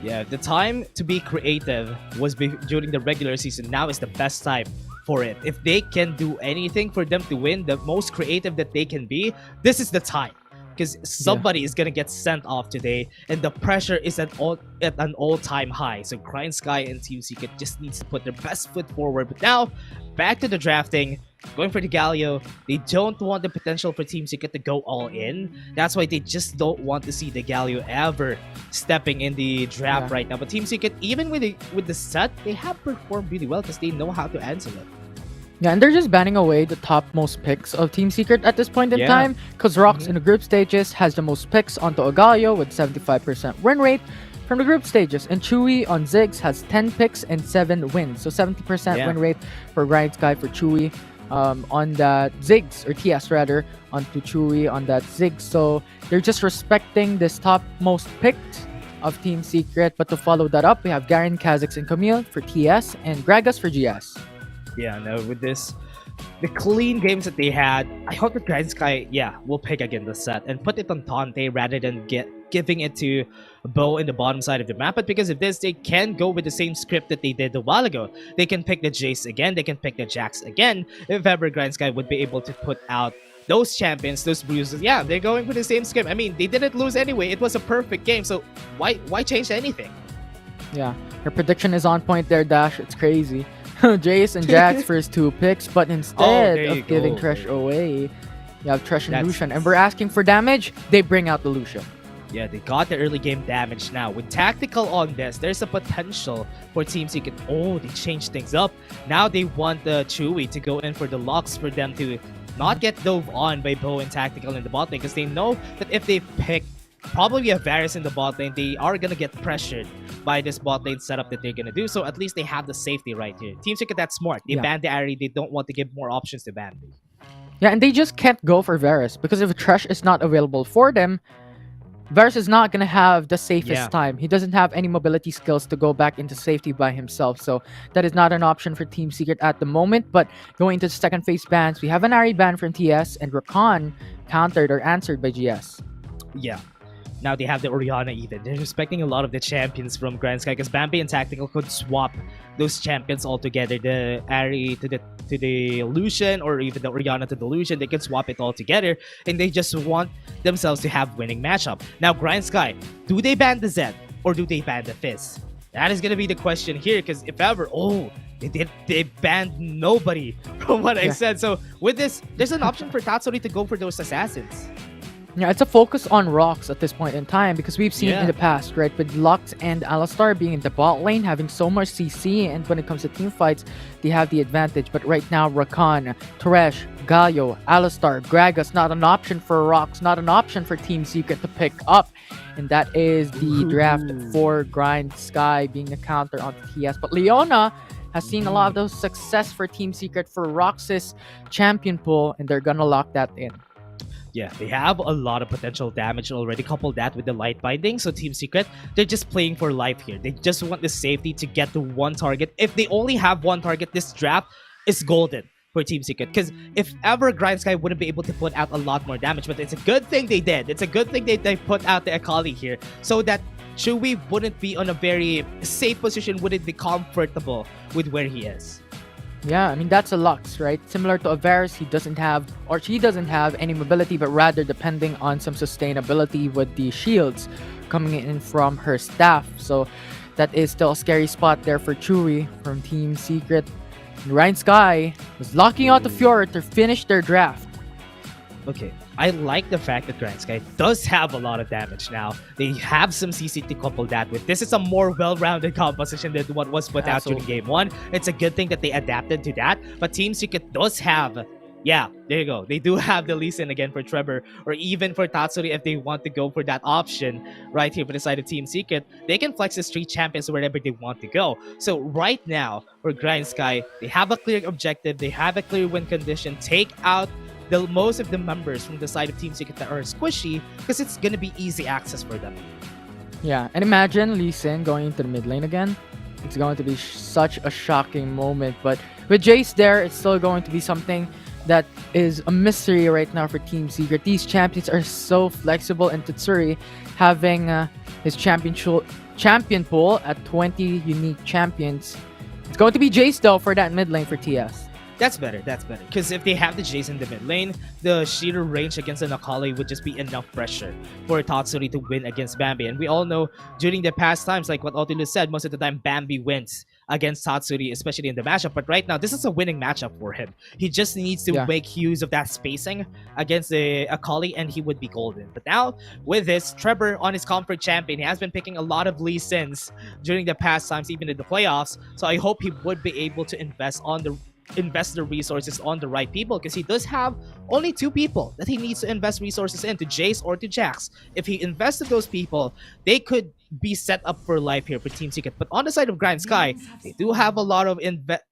Yeah, the time to be creative was during the regular season. Now is the best time for it. If they can do anything for them to win, the most creative that they can be, this is the time. Because somebody is gonna get sent off today, and the pressure is at an all-time high. So Grindsky and Team Secret just needs to put their best foot forward. But now, back to the drafting. Going for the Galio, they don't want the potential for Team Secret to go all in. That's why they just don't want to see the Galio ever stepping in the draft right now. But Team Secret, even with the set, they have performed really well because they know how to answer it. Yeah, and they're just banning away the topmost picks of Team Secret at this point in time, because Rox in the group stages has the most picks onto Agalio with 75% win rate from the group stages, and Chewy on Ziggs has 10 picks and 7 wins, so 70% win rate for Grindsky for Chewy on that Ziggs, or TS rather, onto Chewy on that Ziggs. So they're just respecting this topmost picked of Team Secret. But to follow that up, we have Garen, Kha'Zix, and Camille for TS, and Gragas for GS. Yeah, no, with this, the clean games that they had, I hope that Grindsky, will pick again the set and put it on Tante rather than giving it to Bo in the bottom side of the map. But because of this, they can go with the same script that they did a while ago. They can pick the Jace again, they can pick the Jax again, if ever Grindsky would be able to put out those champions, those bruises. Yeah, they're going with the same script. I mean, they didn't lose anyway. It was a perfect game, so why change anything? Yeah, your prediction is on point there, Dash. It's crazy. Jace and Jax first 2 picks, but instead of giving Thresh away, you have Thresh and Lucian. And we're asking for damage, they bring out the Lucian. Yeah, they got the early game damage now. With Tactical on this, there's a potential for Team Secret. Oh, they changed things up. Now they want the Chewy to go in for the locks for them to not get dove on by Bo and Tactical in the bot lane, because they know that if they pick probably a Varus in the bot lane, they are gonna get pressured by this bot lane setup that they're gonna do. So at least they have the safety right here. Team Secret, that's smart. They banned the Ahri. They don't want to give more options to ban. Yeah, and they just can't go for Varus, because if Thresh is not available for them, Varus is not gonna have the safest time. He doesn't have any mobility skills to go back into safety by himself. So that is not an option for Team Secret at the moment. But going into the second phase bans, we have an Ahri ban from TS, and Rakan countered or answered by GS. Yeah. Now they have the Orianna even. They're respecting a lot of the champions from Grindsky, because Bambi and Tactical could swap those champions altogether. The Ahri to the Lucian, or even the Orianna to the Lucian. They can swap it all together, and they just want themselves to have winning matchup. Now Grindsky, do they ban the Zed or do they ban the Fizz? That is gonna be the question here, because if ever, they banned nobody from what I said. So with this, there's an option for Tatsuri to go for those assassins. Yeah, it's a focus on Rox at this point in time, because we've seen in the past, right, with Lux and Alistar being in the bot lane, having so much CC, and when it comes to team fights, they have the advantage. But right now, Rakan, Thresh, Galio, Alistar, Gragas, not an option for Rox, not an option for Team Secret to pick up. And that is the draft for Grindsky being a counter on TS. But Leona has seen a lot of those success for Team Secret for Rox's champion pool, and they're gonna lock that in. Yeah, they have a lot of potential damage already. Couple that with the light binding. So Team Secret, they're just playing for life here. They just want the safety to get to one target. If they only have one target, this draft is golden for Team Secret. Because if ever Grindsky wouldn't be able to put out a lot more damage, but it's a good thing they did. It's a good thing they put out the Akali here, so that Chewy wouldn't be on a very safe position, wouldn't be comfortable with where he is. Yeah, I mean, that's a Lux, right? Similar to a Varus, he doesn't have, or she doesn't have any mobility, but rather depending on some sustainability with the shields coming in from her staff. So that is still a scary spot there for Chewy from Team Secret. And Grindsky was locking out the Fiora to finish their draft. Okay, I like the fact that Grindsky does have a lot of damage now. They have some CC to couple that with. This is a more well-rounded composition than what was put out during Game 1. It's a good thing that they adapted to that. But Team Secret does have Yeah, there you go. They do have the Lee Sin again for Trevor, or even for Tatsuri if they want to go for that option right here for the side of Team Secret. They can flex his 3 champions wherever they want to go. So right now, for Grindsky, they have a clear objective, they have a clear win condition, take out the most of the members from the side of Team Secret that are squishy, because it's gonna be easy access for them. Yeah, and imagine Lee Sin going into the mid lane again. It's going to be such a shocking moment, but with Jace there, it's still going to be something that is a mystery right now for Team Secret. These champions are so flexible, and Tatsuri having his champion pool at 20 unique champions. It's going to be Jace though for that mid lane for TS. That's better, because if they have the Jace in the mid lane, the sheer range against the Akali would just be enough pressure for Tatsuri to win against Bambi. And we all know during the past times, like what Otilo said, most of the time Bambi wins against Tatsuri, especially in the matchup. But right now, this is a winning matchup for him. He just needs to make use of that spacing against the Akali, and he would be golden. But now, with this, Trevor on his comfort champion, he has been picking a lot of Lee Sins during the past times, even in the playoffs. So I hope he would be able to invest the resources on the right people, because he does have only 2 people that he needs to invest resources into, Jace or to Jax. If he invested those people, they could be set up for life here for Team Secret. But on the side of Grindsky, they do have a lot of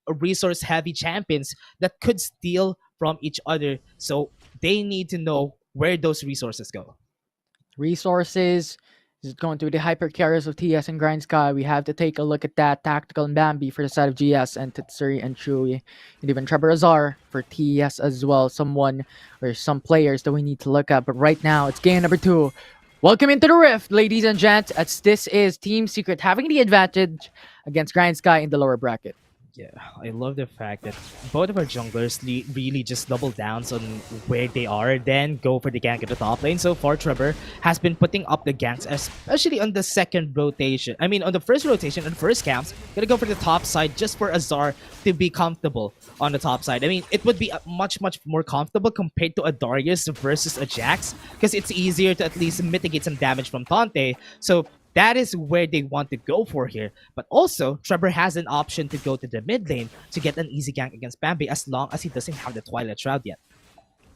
resource heavy champions that could steal from each other, so they need to know where those resources go. Resources is going to be the hyper carriers of TS and Grindsky. We have to take a look at that. Tactical and Bambi for the side of GS, and Tatsuri and Chewy, and even Trevor Azar for TS as well. Someone or some players that we need to look at. But right now, it's game number 2. Welcome into the Rift, ladies and gents, as this is Team Secret having the advantage against Grindsky in the lower bracket. Yeah, I love the fact that both of our junglers really just double down on where they are, then go for the gank at the top lane. So far, Trevor has been putting up the ganks, especially on the second rotation. I mean, on the first rotation and first camps, gonna go for the top side just for Azar to be comfortable on the top side. I mean, it would be much more comfortable compared to a Darius versus a Jax, because it's easier to at least mitigate some damage from Tante. So that is where they want to go for here. But also, Trevor has an option to go to the mid lane to get an easy gank against Bambi, as long as he doesn't have the Twilight Shroud yet.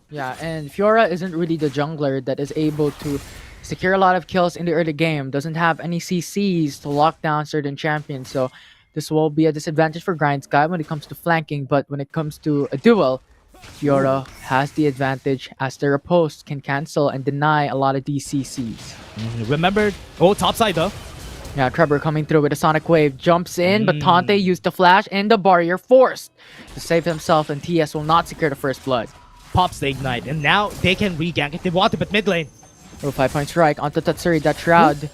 Yeah, and Fiora isn't really the jungler that is able to secure a lot of kills in the early game. Doesn't have any CCs to lock down certain champions. So this will be a disadvantage for Grindsky when it comes to flanking. But when it comes to a duel, Fiora has the advantage, as their opposed can cancel and deny a lot of DCCs. Remember, top side though. Yeah, Trevor coming through with a Sonic Wave, jumps in, but Tante used the flash and the barrier forced to save himself, and TS will not secure the first blood. Pops the Ignite, and now they can re-gank if they want to, but mid lane. 5-point strike onto Tatsuri. That Shroud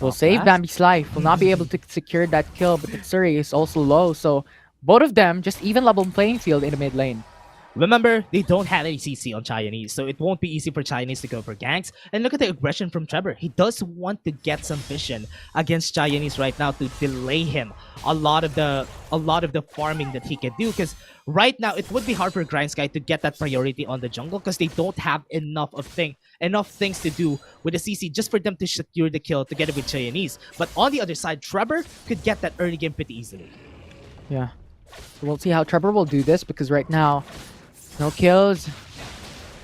will save Bambi's life. Will not be able to secure that kill, but Tatsuri is also low, so both of them just even level playing field in the mid lane. Remember, they don't have any CC on Chinese, so it won't be easy for Chinese to go for ganks. And look at the aggression from Trevor. He does want to get some vision against Chinese right now to delay him a lot of the farming that he can do. Because right now, it would be hard for Grindsky to get that priority on the jungle, because they don't have enough things to do with the CC just for them to secure the kill together with Chinese. But on the other side, Trevor could get that early game pretty easily. Yeah. So we'll see how Trevor will do this, because right now, no kills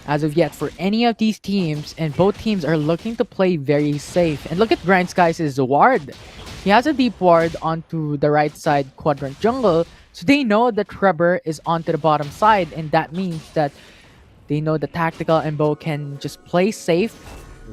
as of yet for any of these teams, and both teams are looking to play very safe. And look at Grindsky's ward. He has a deep ward onto the right side quadrant jungle, so they know that Trevor is onto the bottom side, and that means that they know the Tactical and Bo can just play safe,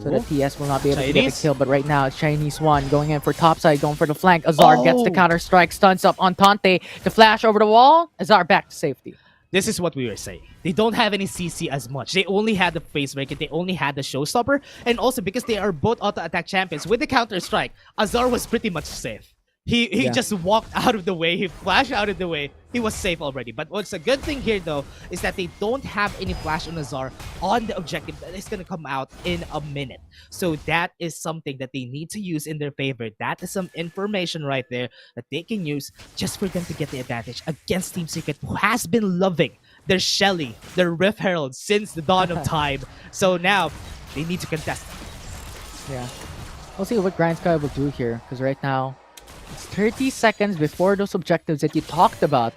so that TS will not be able to get the kill. But right now, it's Chinese one going in for top side, going for the flank. Azar gets the counter strike, stuns up on Tante. The flash over the wall. Azar back to safety. This is what we were saying. They don't have any CC as much. They only had the face breaker, they only had the showstopper, and also because they are both auto-attack champions, with the counter-strike, Azar was pretty much safe. He just walked out of the way, he flashed out of the way, he was safe already. But what's a good thing here though, is that they don't have any flash on Azar on the objective that is going to come out in a minute. So that is something that they need to use in their favor. That is some information right there that they can use just for them to get the advantage against Team Secret, who has been loving their Shelly, their Rift Herald since the dawn of time. So now, they need to contest. Yeah. We'll see what Grindsky will do here, because right now, it's 30 seconds before those objectives that you talked about.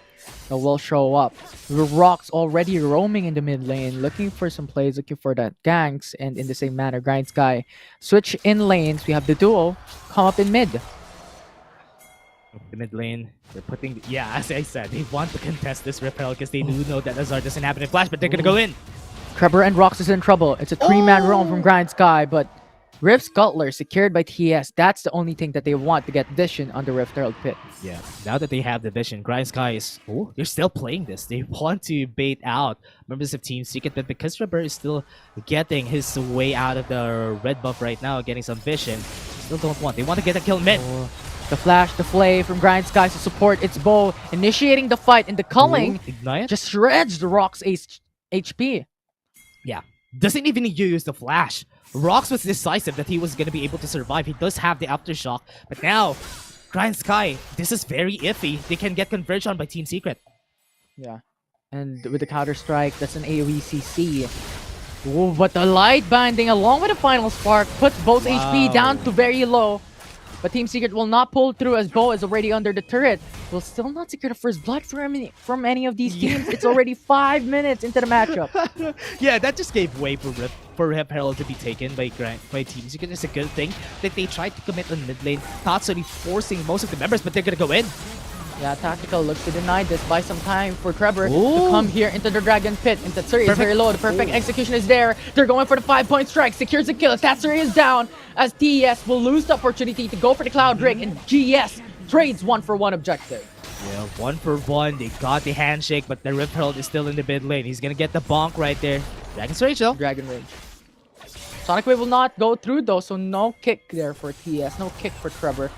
that will show up. The Rocks already roaming in the mid lane, looking for some plays, looking for that ganks, and in the same manner, Grindsky switch in lanes. We have the duo come up in mid. The mid lane, they're putting... Yeah, as I said, they want to contest this repel because they do know that Azar doesn't have any flash, but they're gonna go in. Trevor and Rocks is in trouble. It's a 3-man roam from Grindsky, but Rift's Cutler secured by TS. That's the only thing that they want to get vision on the Rift Herald pit. Yeah, now that they have the vision, Grindsky is... Oh, they're still playing this. They want to bait out members of Team Secret, but because Trevor is still getting his way out of the red buff right now, getting some vision, still don't want. They want to get a kill mid. The flash, the flay from Grindsky to support its bow, initiating the fight, and the culling Ignite? just shreds the Rock's HP. Yeah, doesn't even need to use the flash. Rocks was decisive that he was going to be able to survive. He does have the aftershock, but now, Grindsky, this is very iffy. They can get converged on by Team Secret. Yeah, and with the counter strike, that's an AoE CC. Ooh, but the light binding along with the final spark puts both HP down to very low. But Team Secret will not pull through as Bo is already under the turret. Will still not secure the first blood from any of these teams. It's already 5 minutes into the matchup. Yeah, that just gave way for Rip Herald to be taken by Team Secret. It's a good thing that they tried to commit on mid lane, Tatsuri forcing most of the members, but they're gonna go in. Yeah, Tactical looks to deny this, buy some time for Trevor to come here into the Dragon Pit. And Tatsuri is very low. The perfect execution is there. They're going for the 5-point strike. Secures the kill. Tatsuri is down as TES will lose the opportunity to go for the Cloud Drake. And GS trades 1-for-1 objective. Yeah, 1-for-1. They got the handshake, but the Rip Herald is still in the mid lane. He's gonna get the bonk right there. Dragon's Rage though. Dragon Rage. Sonic Wave will not go through though, so no kick there for TES. No kick for Trevor.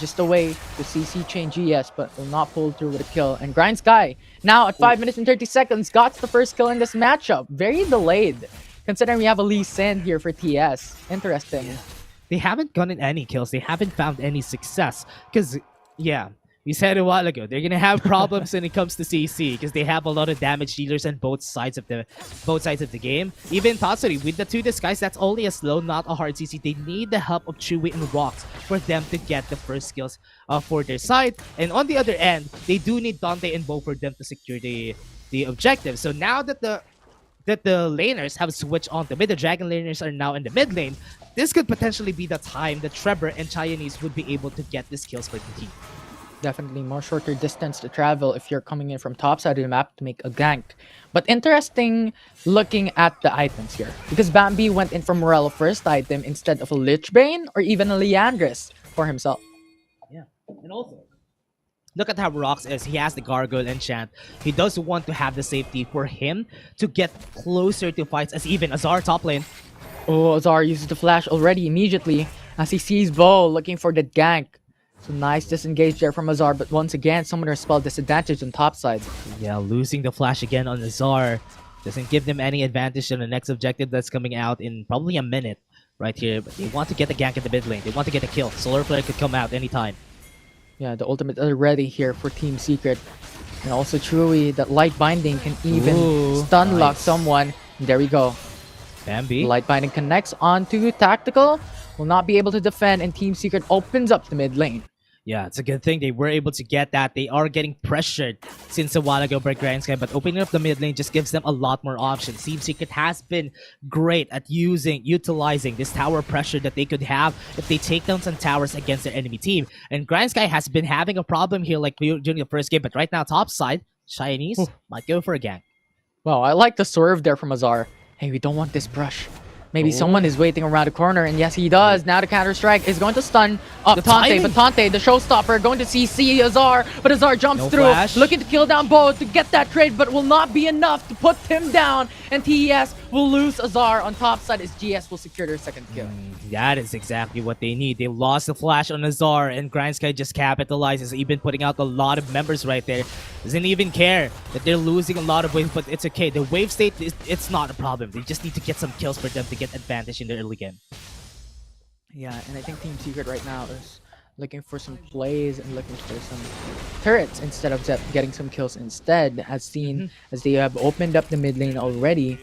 Just a way to CC chain GS, but will not pull through with a kill. And Grindsky, now at 5 minutes and 30 seconds, got the first kill in this matchup. Very delayed, considering we have a Lee Sin here for TS. Interesting. Yeah. They haven't gotten any kills. They haven't found any success. Because, yeah, we said a while ago, they're going to have problems when it comes to CC because they have a lot of damage dealers on both sides of the game. Even Tatsuri, with the 2 disguise, that's only a slow, not a hard CC. They need the help of Chewy and Rocks for them to get the first kills for their side. And on the other end, they do need Dante and Bo for them to secure the objective. So now that the laners have switched on to mid, the Dragon laners are now in the mid lane, this could potentially be the time that Trevor and Chinese would be able to get these kills for the team. Definitely more shorter distance to travel if you're coming in from top side of the map to make a gank. But interesting looking at the items here. Because Bambi went in for Morello first item instead of a Lich Bane or even a Leandris for himself. Yeah, and also, look at how Rocks is. He has the Gargoyle enchant. He does want to have the safety for him to get closer to fights as even Azar top lane. Oh, Azar uses the flash already immediately as he sees Bo looking for the gank. So nice disengage there from Azar, but once again, Summoner Spell disadvantage on top side. Yeah, losing the flash again on Azar doesn't give them any advantage on the next objective that's coming out in probably a minute right here. But they want to get the gank in the mid lane. They want to get a kill. Solar Flare could come out anytime. Yeah, the ultimate are ready here for Team Secret. And also Chewy, that light binding can even stun lock someone. And there we go. Bambi. Light binding connects onto Tactical. Will not be able to defend, and Team Secret opens up the mid lane. Yeah, it's a good thing they were able to get that. They are getting pressured since a while ago by Grindsky, but opening up the mid lane just gives them a lot more options. Team Secret has been great at utilizing this tower pressure that they could have if they take down some towers against their enemy team. And Grindsky has been having a problem here like during the first game, but right now top side, Chinese might go for a gank. Wow, I like the swerve there from Azar. Hey, we don't want this brush. Maybe someone is waiting around the corner, and yes, he does. Now the counter-strike is going to stun up Tante, but Tante, the showstopper, going to CC Azar, but Azar jumps through, looking to kill down Bo to get that trade, but will not be enough to put him down, and TES will lose Azar on top side as GS will secure their second kill. That is exactly what they need. They lost the flash on Azar, and Grindsky just capitalizes, even putting out a lot of members right there. Doesn't even care that they're losing a lot of waves, but it's okay. The wave state, it's not a problem. They just need to get some kills for them to get advantage in the early game. Yeah, and I think Team Secret right now is looking for some plays and looking for some turrets instead of getting some kills instead, as seen as they have opened up the mid lane already.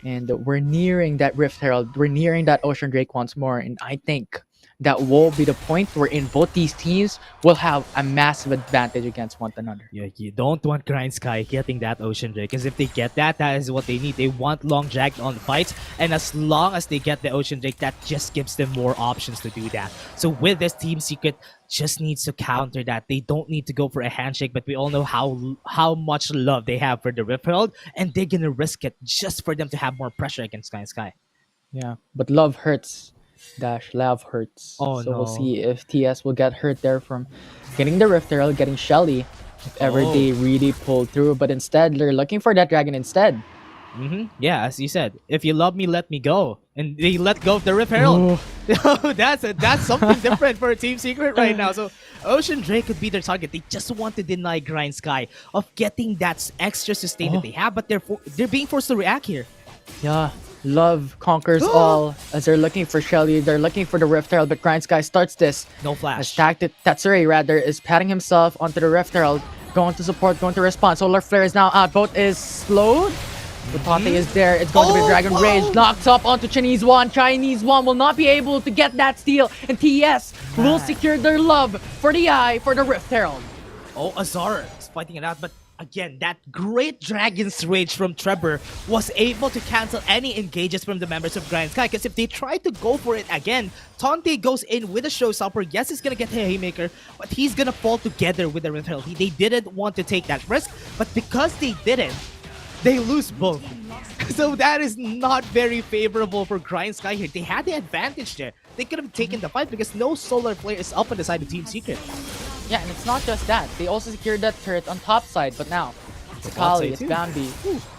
And we're nearing that Rift Herald. We're nearing that Ocean Drake once more. And I think that will be the point wherein both these teams will have a massive advantage against one another. Yeah, you don't want Grindsky getting that Ocean Drake, because if they get that, that is what they need. They want long dragged on fights, and as long as they get the Ocean Drake, that just gives them more options to do that. So with this, Team Secret just needs to counter that. They don't need to go for a handshake, but we all know how much love they have for the Rift Herald, and they're gonna risk it just for them to have more pressure against Grindsky. Yeah, but love hurts. Dash love hurts. Oh, So we'll no. see if TS will get hurt there from getting the Rift Herald, getting Shelly, if ever Oh. they really pull through. But instead, they're looking for that dragon instead. Yeah, as you said, if you love me, let me go. And they let go of the Rift Herald. That's something different for Team Secret right now. So Ocean Drake could be their target. They just want to deny Grindsky of getting that extra sustain that they have, but they're being forced to react here. Yeah, love conquers all as they're looking for Shelly. They're looking for the Rift Herald, but Grindsky starts this. No As flash. Tatsuri, rather, is patting himself onto the Rift Herald, going to support, going to respond. Solar Flare is now out. Boat is slowed. Butante is there. It's going to be Dragon Rage. Knocked up onto Chinese One. Chinese One will not be able to get that steal. And TS will secure their love for the eye for the Rift Herald. Oh, Azar is fighting it out, but again, that great Dragon's Rage from Trevor was able to cancel any engages from the members of Grindsky, because if they try to go for it again, Tonte goes in with a showstopper. Yes, he's gonna get a haymaker, but he's gonna fall together with the Rift Herald. They didn't want to take that risk, but because they didn't, they lose both. So that is not very favorable for Grindsky here. They had the advantage there. They could have taken the fight because no Solar Flare is up on the side of Team Secret. Yeah, and it's not just that. They also secured that turret on top side, but now it's Bot Kali, side it's too. Bambi,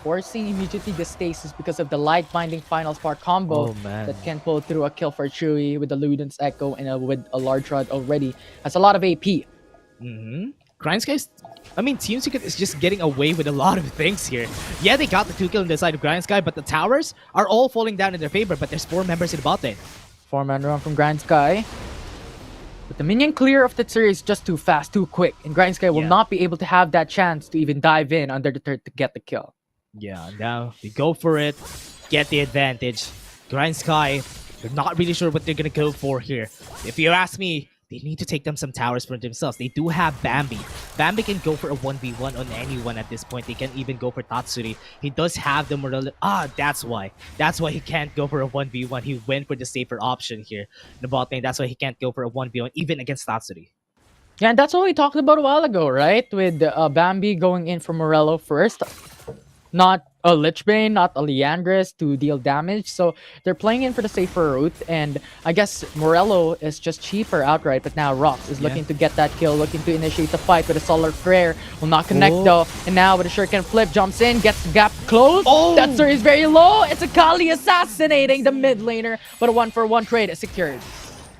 forcing immediately the stasis because of the light binding final spark combo Oh, man. that can pull through a kill for Chewy with the Luden's Echo and with a large rod already. Has a lot of AP. Grindsky's, Team Secret is just getting away with a lot of things here. Yeah, they got the 2 kill on the side of Grindsky, but the towers are all falling down in their favor, but there's 4 members in the bot lane. 4-man run from Grindsky. But the minion clear of the series is just too fast, too quick, and Grindsky will Yeah. not be able to have that chance to even dive in under the turret to get the kill. Yeah, now they go for it, get the advantage. Grindsky, they're not really sure what they're gonna go for here. If you ask me, they need to take them some towers for themselves. They do have Bambi. Bambi can go for a 1v1 on anyone at this point. They can even go for Tatsuri. He does have the morale. That's why. That's why he can't go for a 1v1. He went for the safer option here in the bot lane. That's why he can't go for a 1v1 even against Tatsuri. Yeah, and that's what we talked about a while ago, right? With Bambi going in for Morello first. Not a Lichbane, not a Leandris to deal damage. So they're playing in for the safer route. And I guess Morello is just cheaper outright. But now Rox is looking to get that kill, looking to initiate the fight with a Solar Flare. Will not connect though. And now with a Shuriken Flip, jumps in, gets the gap closed. That Sur is very low. It's a Kali assassinating the mid laner. But a 1-for-1 trade is secured.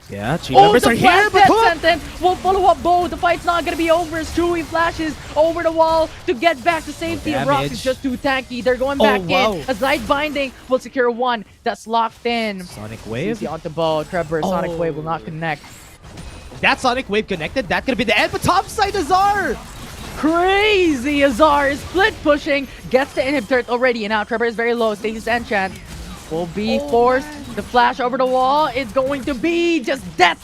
Yeah, 3 members the are here, flash but death sentence will follow up Bo. The fight's not gonna be over as Chewy flashes over the wall to get back to safety. And Rox damage. is just too tanky. They're going back wow. in as Light Binding will secure one that's locked in. Sonic Wave. CC onto Bo. Trevor, Sonic Wave will not connect. That Sonic Wave connected. That could be the end, but topside Azar. Crazy Azar is split pushing, gets the inhib turret already, and now Trevor is very low. Status enchant will be forced. The flash over the wall is going to be just death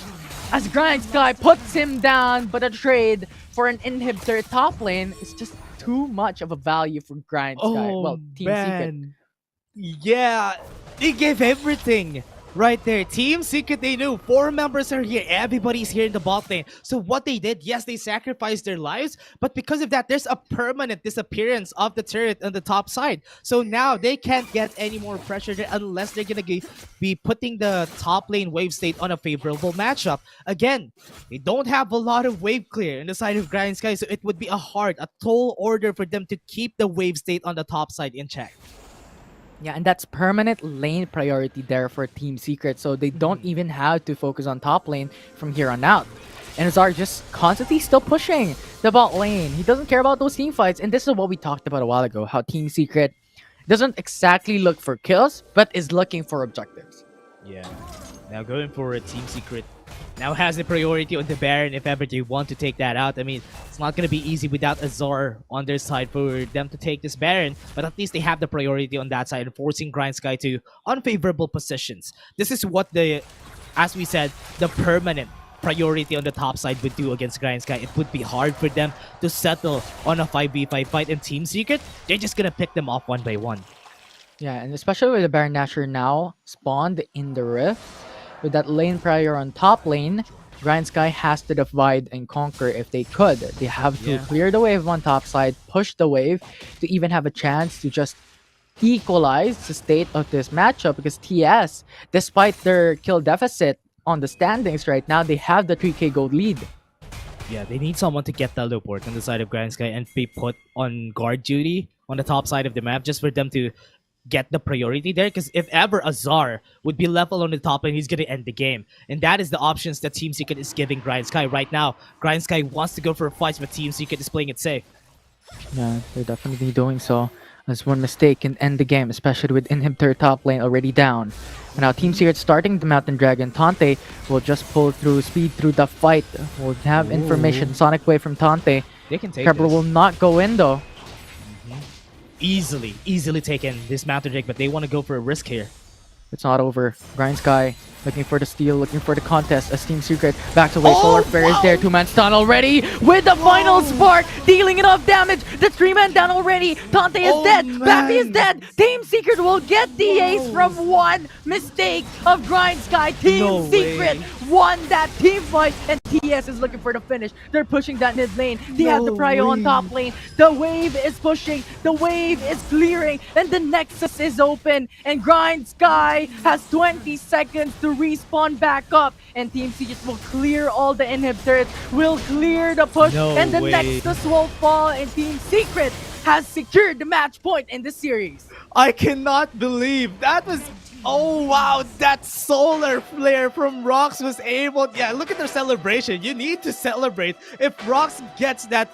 as Grindsky puts him down, but a trade for an inhibitor top lane is just too much of a value for Grindsky. Well, Team Secret. Yeah, they gave everything right there. Team Secret, they knew 4 members are here. Everybody's here in the bot lane. So what they did, yes, they sacrificed their lives, but because of that, there's a permanent disappearance of the turret on the top side. So now they can't get any more pressure there unless they're gonna be putting the top lane wave state on a favorable matchup. Again, they don't have a lot of wave clear on the side of Grindsky, so it would be a tall order for them to keep the wave state on the top side in check. Yeah, and that's permanent lane priority there for Team Secret, so they don't even have to focus on top lane from here on out. And Azar just constantly still pushing the bot lane. He doesn't care about those team fights, and this is what we talked about a while ago, how Team Secret doesn't exactly look for kills, but is looking for objectives. Yeah. Now going forward, Team Secret now has the priority on the Baron if ever they want to take that out. It's not going to be easy without Azar on their side for them to take this Baron, but at least they have the priority on that side, forcing Grindsky to unfavorable positions. This is what the as we said, the permanent priority on the top side would do against Grindsky. It would be hard for them to settle on a 5v5 fight. And Team Secret, they're just gonna pick them off one by one. Yeah, and especially with the Baron Nashor now spawned in the Rift, with that lane prior on top lane, Grindsky has to divide and conquer if they could. They have to clear the wave on top side, push the wave to even have a chance to just equalize the state of this matchup, because TS, despite their kill deficit on the standings right now, they have the 3k gold lead. Yeah, they need someone to get teleport on the side of Grindsky and be put on guard duty on the top side of the map just for them to get the priority there, because if ever Azar would be left alone on the top lane, he's gonna end the game. And that is the options that Team Secret is giving Grindsky right now. Grindsky wants to go for a fight, but Team Secret is playing it safe. Yeah, they're definitely doing so. As one mistake can end the game, especially with Inhibitor top lane already down. And now Team Secret starting the Mountain Dragon. Tante will just pull through, speed through the fight. We'll have information. Sonic Wave from Tante. They can take Kebra this. will not go in though. Easily taken this Mountain Drake, but they want to go for a risk here. It's not over. Grindsky looking for the steal, looking for the contest as Team Secret back away. Solar Flare is there. 2-man stun already with the final spark, dealing enough damage. The 3-man down already. Tante is dead. Bappy is dead. Team Secret will get the ace from one mistake of Grindsky. Team Secret won that team fight, and TS is looking for the finish. They're pushing that mid lane. They have the prio on top lane. The wave is pushing. The wave is clearing, and the Nexus is open. And Grindsky has 20 seconds to respawn back up, and Team Secret will clear all the inhibitors, will clear the push, and the Nexus will fall, and Team Secret has secured the match point in the series. I cannot believe that was... Oh wow, that solar flare from Rox was able... Yeah, look at their celebration. You need to celebrate. If Rox gets that...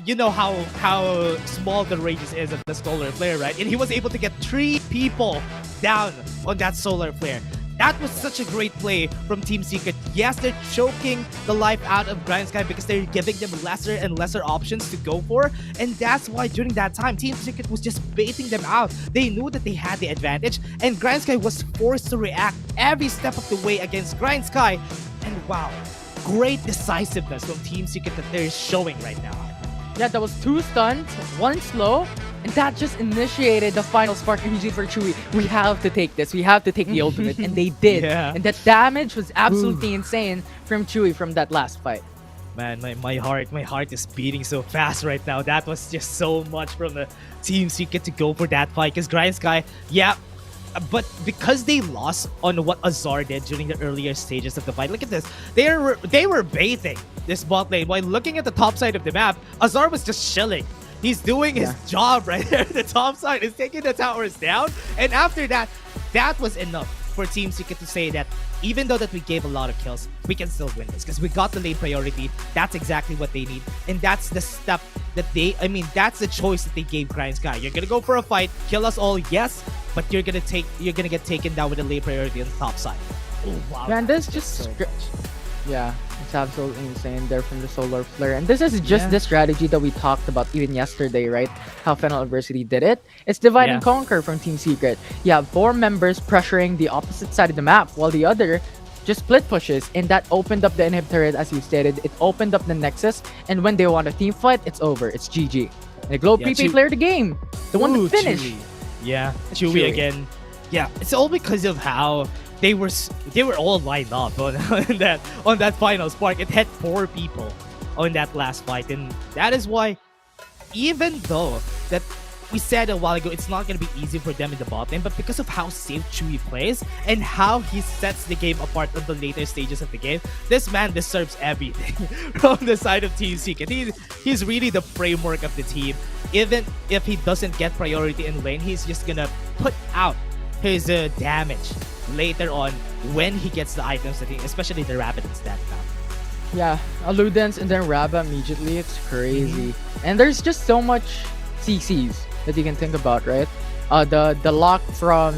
You know how small the radius is of the solar flare, right? And he was able to get 3 people down on that solar flare. That was such a great play from Team Secret. Yes, they're choking the life out of Grindsky because they're giving them lesser and lesser options to go for. And that's why during that time, Team Secret was just baiting them out. They knew that they had the advantage, and Grindsky was forced to react every step of the way against Grindsky. And wow, great decisiveness from Team Secret that they're showing right now. Yeah, that was 2 stuns, 1 slow, and that just initiated the final spark immediately for Chewy. We have to take this. We have to take the ultimate, and they did. And that damage was absolutely insane from Chewy from that last fight. Man, my heart is beating so fast right now. That was just so much from the Team Secret to go for that fight, because Grindsky, yeah, but because they lost on what Azar did during the earlier stages of the fight, look at this. They were baiting this bot lane while looking at the top side of the map. Azar was just chilling. He's doing his job right there. The top side is taking the towers down. And after that, that was enough for Team Secret to say that even though that we gave a lot of kills, we can still win this because we got the lane priority. That's exactly what they need. And that's the step that that's the choice that they gave Grindsky. You're gonna go for a fight, kill us all, yes, but you're gonna get taken down with the lane priority on the top side. Oh wow. Man, this just yeah, it's absolutely insane there from the solar flare. And this is just the strategy that we talked about even yesterday, right? How Final Adversity did it. It's divide and conquer from Team Secret. You have 4 members pressuring the opposite side of the map, while the other just split pushes, and that opened up the inhibitor, as you stated. It opened up the Nexus, and when they want a team fight, it's over. It's GG. And the Globe Prepay player the game. The one that finished. Chewy. Yeah, Chewy again. Yeah, it's all because of how they were all lined up on that final spark. It hit 4 people on that last fight, and that is why, even though that we said a while ago it's not going to be easy for them in the bot lane, but because of how safe Chewy plays and how he sets the game apart on the later stages of the game, this man deserves everything from the side of Team Secret. He's really the framework of the team. Even if he doesn't get priority in lane, he's just gonna put out his damage later on when he gets the items that especially the Rapid and Stat Cap. Yeah, Alludence and then Rabba immediately. It's crazy. And there's just so much CCs that you can think about, right? The lock from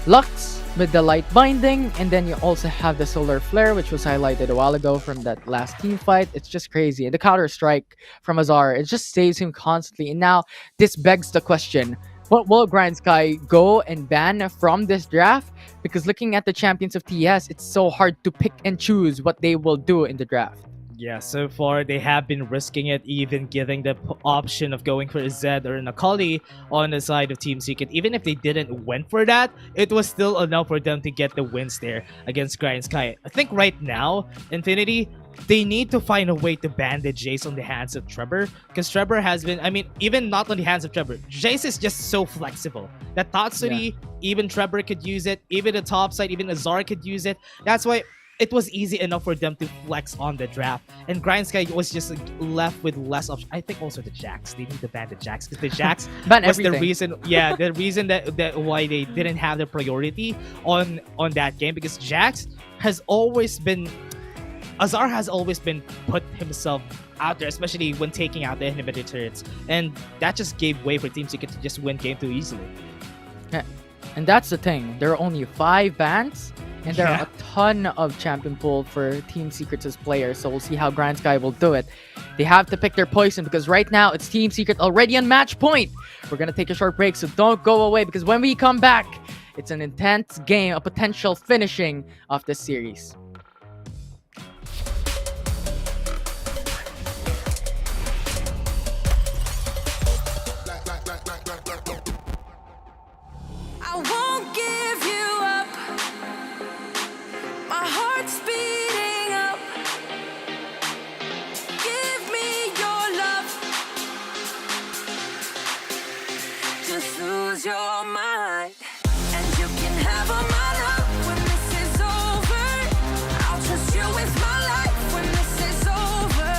Lux with the light binding, and then you also have the solar flare, which was highlighted a while ago from that last team fight. It's just crazy. And the counter strike from Azar, it just saves him constantly. And now this begs the question, What will Grindsky go and ban from this draft? Because looking at the champions of TS, it's so hard to pick and choose what they will do in the draft. Yeah, so far they have been risking it, even giving the option of going for a Zed or an Akali on the side of Team Secret. Even if they didn't went for that, it was still enough for them to get the wins there against Grindsky. I think right now, Infinity, they need to find a way to ban the Jace on the hands of Trevor, because Trevor has been, I mean, even not on the hands of Trevor, Jace is just so flexible that Tatsuri, even Trevor could use it, even the top side, even Azar could use it. That's why it was easy enough for them to flex on the draft, and Grindsky was just left with less options. I think also the Jax, they need to ban the Jax, because the Jax Ban was everything. the reason, yeah, the reason that why they didn't have the priority on that game, because Jax has always been, Azar has always been put himself out there, especially when taking out the inhibitor turrets, and that just gave way for Team Secret to just win game too easily. Yeah. And that's the thing. There are only 5 bans, and there are a ton of champion pool for Team Secrets as players, so we'll see how Grindsky will do it. They have to pick their poison, because right now it's Team Secret already on match point. We're gonna take a short break, so don't go away, because when we come back, it's an intense game, a potential finishing of this series. I won't give you up. My heart's beating up. Give me your love. Just lose your mind, and you can have all my love when this is over. I'll trust you with my life when this is over.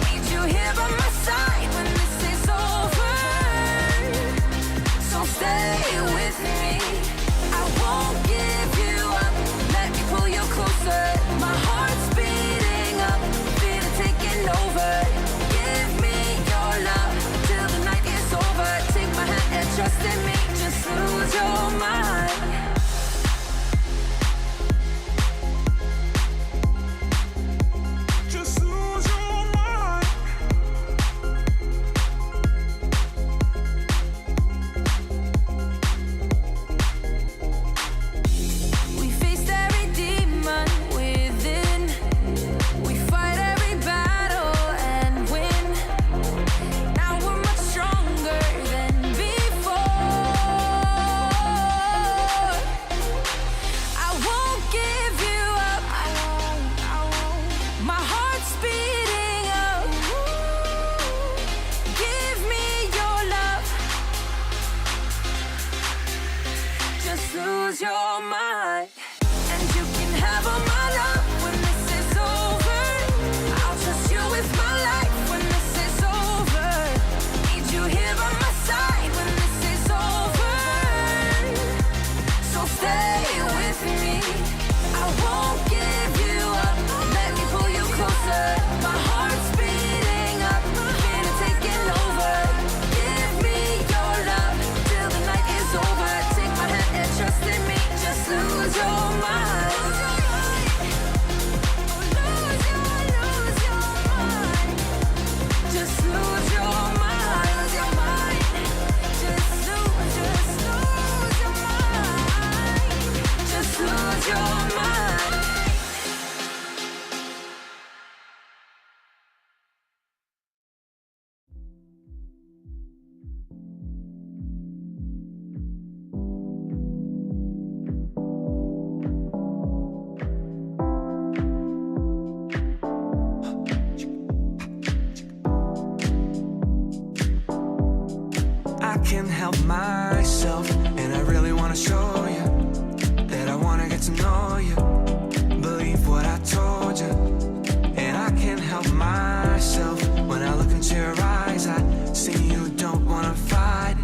Need you here by my side when this is over. So stay with me. I won't give you up. Let me pull you closer. My heart's beating up. Feel it taking over. Give me your love till the night is over. Take my hand and trust in me. Just lose your mind. Just lose your mind. We faced every demon within. We fight every battle and win. Now we're much stronger than before. I won't give you up. My heart's beating up. Give me your love. Just lose your mind, and you can have all my love when this is over. I'll trust you with my life when this is over. Need you here by my side when this is over. So stay with me. I won't give you up. Let me pull you closer. My heart's beating up. Feel it taking over. Give me your love till the night is over. Take my hand and trust in me. Just lose your mind. Just lose your mind. Just lose your mind. Just lose your mind. I can't help myself, and I really wanna show you that I wanna get to know you. Believe what I told you, and I can't help myself. When I look into your eyes, I see you don't wanna fight.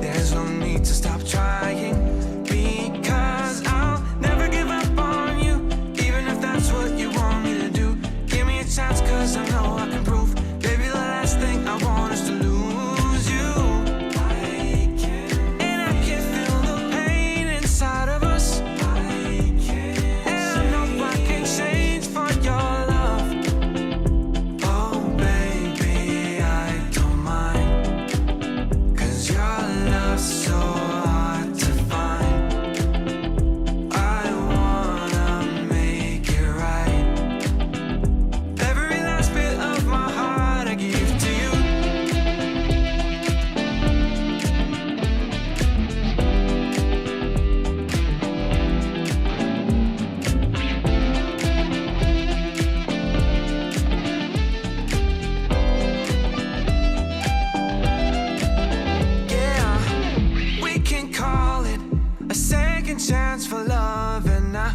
There's no need to stop trying, because I'll never give up on you, even if that's what you want me to do. Give me a chance, cause I know I can prove. Baby, the last thing I want is to lose you. And I can't second chance for love, and I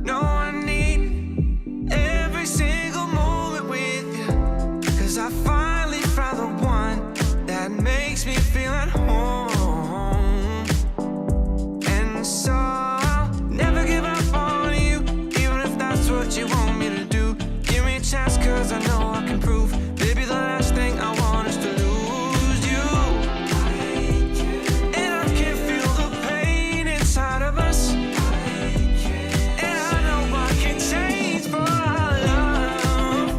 know I need every single moment with you. Cause I finally found the one that makes me feel at home. And so I'll never give up on you, even if that's what you want me to do. Give me a chance, cause I know I can prove, baby, the last thing I want is to lose you. And I can feel the pain inside of us, and I know I can change for our love.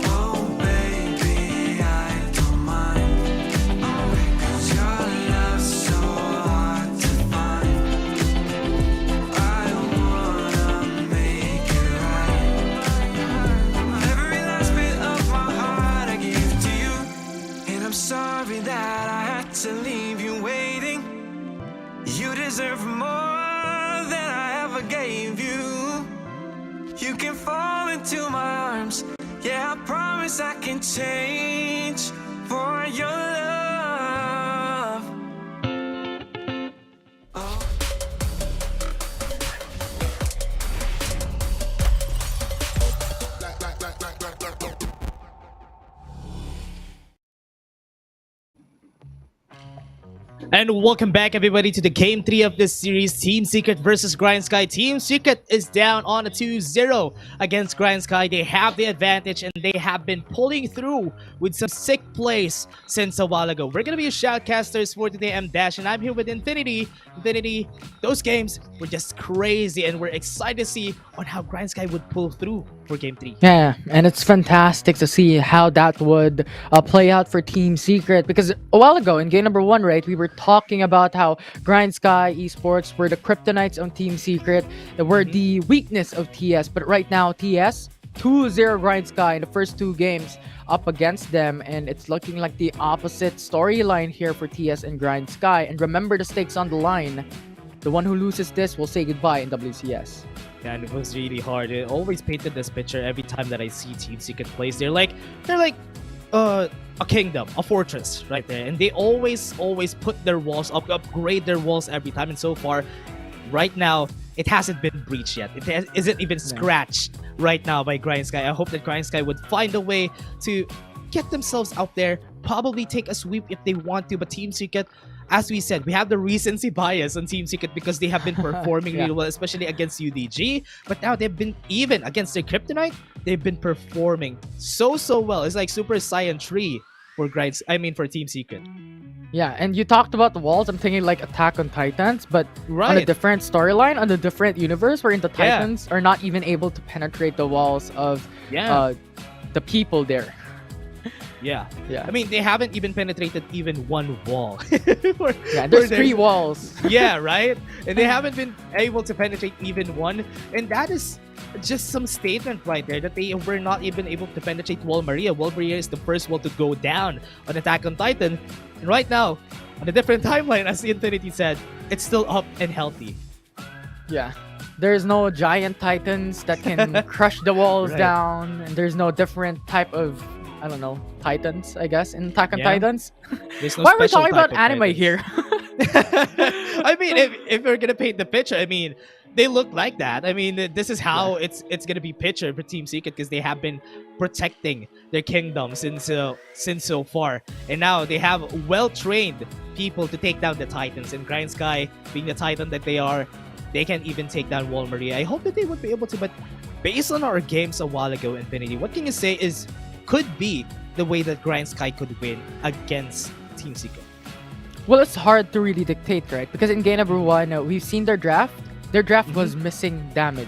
Oh baby, I don't mind, cause your love's so hard to find. I wanna make it right. Every last bit of my heart I give to you, and I'm sorry that I had to leave you waiting. You deserve more than I ever gave you. You can fall into my arms, yeah, I promise I can change for your love. Oh. And welcome back, everybody, to the game 3 of this series, Team Secret versus Grindsky. Team Secret is down on a 2-0 against Grindsky. They have the advantage, and they have been pulling through with some sick plays since a while ago. We're going to be your shoutcasters for today. I'm Dash, and I'm here with Infinity. Infinity, those games were just crazy, and we're excited to see on how Grindsky would pull through for game 3. Yeah, and it's fantastic to see how that would play out for Team Secret, because a while ago in game number 1, right, we were talking about how Grindsky Esports were the kryptonites on Team Secret, that were the weakness of TS, but right now TS 2-0 Grindsky in the first 2 games up against them, and it's looking like the opposite storyline here for TS and Grindsky. And remember the stakes on the line. The one who loses this will say goodbye in WCS. Yeah, and it was really hard. It always painted this picture every time that I see Team Secret plays. They're like a kingdom, a fortress right there, and they always put their walls up, upgrade their walls every time. And so far, right now, it hasn't been breached yet. It isn't even scratched right now by Grindsky. I hope that Grindsky would find a way to get themselves out there, probably take a sweep if they want to. But Team Secret, as we said, we have the recency bias on Team Secret because they have been performing really well, especially against UDG. But now they've been, even against their Kryptonite, they've been performing so well. It's like Super Saiyan 3 for for Team Secret. Yeah, and you talked about the walls. I'm thinking like Attack on Titans, but on a different storyline, on a different universe, wherein the Titans are not even able to penetrate the walls of the people there. Yeah. I mean, they haven't even penetrated even one wall. There's 3 walls. Yeah, right? And they haven't been able to penetrate even one. And that is just some statement right there that they were not even able to penetrate Wall Maria. Wall Maria is the first wall to go down on Attack on Titan. And right now, on a different timeline, as Infinity said, it's still up and healthy. Yeah. There's no giant titans that can crush the walls down. And there's no different type of, I don't know, titans, I guess, in Attack on Titans. No Why are we talking about anime here? I mean, if we're gonna paint the picture, I mean, they look like that. I mean, this is how it's gonna be pictured for Team Secret, because they have been protecting their kingdom since so far, and now they have well-trained people to take down the Titans. And Grindsky, being the Titan that they are, they can even take down Wall Maria. I hope that they would be able to, but based on our games a while ago, Infinity, what can you say could be the way that Grindsky could win against Team Secret? Well, it's hard to really dictate, right? Because in game number 1, we've seen their draft. Their draft was missing damage.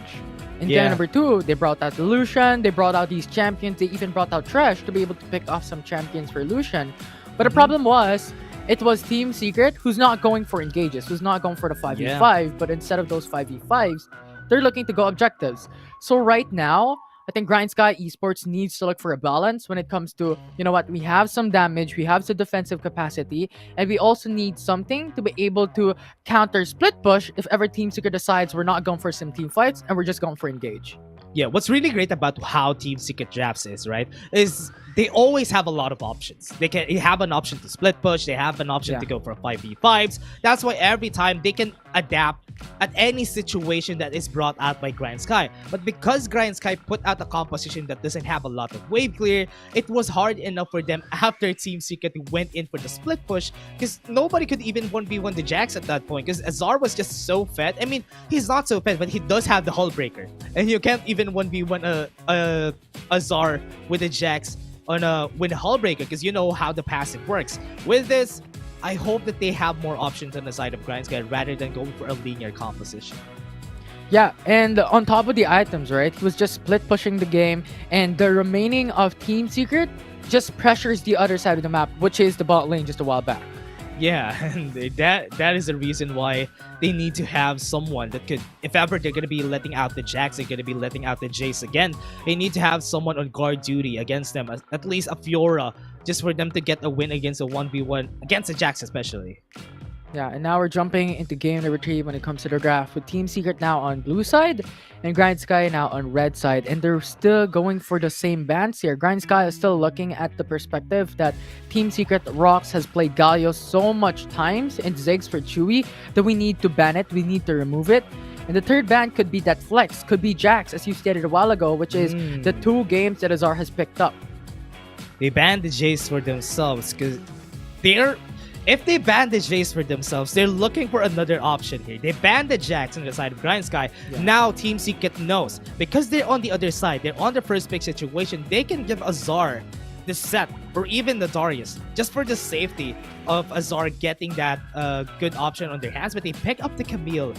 In game number 2, they brought out Lucian. They brought out these champions. They even brought out Tresh to be able to pick off some champions for Lucian. But the problem was, it was Team Secret who's not going for engages, who's not going for the 5v5, but instead of those 5v5s, they're looking to go objectives. So right now, I think Grindsky Esports needs to look for a balance when it comes to, you know what, we have some damage, we have some defensive capacity, and we also need something to be able to counter split push if ever Team Secret decides we're not going for some team fights and we're just going for engage. Yeah, what's really great about how Team Secret drafts is they always have a lot of options. They have an option to split push, they have an option to go for 5v5s. That's why every time they can adapt at any situation that is brought out by Grindsky. But because Grindsky put out a composition that doesn't have a lot of wave clear, it was hard enough for them after Team Secret went in for the split push, because nobody could even 1v1 the Jax at that point, because Azar was just so fed. I mean, he's not so fed, but he does have the Hull Breaker. And you can't even 1v1 a Azar with a Jax on with a Hull Breaker, because you know how the passive works. With this, I hope that they have more options on the side of Grindsky rather than going for a linear composition. Yeah, and on top of the items, right? He was just split pushing the game, and the remaining of Team Secret just pressures the other side of the map, which is the bot lane just a while back. Yeah, and that is the reason why they need to have someone that could, if ever they're going to be letting out the Jax, they're going to be letting out the Jace again, they need to have someone on guard duty against them, at least a Fiora, just for them to get a win against a 1v1, against the Jax especially. Yeah, and now we're jumping into game number 3 when it comes to the graph, with Team Secret now on blue side and Grindsky now on red side, and they're still going for the same bans here. Grindsky is still looking at the perspective that Team Secret Rox has played Galio so much times and Ziggs for Chewy that we need to ban it, we need to remove it. And the third ban could be that flex, could be Jax, as you stated a while ago, which is the 2 games that Azar has picked up. They banned the Jace for themselves, because if they ban the Jace for themselves, they're looking for another option here. They banned the Jax on the side of Grindsky. Yeah. Now Team Secret knows, because they're on the other side, they're on the first pick situation, they can give Azar the set or even the Darius just for the safety of Azar getting that good option on their hands. But they pick up the Camille,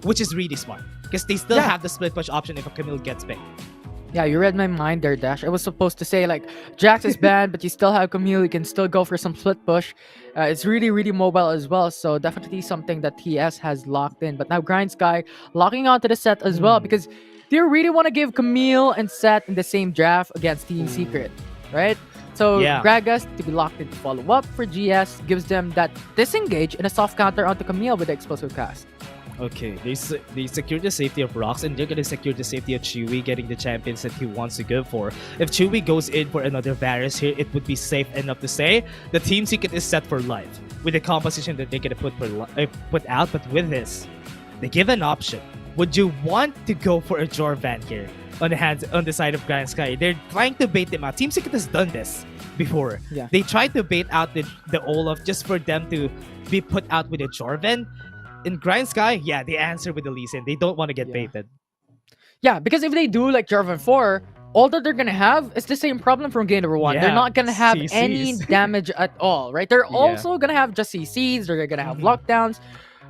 which is really smart, because they still have the split push option if a Camille gets picked. Yeah, you read my mind there, Dash. I was supposed to say, like, Jax is banned, but you still have Camille. You can still go for some split push. It's really, really mobile as well. So definitely something that TS has locked in. But now Grindsky locking onto the set as well, because they really want to give Camille and Set in the same draft against Team Secret, right? So Gragas to be locked in to follow up for GS gives them that disengage and a soft counter onto Camille with the explosive cast. Okay, they secure the safety of Rox, and they're gonna secure the safety of Chewy getting the champions that he wants to go for. If Chewy goes in for another Varus here, it would be safe enough to say the Team Secret is set for life with the composition that they're gonna put out. But with this, they give an option. Would you want to go for a Jorvan here on the side of Grindsky? They're trying to bait them out. Team Secret has done this before. Yeah. They tried to bait out the Olaf just for them to be put out with a Jorvan. In Grindsky, yeah, they answer with the Lee Sin. They don't want to get baited. Yeah, because if they do like Jarvan 4, all that they're going to have is the same problem from game number 1. Yeah, they're not going to have CCs. Any damage at all, right? They're also going to have just CCs. They're going to have lockdowns.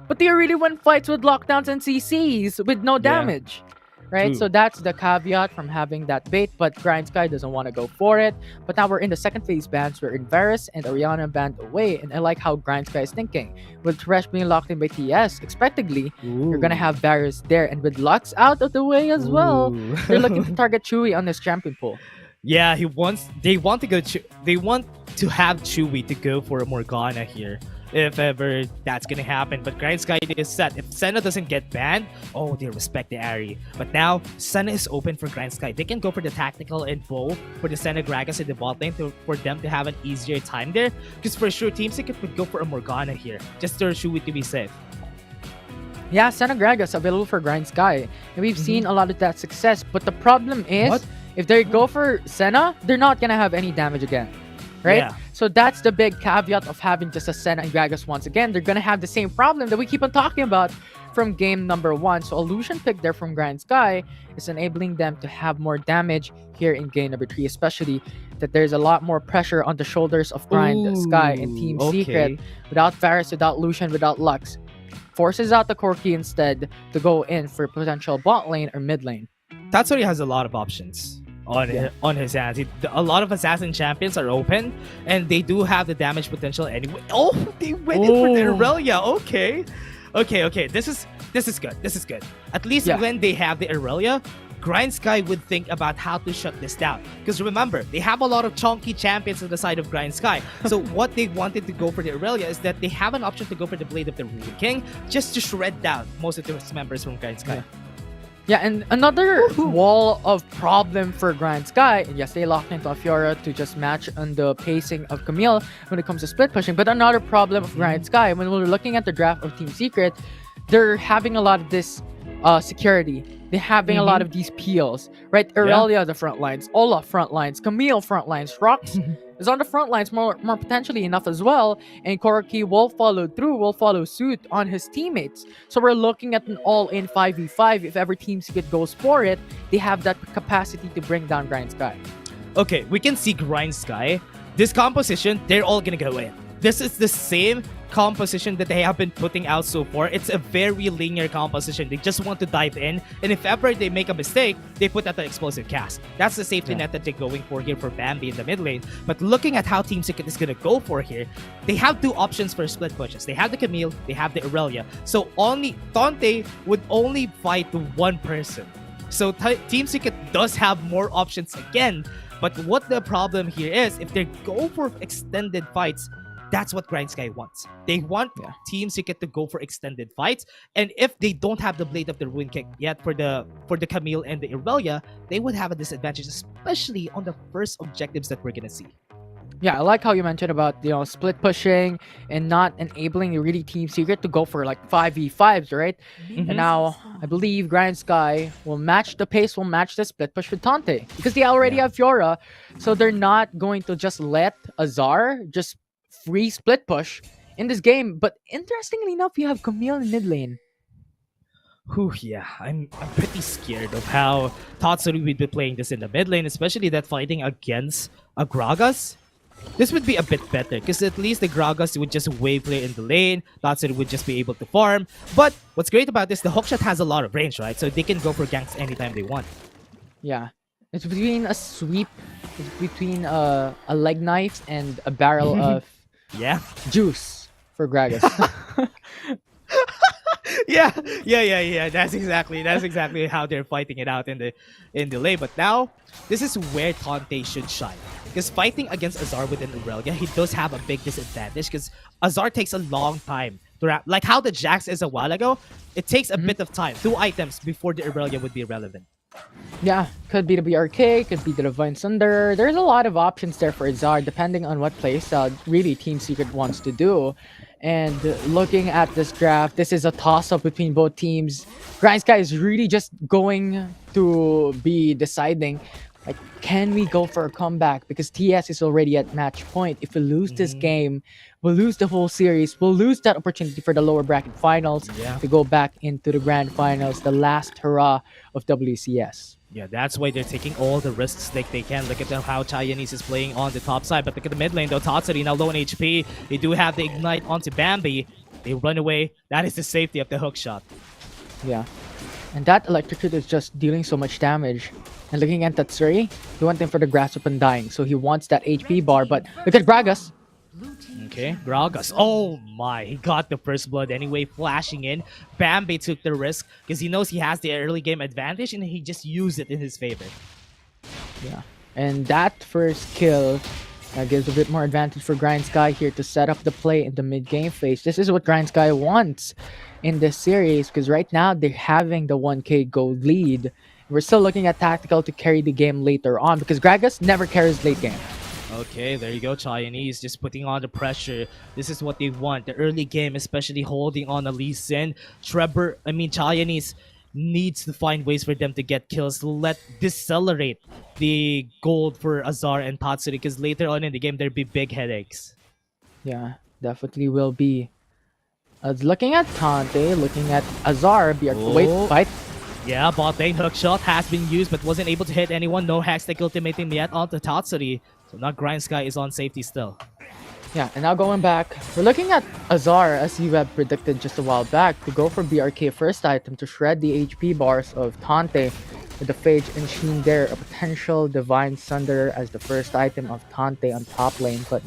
But they really win fights with lockdowns and CCs with no damage. Right? True. So that's the caveat from having that bait, but Grindsky doesn't want to go for it. But now we're in the second phase bans. We're in Varus and Orianna banned away, and I like how Grindsky is thinking. With Thresh being locked in by TS, expectedly, you're gonna have Varus there, and with Lux out of the way as well, they're looking to target Chewy on this champion pool. Yeah, they want to have Chewy to go for a Morgana here, if ever that's gonna happen. But Grindsky is set. If Senna doesn't get banned, they respect the Ahri. But now Senna is open for Grindsky. They can go for the tactical and bow for the Senna Gragas in the bot lane for them to have an easier time there. Because for sure, Team Secret would go for a Morgana here, just to Chewy to be safe. Yeah, Senna Gragas available for Grindsky, and we've seen a lot of that success. But the problem is, if they go for Senna, they're not gonna have any damage again. Right? Yeah. So that's the big caveat of having just a Senna and Gragas once again. They're going to have the same problem that we keep on talking about from game number 1. So illusion pick there from Grindsky is enabling them to have more damage here in game number 3, especially that there's a lot more pressure on the shoulders of Grindsky and Team Secret without Varus, without Lucian, without Lux. Forces out the Corki instead to go in for potential bot lane or mid lane. Tatsuri has a lot of options on his hands. A lot of assassin champions are open, and they do have the damage potential anyway. They went in for the Irelia. Okay. This is good. At least when they have the Irelia, Grindsky would think about how to shut this down. Because remember, they have a lot of chunky champions on the side of Grindsky. So what they wanted to go for the Irelia is that they have an option to go for the Blade of the Ruined King, just to shred down most of those members from Grindsky. Yeah, and another wall of problem for Grindsky, and yes, they locked into a Fiora to just match on the pacing of Camille when it comes to split pushing, but another problem of Grindsky, when we're looking at the draft of Team Secret, they're having a lot of this security. They're having a lot of these peels, right? Aurelia the front lines, Olaf front lines, Camille front lines, Rox is on the front lines more potentially enough as well, and Korki will follow suit on his teammates. So we're looking at an all-in 5v5. If ever Team Secret goes for it, they have that capacity to bring down Grindsky. Okay, we can see Grindsky. This composition, they're all gonna go in. This is the same composition that they have been putting out so far. It's a very linear composition. They just want to dive in, and if ever they make a mistake, they put out the explosive cast. That's the safety net that they're going for here for Bambi in the mid lane. But looking at how Team Secret is gonna go for here, they have two options for split pushes. They have the Camille, they have the Aurelia. So only Tante would only fight one person. So Team Secret does have more options again. But what the problem here is, if they go for extended fights, that's what Grindsky wants. They want Team Secret to go for extended fights, and if they don't have the Blade of the Ruin Kick yet for the Camille and the Aurelia, they would have a disadvantage, especially on the first objectives that we're gonna see. Yeah, I like how you mentioned about split pushing and not enabling really Team Secret to go for like 5v5s, right? And now I believe Grindsky will match the pace, will match the split push with Tante because they already have Fiora, so they're not going to just let Azar just free split push in this game. But interestingly enough, you have Camille in mid lane. Yeah, I'm pretty scared of how Tatsuri would be playing this in the mid lane, especially that fighting against a Gragas. This would be a bit better because at least the Gragas would just wave clear in the lane. Tatsuri would just be able to farm. But what's great about this, the hookshot has a lot of range, right? So they can go for ganks anytime they want. Yeah, it's between a sweep, it's between a leg knife and a barrel of juice for Gragas. yeah. That's exactly how they're fighting it out in the lane. But now, this is where Tante should shine. Because fighting against Azar with an Aurelia, he does have a big disadvantage because Azar takes a long time to wrap. Like how the Jax is a while ago, it takes a bit of time, 2 items before the Aurelia would be relevant. Yeah, could be the BRK, could be the Divine Sunder. There's a lot of options there for Azar depending on what playstyle really Team Secret wants to do. And looking at this draft, this is a toss-up between both teams. Grindsky is really just going to be deciding, like, can we go for a comeback? Because TS is already at match point. If we lose this game, we'll lose the whole series. We'll lose that opportunity for the lower bracket finals to go back into the grand finals, the last hurrah of WCS. Yeah, that's why they're taking all the risks that they can. Look at how Chayanese is playing on the top side. But look at the mid lane though. Tatsuri now low on HP. They do have the Ignite onto Bambi. They run away. That is the safety of the hook shot. Yeah. And that Electrocute is just dealing so much damage. And looking at Tatsuri, he went in for the grasp and dying. So he wants that HP bar. But look at Gragas. Okay, Gragas. Oh my, he got the first blood anyway, flashing in. Bambi took the risk because he knows he has the early game advantage and he just used it in his favor. Yeah, and that first kill gives a bit more advantage for Grindsky here to set up the play in the mid-game phase. This is what Grindsky wants in this series because right now they're having the 1k gold lead. We're still looking at Tactical to carry the game later on because Gragas never carries late game. Okay, there you go, Chayanese just putting on the pressure. This is what they want. The early game, especially holding on a Lee Sin. Chayanese needs to find ways for them to get kills to let decelerate the gold for Azar and Tatsuri because later on in the game, there'll be big headaches. Yeah, definitely will be. Looking at Tante, looking at Azar, wait, fight. Yeah, bot lane hookshot has been used but wasn't able to hit anyone. No Hextech ultimatum yet onto Tatsuri. So now Grindsky is on safety still. Yeah, and now going back, we're looking at Azar, as you had predicted just a while back, to go for BRK first item to shred the HP bars of Tante with the Phage and Sheen there. A potential Divine Sunder as the first item of Tante on top lane, but...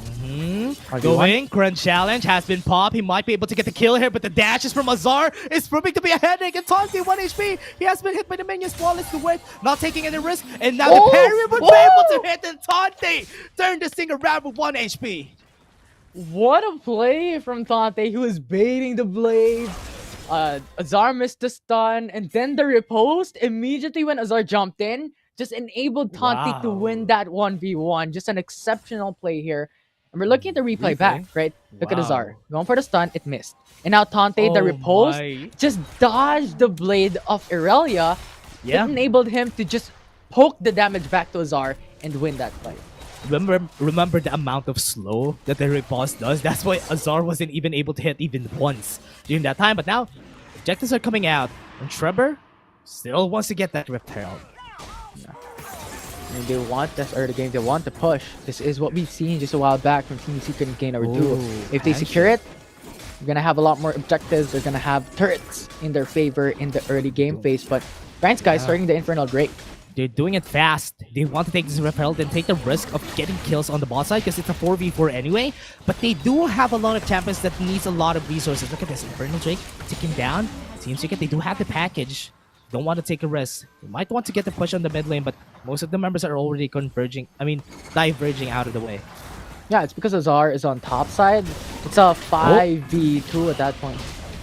Going, Grunt Challenge has been popped. He might be able to get the kill here, but the dashes from Azar is proving to be a headache. And Tante, 1 HP. He has been hit by the minions. Flawless to win, not taking any risk. And now the parry would be able to hit, and Tante turned this thing around with 1 HP. What a play from Tante, who was baiting the blade. Azar missed the stun, and then the riposte immediately when Azar jumped in just enabled Tante to win that 1v1. Just an exceptional play here. And we're looking at the replay back, right? Look at Azar. Wow. Going for the stun, it missed. And now Tante, the Oh repose, my. just dodged the blade of Irelia. Yeah. It enabled him to just poke the damage back to Azar and win that fight. Remember the amount of slow that the riposte does? That's why Azar wasn't even able to hit even once during that time. But now, objectives are coming out. And Trevor still wants to get that Rift Herald. I mean, they want this early game. They want to push. This is what we've seen just a while back from Team Secret in game number 2. If they secure it, they're going to have a lot more objectives. They're going to have turrets in their favor in the early game phase. But Grindsky is starting the Infernal Drake. They're doing it fast. They want to take this Rift Herald and take the risk of getting kills on the bot side because it's a 4v4 anyway. But they do have a lot of champions that needs a lot of resources. Look at this. Infernal Drake ticking down. Team Secret, they do have the package. Don't want to take a risk. They might want to get the push on the mid lane, but most of the members are already diverging out of the way. Yeah, it's because Azar is on top side. It's a 5v2 at that point.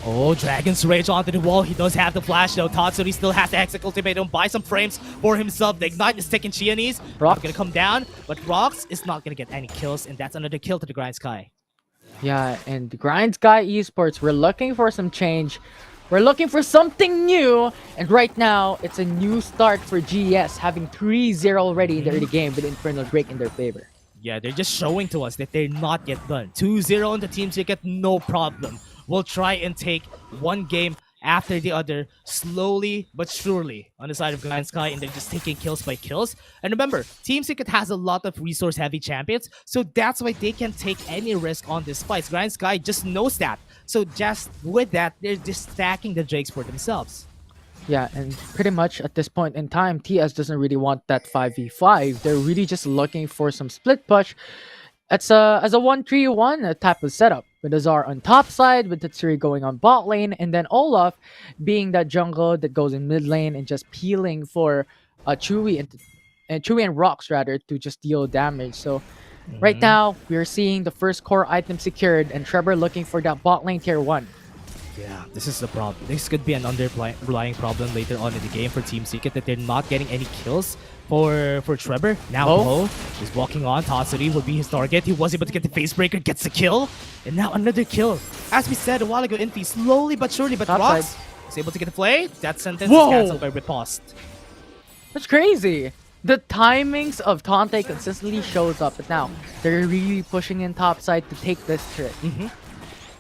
Oh, Dragon's Rage onto the wall. He does have the flash though. Tatsuri still has the Hex Cultivate him, buy some frames for himself. The Ignite is taking Qeon. Not gonna come down, but Rox is not gonna get any kills, and that's another kill to the Grindsky. Yeah, and Grindsky Esports, we're looking for some change. We're looking for something new, and right now, it's a new start for GES, having 3-0 already in the early game with Infernal Drake in their favor. Yeah, they're just showing to us that they're not yet done. 2-0 on the Team Secret, no problem. We'll try and take one game after the other, slowly but surely, on the side of Grindsky, and they're just taking kills by kills. And remember, Team Secret has a lot of resource-heavy champions, so that's why they can take any risk on this fight. Grindsky just knows that. So just with that, they're just stacking the Drakes for themselves. Yeah, and pretty much at this point in time, TS doesn't really want that 5v5. They're really just looking for some split push. It's as a 1-3-1 type of setup, with Azar on top side, with Tatsuri going on bot lane, and then Olaf being that jungle that goes in mid lane and just peeling for Chewy and Rox rather to just deal damage. So right now, we're seeing the first core item secured, and Trevor looking for that bot lane tier 1. Yeah, this is the problem. This could be an underlying problem later on in the game for Team Secret, that they're not getting any kills for Trevor. Now Bo is walking on. Tatsuri will be his target. He was able to get the face breaker, gets the kill. And now another kill. As we said a while ago, Infi slowly but surely, but Rox is able to get the play. That sentence is cancelled by riposte. That's crazy. The timings of Tante consistently shows up, but now they're really pushing in top side to take this turret.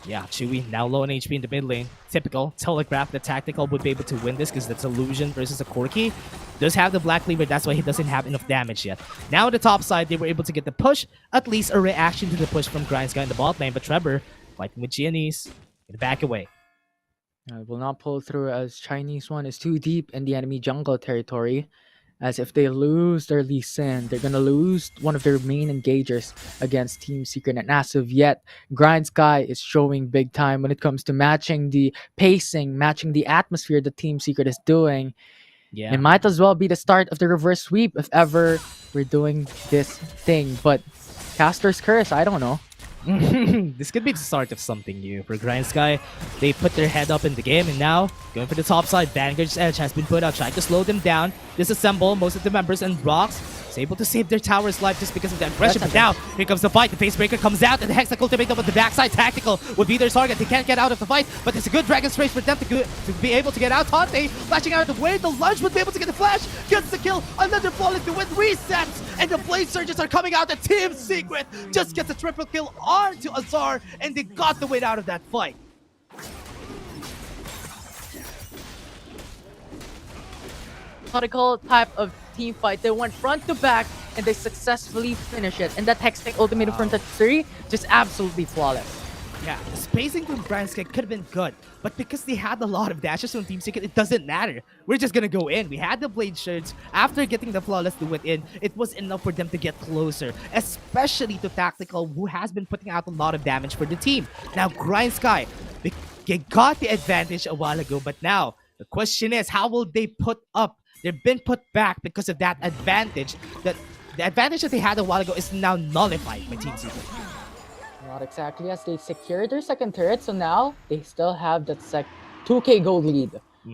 Yeah, Chewy now low on HP in the mid lane. Typical. Telegraph the tactical would be able to win this because that's Illusion versus a Corki. Does have the Black Cleaver, that's why he doesn't have enough damage yet. Now on the top side, they were able to get the push, at least a reaction to the push from Grindsky in the bot lane, but Trevor fighting with Qeon, gonna back away. Will not pull through as Chinese one is too deep in the enemy jungle territory. As if they lose their Lee Sin, they're gonna lose one of their main engagers against Team Secret. And as of yet, Grindsky is showing big time when it comes to matching the pacing, matching the atmosphere that Team Secret is doing. Yeah. It might as well be the start of the reverse sweep if ever we're doing this thing. But Caster's Curse, I don't know. This could be the start of something new for Grindsky. They put their head up in the game, and now going for the top side. Vanguard's Edge has been put out, trying to slow them down, disassemble most of the members, and Rox is able to save their tower's life just because of the aggression. But now, here comes the fight. The Facebreaker comes out, and the Hex Cultivate up on the backside. Tactical would be their target. They can't get out of the fight, but it's a good Dragon's Race for them to be able to get out. Tante flashing out of the way. The Lunge would be able to get the flash, gets the kill. Another Flawless to win, resets, and the Blade Surges are coming out. The Team Secret just gets a triple kill onto Azar, and they got the win out of that fight. Methodical type of team fight. They went front to back and they successfully finished it. And that Hextech ultimate from Tatsuri, just absolutely flawless. Yeah, the spacing from Grindsky could have been good, but because they had a lot of dashes from Team Secret, it doesn't matter. We're just gonna go in. We had the Blade Shirts. After getting the Flawless to win in, it was enough for them to get closer, especially to Tactical, who has been putting out a lot of damage for the team. Now, Grindsky, they got the advantage a while ago, but now, the question is, how will they put up? They've been put back because of that advantage. The advantage that they had a while ago is now nullified by Team Secret. Not exactly, as they secured their second turret, so now they still have that 2k gold lead.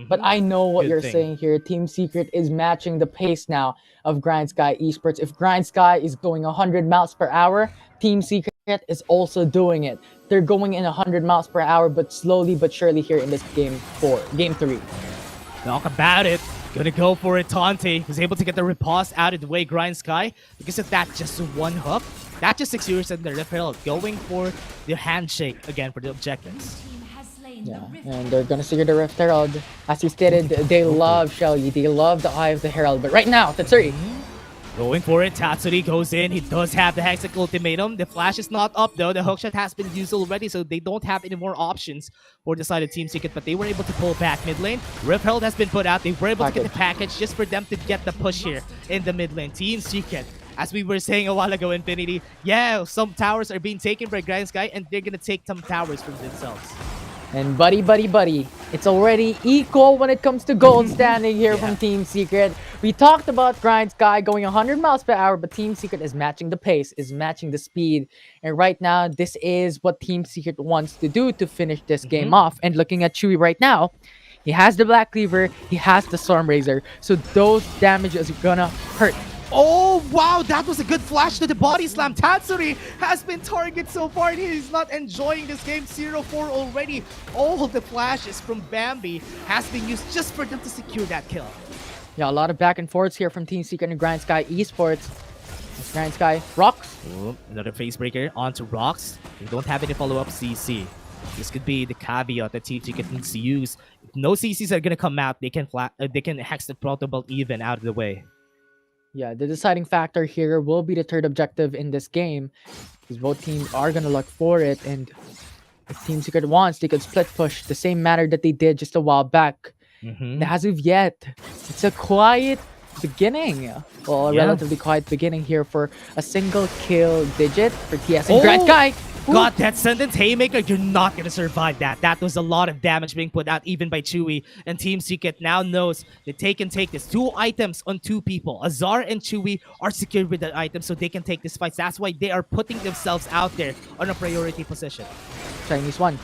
But I know what you're saying here. Team Secret is matching the pace now of Grindsky Esports. If Grindsky is going 100 miles per hour, Team Secret Secret is also doing it. They're going in 100 miles per hour, but slowly but surely here in this game 3. Talk about it. Gonna go for it. Tante was able to get the riposte out of the way. Grindsky, because of that, just one hook. That just secures in the refill. Going for the handshake again for the objectives. Yeah, and they're gonna secure the Rift Herald. As you stated, they love Shelly. They love the Eye of the Herald. But right now, Tatsuri. Going for it, Tatsuri goes in. He does have the Hextech Ultimatum. The flash is not up though. The hookshot has been used already, so they don't have any more options for the side of Team Secret, but they were able to pull back mid lane. Rift Herald has been put out. They were able to get the package just for them to get the push here in the mid lane. Team Secret, as we were saying a while ago, Infinity, yeah, some towers are being taken by Grindsky, and they're gonna take some towers from themselves. And buddy, it's already equal when it comes to gold standing here from Team Secret. We talked about Grindsky going 100 miles per hour, but Team Secret is matching the pace, is matching the speed. And right now, this is what Team Secret wants to do to finish this game off. And looking at Chewy right now, he has the Black Cleaver, he has the Storm Razor, so those damages are gonna hurt. Oh, wow, that was a good flash to the body slam. Tatsuri has been targeted so far. He's not enjoying this game. 0-4 already. All the flashes from Bambi has been used just for them to secure that kill. Yeah, a lot of back and forths here from Team Secret and Grindsky Esports. Grindsky, Rocks. Oh, another face breaker onto Rocks. They don't have any follow-up CC. This could be the caveat that Team Secret needs to use. If no CCs are going to come out, they can hex the protobelt even out of the way. Yeah, the deciding factor here will be the third objective in this game, because both teams are going to look for it, and if Team Secret wants, they could split push the same manner that they did just a while back. And as of yet, it's a quiet beginning. Well, a relatively quiet beginning here for a single kill digit for TS and Grindsky. Got that sentence, Haymaker, you're not gonna survive that. That was a lot of damage being put out even by Chewy, and Team Secret now knows that they can take this. 2 items on 2 people. Azar and Chewy are secured with that item, so they can take this fight. That's why they are putting themselves out there on a priority position. Chinese one.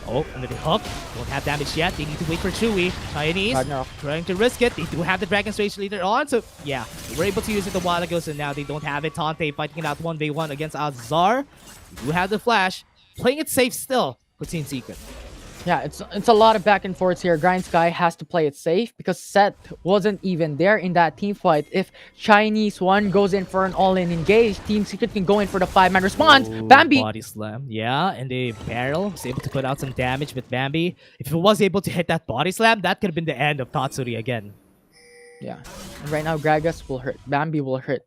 Oh, under the hook. Don't have damage yet. They need to wait for Chewy. Chinese trying to risk it. They do have the Dragon's Rage later on. So, yeah, they were able to use it a while ago. So now they don't have it. Tante fighting it out 1v1 against Azar. They do have the flash. Playing it safe still for Team Secret. Yeah, it's a lot of back and forths here. Grindsky has to play it safe because Seth wasn't even there in that team fight. If Chinese one goes in for an all-in engage, Team Secret can go in for the 5-man response. Bambi! Body slam. Yeah, and the barrel was able to put out some damage with Bambi. If it was able to hit that body slam, that could have been the end of Tatsuri again. Yeah. And right now, Gragas will hurt. Bambi will hurt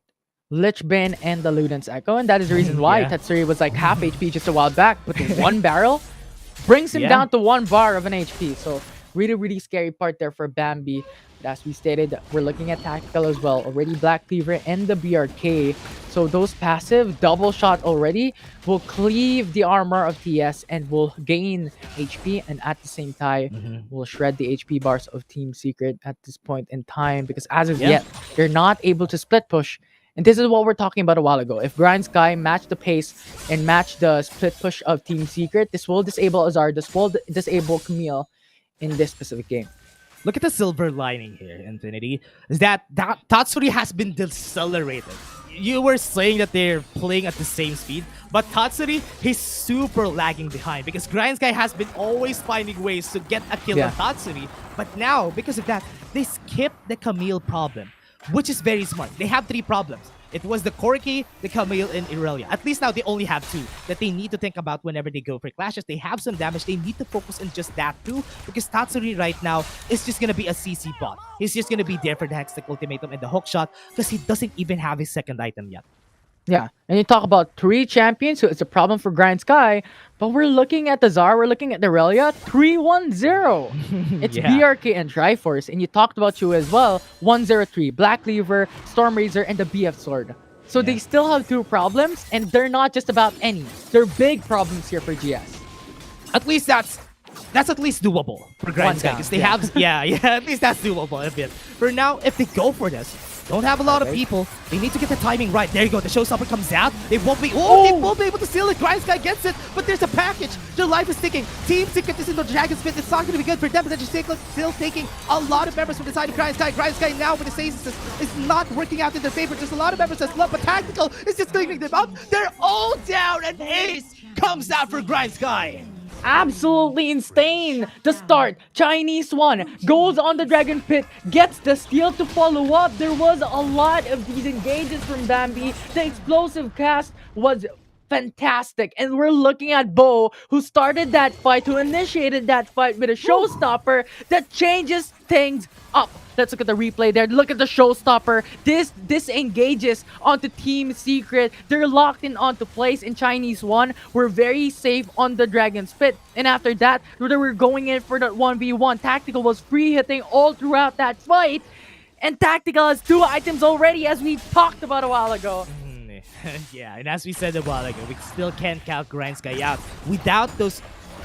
Lich Bane and the Luden's Echo. And that is the reason why Tatsuri was like half HP just a while back. But one barrel brings him down to 1 bar of an HP. So really scary part there for Bambi. But as we stated, we're looking at tactical as well. Already Black Cleaver and the BRK. So those passive double shot already will cleave the armor of TS and will gain HP. And at the same time, will shred the HP bars of Team Secret at this point in time. Because as of yet, they're not able to split push. And this is what we're talking about a while ago. If Grindsky match the pace and match the split push of Team Secret, this will disable Azar, this will disable Camille in this specific game. Look at the silver lining here, Infinity. Is that Tatsuri has been decelerated. You were saying that they're playing at the same speed, but Tatsuri, he's super lagging behind because Grindsky has been always finding ways to get a kill on Tatsuri. But now, because of that, they skipped the Camille problem, which is very smart. They have 3 problems. It was the Corki, the Camille, and Irelia. At least now they only have 2 that they need to think about whenever they go for clashes. They have some damage. They need to focus on just that too, because Tatsuri right now is just going to be a CC bot. He's just going to be there for the Hextech Ultimatum and the hook shot because he doesn't even have his second item yet. Yeah, and you talk about 3 champions, so it's a problem for Grindsky, but we're looking at the Zar, we're looking at the Irelia, 3-1-0. It's BRK and Triforce, and you talked about you as well, 1-0-3, Black Cleaver, Storm Razor, and the BF Sword. So they still have 2 problems, and they're not just about any. They're big problems here for GS. At least that's at least doable for Grindsky, because they have, at least that's doable a bit. For now, if they go for this, don't have a lot of people. They need to get the timing right. There you go. The showstopper comes out. They won't be. Oh, they won't be able to steal it. Grindsky gets it, but there's a package. Their life is ticking. Team Secret is in the Dragon's Pit. It's not going to be good for them, but they're still taking a lot of members from the side of Grindsky. Grindsky now with the stasis is not working out in their favor. There's a lot of members that's love, but Tactical is just cleaning them up. They're all down, and Ace comes out for Grindsky. Absolutely insane. The start, Chinese one goes on the Dragon Pit, gets the steal to follow up. There was a lot of these engages from Bambi. The explosive cast was fantastic. And we're looking at Bo, who started that fight, who initiated that fight with a showstopper that changes things up. Let's look at the replay there. Look at the showstopper. This engages onto Team Secret. They're locked in onto place in Chinese one. We're very safe on the Dragon's Pit. And after that, they were going in for that 1v1. Tactical was free hitting all throughout that fight. And Tactical has 2 items already, as we talked about a while ago. Yeah, and as we said a while ago, we still can't count Grindsky out. Without the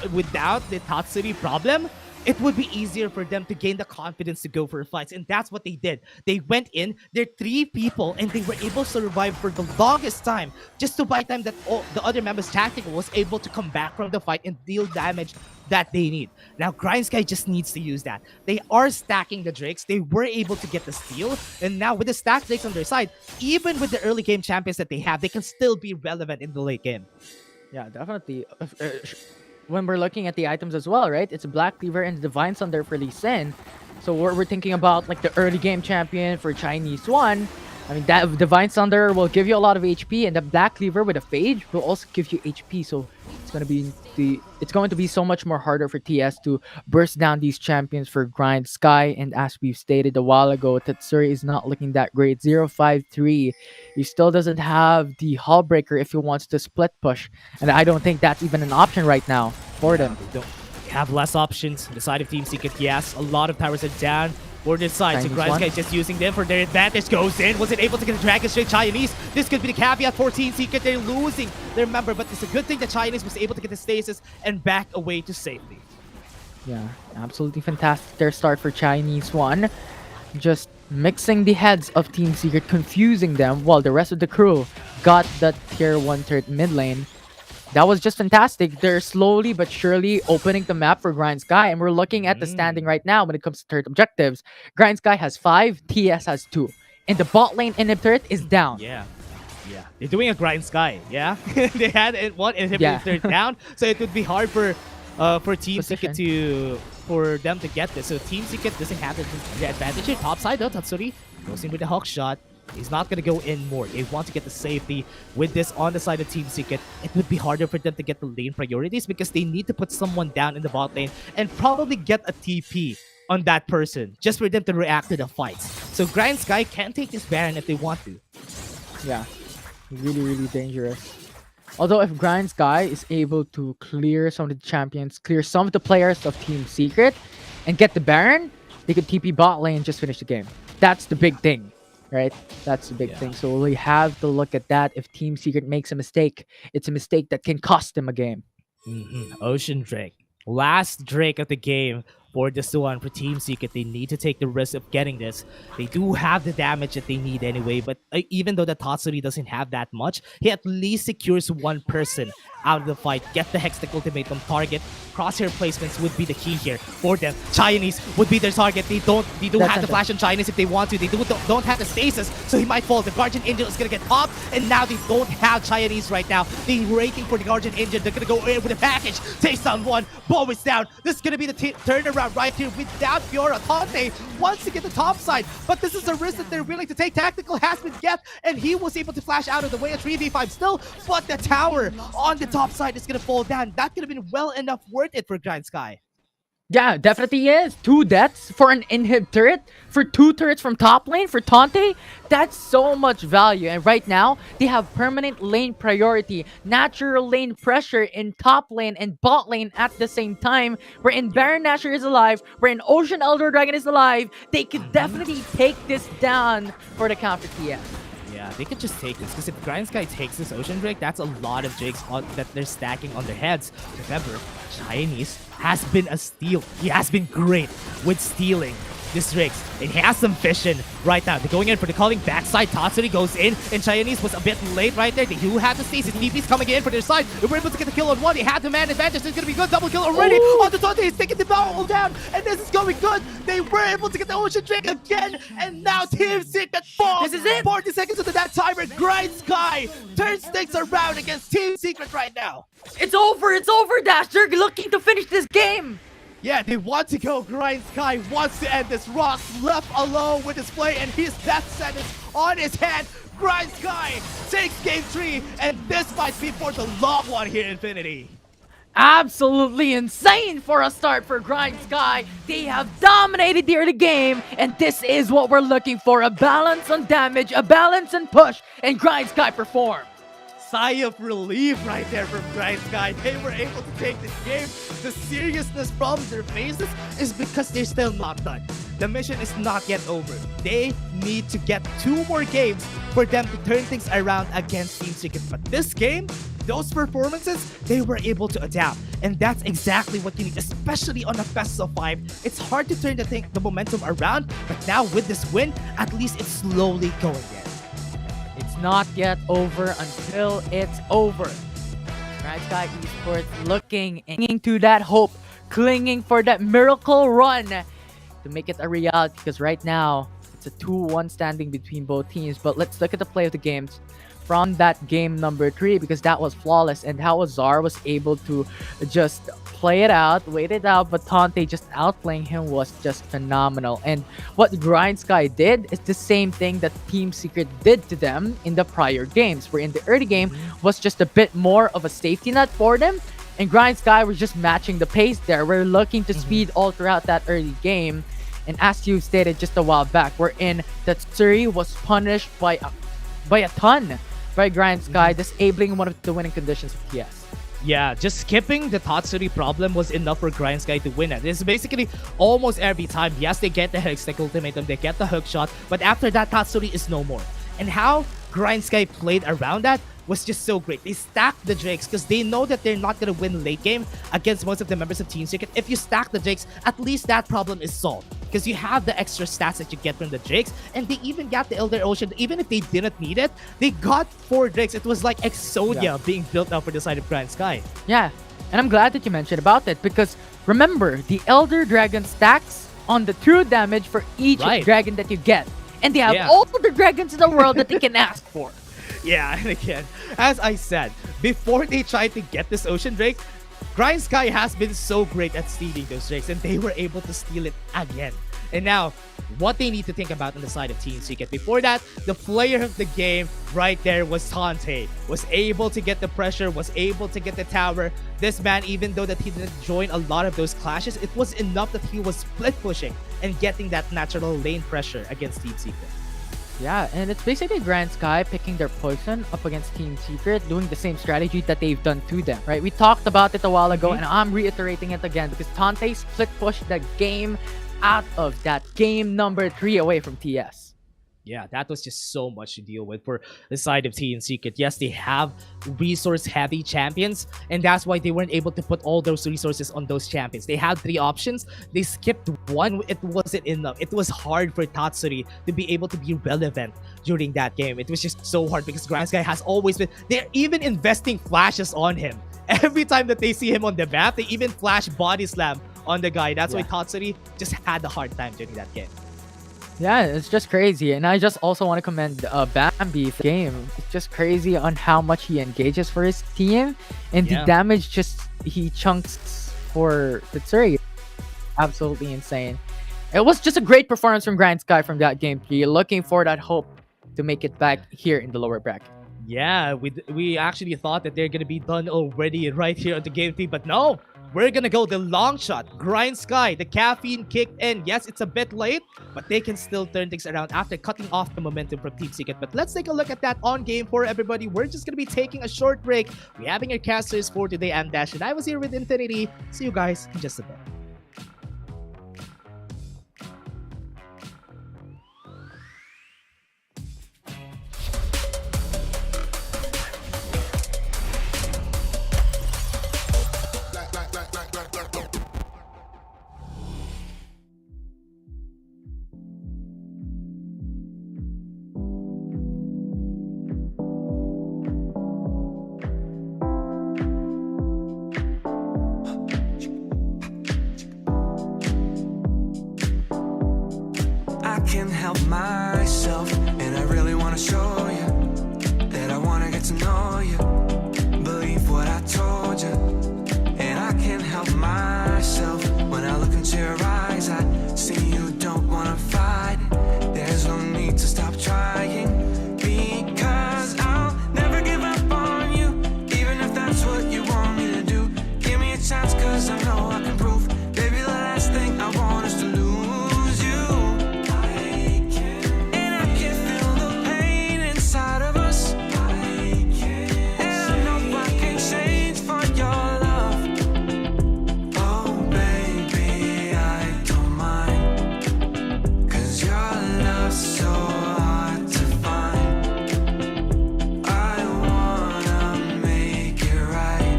Tatsuri problem, it would be easier for them to gain the confidence to go for fights, and that's what they did. They went in, they're 3 people, and they were able to survive for the longest time, just to buy time that the other members' Tactical was able to come back from the fight and deal damage that they need. Now, Grindsky just needs to use that. They are stacking the Drakes, they were able to get the steal, and now with the stacked Drakes on their side, even with the early game champions that they have, they can still be relevant in the late game. Yeah, definitely. When we're looking at the items as well, right? It's a Black Cleaver and Divine Thunder for Lee Sin. So we're thinking about like the early game champion for Chinese one. I mean, that Divine Thunder will give you a lot of HP, and the Black Cleaver with a Phage will also give you HP. So it's going to be so much more harder for TS to burst down these champions for Grindsky. And as we've stated a while ago, Tatsuri is not looking that great. 0-5-3. He still doesn't have the Hull Breaker if he wants to split push, and I don't think that's even an option right now for them. They have less options. The side of Team Secret, yes, a lot of towers are down. For this side, so Grindsky just using them for their advantage. Goes in, wasn't able to get a Dragon straight Chinese. This could be the caveat for Team Secret. They're losing their member, but it's a good thing that Chinese was able to get the stasis and back away to safety. Yeah, absolutely fantastic. Their start for Chinese one. Just mixing the heads of Team Secret, confusing them, while the rest of the crew got the tier 1 turret mid lane. That was just fantastic. They're slowly but surely opening the map for Grindsky, and we're looking at the standing right now when it comes to turret objectives. Grindsky has 5, TS has 2, and the bot lane inhib turret is down. Yeah, they're doing a Grindsky. Yeah, they had one inhib turret down, so it would be hard for Team Secret for them to get this. So Team Secret doesn't have the advantage here. Top side though, Tatsuri goes in with the Hawk shot. He's not going to go in more. They want to get the safety with this on the side of Team Secret. It would be harder for them to get the lane priorities because they need to put someone down in the bot lane and probably get a TP on that person just for them to react to the fights. So Grindsky can take this Baron if they want to. Yeah, really, really dangerous. Although if Grindsky is able to clear some of the champions, clear some of the players of Team Secret, and get the Baron, they could TP bot lane and just finish the game. That's the big thing. Right? That's the big thing. So we have to look at that. If Team Secret makes a mistake, it's a mistake that can cost them a game. Ocean Drake. Last Drake of the game for this one for Team Secret. They need to take the risk of getting this. They do have the damage that they need anyway, but even though the Tatsuri doesn't have that much, he at least secures one person out of the fight. Get the Hextech ultimatum target. Crosshair placements would be the key here for them. Chinese would be their target. They do have the flash on Chinese if they want to. They don't have the stasis, so he might fall. The Guardian Angel is gonna get popped, and now they don't have Chinese right now. They're waiting for the Guardian Angel. They're gonna go in with a package. Takes down one. Bo is down. This is gonna be the turnaround right here without Fiora. Tante wants to get the top side, but this is a risk that they're willing to take. Tactical has been get, and he was able to flash out of the way at 3v5 still, but the tower on the top side is gonna fall down. That could have been well enough worth it for Grindsky. Yeah, definitely is. 2 deaths for an inhib turret, for 2 turrets from top lane, for Tante. That's so much value. And right now, they have permanent lane priority, natural lane pressure in top lane and bot lane at the same time. Wherein Baron Nashor is alive, wherein Ocean Elder Dragon is alive. They could definitely take this down for the counter TS. Yeah, they could just take this, because if Grindsky takes this Ocean Drake, that's a lot of Drakes that they're stacking on their heads. Remember, Chinese has been a steal. He has been great with stealing this Riggs. It has some vision right now. They're going in for the calling backside. Tatsuri goes in, and Chinese was a bit late right there. They do have the stasis. TP's coming in for their side. They were able to get the kill on one. They had the man advantage. It's going to be good. Double kill already on the Tonte. He's taking the barrel down, and this is going good. They were able to get the Ocean Drake again, and now Team Secret falls. This is it. 40 seconds into that timer. Grindsky turns things around against Team Secret right now. It's over, Dash. They're looking to finish this game. Yeah, they want to go. Grindsky wants to end this. Rock left alone with his play, and his death sentence on his hand. Grindsky takes game 3, and this might be for the long one here, Infinity. Absolutely insane for a start for Grindsky. They have dominated the early game, and this is what we're looking for. A balance on damage, a balance on push, and Grindsky performed. Sigh of relief right there from Grindsky. They were able to take this game. The seriousness from their faces is because they're still not done. The mission is not yet over. They need to get 2 more games for them to turn things around against Team Secret. But this game, those performances, they were able to adapt. And that's exactly what you need, especially on a best of 5. It's hard to turn the momentum around, but now with this win, at least it's slowly going there. It's not yet over until it's over. Grindsky Esports looking into that hope, clinging for that miracle run to make it a reality, because right now it's a 2-1 standing between both teams. But let's look at the play of the games from that game number 3, because that was flawless, and how Azar was able to just play it out, wait it out, but Tante just outplaying him was just phenomenal. And what Grindsky did is the same thing that Team Secret did to them in the prior games, where in the early game was just a bit more of a safety net for them, and Grindsky was just matching the pace there. We're looking to speed all throughout that early game, and as you stated just a while back, wherein that Suri was punished by a ton by Grindsky, disabling one of the winning conditions of TS. Yeah, just skipping the Tatsuri problem was enough for Grindsky to win it. This is basically almost every time. Yes, they get the Hextech ultimatum, they get the hook shot, but after that, Tatsuri is no more. And how Grindsky played around that was just so great. They stacked the Drakes because they know that they're not going to win late game against most of the members of Team Secret. If you stack the Drakes, at least that problem is solved, because you have the extra stats that you get from the Drakes, and they even got the Elder Ocean. Even if they didn't need it, they got 4 Drakes. It was like Exodia being built up for the side of Grindsky. Yeah, and I'm glad that you mentioned about it, because remember, the Elder Dragon stacks on the true damage for each dragon that you get. And they have all the dragons in the world that they can ask for. Yeah, and again, as I said, before they tried to get this Ocean Drake, Grindsky has been so great at stealing those Drakes, and they were able to steal it again. And now, what they need to think about on the side of Team Secret. Before that, the player of the game right there was Tante. Was able to get the pressure, was able to get the tower. This man, even though that he didn't join a lot of those clashes, it was enough that he was split pushing and getting that natural lane pressure against Team Secret. Yeah, and it's basically Grindsky picking their poison up against Team Secret, doing the same strategy that they've done to them, right? We talked about it a while ago, and I'm reiterating it again, because Tante split pushed the game out of that game number 3 away from TS. Yeah, that was just so much to deal with for the side of Team Secret. Yes, they have resource-heavy champions, and that's why they weren't able to put all those resources on those champions. They had 3 options. They skipped one. It wasn't enough. It was hard for Tatsuri to be able to be relevant during that game. It was just so hard because Grindsky has always been... They're even investing flashes on him. Every time that they see him on the map, they even flash body slam on the guy. That's why Tatsuri just had a hard time during that game. Yeah, it's just crazy. And I just also want to commend Bambi for the game. It's just crazy on how much he engages for his team. And the damage he chunks for Tetsuri. Absolutely insane. It was just a great performance from Grindsky from that game 3. Looking for that hope to make it back here in the lower bracket. Yeah, we actually thought that they're going to be done already right here on the game 3. But no! We're gonna go the long shot. Grindsky, the caffeine kicked in. Yes, it's a bit late, but they can still turn things around after cutting off the momentum from Team Secret. But let's take a look at that on game 4, everybody. We're just gonna be taking a short break. We're having our casters for today. I'm Dash, and I was here with Infinity. See you guys in just a bit. I can't help myself, and I really wanna show you that I wanna get to know you. Believe what I told you, and I can't help myself. When I look into your eyes, I see you don't wanna fight. There's no need to stop trying, because I'll never give up on you, even if that's what you want me to do. Give me a chance, cause I know I can prove. Baby, the last thing I want is to lose you. And I can feel the pain inside of us, and I know I can change for your love. Oh baby, I don't mind, cause your love's so hard to find. I wanna make it right.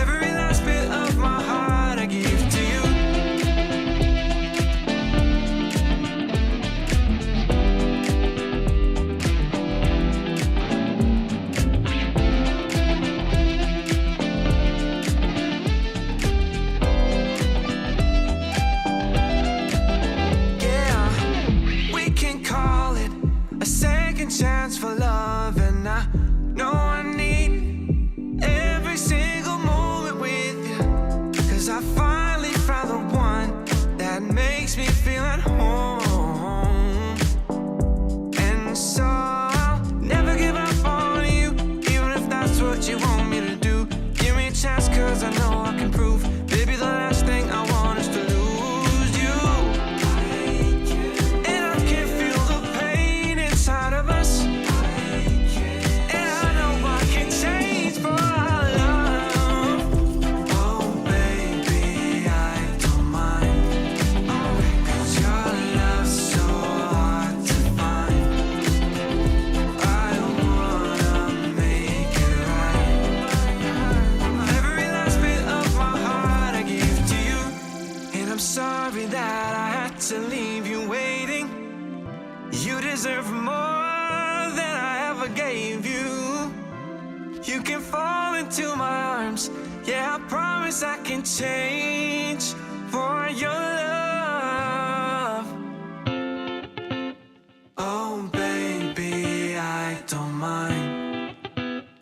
Every last bit of my heart I give to you. Yeah, we can call it a second chance for love, and I know I need every single moment with you, cause I finally found the one that makes me feel at home. And so I'll never give up on you, even if that's what you want me to do. Give me a chance, cause I know I can prove. Baby, the last thing I want is to lose you. And I can feel the pain inside of us, and I know I can change for our love. Oh baby, I don't mind, cause your love's so hard to find. I wanna make it right. Every last bit of my heart I give to you, and I'm sorry that I had to leave you waiting. You deserve more than I ever gave you. You can fall into my arms, yeah, I promise I can change for your love. Oh baby, I don't mind,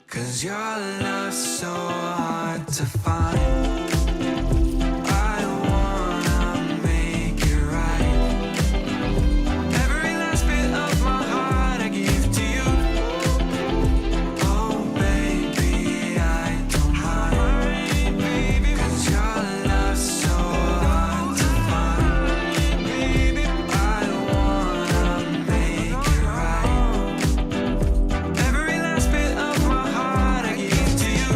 cause your love's so hard to find. I wanna make it right. Every last bit of my heart I give to you. Oh baby, I don't mind, cause your love's so hard to find. Baby, I wanna make it right. Every last bit of my heart I give to you.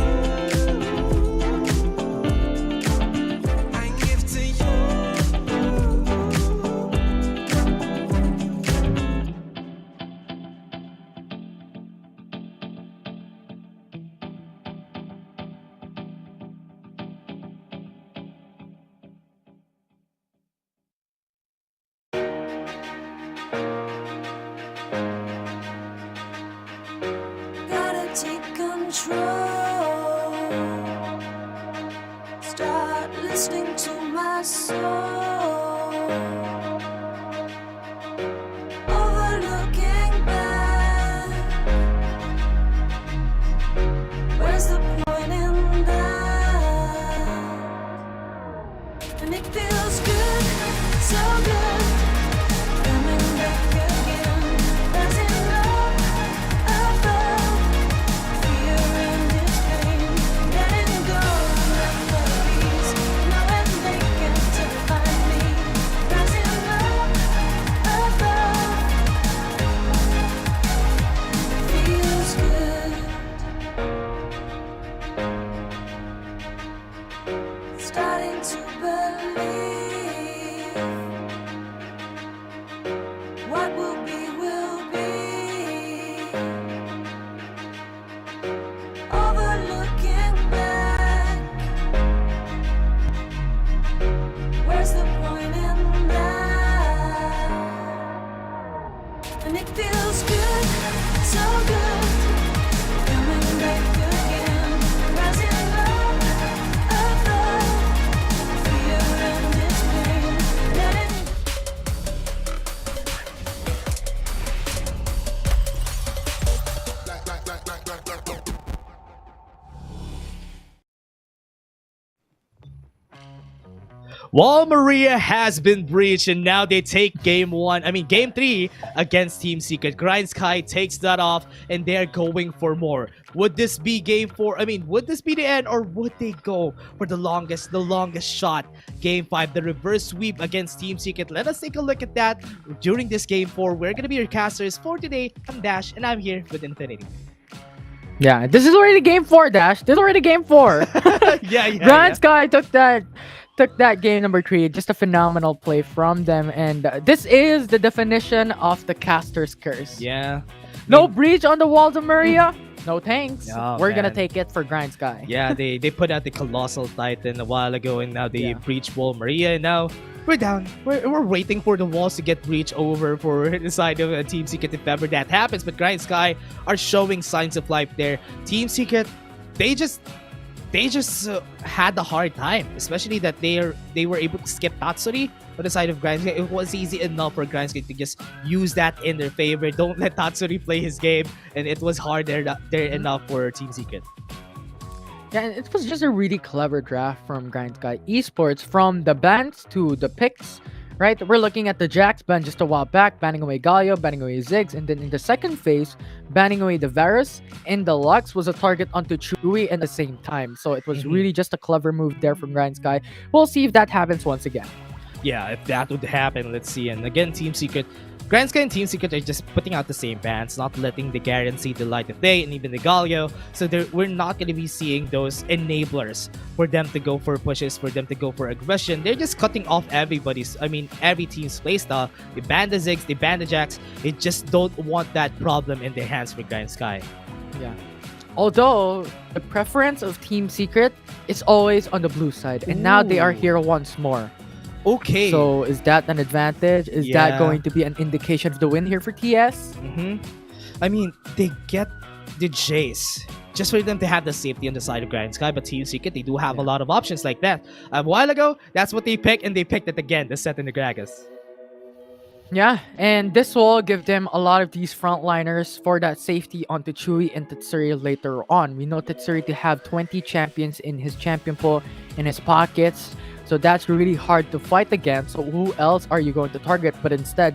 Wall Maria has been breached, and now they take game 3 against Team Secret. Grindsky takes that off, and they're going for more. Would this be game 4? Would this be the end, or would they go for the longest shot? Game 5, the reverse sweep against Team Secret. Let us take a look at that during this game 4. We're gonna be your casters for today. I'm Dash, and I'm here with Infinity. Yeah, this is already game 4, Dash. This is already game 4. Grindsky took that game number 3. Just a phenomenal play from them, and this is the definition of the caster's curse. Yeah. No breach on the walls of Maria. No thanks. Oh, We're gonna man. take it for Grindsky. Yeah, they put out the Colossal Titan a while ago, and now they breach Wall Maria, and now we're down. We're waiting for the walls to get breached over for the side of Team Secret if ever that happens. But Grindsky are showing signs of life there. Team Secret, they just had a hard time, especially that they were able to skip Tatsuri on the side of Grindsky. It was easy enough for Grindsky to just use that in their favor. Don't let Tatsuri play his game, and it was hard there enough for Team Secret. Yeah, and it was just a really clever draft from Grindsky Esports, from the bans to the picks. Right, we're looking at the Jax ban just a while back, banning away Galio, banning away Ziggs, and then in the second phase, banning away the Varus, and the Lux was a target onto Chewy at the same time. So it was really just a clever move there from Grindsky. We'll see if that happens once again. Yeah, if that would happen, let's see. And again, Team Secret, Grindsky and Team Secret are just putting out the same bans, not letting the Garen see the light of day, and even the Galio. So we're not going to be seeing those enablers for them to go for pushes, for them to go for aggression. They're just cutting off every team's playstyle. They ban the Ziggs, they ban the Jax. They just don't want that problem in their hands for Grindsky. Yeah. Although the preference of Team Secret is always on the blue side, and now they are here once more. Okay. So is that an advantage? Is that going to be an indication of the win here for TS? They get the Jace just for them to have the safety on the side of Grindsky, but Team Secret, they do have a lot of options like that. A while ago, that's what they picked, and they picked it again, the set in the Gragas. Yeah, and this will give them a lot of these frontliners for that safety onto Chewy and Tatsuri later on. We know Tatsuri to have 20 champions in his champion pool in his pockets. So that's really hard to fight against. So who else are you going to target? But instead,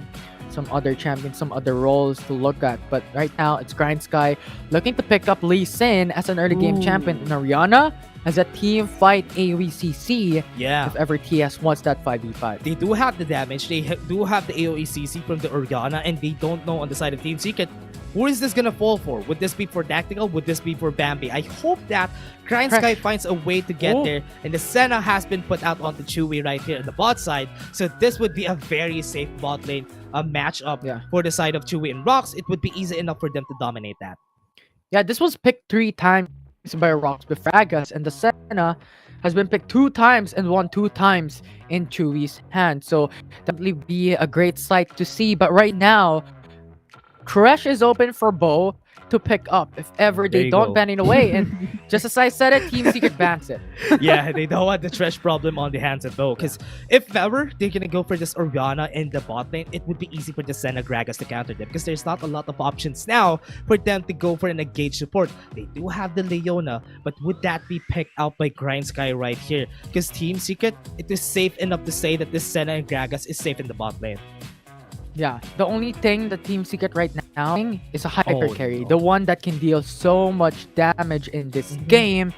some other champions, some other roles to look at. But right now, it's Grindsky looking to pick up Lee Sin as an early game champion in Ariana as a team fight AOE/CC. Yeah. If ever TS wants that 5v5. They do have the damage. They do have the AOE/CC from the Oriana, and they don't know on the side of Team Secret, who is this gonna fall for? Would this be for Tactical? Would this be for Bambi? I hope that Grindsky finds a way to get there, and the Senna has been put out onto Chewy right here on the bot side. So this would be a very safe bot lane matchup for the side of Chewy and Rocks. It would be easy enough for them to dominate that. Yeah, this was picked 3 times by Rocks with Fragas, and the Senna has been picked 2 times and won 2 times in Chewy's hand. So definitely be a great sight to see. But right now, Crush is open for Bo to pick up if ever they don't ban it away. And just as I said it, Team Secret bans it. Yeah, they don't want the trash problem on the hands of Bo. Because if ever they're gonna go for this Oriana in the bot lane, it would be easy for the Senna Gragas to counter them. Because there's not a lot of options now for them to go for an engaged support. They do have the Leona, but would that be picked out by Grindsky right here? Because Team Secret, it is safe enough to say that this Senna and Gragas is safe in the bot lane. Yeah, the only thing that Team Secret right now is a hyper carry. The one that can deal so much damage in this game.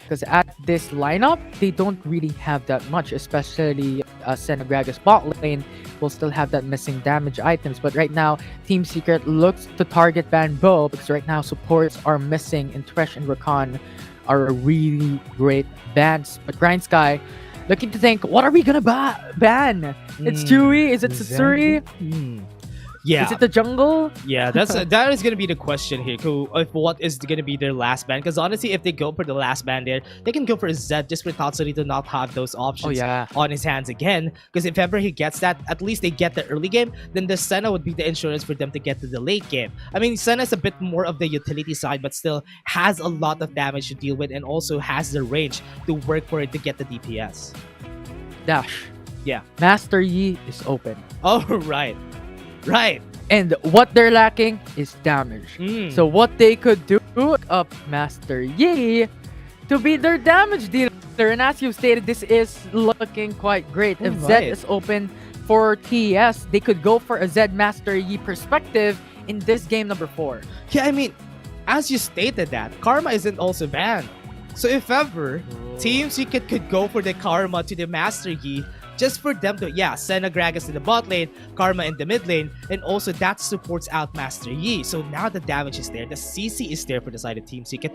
Because at this lineup, they don't really have that much, especially Senna Gragas bot lane will still have that missing damage items. But right now, Team Secret looks to target ban Bo because right now supports are missing, and Thresh and Rakan are really great bans. But Grindsky looking to think, what are we gonna ban? It's Chewy? Is it Satsuri? Yeah. Is it the jungle? Yeah, that is gonna be the question here. If what is gonna be their last ban? Because honestly, if they go for the last ban there, they can go for Zed just for Tatsuri to not have those options on his hands again. Because if ever he gets that, at least they get the early game. Then the Senna would be the insurance for them to get to the late game. I mean, Senna's a bit more of the utility side, but still has a lot of damage to deal with, and also has the range to work for it to get the DPS. Dash. Yeah. Master Yi is open. Oh, right. Right. And what they're lacking is damage. So what they could do up Master Yi to be their damage dealer Victor, and as you've stated, this is looking quite great. If Zed is open for TES, they could go for a Zed Master Yi perspective in this game number 4. Yeah, I mean, as you stated that, Karma isn't also banned. So if ever, Team Secret could go for the Karma to the Master Yi, just for them to, Senna Gragas in the bot lane, Karma in the mid lane, and also that supports out Master Yi. So now the damage is there, the CC is there for the side of Team Secret.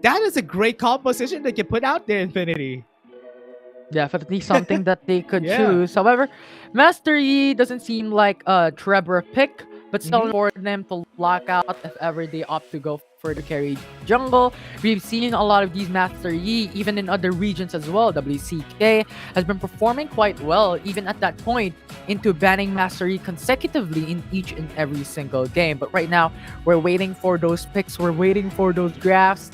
That is a great composition that you put out there, Infinity. Definitely something that they could choose. However, Master Yi doesn't seem like a Trevor pick, but still for them to lock out if ever they opt to go for the carry jungle. We've seen a lot of these Master Yi even in other regions as well. WCK has been performing quite well even at that point into banning Master Yi consecutively in each and every single game. But right now, we're waiting for those picks. We're waiting for those drafts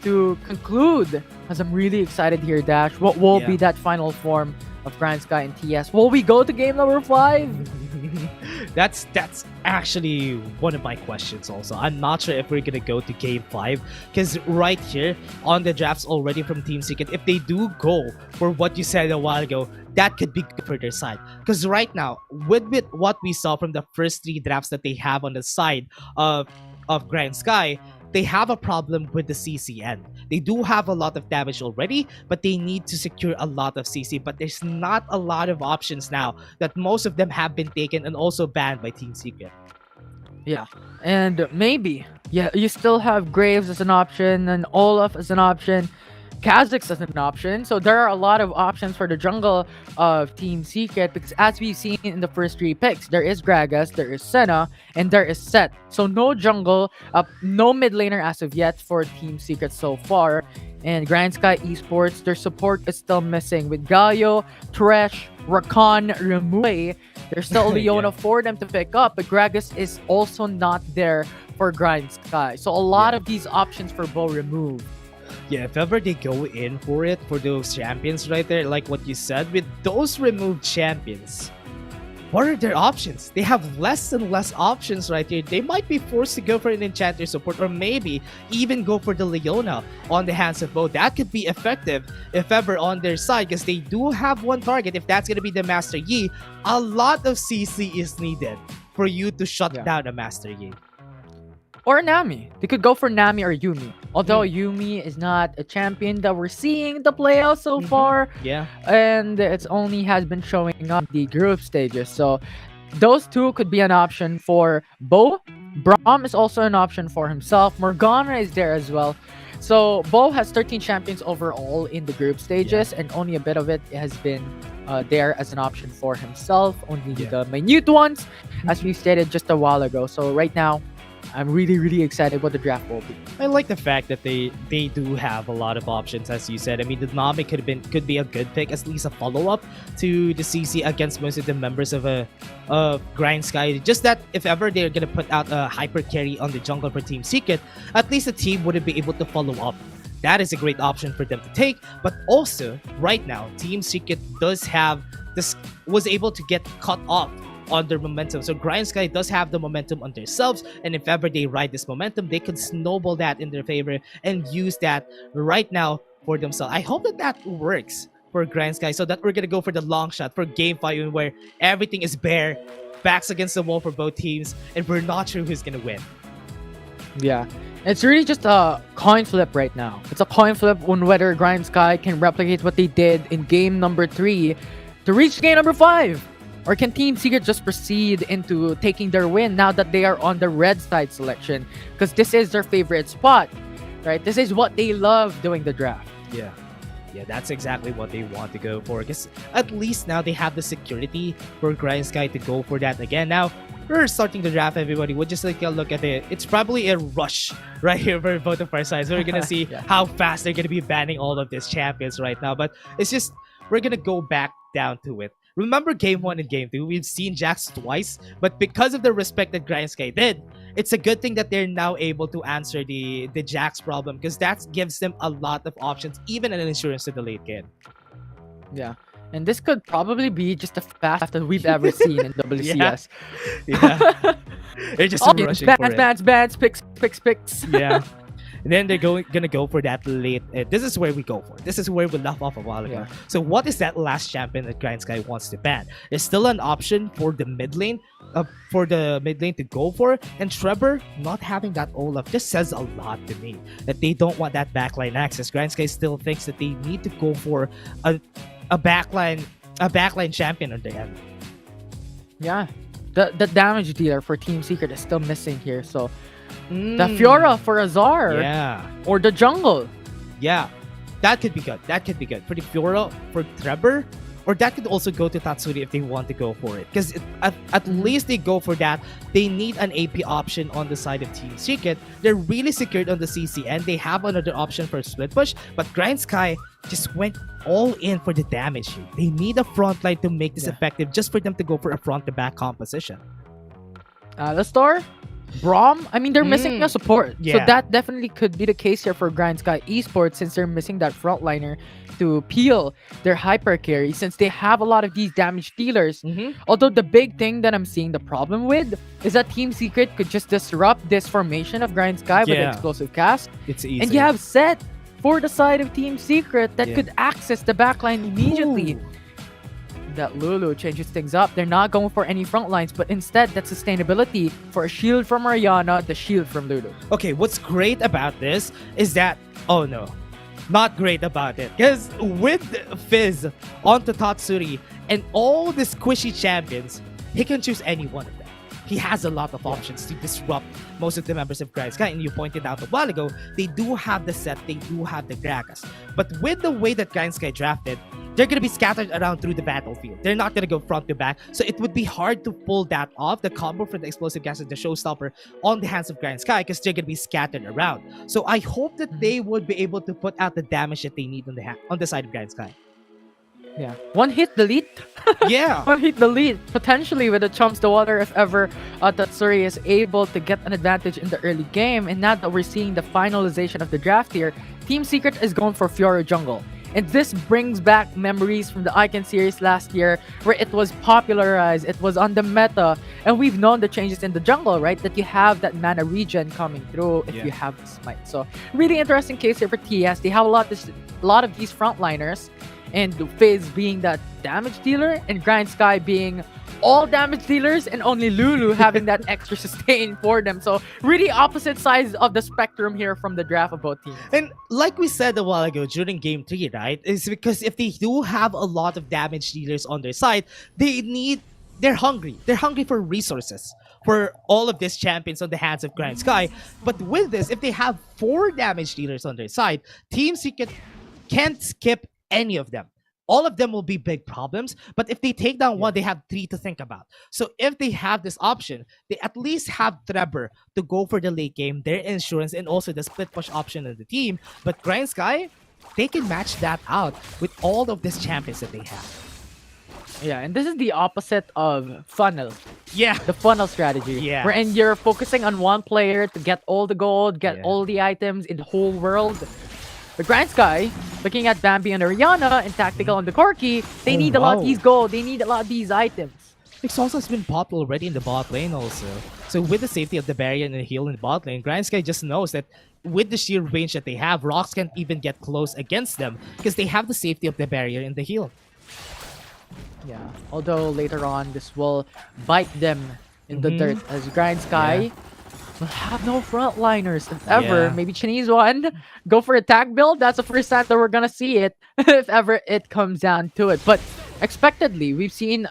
to conclude, as I'm really excited here, Dash. What will be that final form of Grindsky and TS? Will we go to game number 5? That's actually one of my questions also. I'm not sure if we're gonna go to game 5, because right here on the drafts already from Team Secret, if they do go for what you said a while ago, that could be good for their side. Because right now, with what we saw from the first 3 drafts that they have on the side of Grindsky, they have a problem with the CCN. They do have a lot of damage already, but they need to secure a lot of CC. But there's not a lot of options now that most of them have been taken and also banned by Team Secret. Yeah, and maybe, you still have Graves as an option and Olaf as an option. Kha'Zix as an option. So there are a lot of options for the jungle of Team Secret because as we've seen in the first 3 picks, there is Gragas, there is Senna, and there is Sett. So no jungle, no mid laner as of yet for Team Secret so far. And Grindsky Esports, their support is still missing with Galio, Thresh, Rakan, Remue. There's still Leona for them to pick up, but Gragas is also not there for Grindsky. So a lot of these options for Bo removed. Yeah, if ever they go in for it, for those champions right there, like what you said, with those removed champions, what are their options? They have less and less options right here. They might be forced to go for an enchanter support or maybe even go for the Leona on the hands of Bo. That could be effective if ever on their side because they do have one target. If that's going to be the Master Yi, a lot of CC is needed for you to shut down a Master Yi. Or Nami. They could go for Nami or Yumi. Although Yumi is not a champion that we're seeing in the playoffs so far. Yeah. And it's only has been showing up the group stages. So those 2 could be an option for Bo. Braum is also an option for himself. Morgana is there as well. So Bo has 13 champions overall in the group stages. And only a bit of it has been there as an option for himself. Only the minute ones, as we stated just a while ago. So right now, I'm really, really excited what the draft will be. I like the fact that they do have a lot of options, as you said. I mean, the Nami could be a good pick, at least a follow-up to the CC against most of the members of Grindsky. Just that if ever they're gonna put out a hyper carry on the jungle for Team Secret, at least the team wouldn't be able to follow up. That is a great option for them to take. But also, right now, Team Secret was able to get cut off on their momentum. So Grindsky does have the momentum on themselves, and if ever they ride this momentum, they can snowball that in their favor and use that right now for themselves. I hope that works for Grindsky so that we're gonna go for the long shot for game 5 where everything is bare, backs against the wall for both teams, and we're not sure who's gonna win. Yeah. It's really just a coin flip right now. It's a coin flip on whether Grindsky can replicate what they did in game number 3 to reach game number 5. Or can Team Secret just proceed into taking their win now that they are on the red side selection? Because this is their favorite spot, right? This is what they love doing the draft. Yeah, that's exactly what they want to go for. Because at least now they have the security for Grindsky to go for that again. Now, we're starting the draft, everybody. We'll just take a look at it. It's probably a rush right here for both of our sides. We're going to see how fast they're going to be banning all of these champions right now. But it's just, we're going to go back down to it. Remember game 1 and game 2, we've seen Jax twice, but because of the respect that Grindsky did, it's a good thing that they're now able to answer the Jax problem because that gives them a lot of options, even an insurance to the late game. Yeah, and this could probably be just the fastest that we've ever seen in WCS. Yeah. They're just rushing for it. Bans, picks. Yeah. then they're gonna go for that late. This is where we go for. This is where we left off a while ago. Yeah. So what is that last champion that Grindsky wants to ban? There's still an option for the mid lane, to go for, and Trevor not having that Olaf just says a lot to me that they don't want that backline access. Grindsky still thinks that they need to go for a backline champion on the end. Yeah. The damage dealer for Team Secret is still missing here. So the Fiora for Azar. Yeah. Or the jungle. Yeah. That could be good. For the Fiora, for Trevor, or that could also go to Tatsuri if they want to go for it. Because at least they go for that. They need an AP option on the side of Team Secret. They're really secured on the CC, and they have another option for split push. But Grindsky just went all in for the damage here. They need a front line to make this effective, just for them to go for a front to back composition. Alistar, Braum, I mean, they're missing a support. So Yeah. that definitely could be the case here for Grindsky Esports, since they're missing that frontliner to peel their hyper carry, since they have a lot of these damage dealers. Although the big thing that I'm seeing the problem with is that Team Secret could just disrupt this formation of Grindsky with the Yeah. explosive cast. It's easy. And you have Set for the side of Team Secret that could access the backline immediately. That Lulu changes things up. They're not going for any front lines, but instead that sustainability for a shield from Ariana, the shield from Lulu. Okay, what's great about this is that, oh no, not great about it. Because with Fizz onto Tatsuri and all the squishy champions, he can choose any one of them. He has a lot of options to disrupt most of the members of Grindsky, and you pointed out a while ago, they do have the Set, they do have the Gragas. But with the way that Grindsky drafted, they're going to be scattered around through the battlefield. They're not going to go front to back. So it would be hard to pull that off, the combo for the explosive gas and the showstopper on the hands of Grindsky, because they're going to be scattered around. So I hope that they would be able to put out the damage that they need on the side of Grindsky. Yeah. One hit delete. Yeah. One hit delete. Potentially with the Chumps the Water if ever Tatsuri is able to get an advantage in the early game. And now that we're seeing the finalization of the draft here, Team Secret is going for Fiora Jungle. And this brings back memories from the Icon series last year where it was popularized, it was on the meta, and we've known the changes in the jungle, right? That you have that mana regen coming through if you have the smite. So really interesting case here for TS. They have a lot of these frontliners, and Fizz being that damage dealer, and Grindsky being all damage dealers, and only Lulu having that extra sustain for them. So really opposite sides of the spectrum here from the draft of both teams. And like we said a while ago during game 3, right? Is because if they do have a lot of damage dealers on their side, they're hungry. They're hungry for resources for all of these champions on the hands of Grindsky. But with this, if they have 4 damage dealers on their side, Team Secret can't skip any of them. All of them will be big problems, but if they take down one, they have 3 to think about. So if they have this option, they at least have Trevor to go for the late game, their insurance, and also the split push option in the team. But Grindsky, they can match that out with all of these champions that they have. Yeah, and this is the opposite of funnel. Yeah. The funnel strategy. Yeah. Wherein you're focusing on one player to get all the gold, get all the items in the whole world. The Grindsky, looking at Bambi and Ariana and Tactical on the Corki, they need a lot of these gold, they need a lot of these items. Exhaust has been popped already in the bot lane also. So with the safety of the barrier and the heal in the bot lane, Grindsky just knows that with the sheer range that they have, Rocks can't even get close against them because they have the safety of the barrier and the heal. Yeah, although later on this will bite them in the dirt as Grindsky will have no frontliners if ever. Maybe Chinese one, go for a tag build. That's the first time that we're gonna see it if ever it comes down to it. But expectedly, we've seen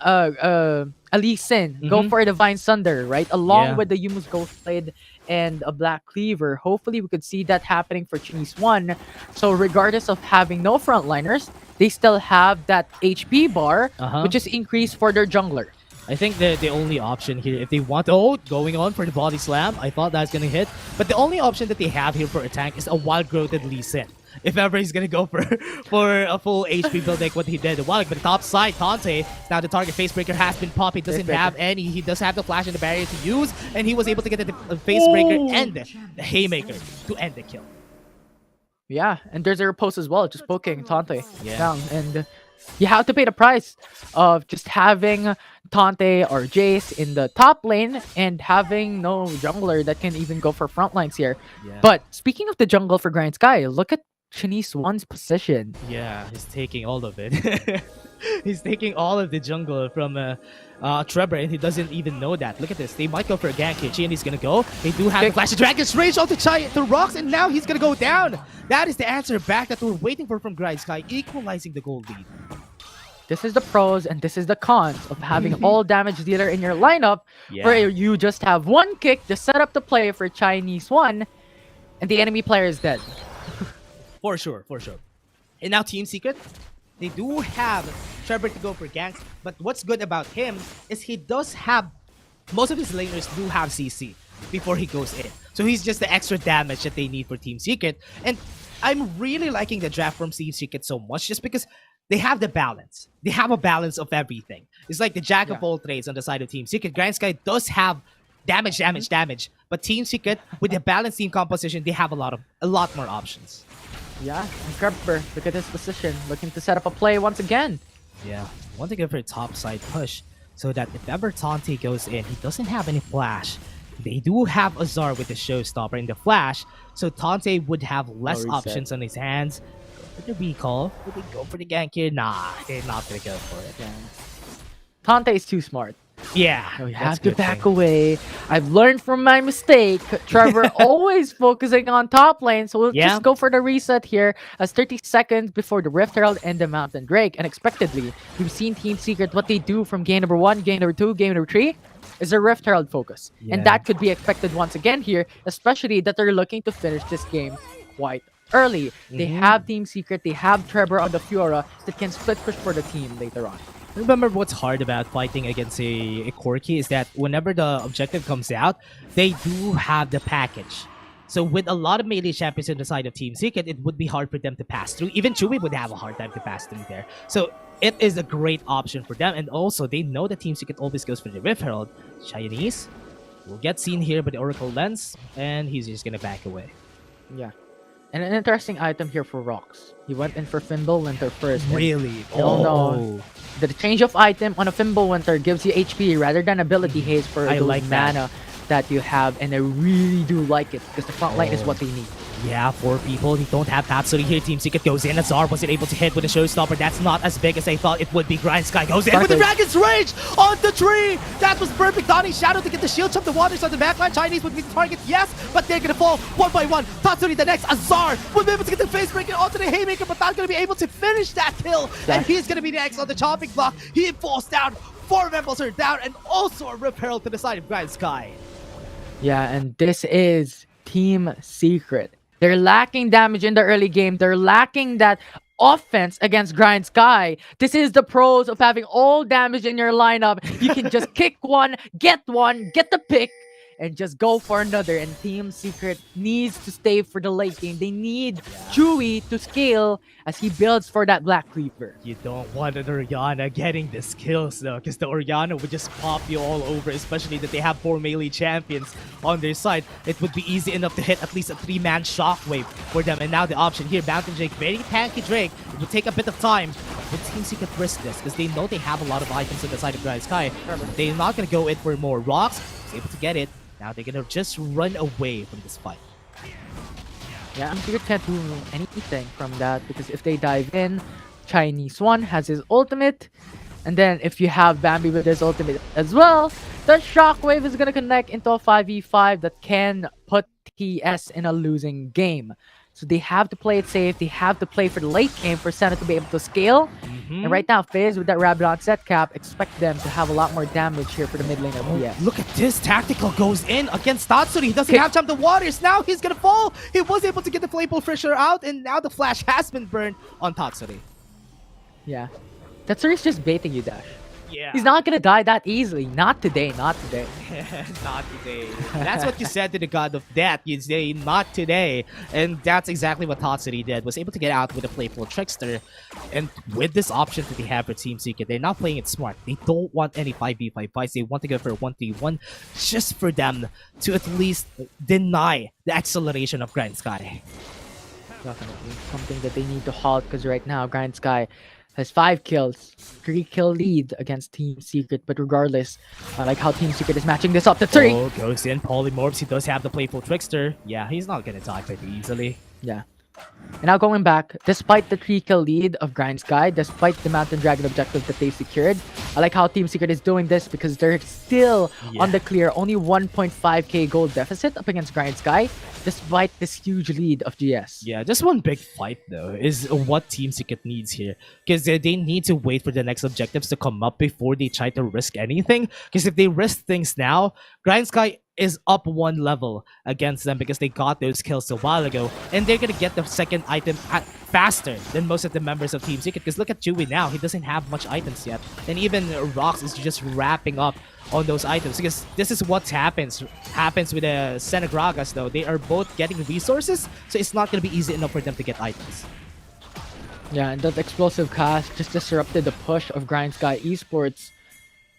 Lee Sin go for a Divine Sunder, right? Along with the Yumus Ghostblade and a Black Cleaver. Hopefully, we could see that happening for Chinese one. So regardless of having no frontliners, they still have that HP bar, which is increased for their jungler. I think the only option here, if they want going on for the body slam, I thought that was going to hit. But the only option that they have here for a tank is a wild-growthed Lee Sin. If ever he's going to go for a full HP build like what he did a while ago. But the top side, Tante, now the target Facebreaker has been popped. He doesn't have any. He does have the flash and the barrier to use. And he was able to get the Facebreaker and the Haymaker to end the kill. Yeah, and there's a riposte as well, just poking Tante down. And You have to pay the price of just having Tante or Jace in the top lane and having no jungler that can even go for front lines here. Yeah. But speaking of the jungle for Grindsky, look at Chinese One's position. Yeah, he's taking all of it. He's taking all of the jungle from Trevor, and he doesn't even know that. Look at this. They might go for a gank here. Qeon is going to go. They do have the Flash of Dragon's Rage onto the rocks, and now he's going to go down. That is the answer back that we're waiting for from Grindsky, equalizing the goal lead. This is the pros and this is the cons of having all damage dealer in your lineup, where you just have one kick, just set up the play for Chinese One, and the enemy player is dead. For sure, for sure. And now Team Secret, they do have Trevor to go for ganks, but what's good about him is he does have, most of his laners do have CC before he goes in. So he's just the extra damage that they need for Team Secret. And I'm really liking the draft from Team Secret so much just because they have the balance. They have a balance of everything. It's like the jack of all trades on the side of Team Secret. Grindsky does have damage, but Team Secret, with the balanced team composition, they have a lot more options. Yeah, and Trevor, look at his position, looking to set up a play once again. Yeah, want to go for a top side push so that if ever Tante goes in, he doesn't have any flash. They do have Azar with the showstopper in the flash, so Tante would have less options on his hands. Go for the recall. Would they go for the gank here? Nah, they're not gonna go for it. Yeah. Tante is too smart. Yeah, So you have to back away. I've learned from my mistake. Trevor always focusing on top lane, so we'll just go for the reset here as 30 seconds before the Rift Herald and the Mountain Drake. Unexpectedly, we've seen Team Secret, what they do from game number 1, game number 2, game number 3 is a Rift Herald focus. And that could be expected once again here, especially that they're looking to finish this game quite early. They have Team Secret, they have Trevor on the Fiora that can split push for the team later on. Remember what's hard about fighting against a Corki is that whenever the objective comes out, they do have the package. So with a lot of melee champions on the side of Team Secret, it would be hard for them to pass through. Even Chewy would have a hard time to pass through there. So it is a great option for them. And also, they know that Team Secret always goes for the Rift Herald. Chinese will get seen here by the Oracle Lens, and he's just going to back away. Yeah. And an interesting item here for Rocks. He went in for Fimble Winter first. Really? Oh no. The change of item on a Fimble Winter gives you HP rather than ability haste for those like mana that you have, and I really do like it because the front line is what they need. Yeah, 4 people. They don't have Tatsuri here. Team Secret goes in. Azar wasn't able to hit with a showstopper. That's not as big as I thought it would be. Grindsky goes in with the Dragon's Rage on the tree. That was perfect. Donnie Shadow to get the shield jump. The waters on the backline. Chinese would be the target. Yes, but they're going to fall one by one. Tatsuri the next. Azar will be able to get the face breaker onto the Haymaker, but not going to be able to finish that kill. And he's going to be next on the chopping block. He falls down. 4 members are down, and also a Rip Herald to the side of Grindsky. Yeah, and this is Team Secret. They're lacking damage in the early game. They're lacking that offense against Grindsky. This is the pros of having all damage in your lineup. You can just kick one, get the pick, and just go for another. And Team Secret needs to stay for the late game. They need Chewy to scale as he builds for that Black Creeper. You don't want an Orianna getting the kills though, because the Orianna would just pop you all over, especially that they have 4 melee champions on their side. It would be easy enough to hit at least a 3-man shockwave for them. And now the option here, Mountain Drake, very tanky Drake. It would take a bit of time, but Team Secret risk this because they know they have a lot of items on the side of Grindsky. They're not going to go in for more rocks. He's able to get it. Now they're going to just run away from this fight. Yeah, Secret can't do anything from that because if they dive in, Chinese One has his ultimate. And then if you have Bambi with his ultimate as well, the Shockwave is going to connect into a 5v5 that can put TS in a losing game. So they have to play it safe. They have to play for the late game for Senna to be able to scale. And right now, Fizz with that Rabadon set cap, expect them to have a lot more damage here for the mid lane of PS. Look at this. Tactical goes in against Tatsuri. He doesn't have time to waters. Now he's going to fall. He was able to get the Flaypool Frisher out, and now the flash has been burned on Tatsuri. Yeah. Tatsuri's just baiting you, Dash. Yeah. He's not gonna die that easily. Not today, not today. Not today. That's what you said to the god of death. You say, not today. And that's exactly what Tatsuri did. Was able to get out with a playful trickster. And with this option that they have for Team Secret, they're not playing it smart. They don't want any 5v5 fights. They want to go for a 1v1 just for them to at least deny the acceleration of Grindsky. Definitely. Something that they need to halt because right now, Grindsky has 5 kills, 3-kill lead against Team Secret. But regardless, I like how Team Secret is matching this up to 3. Oh, goes in polymorphs. He does have the playful trickster. Yeah, he's not gonna die pretty easily. Yeah. And now going back, despite the 3-kill lead of Grindsky, despite the Mountain Dragon objective that they secured, I like how Team Secret is doing this because they're still on the clear, only 1.5k gold deficit up against Grindsky, despite this huge lead of GS. Yeah, just one big fight though is what Team Secret needs here. Because they need to wait for the next objectives to come up before they try to risk anything. Because if they risk things now, Grindsky is up 1 level against them because they got those kills a while ago, and they're gonna get the second item faster than most of the members of Team Secret. Because look at Chewy now, he doesn't have much items yet, and even Rox is just wrapping up on those items. Because this is what happens with the Senegragas though. They are both getting resources, so it's not gonna be easy enough for them to get items. Yeah, and that explosive cast just disrupted the push of Grindsky Esports.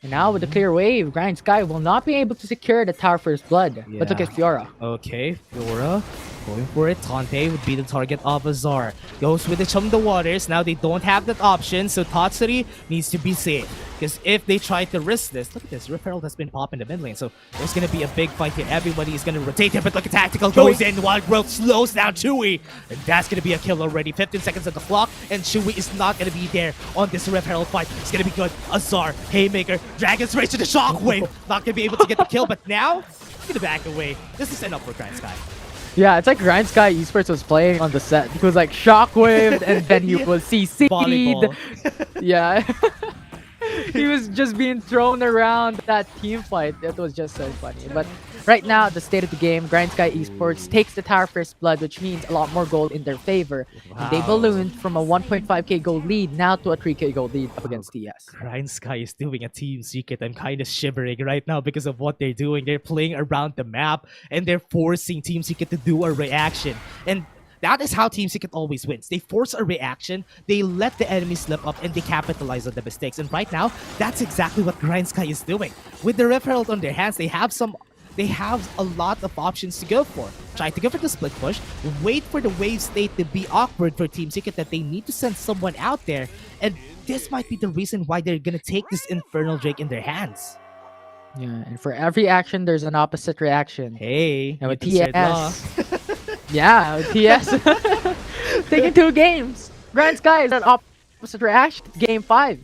And now with the clear wave, Grindsky will not be able to secure the Tower First Blood. Yeah. But look at Fiora. Okay, Fiora going for it. Tante would be the target of Azar. Goes with the Chum the Waters. Now they don't have that option, so Tatsuri needs to be safe. Because if they try to risk this, look at this, Rift Herald has been popping the mid lane, so there's going to be a big fight here. Everybody is going to rotate it, but look at Tactical goes in, Wild Growth slows down Chewy, and that's going to be a kill already. 15 seconds on the clock, and Chewy is not going to be there on this Rift Herald fight. It's going to be good. Azar, Haymaker, Dragon's Rage to the Shockwave, not going to be able to get the kill, but now, he's going to back away. This is enough for Grindsky. Yeah, it's like Grindsky Esports was playing on the set. He was like Shockwave, and then he was CC'd. Volleyball. Yeah. He was just being thrown around that team fight. It was just so funny. But right now, the state of the game, Grindsky Esports takes the Tower First Blood, which means a lot more gold in their favor. And they ballooned from a 1.5k gold lead now to a 3k gold lead up against TS. Grindsky is doing a Team Secret. I'm kind of shivering right now because of what they're doing. They're playing around the map, and they're forcing Team Secret to do a reaction. And that is how Team Secret always wins. They force a reaction, they let the enemy slip up, and they capitalize on the mistakes. And right now, that's exactly what Grindsky is doing. With the Rift Herald on their hands, they have a lot of options to go for. Try to go for the split push, wait for the wave state to be awkward for Team Secret, that they need to send someone out there. And this might be the reason why they're gonna take this Infernal Drake in their hands. Yeah, and for every action, there's an opposite reaction. Hey, and with TS, yeah, with TS, taking 2 games. Grindsky is an opposite reaction. Game 5.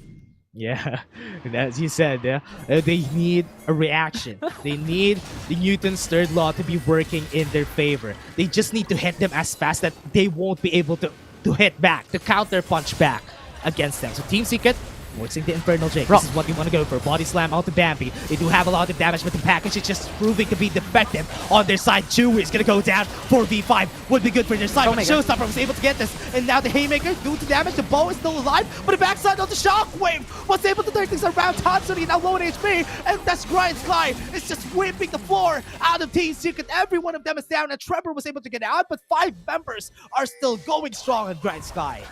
Yeah, and as you said, they need a reaction. They need the Newton's third law to be working in their favor. They just need to hit them as fast that they won't be able to hit back, to counter punch back against them. So Team Secret forcing the Infernal Drake. This is what they want to go for. Body slam out to Bambi. They do have a lot of damage, but the package is just proving to be defective on their side. Chewy is going to go down. 4v5 would be good for their side, but Showstopper was able to get this. And now the Haymaker, due to damage, the bow is still alive, but the backside of the Shockwave was able to turn things around. Tatsuri now low in HP, and that's Grindsky. It's just whipping the floor out of Team Secret. Every one of them is down, and Trevor was able to get out, but 5 members are still going strong on Grindsky.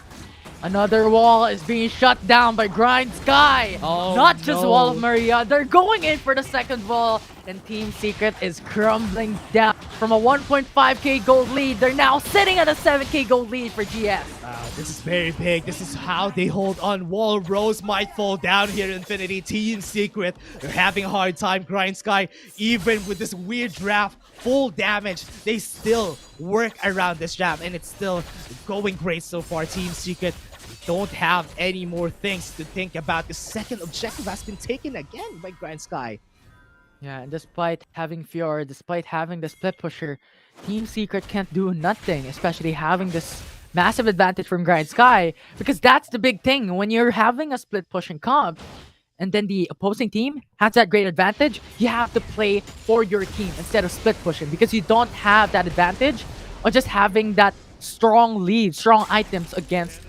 Another wall is being shut down by Grindsky. Not just Wall of Maria. They're going in for the second wall. And Team Secret is crumbling down. From a 1.5k gold lead, they're now sitting at a 7k gold lead for GS. Wow, this is very big. This is how they hold on. Wall Rose might fall down here in Infinity. Team Secret, they're having a hard time. Grindsky, even with this weird draft, full damage, they still work around this draft. And it's still going great so far. Team Secret don't have any more things to think about. The second objective has been taken again by Grindsky. Yeah, and despite having Fiora, despite having the split pusher, Team Secret can't do nothing, especially having this massive advantage from Grindsky, because that's the big thing. When you're having a split pushing comp, and then the opposing team has that great advantage, you have to play for your team instead of split pushing, because you don't have that advantage of just having that strong lead, strong items against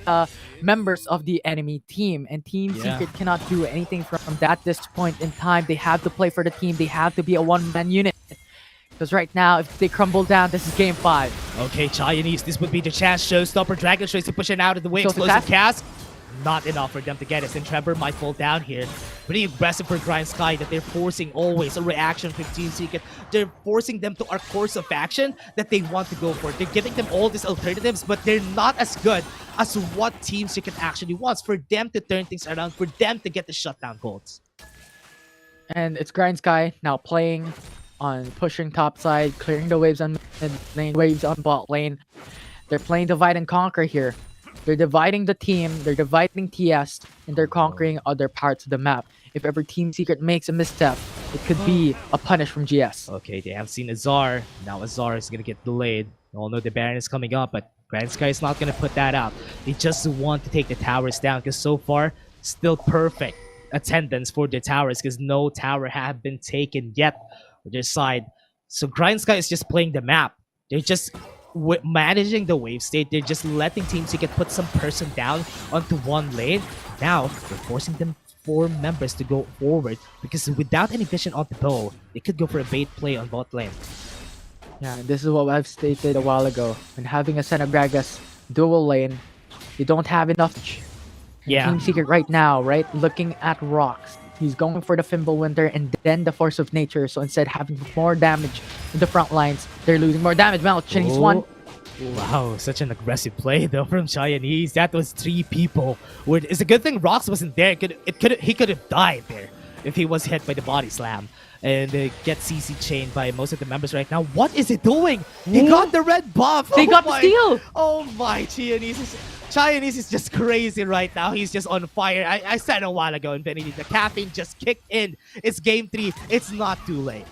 members of the enemy team. And Team Secret cannot do anything from that this point in time. They have to play for the team. They have to be a one-man unit. Because right now, if they crumble down, this is game 5. Okay, Chinese, this would be the chance. Showstopper, Dragon Tracy pushing out of the way. Explosive cast. not enough for them to get it. And Trevor might fall down here. Pretty aggressive for Grindsky that they're forcing always a reaction from Team Secret. They're forcing them to a course of action that they want to go for. They're giving them all these alternatives, but they're not as good as what Team Secret actually wants, for them to turn things around, for them to get the shutdown golds. And it's Grindsky now playing on pushing top side, clearing the waves on mid lane, waves on bot lane. They're playing divide and conquer here. They're dividing the team, they're dividing TS, and they're conquering other parts of the map. If ever Team Secret makes a misstep, it could be a punish from GS. Okay, they have seen Azar. Now Azar is going to get delayed. We all know the Baron is coming up, but Grindsky is not going to put that out. They just want to take the towers down, because so far, still perfect attendance for the towers, because no tower have been taken yet on their side. So Grindsky is just playing the map. They're just managing the wave state. They're just letting Team Secret put some person down onto one lane. Now they're forcing them 4 members to go forward, because without any vision on the bow, they could go for a bait play on bot lane. Yeah, and this is what I've stated a while ago. When having a Senegragas dual lane, you don't have enough. Yeah. Team Secret right now, right, looking at rocks. He's going for the Fimbulwinter and then the Force of Nature. So instead having more damage in the front lines, they're losing more damage. Mount, Chinese one. Wow, such an aggressive play though from Chinese. That was 3 people. It's a good thing Rox wasn't there. He could have died there if he was hit by the body slam. And they get CC chained by most of the members right now. What is it doing? He got the red buff. They got the steal. Oh my, Chinese is just crazy right now. He's just on fire. I said a while ago, Infinity, the caffeine just kicked in. It's game 3. It's not too late.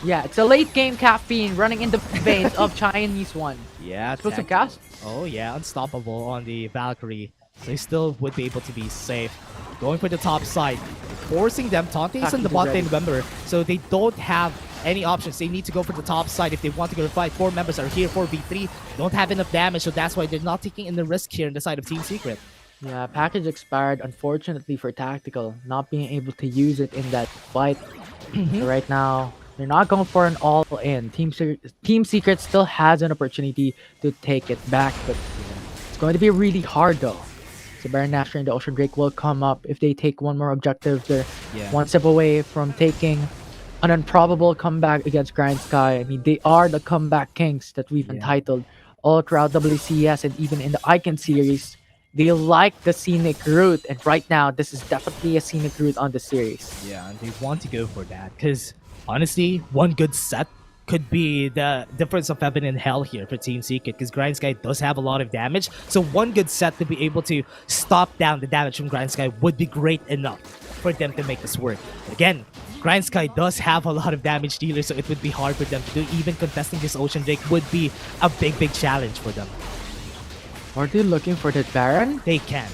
Yeah, it's a late game caffeine running in the veins of Chinese one. Yeah, supposed to cast. Oh yeah, unstoppable on the Valkyrie. So he still would be able to be safe. Going for the top side, forcing them. Tante is in the bot lane, remember, so they don't have any options. They need to go for the top side if they want to go to fight. 4 members are here, 4v3. Don't have enough damage, so that's why they're not taking in the risk here on the side of Team Secret. Yeah, package expired, unfortunately for Tactical, not being able to use it in that fight. So right now, they're not going for an all-in. Team Secret still has an opportunity to take it back, but it's going to be really hard though. So Baron Nashor and the Ocean Drake will come up. If they take one more objective, they're one step away from taking an improbable comeback against Grindsky. I mean, they are the comeback kings that we've entitled all throughout WCS and even in the Icon series. They like the scenic route, and right now, this is definitely a scenic route on the series. Yeah, and they want to go for that, because honestly, one good set could be the difference of heaven and hell here for Team Secret, because Grindsky does have a lot of damage. So one good set to be able to stop down the damage from Grindsky would be great enough for them to make this work. Again, Grindsky does have a lot of damage dealers, so it would be hard for them to do. Even contesting this Ocean Drake would be a big challenge for them. Are they looking for that Baron? They can.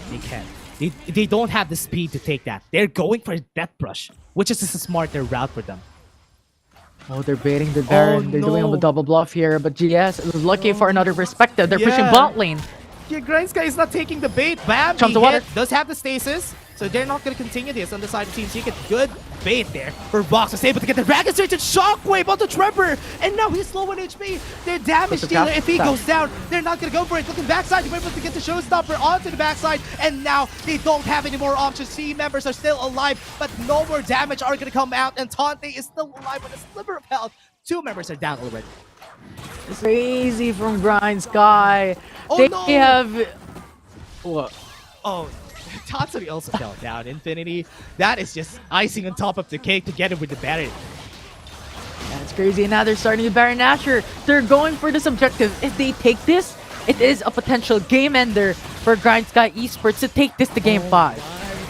They don't have the speed to take that. They're going for Death Brush, which is a smarter route for them. Oh, they're baiting the Baron. They're doing a double bluff here, but GS is looking for another perspective. They're pushing bot lane. Yeah, Grindsky is not taking the bait. Bam! Chumps of water. Does have the stasis, so they're not going to continue this on the side of Team Secret. Good bait there for Box. Was able to get the Dragon Surge and Shockwave onto Trevor, and now he's low on HP. Their damage dealer, if he goes down, they're not going to go for it. Looking backside, they're able to get the Showstopper onto the backside, and now they don't have any more options. Team members are still alive, but no more damage are going to come out, and Tante is still alive with a sliver of health. 2 members are down already. Crazy from Grindsky. They have... What? Oh, Tatsuri also fell down. Infinity. That is just icing on top of the cake together with the Baron. That's crazy. And now they're starting with Baron Nashor. They're going for this objective. If they take this, it is a potential game ender for Grindsky Esports to take this to game 5.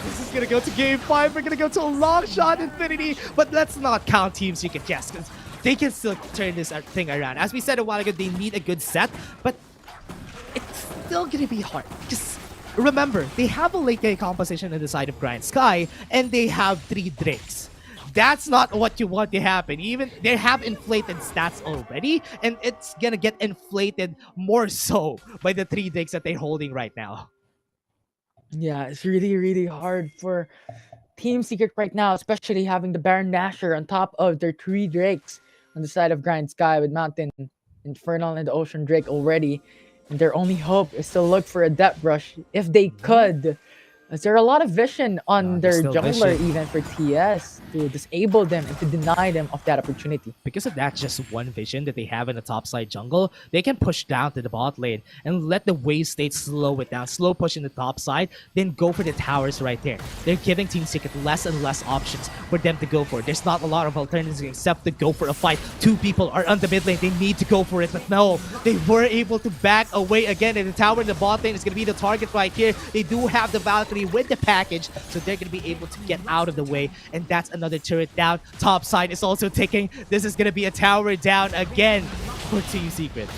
This is going to go to game 5. We're going to go to a long shot, Infinity. But let's not count teams you can guess, because they can still turn this thing around. As we said a while ago, they need a good set, but it's still going to be hard. Just remember, they have a late game composition on the side of Grindsky, and they have 3 Drakes. That's not what you want to happen. Even they have inflated stats already, and it's gonna get inflated more so by the 3 Drakes that they're holding right now. Yeah, it's really hard for Team Secret right now, especially having the Baron Nashor on top of their 3 Drakes on the side of Grindsky with Mountain, Infernal, and the Ocean Drake already. And their only hope is to look for a Death Brush if they could Is there a lot of vision on there's their still jungler vision. even for TS to disable them and to deny them of that opportunity? Because of that just one vision that they have in the top side jungle, they can push down to the bot lane and let the wave state slow it down, slow push in the top side, then go for the towers right there. They're giving Team Secret less and less options for them to go for. There's not a lot of alternatives except to go for a fight. Two people are on the mid lane, they need to go for it, but no, they were able to back away again, and the tower in the bot lane is going to be the target right here. They do have the Valkyrie with the package, so they're going to be able to get out of the way, and that's another turret down. Top side is also ticking. This is going to be a tower down again for Team Secret.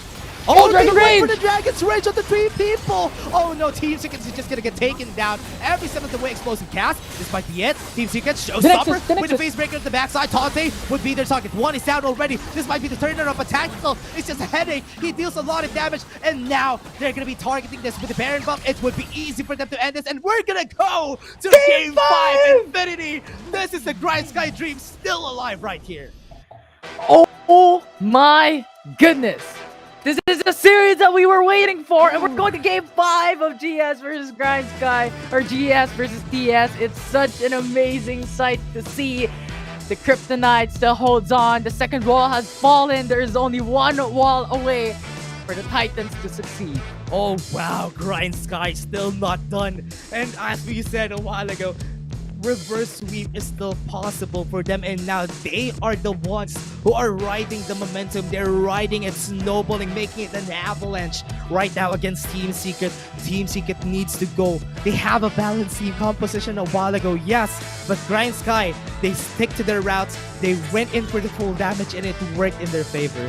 Oh, they Dragon went for Rage! the Dragon's Rage on the 3 people! Oh no, Team Secret is just gonna get taken down every step of the way. Explosive cast. This might be it. Team Secret, Showstopper with the face breaker at the backside. Tante would be their target. One is down already. This might be the turner of a tactical. It's just a headache. He deals a lot of damage, and now they're gonna be targeting this with the Baron buff. It would be easy for them to end this, and we're gonna go to Game 5 Infinity. This is the Grindsky dream still alive right here. Oh my goodness! This is a series that we were waiting for, and we're going to Game 5 of GS versus Grindsky, or GS versus TS. It's such an amazing sight to see. The Kryptonite still holds on. The second wall has fallen. There is only one wall away for the Titans to succeed. Oh wow, Grindsky still not done. And as we said a while ago, reverse sweep is still possible for them, and now they are the ones who are riding the momentum. They're riding it, snowballing, making it an avalanche right now against Team Secret. Team Secret needs to go. They have a balanced team composition a while ago, yes, but Grindsky, they stick to their routes. They went in for the full damage, and it worked in their favor.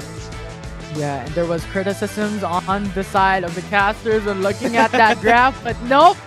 Yeah, and there was criticisms on the side of the casters when looking at that graph, but nope.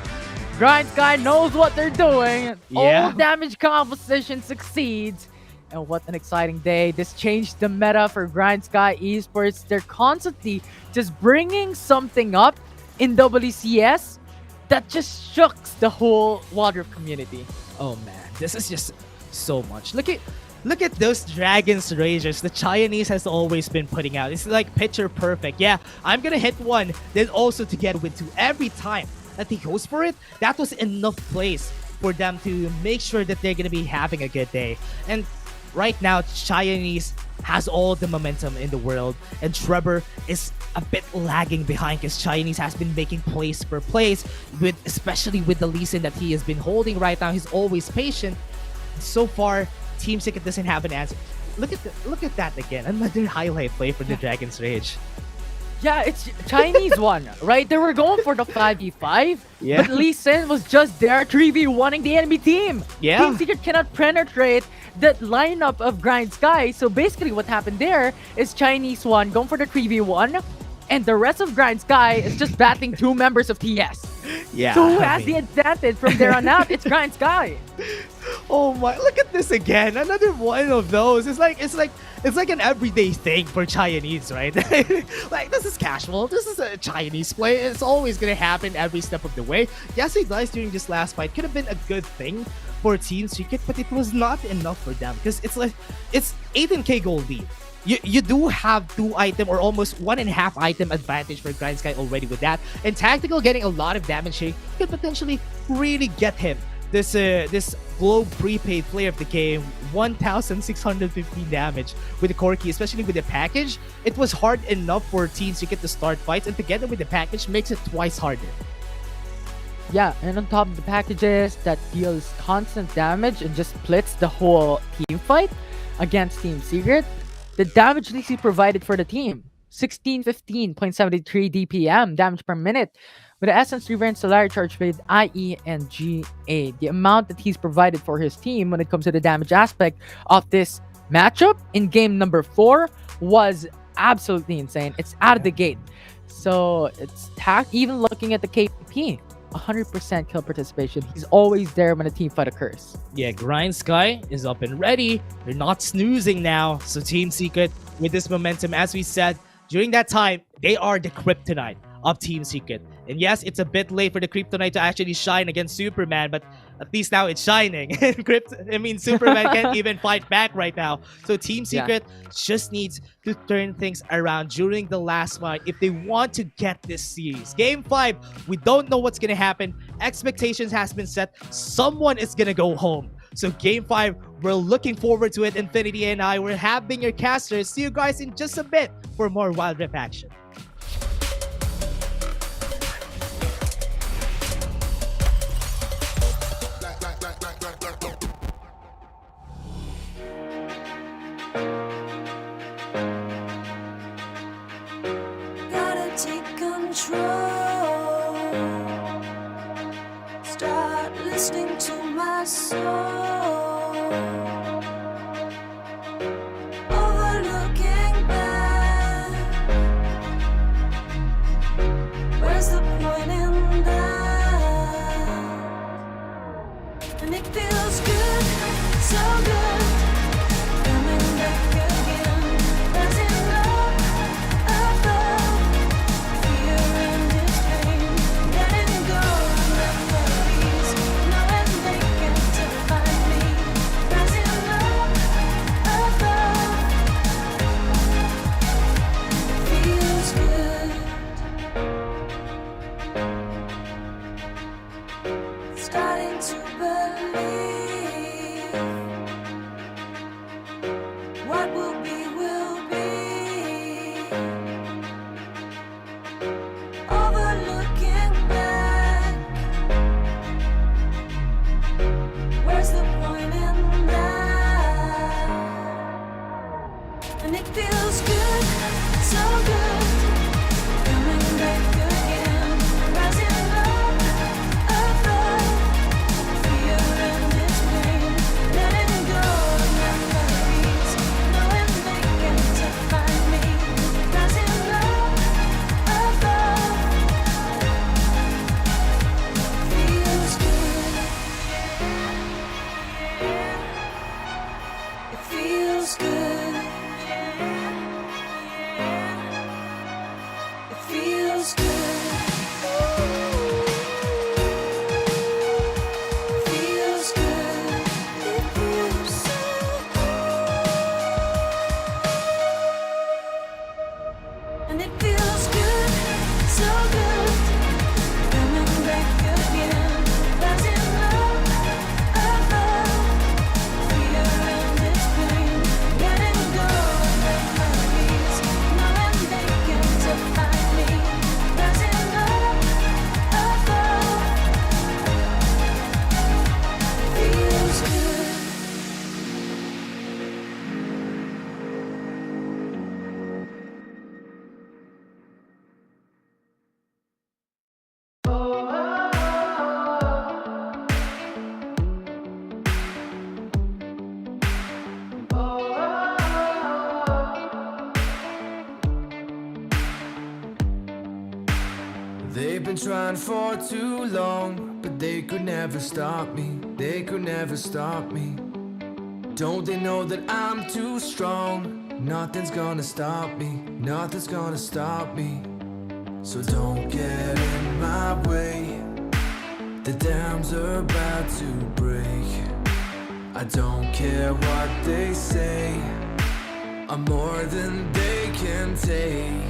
Grindsky knows what they're doing. Yeah. All damage composition succeeds. And what an exciting day. This changed the meta for Grindsky Esports. They're constantly just bringing something up in WCS that just shooks the whole Wildrift community. Oh man, this is just so much. Look at those Dragon's Rages the Chinese has always been putting out. It's like picture perfect. Yeah, I'm gonna hit one, then also to get with two every time that he goes for it. That was enough plays for them to make sure that they're gonna be having a good day. And right now, Chinese has all the momentum in the world, and Trevor is a bit lagging behind because Chinese has been making plays per plays, especially with the Lee Sin that he has been holding right now. He's always patient. So far, Team Secret doesn't have an answer. Look at that again. Another highlight play for the Dragon's Rage. Yeah, it's Chinese one, right? They were going for the 5v5, Yeah. but Lee Sin was just there 3v1ing the enemy team. Yeah. Team Secret cannot penetrate that lineup of Grindsky, so basically what happened there is Chinese one going for the 3v1, and the rest of Grindsky is just batting two members of TS. Yeah. So who I has mean- the advantage from there on out? It's Grindsky. Oh my! Look at this again. Another one of those. It's like an everyday thing for Chinese, right? Like this is casual. This is a Chinese play. It's always gonna happen every step of the way. Yes, he dies during this last fight. Could have been a good thing for Team Secret, but it was not enough for them because it's 18k gold lead. You do have 2 item or almost 1.5 item advantage for Grindsky already with that, and Tactical getting a lot of damage here could potentially really get him this Globe prepaid player of the game 1,650 damage with the Corki, especially with the package. It was hard enough for Team Secret to start fights, and together with the package makes it twice harder. Yeah, and on top of the packages that deals constant damage and just splits the whole team fight against Team Secret, the damage DC provided for the team, 1615.73 DPM damage per minute, with the Essence Reaver and Solari Charge with IE and GA. The amount that he's provided for his team when it comes to the damage aspect of this matchup in game number 4 was absolutely insane. It's out of the gate. So it's even looking at the KP, 100% kill participation. He's always there when a team fight occurs. Yeah, Grindsky is up and ready. They're not snoozing now. So Team Secret, with this momentum, as we said, during that time, they are the kryptonite of Team Secret. And yes, it's a bit late for the kryptonite to actually shine against Superman, but at least now it's shining. Superman can't even fight back right now. So Team Secret just needs to turn things around during the last fight if they want to get this series. Game 5, we don't know what's going to happen. expectations has been set. Someone is gonna go home. So Game 5, we're looking forward to it. Infinity and I will have been your casters. See you guys in just a bit for more Wild Rift action. Gotta take control. Start listening to my soul. Overlooking back. Where's the point in that? And it feels good, so good. Coming back again. Rising up above fear and its pain. Letting go of memories, knowing they can't define me. Rising up above feels good. Starting to believe what will be, will be. Overlooking back. Where's the point in that? And it feels good, so good. Coming back again. Rising up above fear and its pain. Letting go of memories, knowing they can't define me. Rising up above feels good. It feels good. It feels good. It feels good. It feels so good. And it feels good, so good. Coming back again. Rising up above fear and its pain. Letting go of memories, knowing they can't define me. Rising up above feels good. They've been trying for too long, but they could never stop me. They could never stop me. Don't they know that I'm too strong? Nothing's gonna stop me. Nothing's gonna stop me. So don't get in my way. The dams are about to break. I don't care what they say. I'm more than they can take.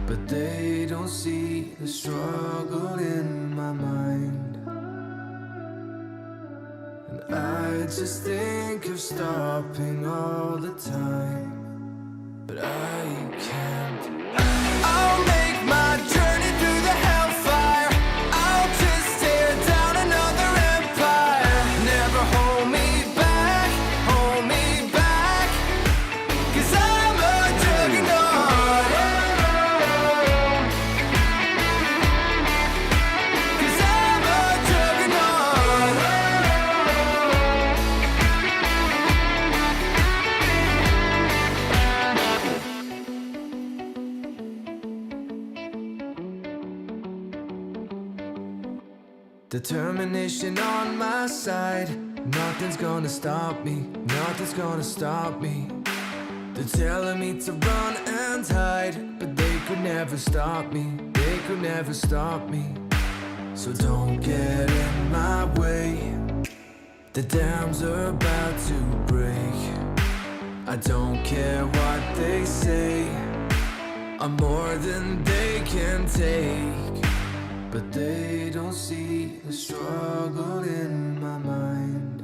But they don't see the struggle in my mind. And I just think of stopping all the time. But I can't. I'll make my journey through the hellfire. I'll just tear down another empire. Never hold me back, hold me back. 'Cause I'm a juggernaut. 'Cause I'm a juggernaut. Determination on my side. Nothing's gonna stop me. Nothing's gonna stop me. They're telling me to run and hide, but they could never stop me. They could never stop me. So don't get in my way. The dams are about to break. I don't care what they say. I'm more than they can take. but they don't see the struggle in my mind.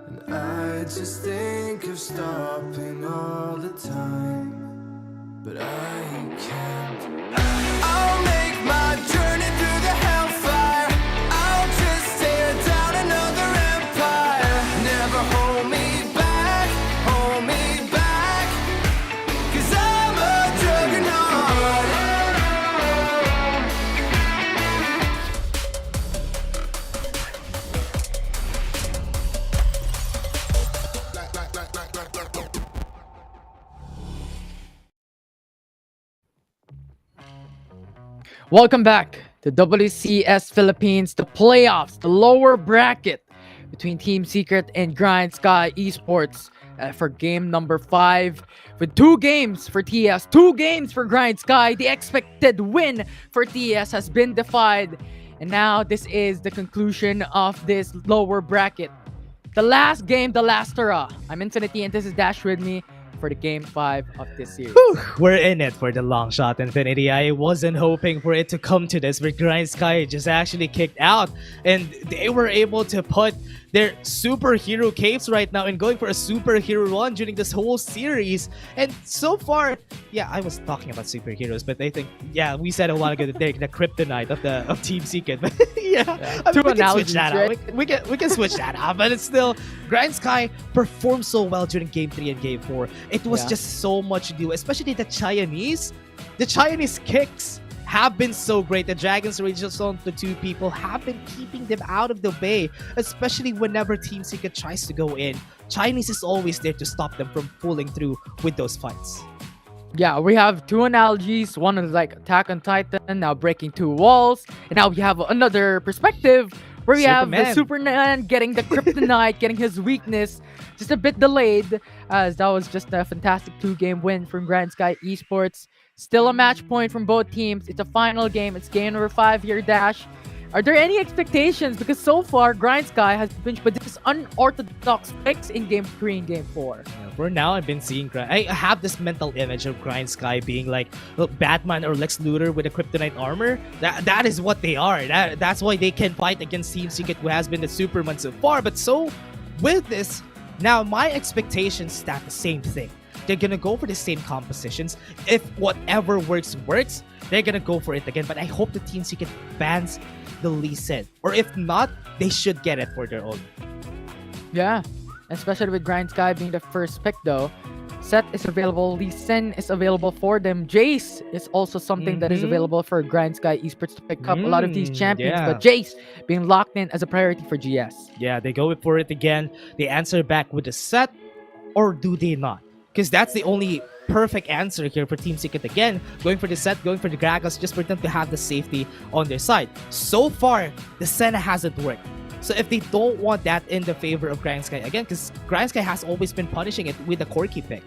And I just think of stopping all the time, but I can't. I'll make my journey through the hellfire. I'll just tear down another empire. Never hold me back, hold me back, 'cause I'm a juggernaut. Welcome back to WCS Philippines, the playoffs, the lower bracket between Team Secret and Grindsky Esports for game number 5. With 2 games for TS, 2 games for Grindsky. The expected win for TS has been defied. And now this is the conclusion of this lower bracket. The last game, the last hurrah. I'm Infinity and this is Dash with me for the game 5 of this series. We're in it for the long shot, Infinity. I wasn't hoping for it to come to this, but Grindsky just actually kicked out, and they were able to put their superhero capes right now and going for a superhero run during this whole series. And so far, yeah, I was talking about superheroes, but I think, yeah, we said a while ago that they're the kryptonite of Team Secret. But yeah, I mean, we can switch that out. We can switch that out, but it's still Grindsky performed so well during Game 3 and Game 4. It was just so much new, especially the Chinese. The Chinese kicks have been so great. The Dragon's Rage on the 2 people have been keeping them out of the bay, especially whenever Team Secret tries to go in. Chinese is always there to stop them from pulling through with those fights. Yeah, we have 2 analogies. One is like Attack on Titan, now breaking 2 walls. And now we have another perspective where we have the Superman getting the kryptonite, getting his weakness just a bit delayed, as that was just a fantastic 2-game win from Grindsky Esports. Still a match point from both teams. It's a final game. It's game number 5 here, Dash. Are there any expectations? Because so far, Grindsky has been with this unorthodox picks in Game 3 and Game 4. Yeah, for now, I've been seeing... I have this mental image of Grindsky being like Batman or Lex Luthor with a kryptonite armor. That is what they are. That's why they can fight against Team Secret, who has been the Superman so far. But so, with this, now my expectations stat the same thing. They're gonna go for the same compositions. If whatever works, they're gonna go for it again. But I hope the Team Secret bans the Lee Sin. Or if not, they should get it for their own. Yeah, especially with Grindsky being the first pick though. Set is available, Lee Sin is available for them. Jace is also something that is available for Grindsky Esports to pick up a lot of these champions. But Jace being locked in as a priority for GS. Yeah, they go for it again. They answer back with a set, or do they not? Because that's the only perfect answer here for Team Secret again. Going for the set, going for the Gragas, just for them to have the safety on their side. So far, the Senna hasn't worked. So if they don't want that in the favor of Grindsky again, because Grindsky has always been punishing it with a Corki pick.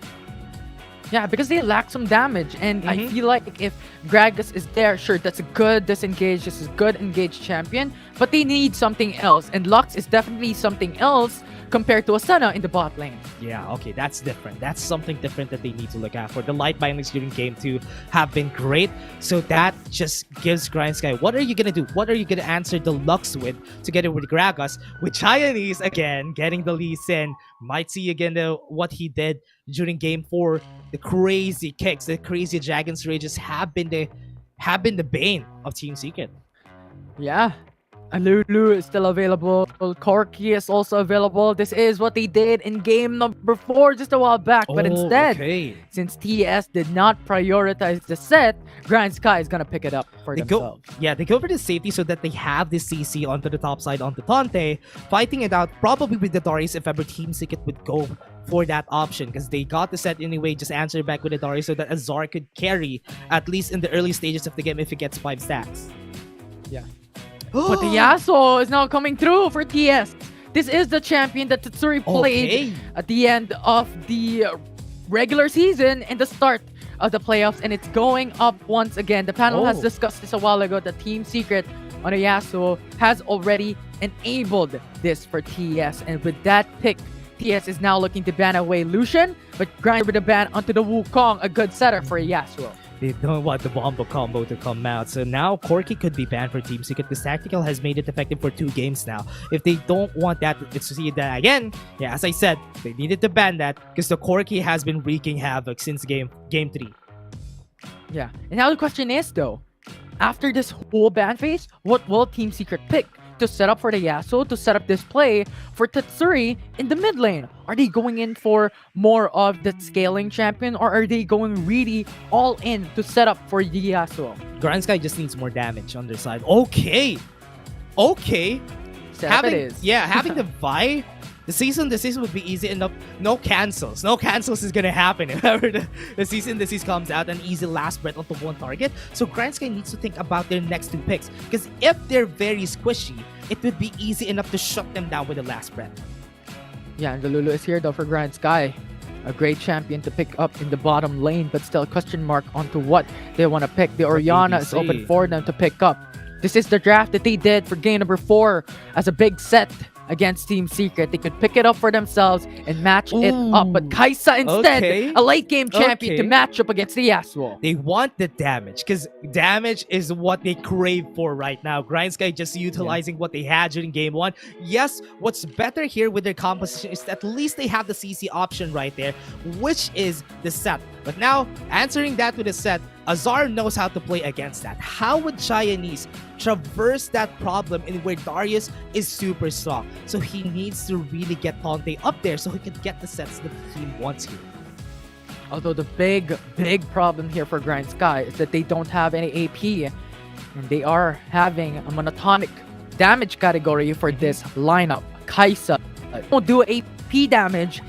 Yeah, because they lack some damage. And I feel like if Gragas is there, sure, that's a good disengage, this is a good engaged champion. But they need something else. And Lux is definitely something else compared to Asana in the bot lane. Yeah, okay, that's different. That's something different that they need to look out for. The light bindings during Game 2 have been great. So that just gives Grindsky, what are you going to do? What are you going to answer the Lux with together with Gragas? With Chinese, again, getting the Lee Sin. Might see again what he did during Game 4. The crazy kicks, the crazy Dragon's Rages have been the bane of Team Secret. Yeah. Lulu is still available. Corki is also available. This is what they did in game number 4 just a while back. But instead, since TS did not prioritize the set, Grindsky is going to pick it up for themselves. They go for the safety so that they have the CC onto the top side onto Tante, fighting it out probably with the Darius if ever Team Secret would go for that option, because they got the set anyway. Just answer back with the Darius so that Azar could carry at least in the early stages of the game if it gets 5 stacks. Yeah. But the Yasuo is now coming through for TS. This is the champion that Tatsuri played at the end of the regular season and the start of the playoffs, and it's going up once again. The panel has discussed this a while ago. The Team Secret on a Yasuo has already enabled this for TS, and with that pick, TS is now looking to ban away Lucian, but grind with the ban onto the Wukong, a good setup for a Yasuo. They don't want the Bomba combo to come out. So now Corki could be banned for Team Secret because Tactical has made it effective for 2 games now. If they don't want that to see that again, yeah, as I said, they needed to ban that because the Corki has been wreaking havoc since game 3. Yeah. And now the question is though, after this whole ban phase, what will Team Secret pick to set up for the Yasuo, to set up this play for Tatsuri in the mid lane? Are they going in for more of the scaling champion, or are they going really all in to set up for the Yasuo? Grindsky just needs more damage on their side. Okay. Set up it is. Yeah, having the Vi, the season would be easy enough. No cancels is gonna happen if ever the season comes out. An easy last breath onto one target. So Grindsky needs to think about their next 2 picks, because if they're very squishy, it would be easy enough to shut them down with the last breath. Yeah, and the Lulu is here though for Grindsky. A great champion to pick up in the bottom lane, but still a question mark onto what they want to pick. The Orianna is open for them to pick up. This is the draft that they did for game number 4 as a big set against Team Secret. They could pick it up for themselves and match it up. But Kaisa instead, a late game champion to match up against the Yasuo. They want the damage, because damage is what they crave for right now. Grindsky just utilizing what they had during game 1. Yes, what's better here with their composition is at least they have the CC option right there, which is the set. But now, answering that with a set, Azar knows how to play against that. How would Chinese traverse that problem in where Darius is super strong? So he needs to really get Tante up there so he can get the sets that the team wants here. Although the big problem here for Grindsky is that they don't have any AP, and they are having a monotonic damage category for this lineup. Kaisa won't do AP damage,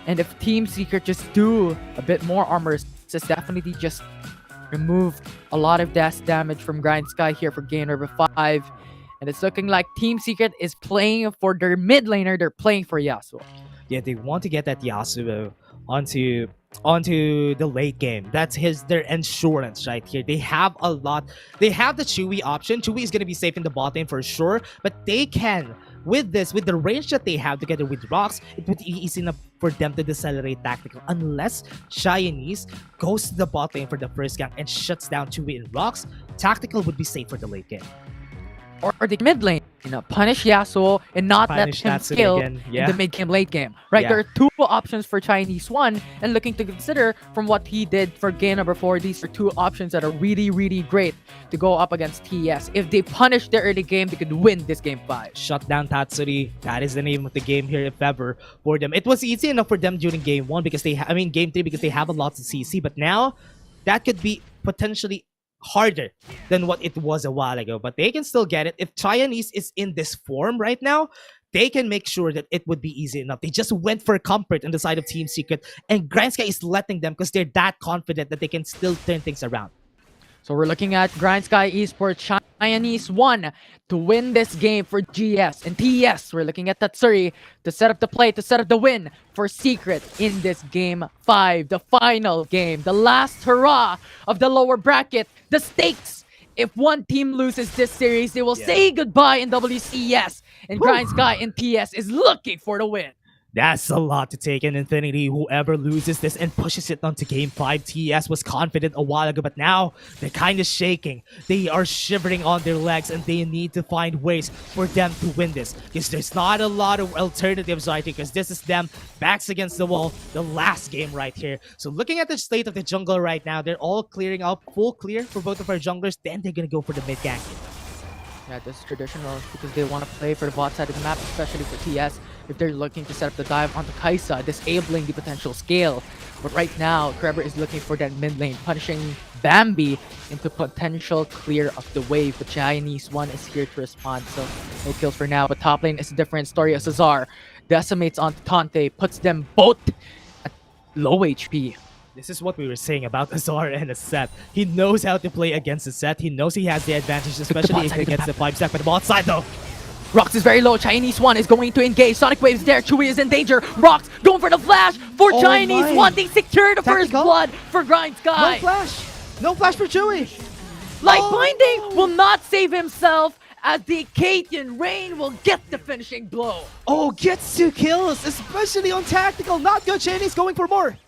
and if Team Secret just do a bit more armor, it's definitely just remove a lot of dash damage from Grindsky here for game number 5. And it's looking like Team Secret is playing for their mid laner. They're playing for Yasuo. Yeah, they want to get that Yasuo onto the late game. That's their insurance right here. They have a lot. They have the Chewy option. Chewy is going to be safe in the bot lane for sure, but they can, with the range that they have together with Rocks, it would be easy enough for them to decelerate Tactical, unless Chinese goes to the bot lane for the first gank and shuts down Chewy and Rocks. Tactical would be safe for the late game. Or the mid lane, punish Yasuo and not let him skill in the mid game, late game. Right, there are 2 options for Chinese one, and looking to consider from what he did for game number 4, these are 2 options that are really great to go up against TS. If they punish the early game, they could win this game 5. Shut down Tatsuri. That is the name of the game here, if ever, for them. It was easy enough for them during game 1 because game 3 because they have a lot of CC, but now that could be potentially harder than what it was a while ago, but they can still get it. If Chinese is in this form right now, they can make sure that it would be easy enough. They just went for comfort on the side of Team Secret, and Grindsky is letting them because they're that confident that they can still turn things around. So we're looking at Grindsky Esports Chinese 1 to win this game for GS. And TS, we're looking at Tatsuri to set up the play, to set up the win for Secret in this game 5. The final game, the last hurrah of the lower bracket. The stakes, if one team loses this series, they will say goodbye in WCS. And Grindsky and TS is looking for the win. That's a lot to take in Infinity. Whoever loses this and pushes it onto game 5, TS was confident a while ago, but now they're kind of shaking. They are shivering on their legs, and they need to find ways for them to win this, because there's not a lot of alternatives right here, because this is them backs against the wall, the last game right here. So looking at the state of the jungle right now, they're all clearing up, full clear for both of our junglers, then they're gonna go for the mid gank. Yeah, this is traditional because they want to play for the bot side of the map, especially for TS. If they're looking to set up the dive onto Kaisa, disabling the potential scale. But right now, Kreber is looking for that mid lane, punishing Bambi into potential clear of the wave. The Chinese one is here to respond, so no kills for now. But top lane is a different story. As Azar decimates onto Tante, puts them both at low HP. This is what we were saying about Azar and Aset. He knows how to play against Aset. He knows he has the advantage, especially if he gets the 5 stack. But the bot side though, Rox is very low. Chinese one is going to engage. Sonic Wave is there. Chewy is in danger. Rox going for the flash for Chinese one. They secure the first blood for Grindsky. No flash. No flash for Chewy. Light Binding will not save himself, as the Qeon Rain will get the finishing blow. Oh, gets 2 kills, especially on tactical. Not good. Chinese going for more.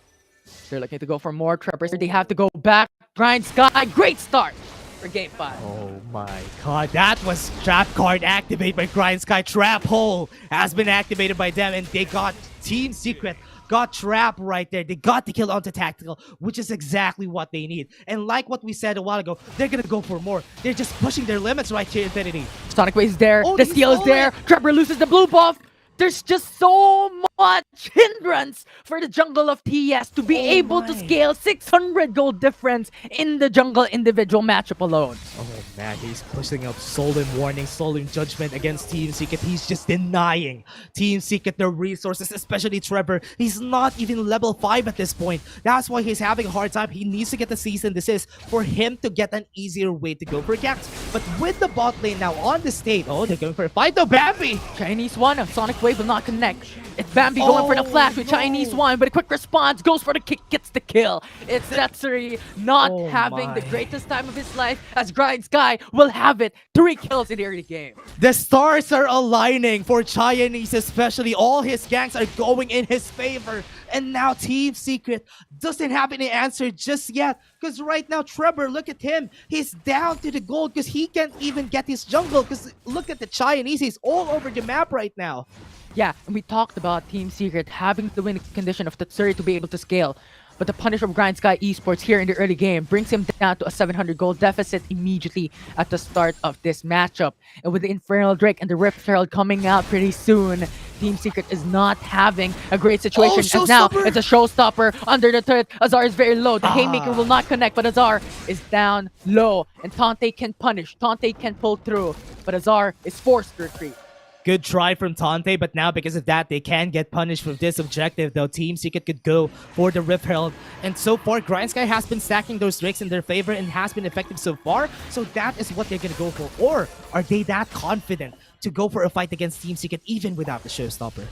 They're looking to go for more trappers. They have to go back Grindsky, great start for Game 5. Oh my god, that was trap card activated by Grindsky. Trap hole has been activated by them, and they got Team Secret. Got trap right there. They got the kill onto Tactical, which is exactly what they need. And like what we said a while ago, they're gonna go for more. They're just pushing their limits right here, Infinity. Sonic Wave is there. Oh, The they steal is stole there. it. Trevor loses the blue buff. There's just so much hindrance for the jungle of TS to be able to my. scale 600 gold difference in the jungle individual matchup alone. Oh man, he's pushing up Solemn Warning, Solemn Judgment against Team Secret. He's just denying Team Secret their resources, especially Trevor. He's not even level 5 at this point. That's why he's having a hard time. He needs to get the cease and desist for him to get an easier way to go for ganks. But with the bot lane now on the state, oh, they're going for a fight though, Bambi! Chinese one, Sonic Wave will not connect. It's Bambi going for the flash with Chinese one, but a quick response, goes for the kick, gets the kill. It's Setsuri not having the greatest time of his life, as Grindsky will have it. 3 kills in the early game. The stars are aligning for Chinese, especially. All his ganks are going in his favor. And now Team Secret doesn't have any answer just yet. Because right now, Trevor, look at him. He's down to the gold because he can't even get his jungle. Because look at the Chinese. He's all over the map right now. Yeah, and we talked about Team Secret having the winning condition of Tatsuri to be able to scale. But the punish from Grindsky Esports here in the early game brings him down to a 700 gold deficit immediately at the start of this matchup. And with the Infernal Drake and the Rift Herald coming out pretty soon, Team Secret is not having a great situation. As now, it's a showstopper under the turret. Azar is very low. The Haymaker will not connect, but Azar is down low. And Tante can punish. Tante can pull through. But Azar is forced to retreat. Good try from Tante, but now because of that, they can get punished from this objective, though Team Secret could go for the Rift Herald. And so far, Grindsky has been stacking those drakes in their favor and has been effective so far, so that is what they're going to go for. Or are they that confident to go for a fight against Team Secret even without the showstopper?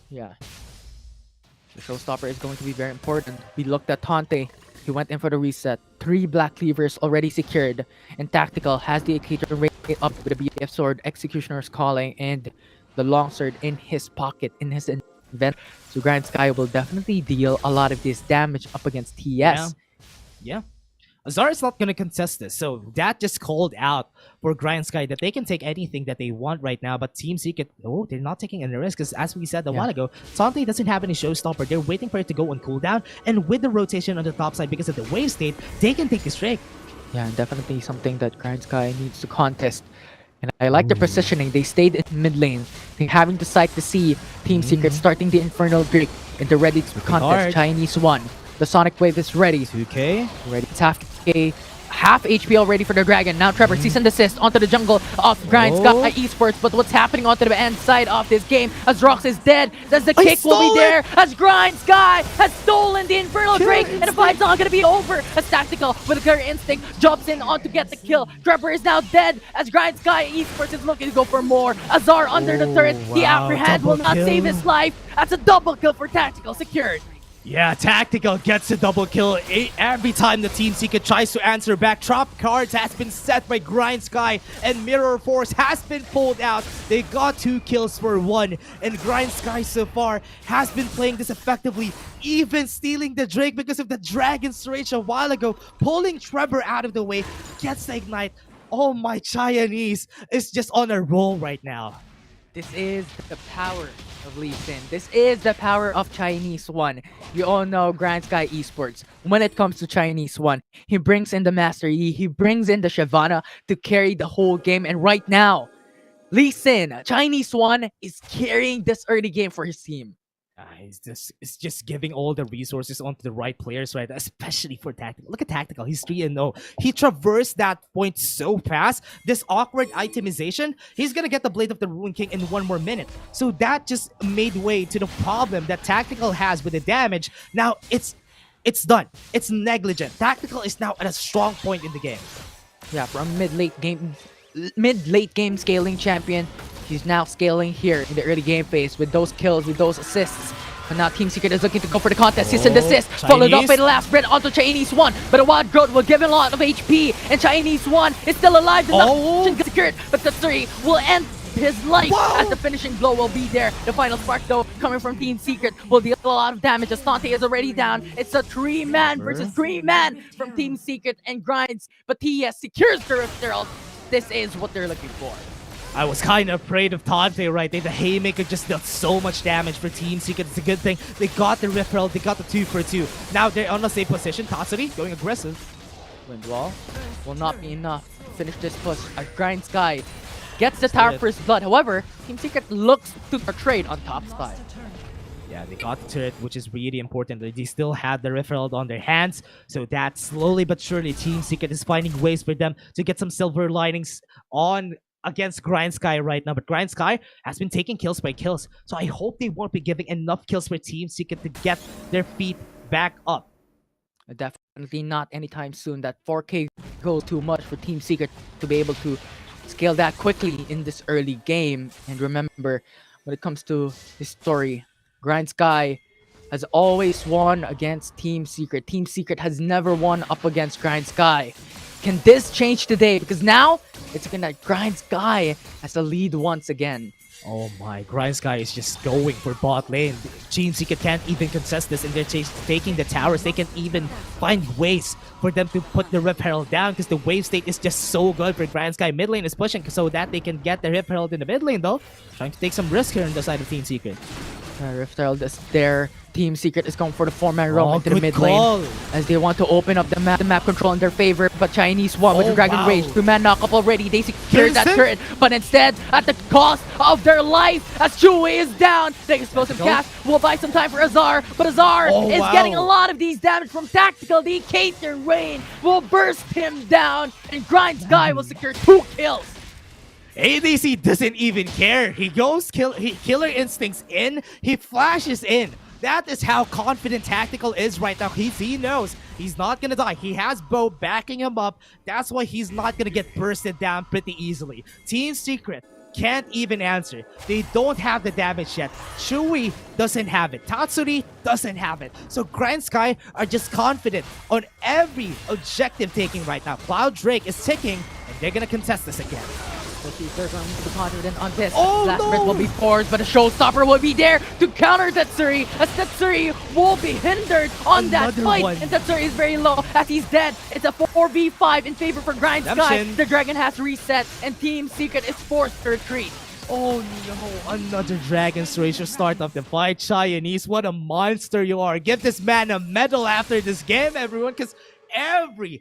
Yeah. The showstopper is going to be very important. We looked at Tante. He went in for the reset. 3 Black Cleavers already secured. And Tactical has the Acacia rate up with a BF Sword, Executioner's Calling, and the Longsword in his pocket, in his event. So Grindsky will definitely deal a lot of this damage up against TS. Yeah. Azar is not going to contest this, so that just called out for Grindsky that they can take anything that they want right now, but Team Secret, oh, they're not taking any risk, because as we said a while ago, Tante doesn't have any showstopper. They're waiting for it to go on cooldown, and with the rotation on the top side because of the wave state, they can take this Drake. Yeah, definitely something that Grindsky needs to contest. And I like the positioning. They stayed in mid lane. They're having to sight to see Team Secret starting the Infernal Drake, and they're ready to contest Chinese one. The Sonic Wave is ready. 2K. Ready. It's half HP already for the Dragon. Now Trevor, cease and desist onto the jungle of Grindsky Esports. But what's happening onto the end side of this game as Rox is dead? Does the kick will be there as Grindsky has stolen the Infernal Drake, and the fight's not gonna be over as Tactical with a clear instinct jumps in on to get the kill. Trevor is now dead as Grindsky Esports is looking to go for more. Azar under the turret. The apprehend will not save his life. That's a double kill for Tactical secured. Yeah, Tactical gets a double kill every time the Team Secret tries to answer back. Trap cards has been set by Grindsky, and Mirror Force has been pulled out. They got 2 kills for 1, and Grindsky so far has been playing this effectively, even stealing the Drake because of the Dragon's Rage a while ago, pulling Trevor out of the way, gets the Ignite. Oh my, Chinese is just on a roll right now. This is the power of Lee Sin. This is the power of Chinese one. You all know Grindsky Esports. When it comes to Chinese one, he brings in the Master Yi, he brings in the Shyvana to carry the whole game. And right now, Lee Sin, Chinese one, is carrying this early game for his team. It's just giving all the resources onto the right players, right? Especially for Tactical. Look at Tactical. He's 3-0. He traversed that point so fast. This awkward itemization, he's gonna get the Blade of the Ruin King in 1 more minute. So that just made way to the problem that Tactical has with the damage. Now it's done. It's negligent. Tactical is now at a strong point in the game. Yeah, from mid-late game scaling champion, he's now scaling here in the early game phase with those kills, with those assists. But now Team Secret is looking to go for the contest. Cease and desist, followed up by the last spread onto Chinese one. But a Wild Growth will give him a lot of HP, and Chinese one is still alive. The secured, but the 3 will end his life as the finishing blow will be there. The final spark though coming from Team Secret will deal a lot of damage as Tante is already down. It's a 3-man versus 3-man from Team Secret and Grinds, but TS secures the Rift Herald. This is what they're looking for. I was kind of afraid of Tante right there. The Haymaker just dealt so much damage for Team Secret. It's a good thing. They got the Rift Herald, they got the 2 for 2. Now they're on the same position. Tatsuri going aggressive. Wind Wall will not be enough to finish this push as Grindsky gets the tower first blood. However, Team Secret looks to trade on top side. Yeah, they got the turret, which is really important. They still have the Rift Herald on their hands, so that slowly but surely Team Secret is finding ways for them to get some silver linings on against Grindsky right now. But Grindsky has been taking kills by kills, so I hope they won't be giving enough kills for Team Secret to get their feet back up. Definitely not anytime soon. That 4K goes too much for Team Secret to be able to scale that quickly in this early game. And remember, when it comes to this story, Grindsky has always won against Team Secret. Team Secret has never won up against Grindsky. Can this change today? Because now it's looking like Grindsky has the lead once again. Oh my, Grindsky is just going for bot lane. Team Secret can't even contest this, and they're taking the towers. They can even find ways for them to put the Rift Herald down because the wave state is just so good for Grindsky. Mid lane is pushing so that they can get the Rift Herald in the mid lane though. Trying to take some risk here on the side of Team Secret. Rift Herald is there. Team Secret is going for the 4-man roam into the mid call. lane as they want to open up the map control in their favor. But Chinese won with the Dragon Rage. 2-man knock-up already. They secured that turret, but instead, at the cost of their life, as Chewy is down. The explosive cast will buy some time for Azar, but Azar is getting a lot of these damage from Tactical. The Cater Rain will burst him down, and Grindsky will secure 2 kills. ADC doesn't even care. He goes killer instincts in. He flashes in. That is how confident Tactical is right now. He knows he's not gonna die. He has Bo backing him up. That's why he's not gonna get bursted down pretty easily. Team Secret can't even answer. They don't have the damage yet. Chewy doesn't have it. Tatsuri doesn't have it. So Grindsky are just confident on every objective taking right now. Cloud Drake is ticking, and they're gonna contest this again. So they're going to be confident on this. Oh, Last no! Breath will be forced, but a showstopper will be there to counter Tetsuri, as Tetsuri will be hindered on that Another fight. one. And Tetsuri is very low as he's dead. It's a 4v5 in favor for Grindsky. Redemption. The dragon has reset, and Team Secret is forced to retreat. Oh no, another Dragon's Rage to start off the fight. Chinese, what a monster you are. Give this man a medal after this game, everyone, because every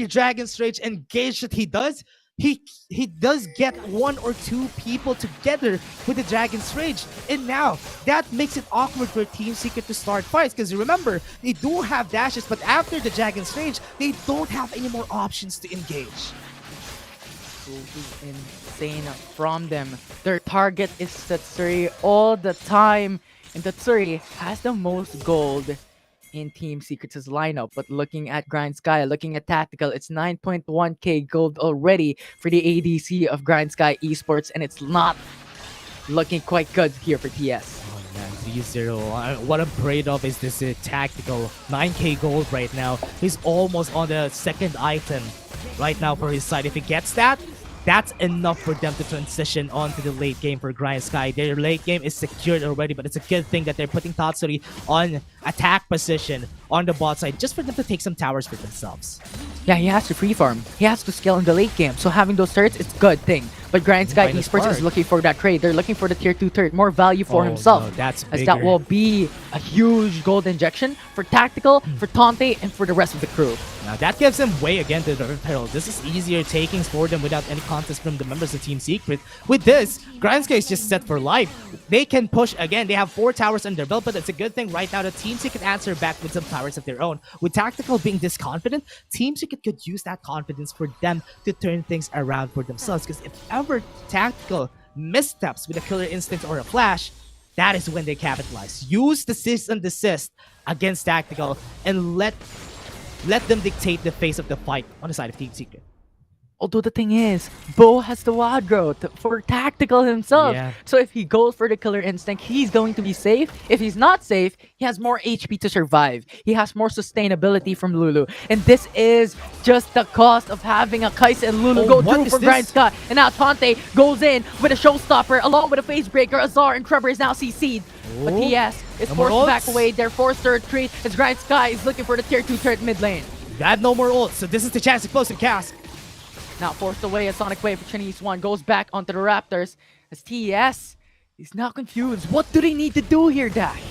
Dragon's Rage engage that he does, he does get 1 or 2 people together with the Dragon's Rage. And now, that makes it awkward for Team Secret to start fights. Because remember, they do have dashes, but after the Dragon's Rage, they don't have any more options to engage. Will be insane from them. Their target is Tetsuri all the time. And Tetsuri has the most gold in Team Secret's lineup. But looking at Grindsky, looking at Tactical, it's 9.1k gold already for the ADC of Grindsky Esports, and it's not looking quite good here for TS. Oh man, 3-0. What I'm afraid of is this Tactical. 9k gold right now. He's almost on the second item right now for his side. If he gets that, that's enough for them to transition onto the late game for Grindsky. Their late game is secured already, but it's a good thing that they're putting Tatsuri on attack position on the bot side just for them to take some towers for themselves. Yeah, he has to free farm. He has to scale in the late game. So having those turrets, it's a good thing. But Grindsky Esports is looking for that trade. They're looking for the tier 2 turret, more value for himself. No, that's as bigger. that will be a huge gold injection for Tactical, for Tante, and for the rest of the crew. Now that gives them way again to the Rift Herald. This is easier takings for them without any contest from the members of Team Secret. With this, Grindsky is just set for life. They can push again. They have 4 towers under their belt, but it's a good thing right now that Team Secret answer back with some towers of their own. With Tactical being this confident, Team Secret could use that confidence for them to turn things around for themselves. Because if ever Tactical missteps with a killer instinct or a flash, that is when they capitalize. Use the cease and desist against Tactical and let them dictate the face of the fight on the side of Team Secret. Although the thing is, Bo has the wild growth for tactical himself. Yeah. So if he goes for the killer instinct, he's going to be safe. If he's not safe, he has more HP to survive. He has more sustainability from Lulu. And this is just the cost of having a Kaisa and Lulu go what through is for this? Grindsky. And now Tante goes in with a showstopper along with a face breaker. Azar and Trevor is now CC'd. But Oh, TS is no more forced back ults. away. They're forced to retreat as Grindsky is looking for the tier 2 turret mid lane. You have no more ult, so this is the chance to close the cask. Now forced away a Sonic Wave for Chinese One. Goes back onto the Raptors as TES is now confused. What do they need to do here, Dash?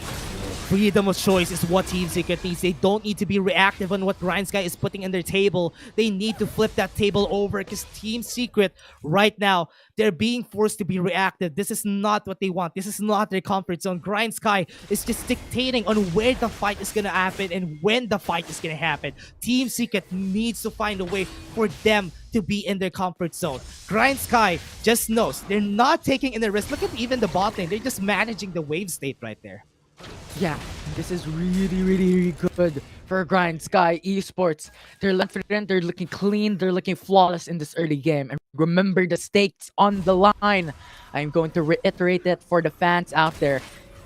Freedom of choice is what Team Secret needs. They don't need to be reactive on what Grindsky is putting in their table. They need to flip that table over because Team Secret right now, they're being forced to be reactive. This is not what they want. This is not their comfort zone. Grindsky is just dictating on where the fight is going to happen and when the fight is going to happen. Team Secret needs to find a way for them to be in their comfort zone. Grindsky just knows they're not taking any risk. Look at even the bot lane. They're just managing the wave state right there. Yeah, this is really good for Grindsky Esports. They're confident, they're looking clean, they're looking flawless in this early game. And remember the stakes on the line. I'm going to reiterate that for the fans out there.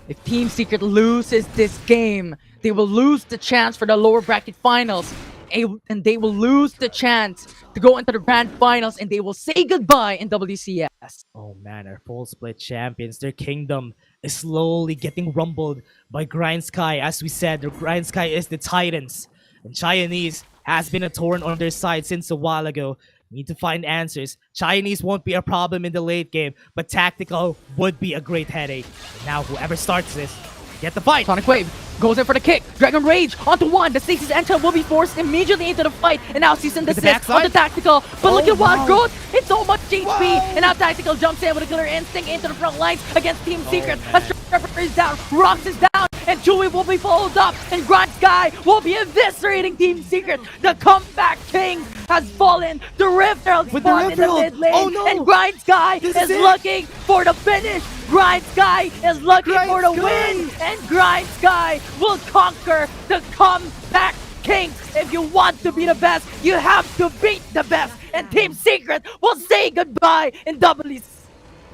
If Team Secret loses this game, they will lose the chance for the lower bracket finals. And they will lose the chance to go into the grand finals and they will say goodbye in WCS. Oh man, our full split champions, their kingdom is slowly getting rumbled by Grindsky. As we said, the Grindsky is the Titans. And Chinese has been a thorn on their side since a while ago. Need to find answers. Chinese won't be a problem in the late game, but tactical would be a great headache. And now whoever starts this, get the fight! Sonic Wave goes in for the kick. Dragon Rage onto one. The Stasis Enchant will be forced immediately into the fight. And now Season the 6 on the Tactical. But look at Wild Growth. It's so much HP. And now Tactical jumps in with a killer instinct into the front lines against Team Secret. As Trevor is down. Rox is down. And Chewy will be followed up. And Grindsky will be eviscerating Team Secret. The comeback king has fallen. The Rift Herald With the spawned Rift in the Herald. mid lane. Oh, no. And Grindsky This is is it. looking for the finish. Grindsky is looking for the win. And Grindsky will conquer the comeback king. If you want to be the best, you have to beat the best. And Team Secret will say goodbye in WC.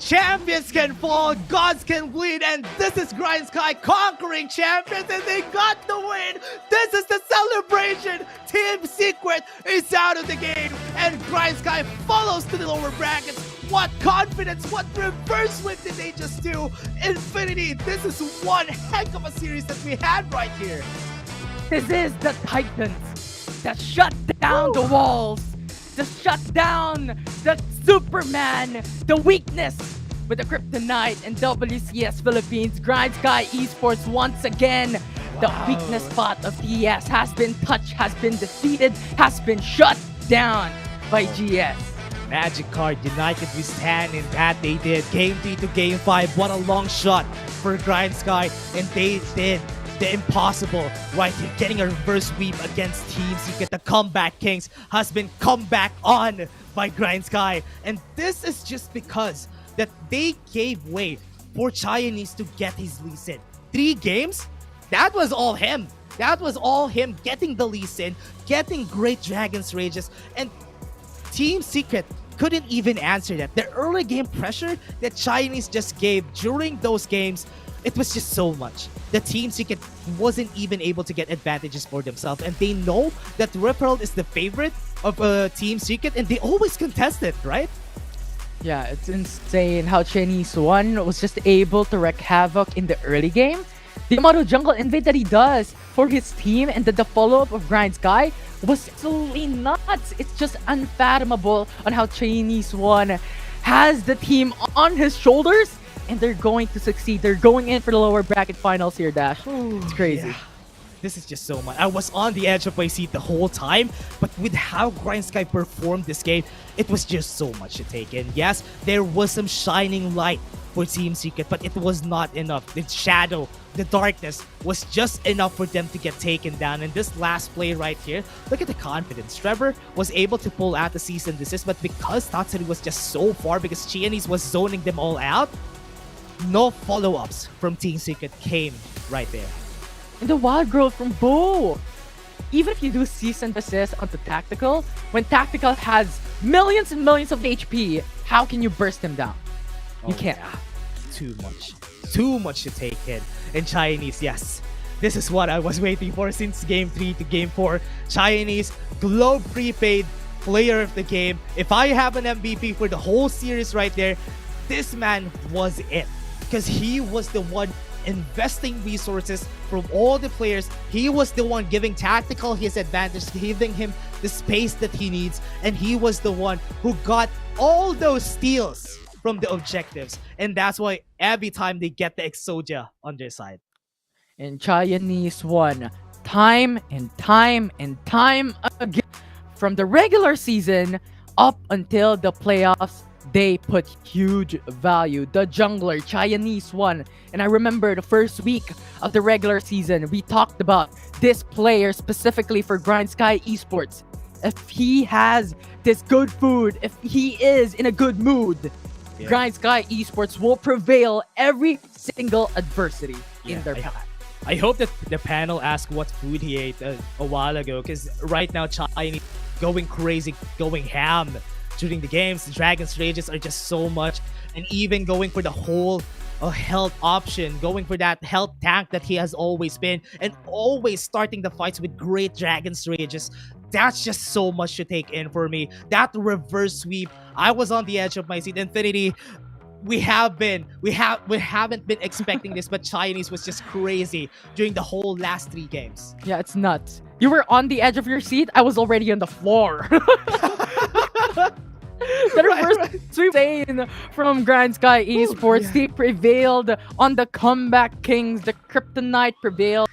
Champions can fall, gods can bleed, and this is Grindsky conquering champions, and they got the win! This is the celebration! Team Secret is out of the game, and Grindsky follows to the lower brackets. What confidence, what reverse win did they just do? Infinity, this is one heck of a series that we had right here. This is the Titans that shut down the walls, that shut down the Superman, the weakness with the Kryptonite and WCS Philippines. Grindsky Esports once again. The weakness spot of TS has been touched, has been defeated, has been shut down by GS. Magic card United we stand in that they did. Game 3 to Game 5, what a long shot for Grindsky, and they did the impossible right here, getting a reverse sweep against Team Secret. The comeback kings has been come back on by Grindsky, and this is just because that they gave way for Chinese to get his Lee Sin. 3 games? That was all him. That was all him getting the Lee Sin, getting great Dragon's Rages, and Team Secret couldn't even answer that. The early game pressure that Chinese just gave during those games, it was just so much. The Team Secret wasn't even able to get advantages for themselves, and they know that Ripperl is the favorite of Team Secret, and they always contest it, right? Yeah, it's insane how Chinese One was just able to wreak havoc in the early game. The amount of jungle invade that he does for his team and the follow-up of Grindsky was absolutely nuts. It's just unfathomable on how Chinese One has the team on his shoulders and they're going to succeed. They're going in for the lower bracket finals here, Dash. It's crazy. Yeah. This is just so much. I was on the edge of my seat the whole time, but with how Grindsky performed this game, it was just so much to take in. Yes, there was some shining light for Team Secret, but it was not enough. The shadow, the darkness was just enough for them to get taken down. And this last play right here, look at the confidence. Trevor was able to pull out the cease and desist, but because Tatsuri was just so far, because Chianis was zoning them all out, no follow-ups from Team Secret came right there. And the wild growth from Bo. even if you do cease and desist onto Tactical, when Tactical has millions and millions of HP, how can you burst him down? You can't. Yeah. Too much to take in. And Chinese, yes. This is what I was waiting for since Game 3 to Game 4. Chinese, Globe Prepaid, player of the game. If I have an MVP for the whole series right there, this man was it. Because he was the one investing resources from all the players. He was the one giving Tactical his advantage, giving him the space that he needs. And he was the one who got all those steals from the objectives. And that's why every time they get the Exodia on their side. And Chinese won time and time and time again. From the regular season up until the playoffs, they put huge value. The jungler, Chinese won. And I remember the first week of the regular season, we talked about this player specifically for Grindsky Esports. If he has this good food, if he is in a good mood, Grindsky Esports will prevail every single adversity in their path. I hope that the panel asked what food he ate a while ago, because right now Chinese going crazy, going ham during the games. The Dragon's Rages are just so much, and even going for the whole health option, going for that health tank that he has always been, and always starting the fights with great Dragon's Rages. That's just so much to take in for me. That reverse sweep, I was on the edge of my seat. Infinity, we haven't been expecting this, but Chinese was just crazy during the whole last 3 games. Yeah, it's nuts. You were on the edge of your seat. I was already on the floor. The reverse sweep from Grindsky Esports. They prevailed on the Comeback Kings. The Kryptonite prevails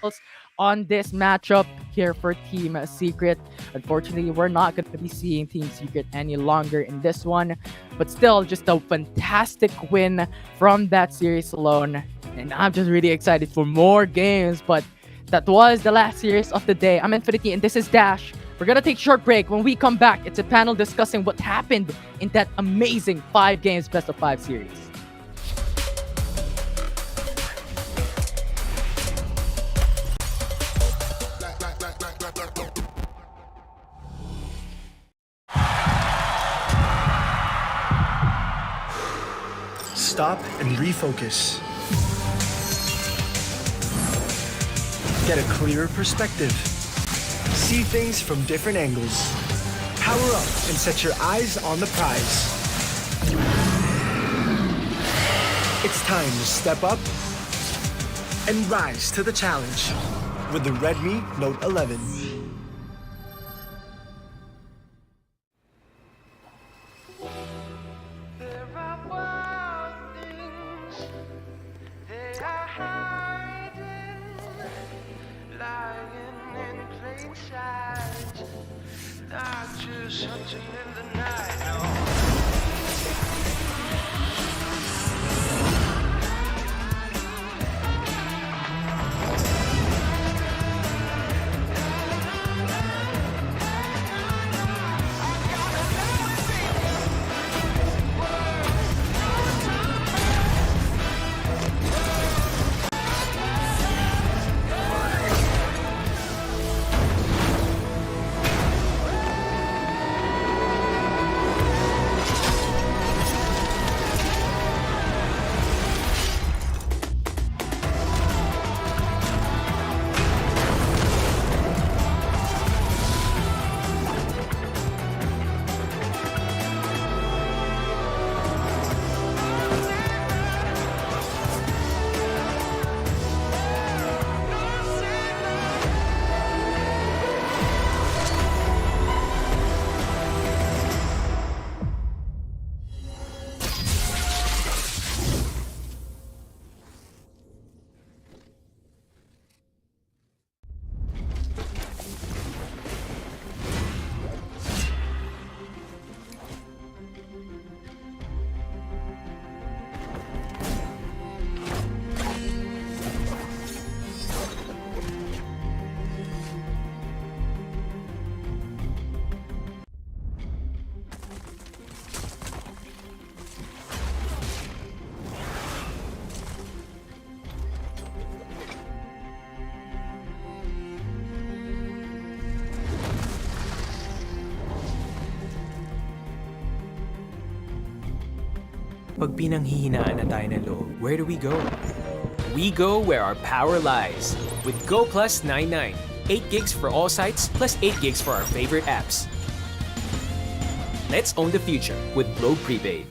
on this matchup here for Team Secret. Unfortunately, we're not going to be seeing Team Secret any longer in this one, but still just a fantastic win from that series alone. And I'm just really excited for more games, but that was the last series of the day. I'm Infinity and this is Dash. We're gonna take a short break. When we come back, it's a panel discussing what happened in that amazing 5 games best of 5 series. Stop and refocus. Get a clearer perspective. See things from different angles. Power up and set your eyes on the prize. It's time to step up and rise to the challenge with the Redmi Note 11. There are wild things they are hiding, lying in plain sight, not just hunting in the night. No. Pag pinanghihinaan na tayo ng loob, where do we go? We go where our power lies. With Go Plus 99. 8 gigs for all sites, plus 8 gigs for our favorite apps. Let's own the future with Globe Prepaid.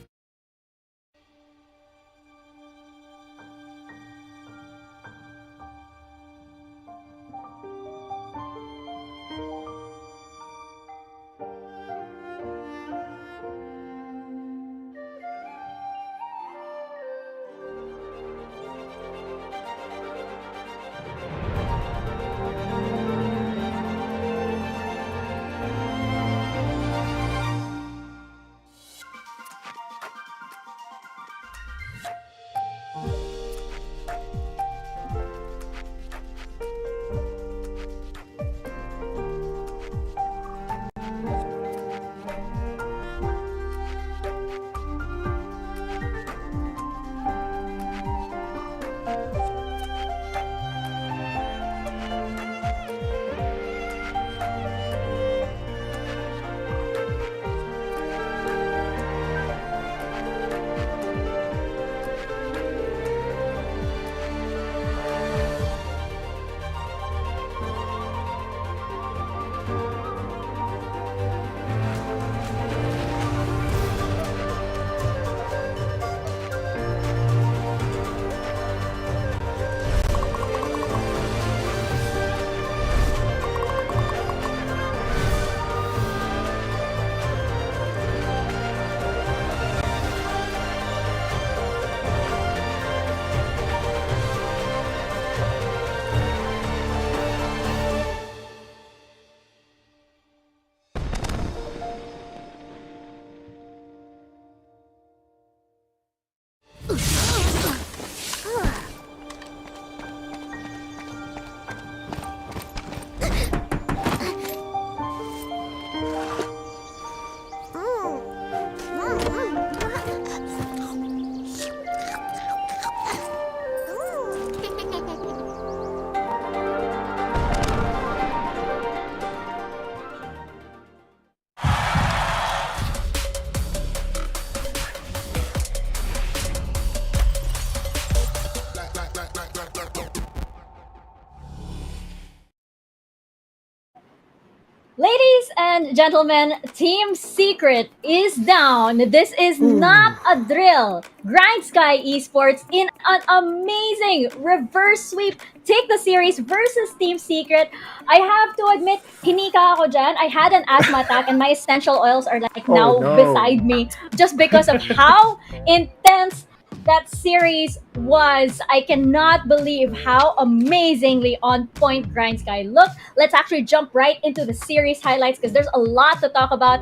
Ladies and gentlemen, Team Secret is down. This is not a drill. Grindsky Esports in an amazing reverse sweep take the series versus Team Secret. I have to admit, hinika ako dyan. I had an asthma attack and my essential oils are like now no. beside me just because of how intense that series was. I cannot believe how amazingly on point Grindsky looked. Let's actually jump right into the series highlights because there's a lot to talk about.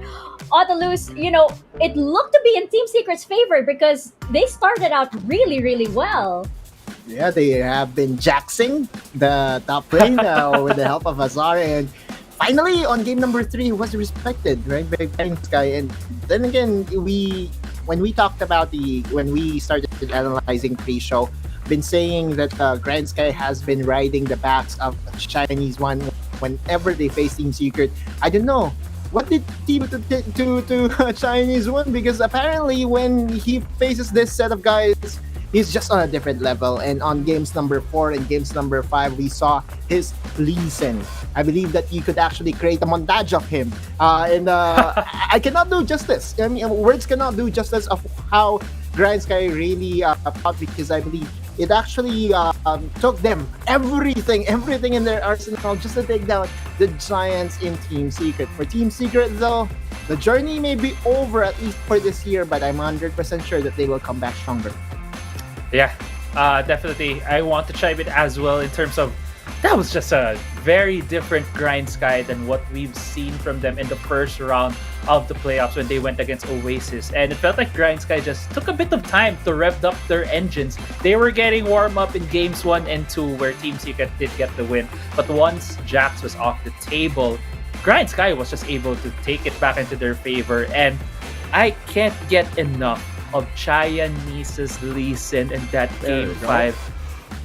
Autolus, it looked to be in Team Secret's favor because they started out really, really well. Yeah, they have been jaxing the top lane with the help of Azar, and finally on game number 3 was respected, right, by Grindsky. And then again, when we started analyzing pre-show, been saying that Grindsky has been riding the backs of Chinese One whenever they face Team Secret. I don't know what did Team to Chinese One, because apparently when he faces this set of guys, he's just on a different level. And on games number 4 and games number 5, we saw his Lee Sin. I believe that you could actually create a montage of him. I cannot do justice. I mean, words cannot do justice of how Grindsky really fought, because I believe it actually took them everything in their arsenal just to take down the giants in Team Secret. For Team Secret, though, the journey may be over, at least for this year, but I'm 100% sure that they will come back stronger. Yeah, definitely. I want to chime in as well in terms of that was just a very different Grindsky than what we've seen from them in the first round of the playoffs when they went against Oasis. And it felt like Grindsky just took a bit of time to rev up their engines. They were getting warm up in games 1 and 2 where Team Secret did get the win. But once Jax was off the table, Grindsky was just able to take it back into their favor. And I can't get enough of Chianese's Lee Sin in that game 5.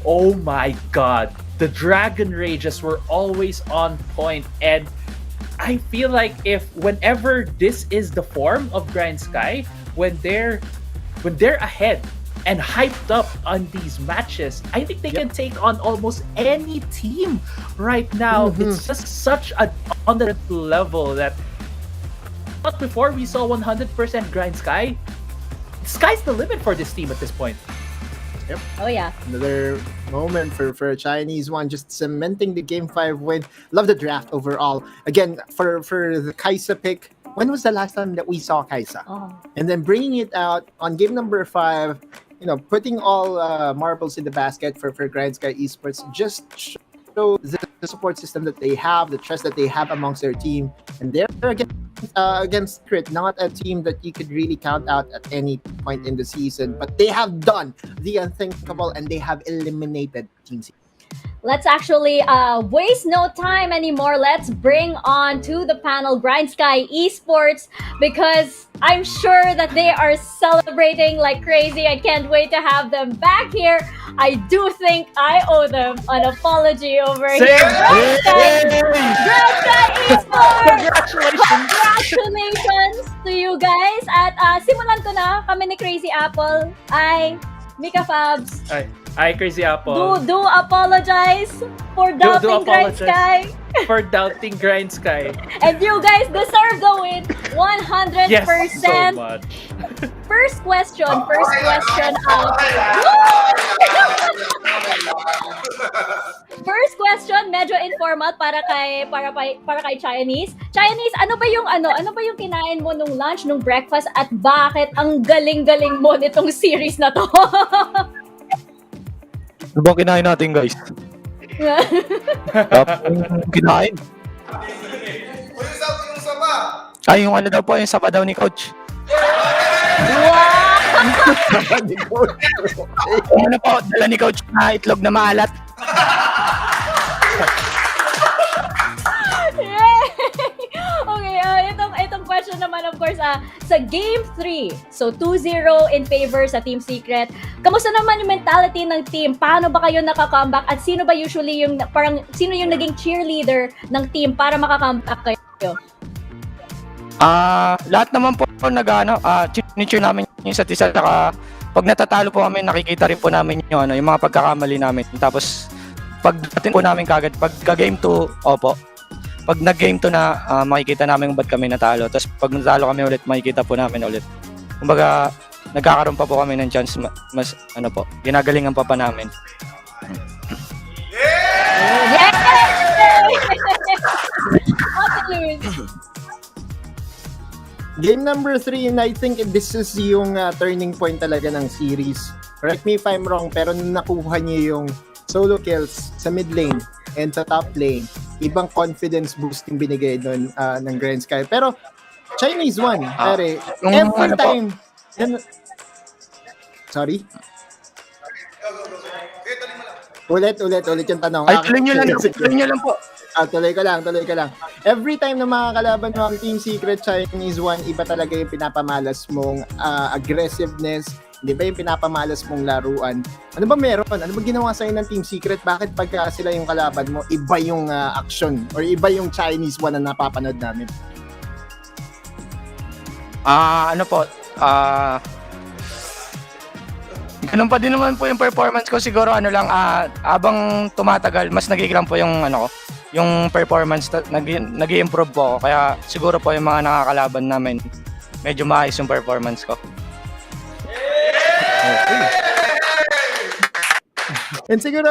Oh my god. The Dragon Rages were always on point, and I feel like whenever this is the form of Grindsky, when they're when they're ahead and hyped up on these matches, I think they can take on almost any team right now. It's just such an on the level that but before we saw 100% Grindsky. Sky's the limit for this team at this point. Yep. Oh yeah. Another moment for a Chinese one, just cementing the Game 5 win. Love the draft overall. Again, for the Kaisa pick, when was the last time that we saw Kaisa? Oh. And then bringing it out on game number 5, putting all marbles in the basket for Grindsky Esports, just show the support system that they have, the trust that they have amongst their team. And they're against Crit, not a team that you could really count out at any point in the season, but they have done the unthinkable and they have eliminated Team C. Let's actually waste no time anymore. Let's bring on to the panel Grindsky Esports, because I'm sure that they are celebrating like crazy. I can't wait to have them back here. I do think I owe them an apology over here. Grindsky Esports! Congratulations to you guys. At simulan ko na, kami ni Crazy Apple ay Mika Fabs. Hi, Crazy Apple. Do apologize for doubting Grindsky. For doubting Grindsky. And you guys deserve the win 100%. Yes, so much. First question out. First question, medyo informal para kay Chinese. Chinese, ano ba yung kinain mo nung lunch, nung breakfast, at bakit ang galing-galing mo nitong series na to? Ano bang kinain natin, guys? Kinain? Ay, yung ano daw po, yung saba daw ni Coach. Ano po, dala ni Coach na itlog na maalat. Okay, itong question naman, of course, sa Game 3, so 2-0 in favor sa Team Secret. Kamusta naman yung mentality ng team? Paano ba kayo naka-comeback? At sino ba usually sino yung naging cheerleader ng team para maka-comeback kayo? Lahat naman po chinicheer namin yung isa't isa. Saka pag natatalo po kami, nakikita rin po namin yung mga pagkakamali namin. Tapos pag dating po namin kagad, pag game 2, opo. Pag nag-game 2 na, makikita namin kung ba't kami natalo. Tapos pag natalo kami ulit, makikita po namin ulit. Kumbaga, nagkakaroon pa po kami ng chance, mas ginagalingan pa namin. Game number 3, and I think this is yung turning point talaga ng series. Correct me if I'm wrong, pero nakuha niyo yung solo kills sa mid lane and sa top lane. Ibang confidence boost yung binigay doon ng Grindsky. Pero Chinese one, pare, every time. Sorry? Ulit yung tanong. Ay, tuloy nyo lang po. Tuloy ka lang. Every time na makakalaban mo ang Team Secret Chinese one, iba talaga yung pinapamalas mong aggressiveness, hindi ba yung pinapamalas mong laruan? Ano ba meron? Ano ba ginawa sa'yo ng Team Secret? Bakit pagka sila yung kalaban mo, iba yung action or iba yung Chinese one na napapanood namin? Ganun pa din naman po yung performance ko. Siguro habang tumatagal, mas nagigilang po yung yung performance, nag-i-improve po ako. Kaya siguro po yung mga nakakalaban namin, medyo maayos yung performance ko. Okay. And siguro,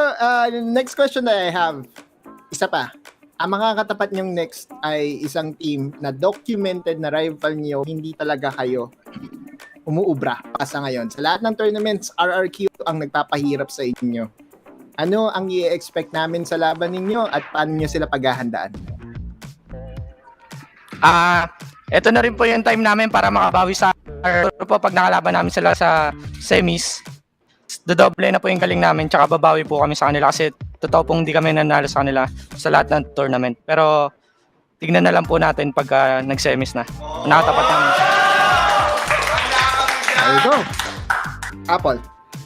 next question that I have, isa pa. Ang mga katapat niyong next ay isang team na documented na rival niyo, hindi talaga kayo umuubra pa sa ngayon. Sa lahat ng tournaments, RRQ ang nagpapahirap sa inyo. Ano ang i-expect namin sa laban ninyo at paano nyo sila paghahandaan? Ito na rin po yung time namin para makabawi sa po pag nakalaban namin sila sa semis. Dodoble na po yung galing namin, tsaka babawi po kami sa kanila kasi totoo pong hindi kami nanalo sa kanila sa lahat ng tournament. Pero tignan na lang po natin pag nag-semis na. Nakatapat namin. There you go. Apple.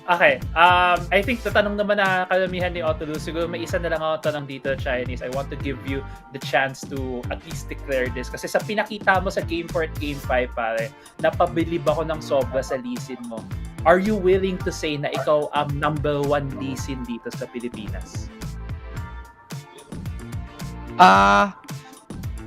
Okay, I think tatanong naman na kalamihan ni Otto, siguro may isa na lang ako tanong dito, Chinese. I want to give you the chance to at least declare this. Kasi sa pinakita mo sa Game 4 at Game 5, pare, napabilib ako ng sobra sa lisin mo. Are you willing to say na ikaw ang number 1 lisin dito sa Pilipinas?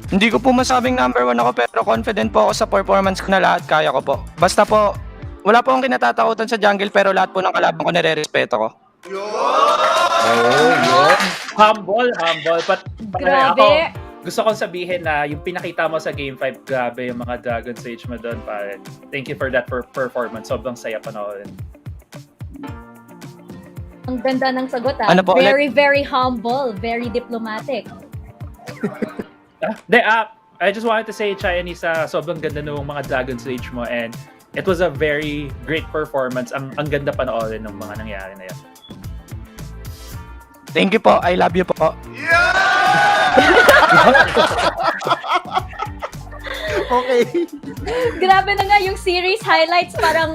Hindi ko po masabing number 1 ako, pero confident po ako sa performance ko na lahat kaya ko po. Basta po, wala po akong kinatatakutan sa jungle, pero lahat po ng kalaban ko nare-respeto ko. Humble. But Grabe. ako, gusto kong sabihin na yung pinakita mo sa Game 5, grabe yung mga Dragon Sage mo doon, pare. Thank you for that performance. Sobrang saya panoorin. Ang ganda ng sagot, Ano po ulit? Very, very humble. Very diplomatic. I just wanted to say, Chinese, sobrang ganda ng mga Dragon Sage mo, and it was a very great performance. Ang ganda panoorin ng mga nangyari na yan. Thank you po. I love you po. Okay. Grabe na nga yung series highlights, parang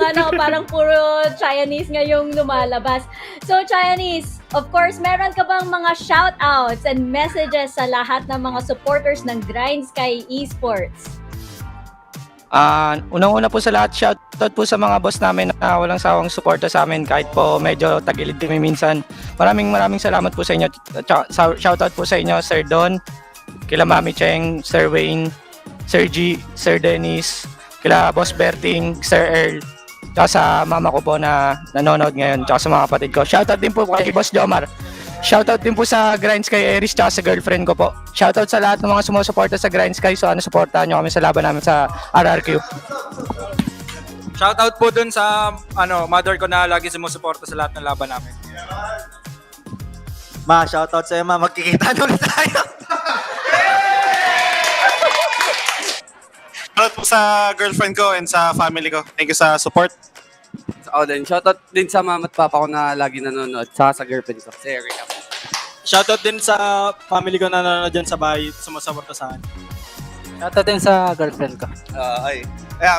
puro Chinese nga yung lumalabas. So Chinese, of course, meron ka bang mga shoutouts and messages sa lahat ng mga supporters ng Grindsky Esports? Unang-una po sa lahat, shoutout po sa mga boss namin na walang sawang suporta sa amin kahit po medyo tagilid kami minsan. Maraming salamat po sa inyo. Shoutout po sa inyo, Sir Don, kila Mami Cheng, Sir Wayne, Sir G, Sir Dennis, kila Boss Berting, Sir Earl, tsaka sa mama ko po na nanonood ngayon, tsaka sa mga kapatid ko. Shoutout din po kay Boss Jomar. Shoutout din po sa Grindsky Aries tsaka sa girlfriend ko po. Shoutout sa lahat ng mga sumusuporta sa Grindsky. So supportahan nyo kami sa laban namin sa RRQ. Shoutout po dun sa mother ko na lagi sumusuporta sa lahat ng laban namin. Ma, shoutout sa'yo, ma. Magkikita na ulit tayo. Shoutout po sa girlfriend ko and sa family ko. Thank you sa support. Ako din. Shoutout din sa mama at papa ko na lagi nanonood. Sa girlfriend ko, si Erika. Shoutout din sa family ko na nanonood dyan sa bahay, sumusuporta sa akin. Shoutout din sa girlfriend ko.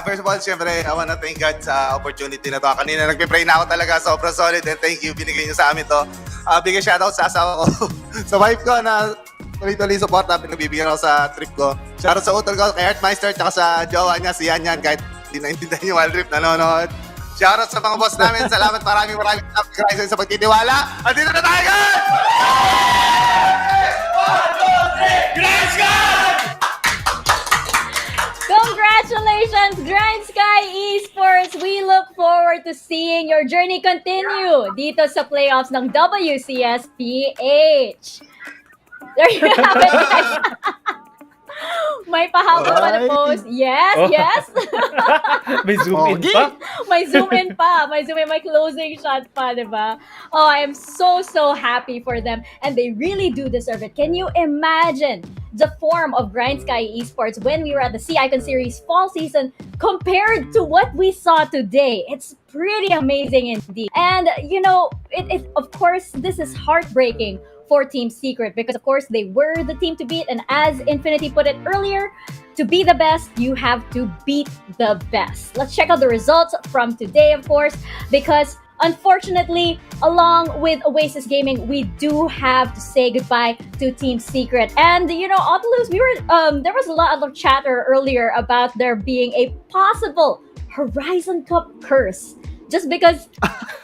First of all, syempre, I wanna thank God sa opportunity na to. Kanina nagpe-pray na ako talaga, sobrang solid, and thank you, binigay niyo sa amin to. Bigay shoutout sa asawa ko, sa wife ko na tuloy-tuloy support na pinagbibigyan ako sa trip ko. Shoutout sa utol ko, kay Heartmeister, tsaka sa jowa niya, si Yan, kahit hindi naintindihan yung wild trip, nanonood. Shoutout sa mga boss namin, salamat maraming salamat sa pagtitiwala. At dito na tayo guys! Congratulations, Grindsky Esports! We look forward to seeing your journey continue dito sa playoffs ng WCS PH. There you have it, guys. May pahabol pa na post. Yes, yes. May zoom in pa? May zoom in pa. May closing shot pa, diba? Oh, I am so happy for them. And they really do deserve it. Can you imagine the form of Grindsky Esports when we were at the Sea Icon Series fall season compared to what we saw today? It's pretty amazing indeed. And, you know, it of course, this is heartbreaking for Team Secret because of course they were the team to beat, and as Infinity put it earlier, to be the best you have to beat the best. Let's check out the results from today, of course, because unfortunately, along with Oasis Gaming, we do have to say goodbye to Team Secret. And you know, Oculus, there was a lot of chatter earlier about there being a possible Horizon Cup curse. Just because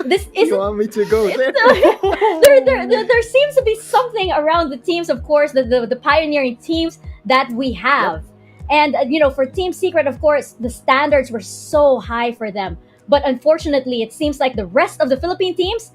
this isn't... You want me to go there? There seems to be something around the teams, of course, the pioneering teams that we have. Yep. And, you know, for Team Secret, of course, the standards were so high for them. But unfortunately, it seems like the rest of the Philippine teams,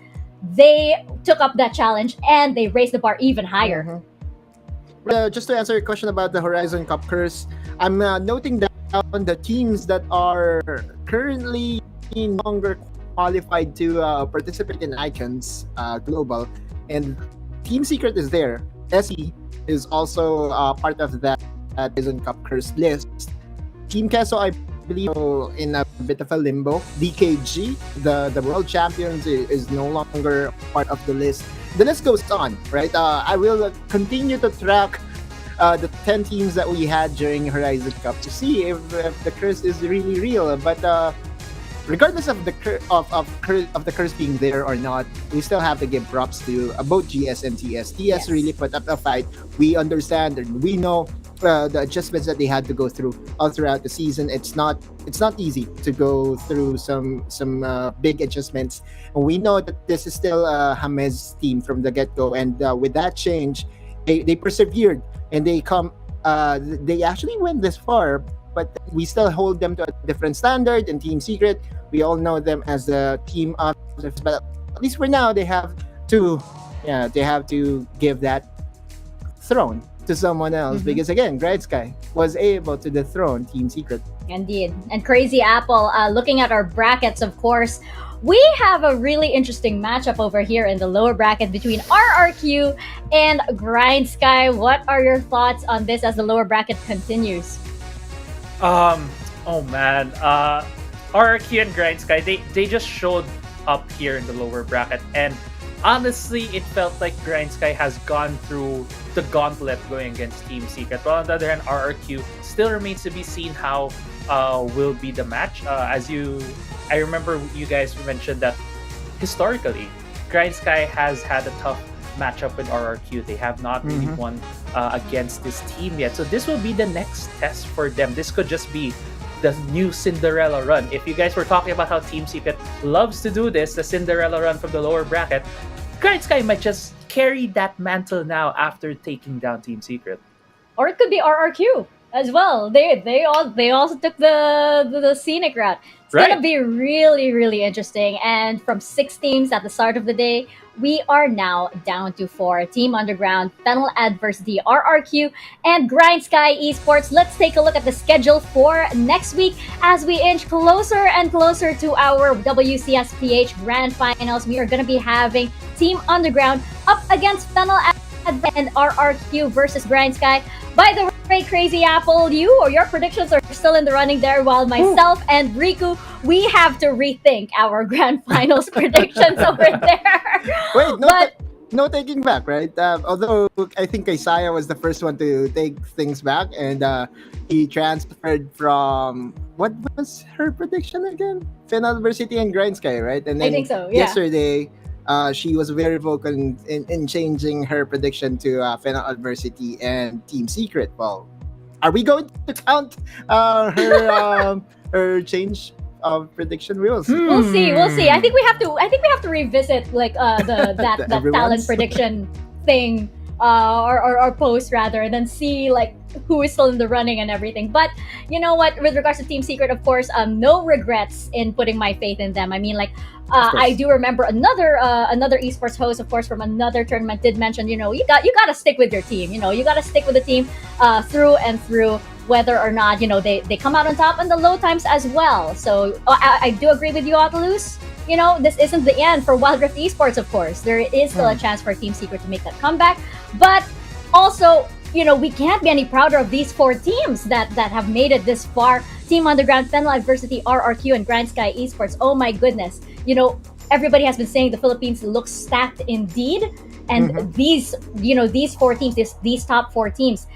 they took up that challenge and they raised the bar even higher. Mm-hmm. Just to answer your question about the Horizon Cup curse, I'm noting down the teams that are currently no longer qualified to participate in Icons Global, and Team Secret is there. SE is also part of that Horizon Cup curse list. Team Queso, I believe, in a bit of a limbo. DKG, the world champions, is no longer part of the list. The list goes on, right? I will continue to track the 10 teams that we had during Horizon Cup to see if the curse is really real. But regardless of of the curse being there or not, we still have to give props to both GS and TS. TS really put up a fight. We understand and we know the adjustments that they had to go through all throughout the season. It's not easy to go through some big adjustments. And we know that this is still James' team from the get go, and with that change, they persevered and they actually went this far. But we still hold them to a different standard. And Team Secret, we all know them as the team of, but at least for now they have to give that throne to someone else, because again, Grindsky was able to dethrone Team Secret. Indeed. And Crazy Apple, looking at our brackets, of course, we have a really interesting matchup over here in the lower bracket between RRQ and Grindsky. What are your thoughts on this as the lower bracket continues? Oh man, RRQ and Grindsky, they just showed up here in the lower bracket, and honestly, it felt like Grindsky has gone through the gauntlet going against Team Secret. While on the other hand, RRQ still remains to be seen how will be the match. I remember you guys mentioned that historically, Grindsky has had a tough matchup with RRQ. They have not really won against this team yet. So this will be the next test for them. This could just be the new Cinderella run. If you guys were talking about how Team Secret loves to do this, the Cinderella run from the lower bracket, Grindsky might just carry that mantle now after taking down Team Secret. Or it could be RRQ as well. They also took the scenic route. It's gonna be really, really interesting. And from 6 teams at the start of the day, we are now down to 4. Team Underground, Fennel Adversity, RRQ, and Grindsky Esports. Let's take a look at the schedule for next week as we inch closer and closer to our WCSPH Grand Finals. We are going to be having Team Underground up against Fennel Adversity and RRQ versus Grindsky. By the way, Crazy Apple, your predictions are still in the running there, while myself and Riku, we have to rethink our grand finals predictions over there. Wait, no taking back, right? Although I think Isaiah was the first one to take things back, and he transferred from, what was her prediction again? Fennel Adversity and Grindsky, right? And then I think so, yeah. Yesterday, she was very vocal in changing her prediction to Fennel Adversity and Team Secret. Well, are we going to count her change of prediction? We'll see. We'll see. I think we have to revisit like that talent prediction thing or post rather, and then see like who is still in the running and everything. But you know what? With regards to Team Secret, of course, no regrets in putting my faith in them. I mean, like, I do remember another esports host, of course, from another tournament did mention, you gotta stick with your team. You gotta stick with the team through and through, whether or not they come out on top in the low times as well. So I do agree with you, Oculus. This isn't the end for Wild Rift Esports, of course. There is still a chance for Team Secret to make that comeback. But also, we can't be any prouder of these 4 teams that have made it this far. Team Underground, Fennel Adversity, RRQ, and Grindsky Esports. Oh my goodness. Everybody has been saying the Philippines looks stacked indeed. And these 4 teams, these top 4 teams,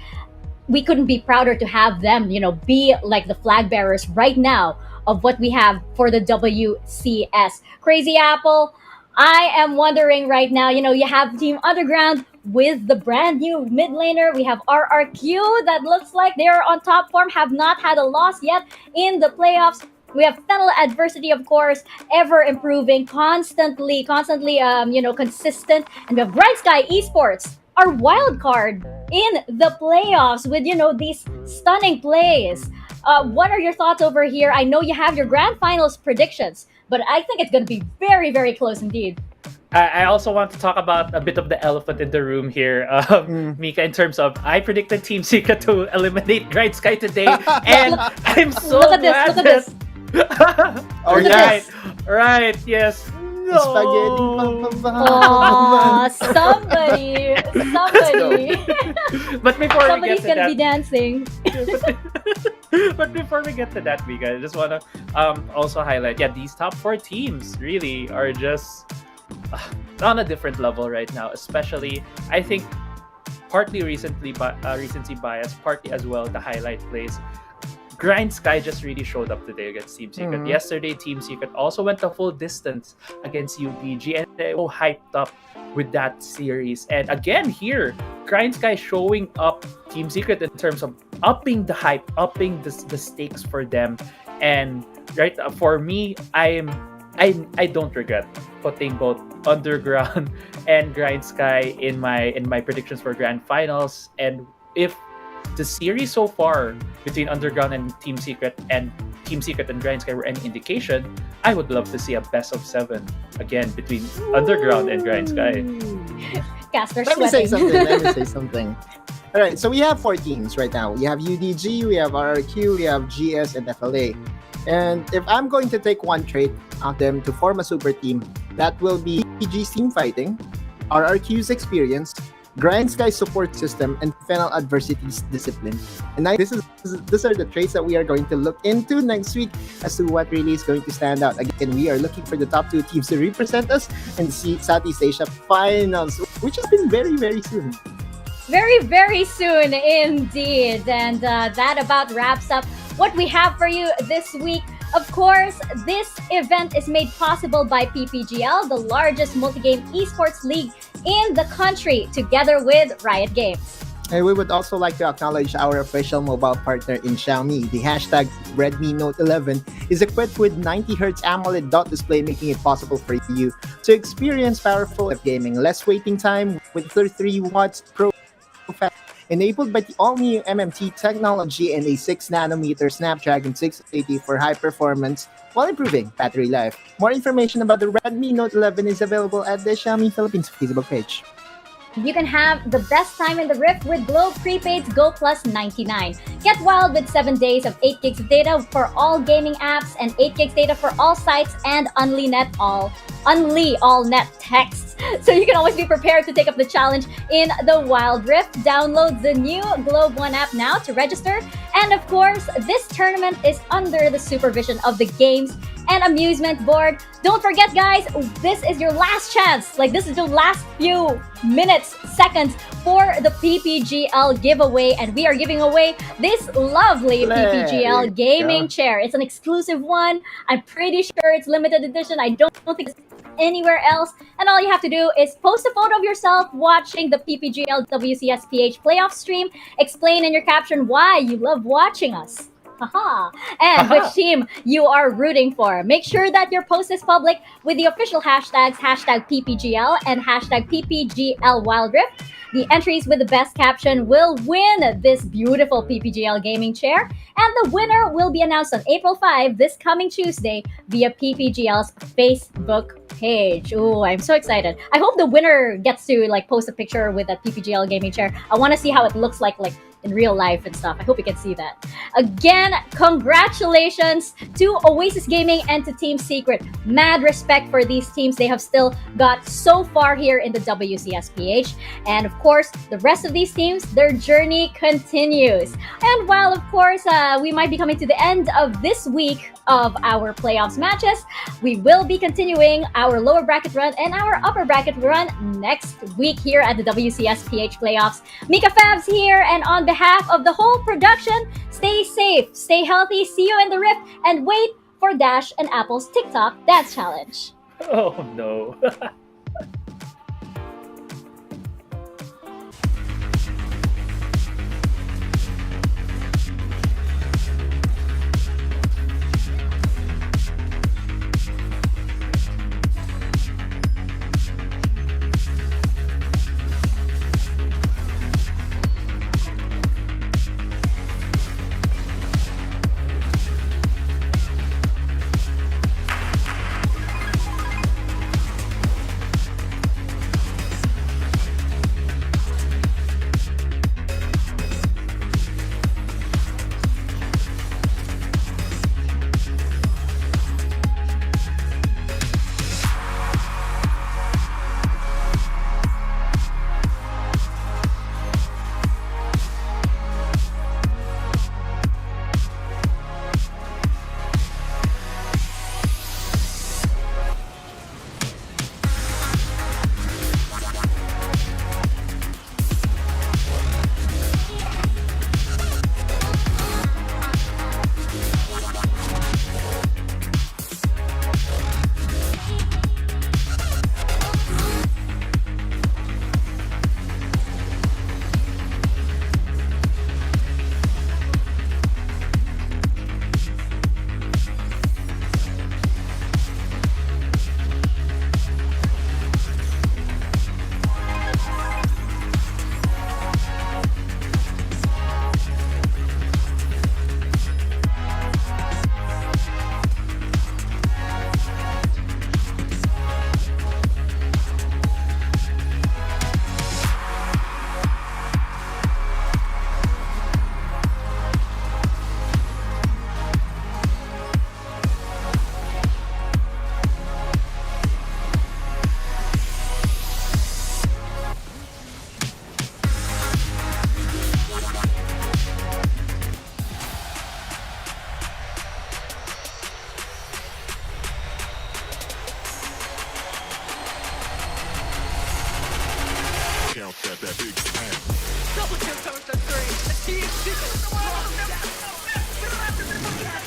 we couldn't be prouder to have them, be like the flag bearers right now of what we have for the WCS. Crazy Apple, I am wondering right now, you have Team Underground with the brand new mid laner. We have RRQ that looks like they are on top form, have not had a loss yet in the playoffs. We have Fennel Adversity, of course, ever improving, constantly, consistent. And we have Grindsky Esports, our wild card in the playoffs with, these stunning plays. What are your thoughts over here? I know you have your grand finals predictions, but I think it's going to be very, very close indeed. I also want to talk about a bit of the elephant in the room here, Mika, in terms of I predicted Team Secret to eliminate Grindsky today, and I'm so look at glad this. Oh, yes. Right, yes. No. Oh, somebody. But before Somebody's we get to gonna that, be dancing. But before we get to that, Mika, I just want to also highlight, these top 4 teams really are just on a different level right now. Especially, I think, partly recency bias, partly as well the highlight plays. Grindsky just really showed up today against Team Secret. Mhm. Yesterday, Team Secret also went the full distance against UDG, and they were hyped up with that series. And again, here, Grindsky showing up Team Secret in terms of upping the hype, upping the stakes for them. And right for me, I don't regret putting both Underground and Grindsky in my predictions for Grand Finals. And if the series so far between Underground and Team Secret and Grindsky were any indication, I would love to see a best of 7 again between Underground and Grindsky. Casper Let me say sweating. something. All right, so we have 4 teams right now. We have UDG, we have RRQ, we have GS, and FLA. And if I'm going to take one trait of them to form a super team, that will be PPG's team fighting, RRQ's experience, Grindsky's support system, and final adversity's discipline. And these are the traits that we are going to look into next week as to what really is going to stand out. Again, we are looking for the top 2 teams to represent us in the Southeast Asia Finals, which has been very, very soon. Very, very soon indeed. And that about wraps up what we have for you this week. Of course, this event is made possible by PPGL, the largest multi-game esports league in the country, together with Riot Games. And we would also like to acknowledge our official mobile partner in Xiaomi. The hashtag Redmi Note 11 is equipped with 90Hz AMOLED dot display, making it possible for you to experience powerful gaming, less waiting time with 33 watts pro enabled by the all-new MMT technology and a 6nm Snapdragon 680 for high performance while improving battery life. More information about the Redmi Note 11 is available at the Xiaomi Philippines Facebook page. You can have the best time in the Rift with Globe Prepaid's Go Plus 99. Get wild with 7 days of 8 gigs of data for all gaming apps and 8 gigs data for all sites and Unli all net texts. So you can always be prepared to take up the challenge in the Wild Rift. Download the new Globe One app now to register. And of course, this tournament is under the supervision of the Games and Amusement Board. Don't forget, guys, this is your last chance. This is your last few minutes, seconds for the PPGL giveaway. And we are giving away this lovely PPGL gaming chair. It's an exclusive one. I'm pretty sure it's limited edition. I don't think it's anywhere else. And all you have to do is post a photo of yourself watching the PPGL WCSPH playoff stream. Explain in your caption why you love watching us. And which team you are rooting for. Make sure that your post is public with the official hashtags #PPGL and #PPGL Wild Rift. The entries with the best caption will win this beautiful PPGL gaming chair, and the winner will be announced on April 5 this coming Tuesday via PPGL's Facebook page. Ooh, I'm so excited. I hope the winner gets to post a picture with that PPGL gaming chair. I want to see how it looks like in real life and stuff. I hope you can see that. Again, congratulations to Oasis Gaming and to Team Secret. Mad respect for these teams. They have still got so far here in the WCSPH. And of course, the rest of these teams, their journey continues. And while, of course, we might be coming to the end of this week of our playoffs matches, we will be continuing our lower bracket run and our upper bracket run next week here at the WCSPH playoffs. Mika Fabs here, and on behalf of the whole production, stay safe, stay healthy, see you in the Rift, and wait for Dash and Apple's TikTok Dance Challenge. Oh no.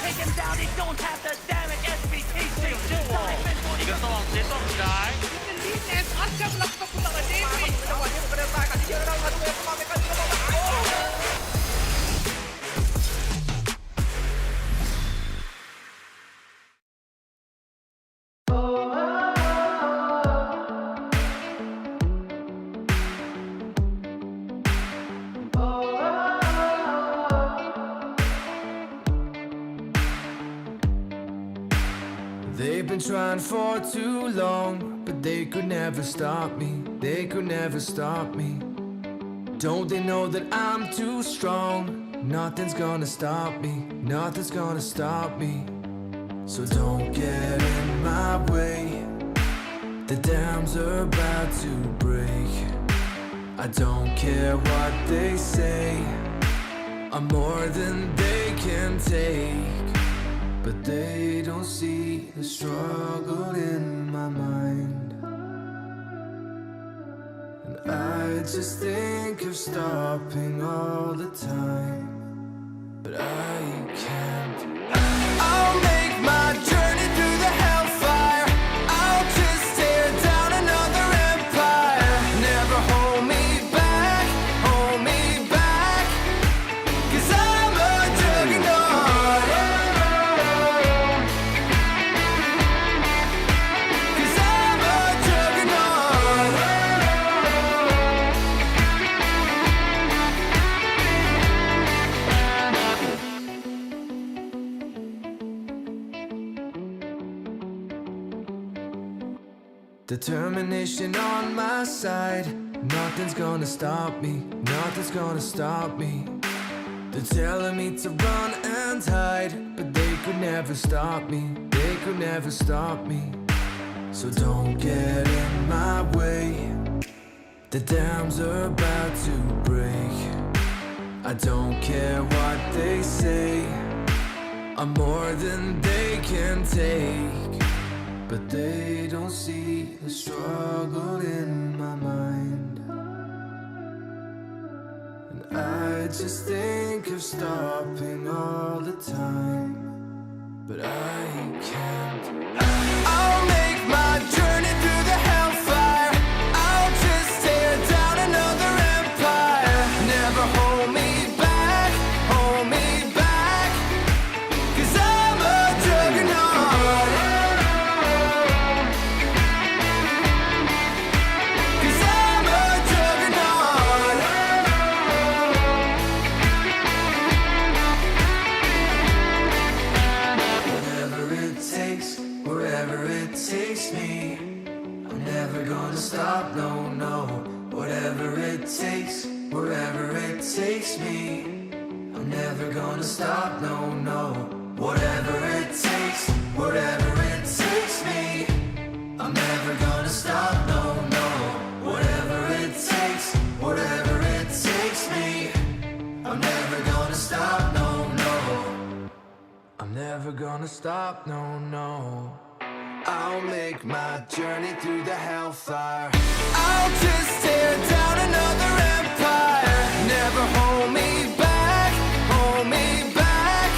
Take him down, they don't have the damage. SPH 이것도 언제도 guy. They've been trying for too long, but they could never stop me. They could never stop me. Don't they know that I'm too strong? Nothing's gonna stop me. Nothing's gonna stop me. So don't get in my way. The dams are about to break. I don't care what they say. I'm more than they can take. But they don't see the struggle in my mind. And I just think of stopping all the time. But I can't. I'll make my journey through the hellfire. I'll just tear down another empire. Never hold me back, hold me back. 'Cause I'm a juggernaut. Determination on my side. Nothing's gonna stop me. Nothing's gonna stop me. They're telling me to run and hide, but they could never stop me. They could never stop me. So don't get in my way. The dams are about to break. I don't care what they say. I'm more than they can take. But they don't see the struggle in my mind. And I just think of stopping all the time. But I can't. I'll make my journey through the hellfire. I'll just tear down another empire. Never hold me back, hold me back. 'Cause I'm a juggernaut. Takes me, I'm never gonna stop, no, no. Whatever it takes, wherever it takes me, I'm never gonna stop, no, no. Whatever it takes, whatever it takes me, I'm never gonna stop, no, no. Whatever it takes, whatever it takes me, I'm never gonna stop, no, no. I'm never gonna stop, no, no. I'll make my journey through the hellfire. I'll just tear down another empire. Never hold me back, hold me back.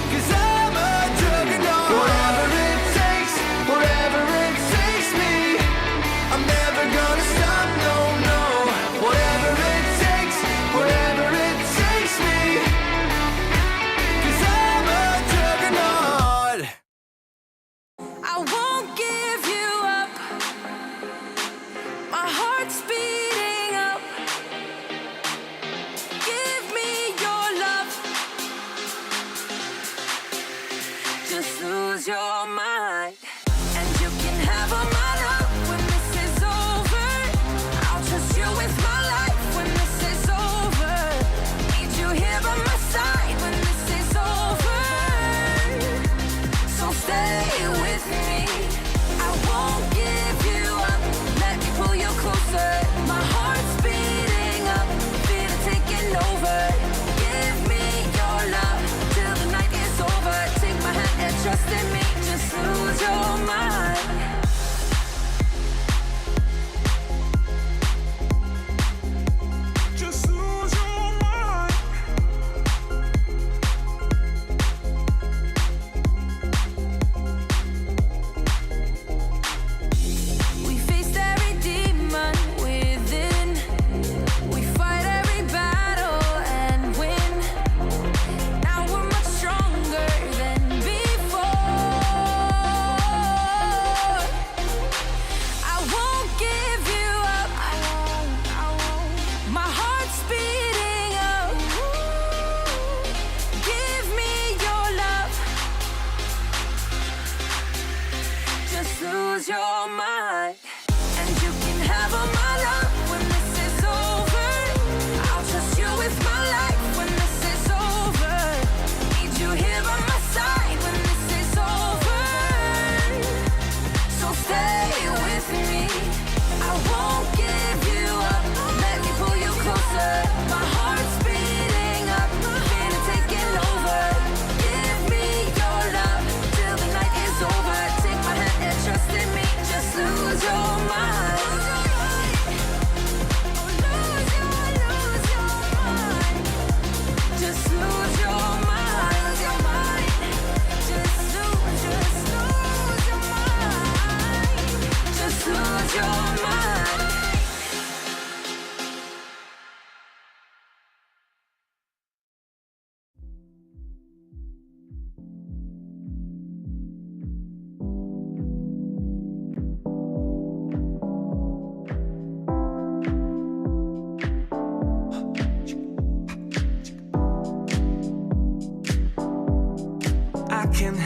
'Cause I'm a juggernaut. Whatever it takes, whatever it takes me, I'm never gonna stop, no, no. Whatever it takes, whatever it takes me. 'Cause I'm a juggernaut. I won't give you up. My heart's beating up.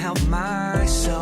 help myself.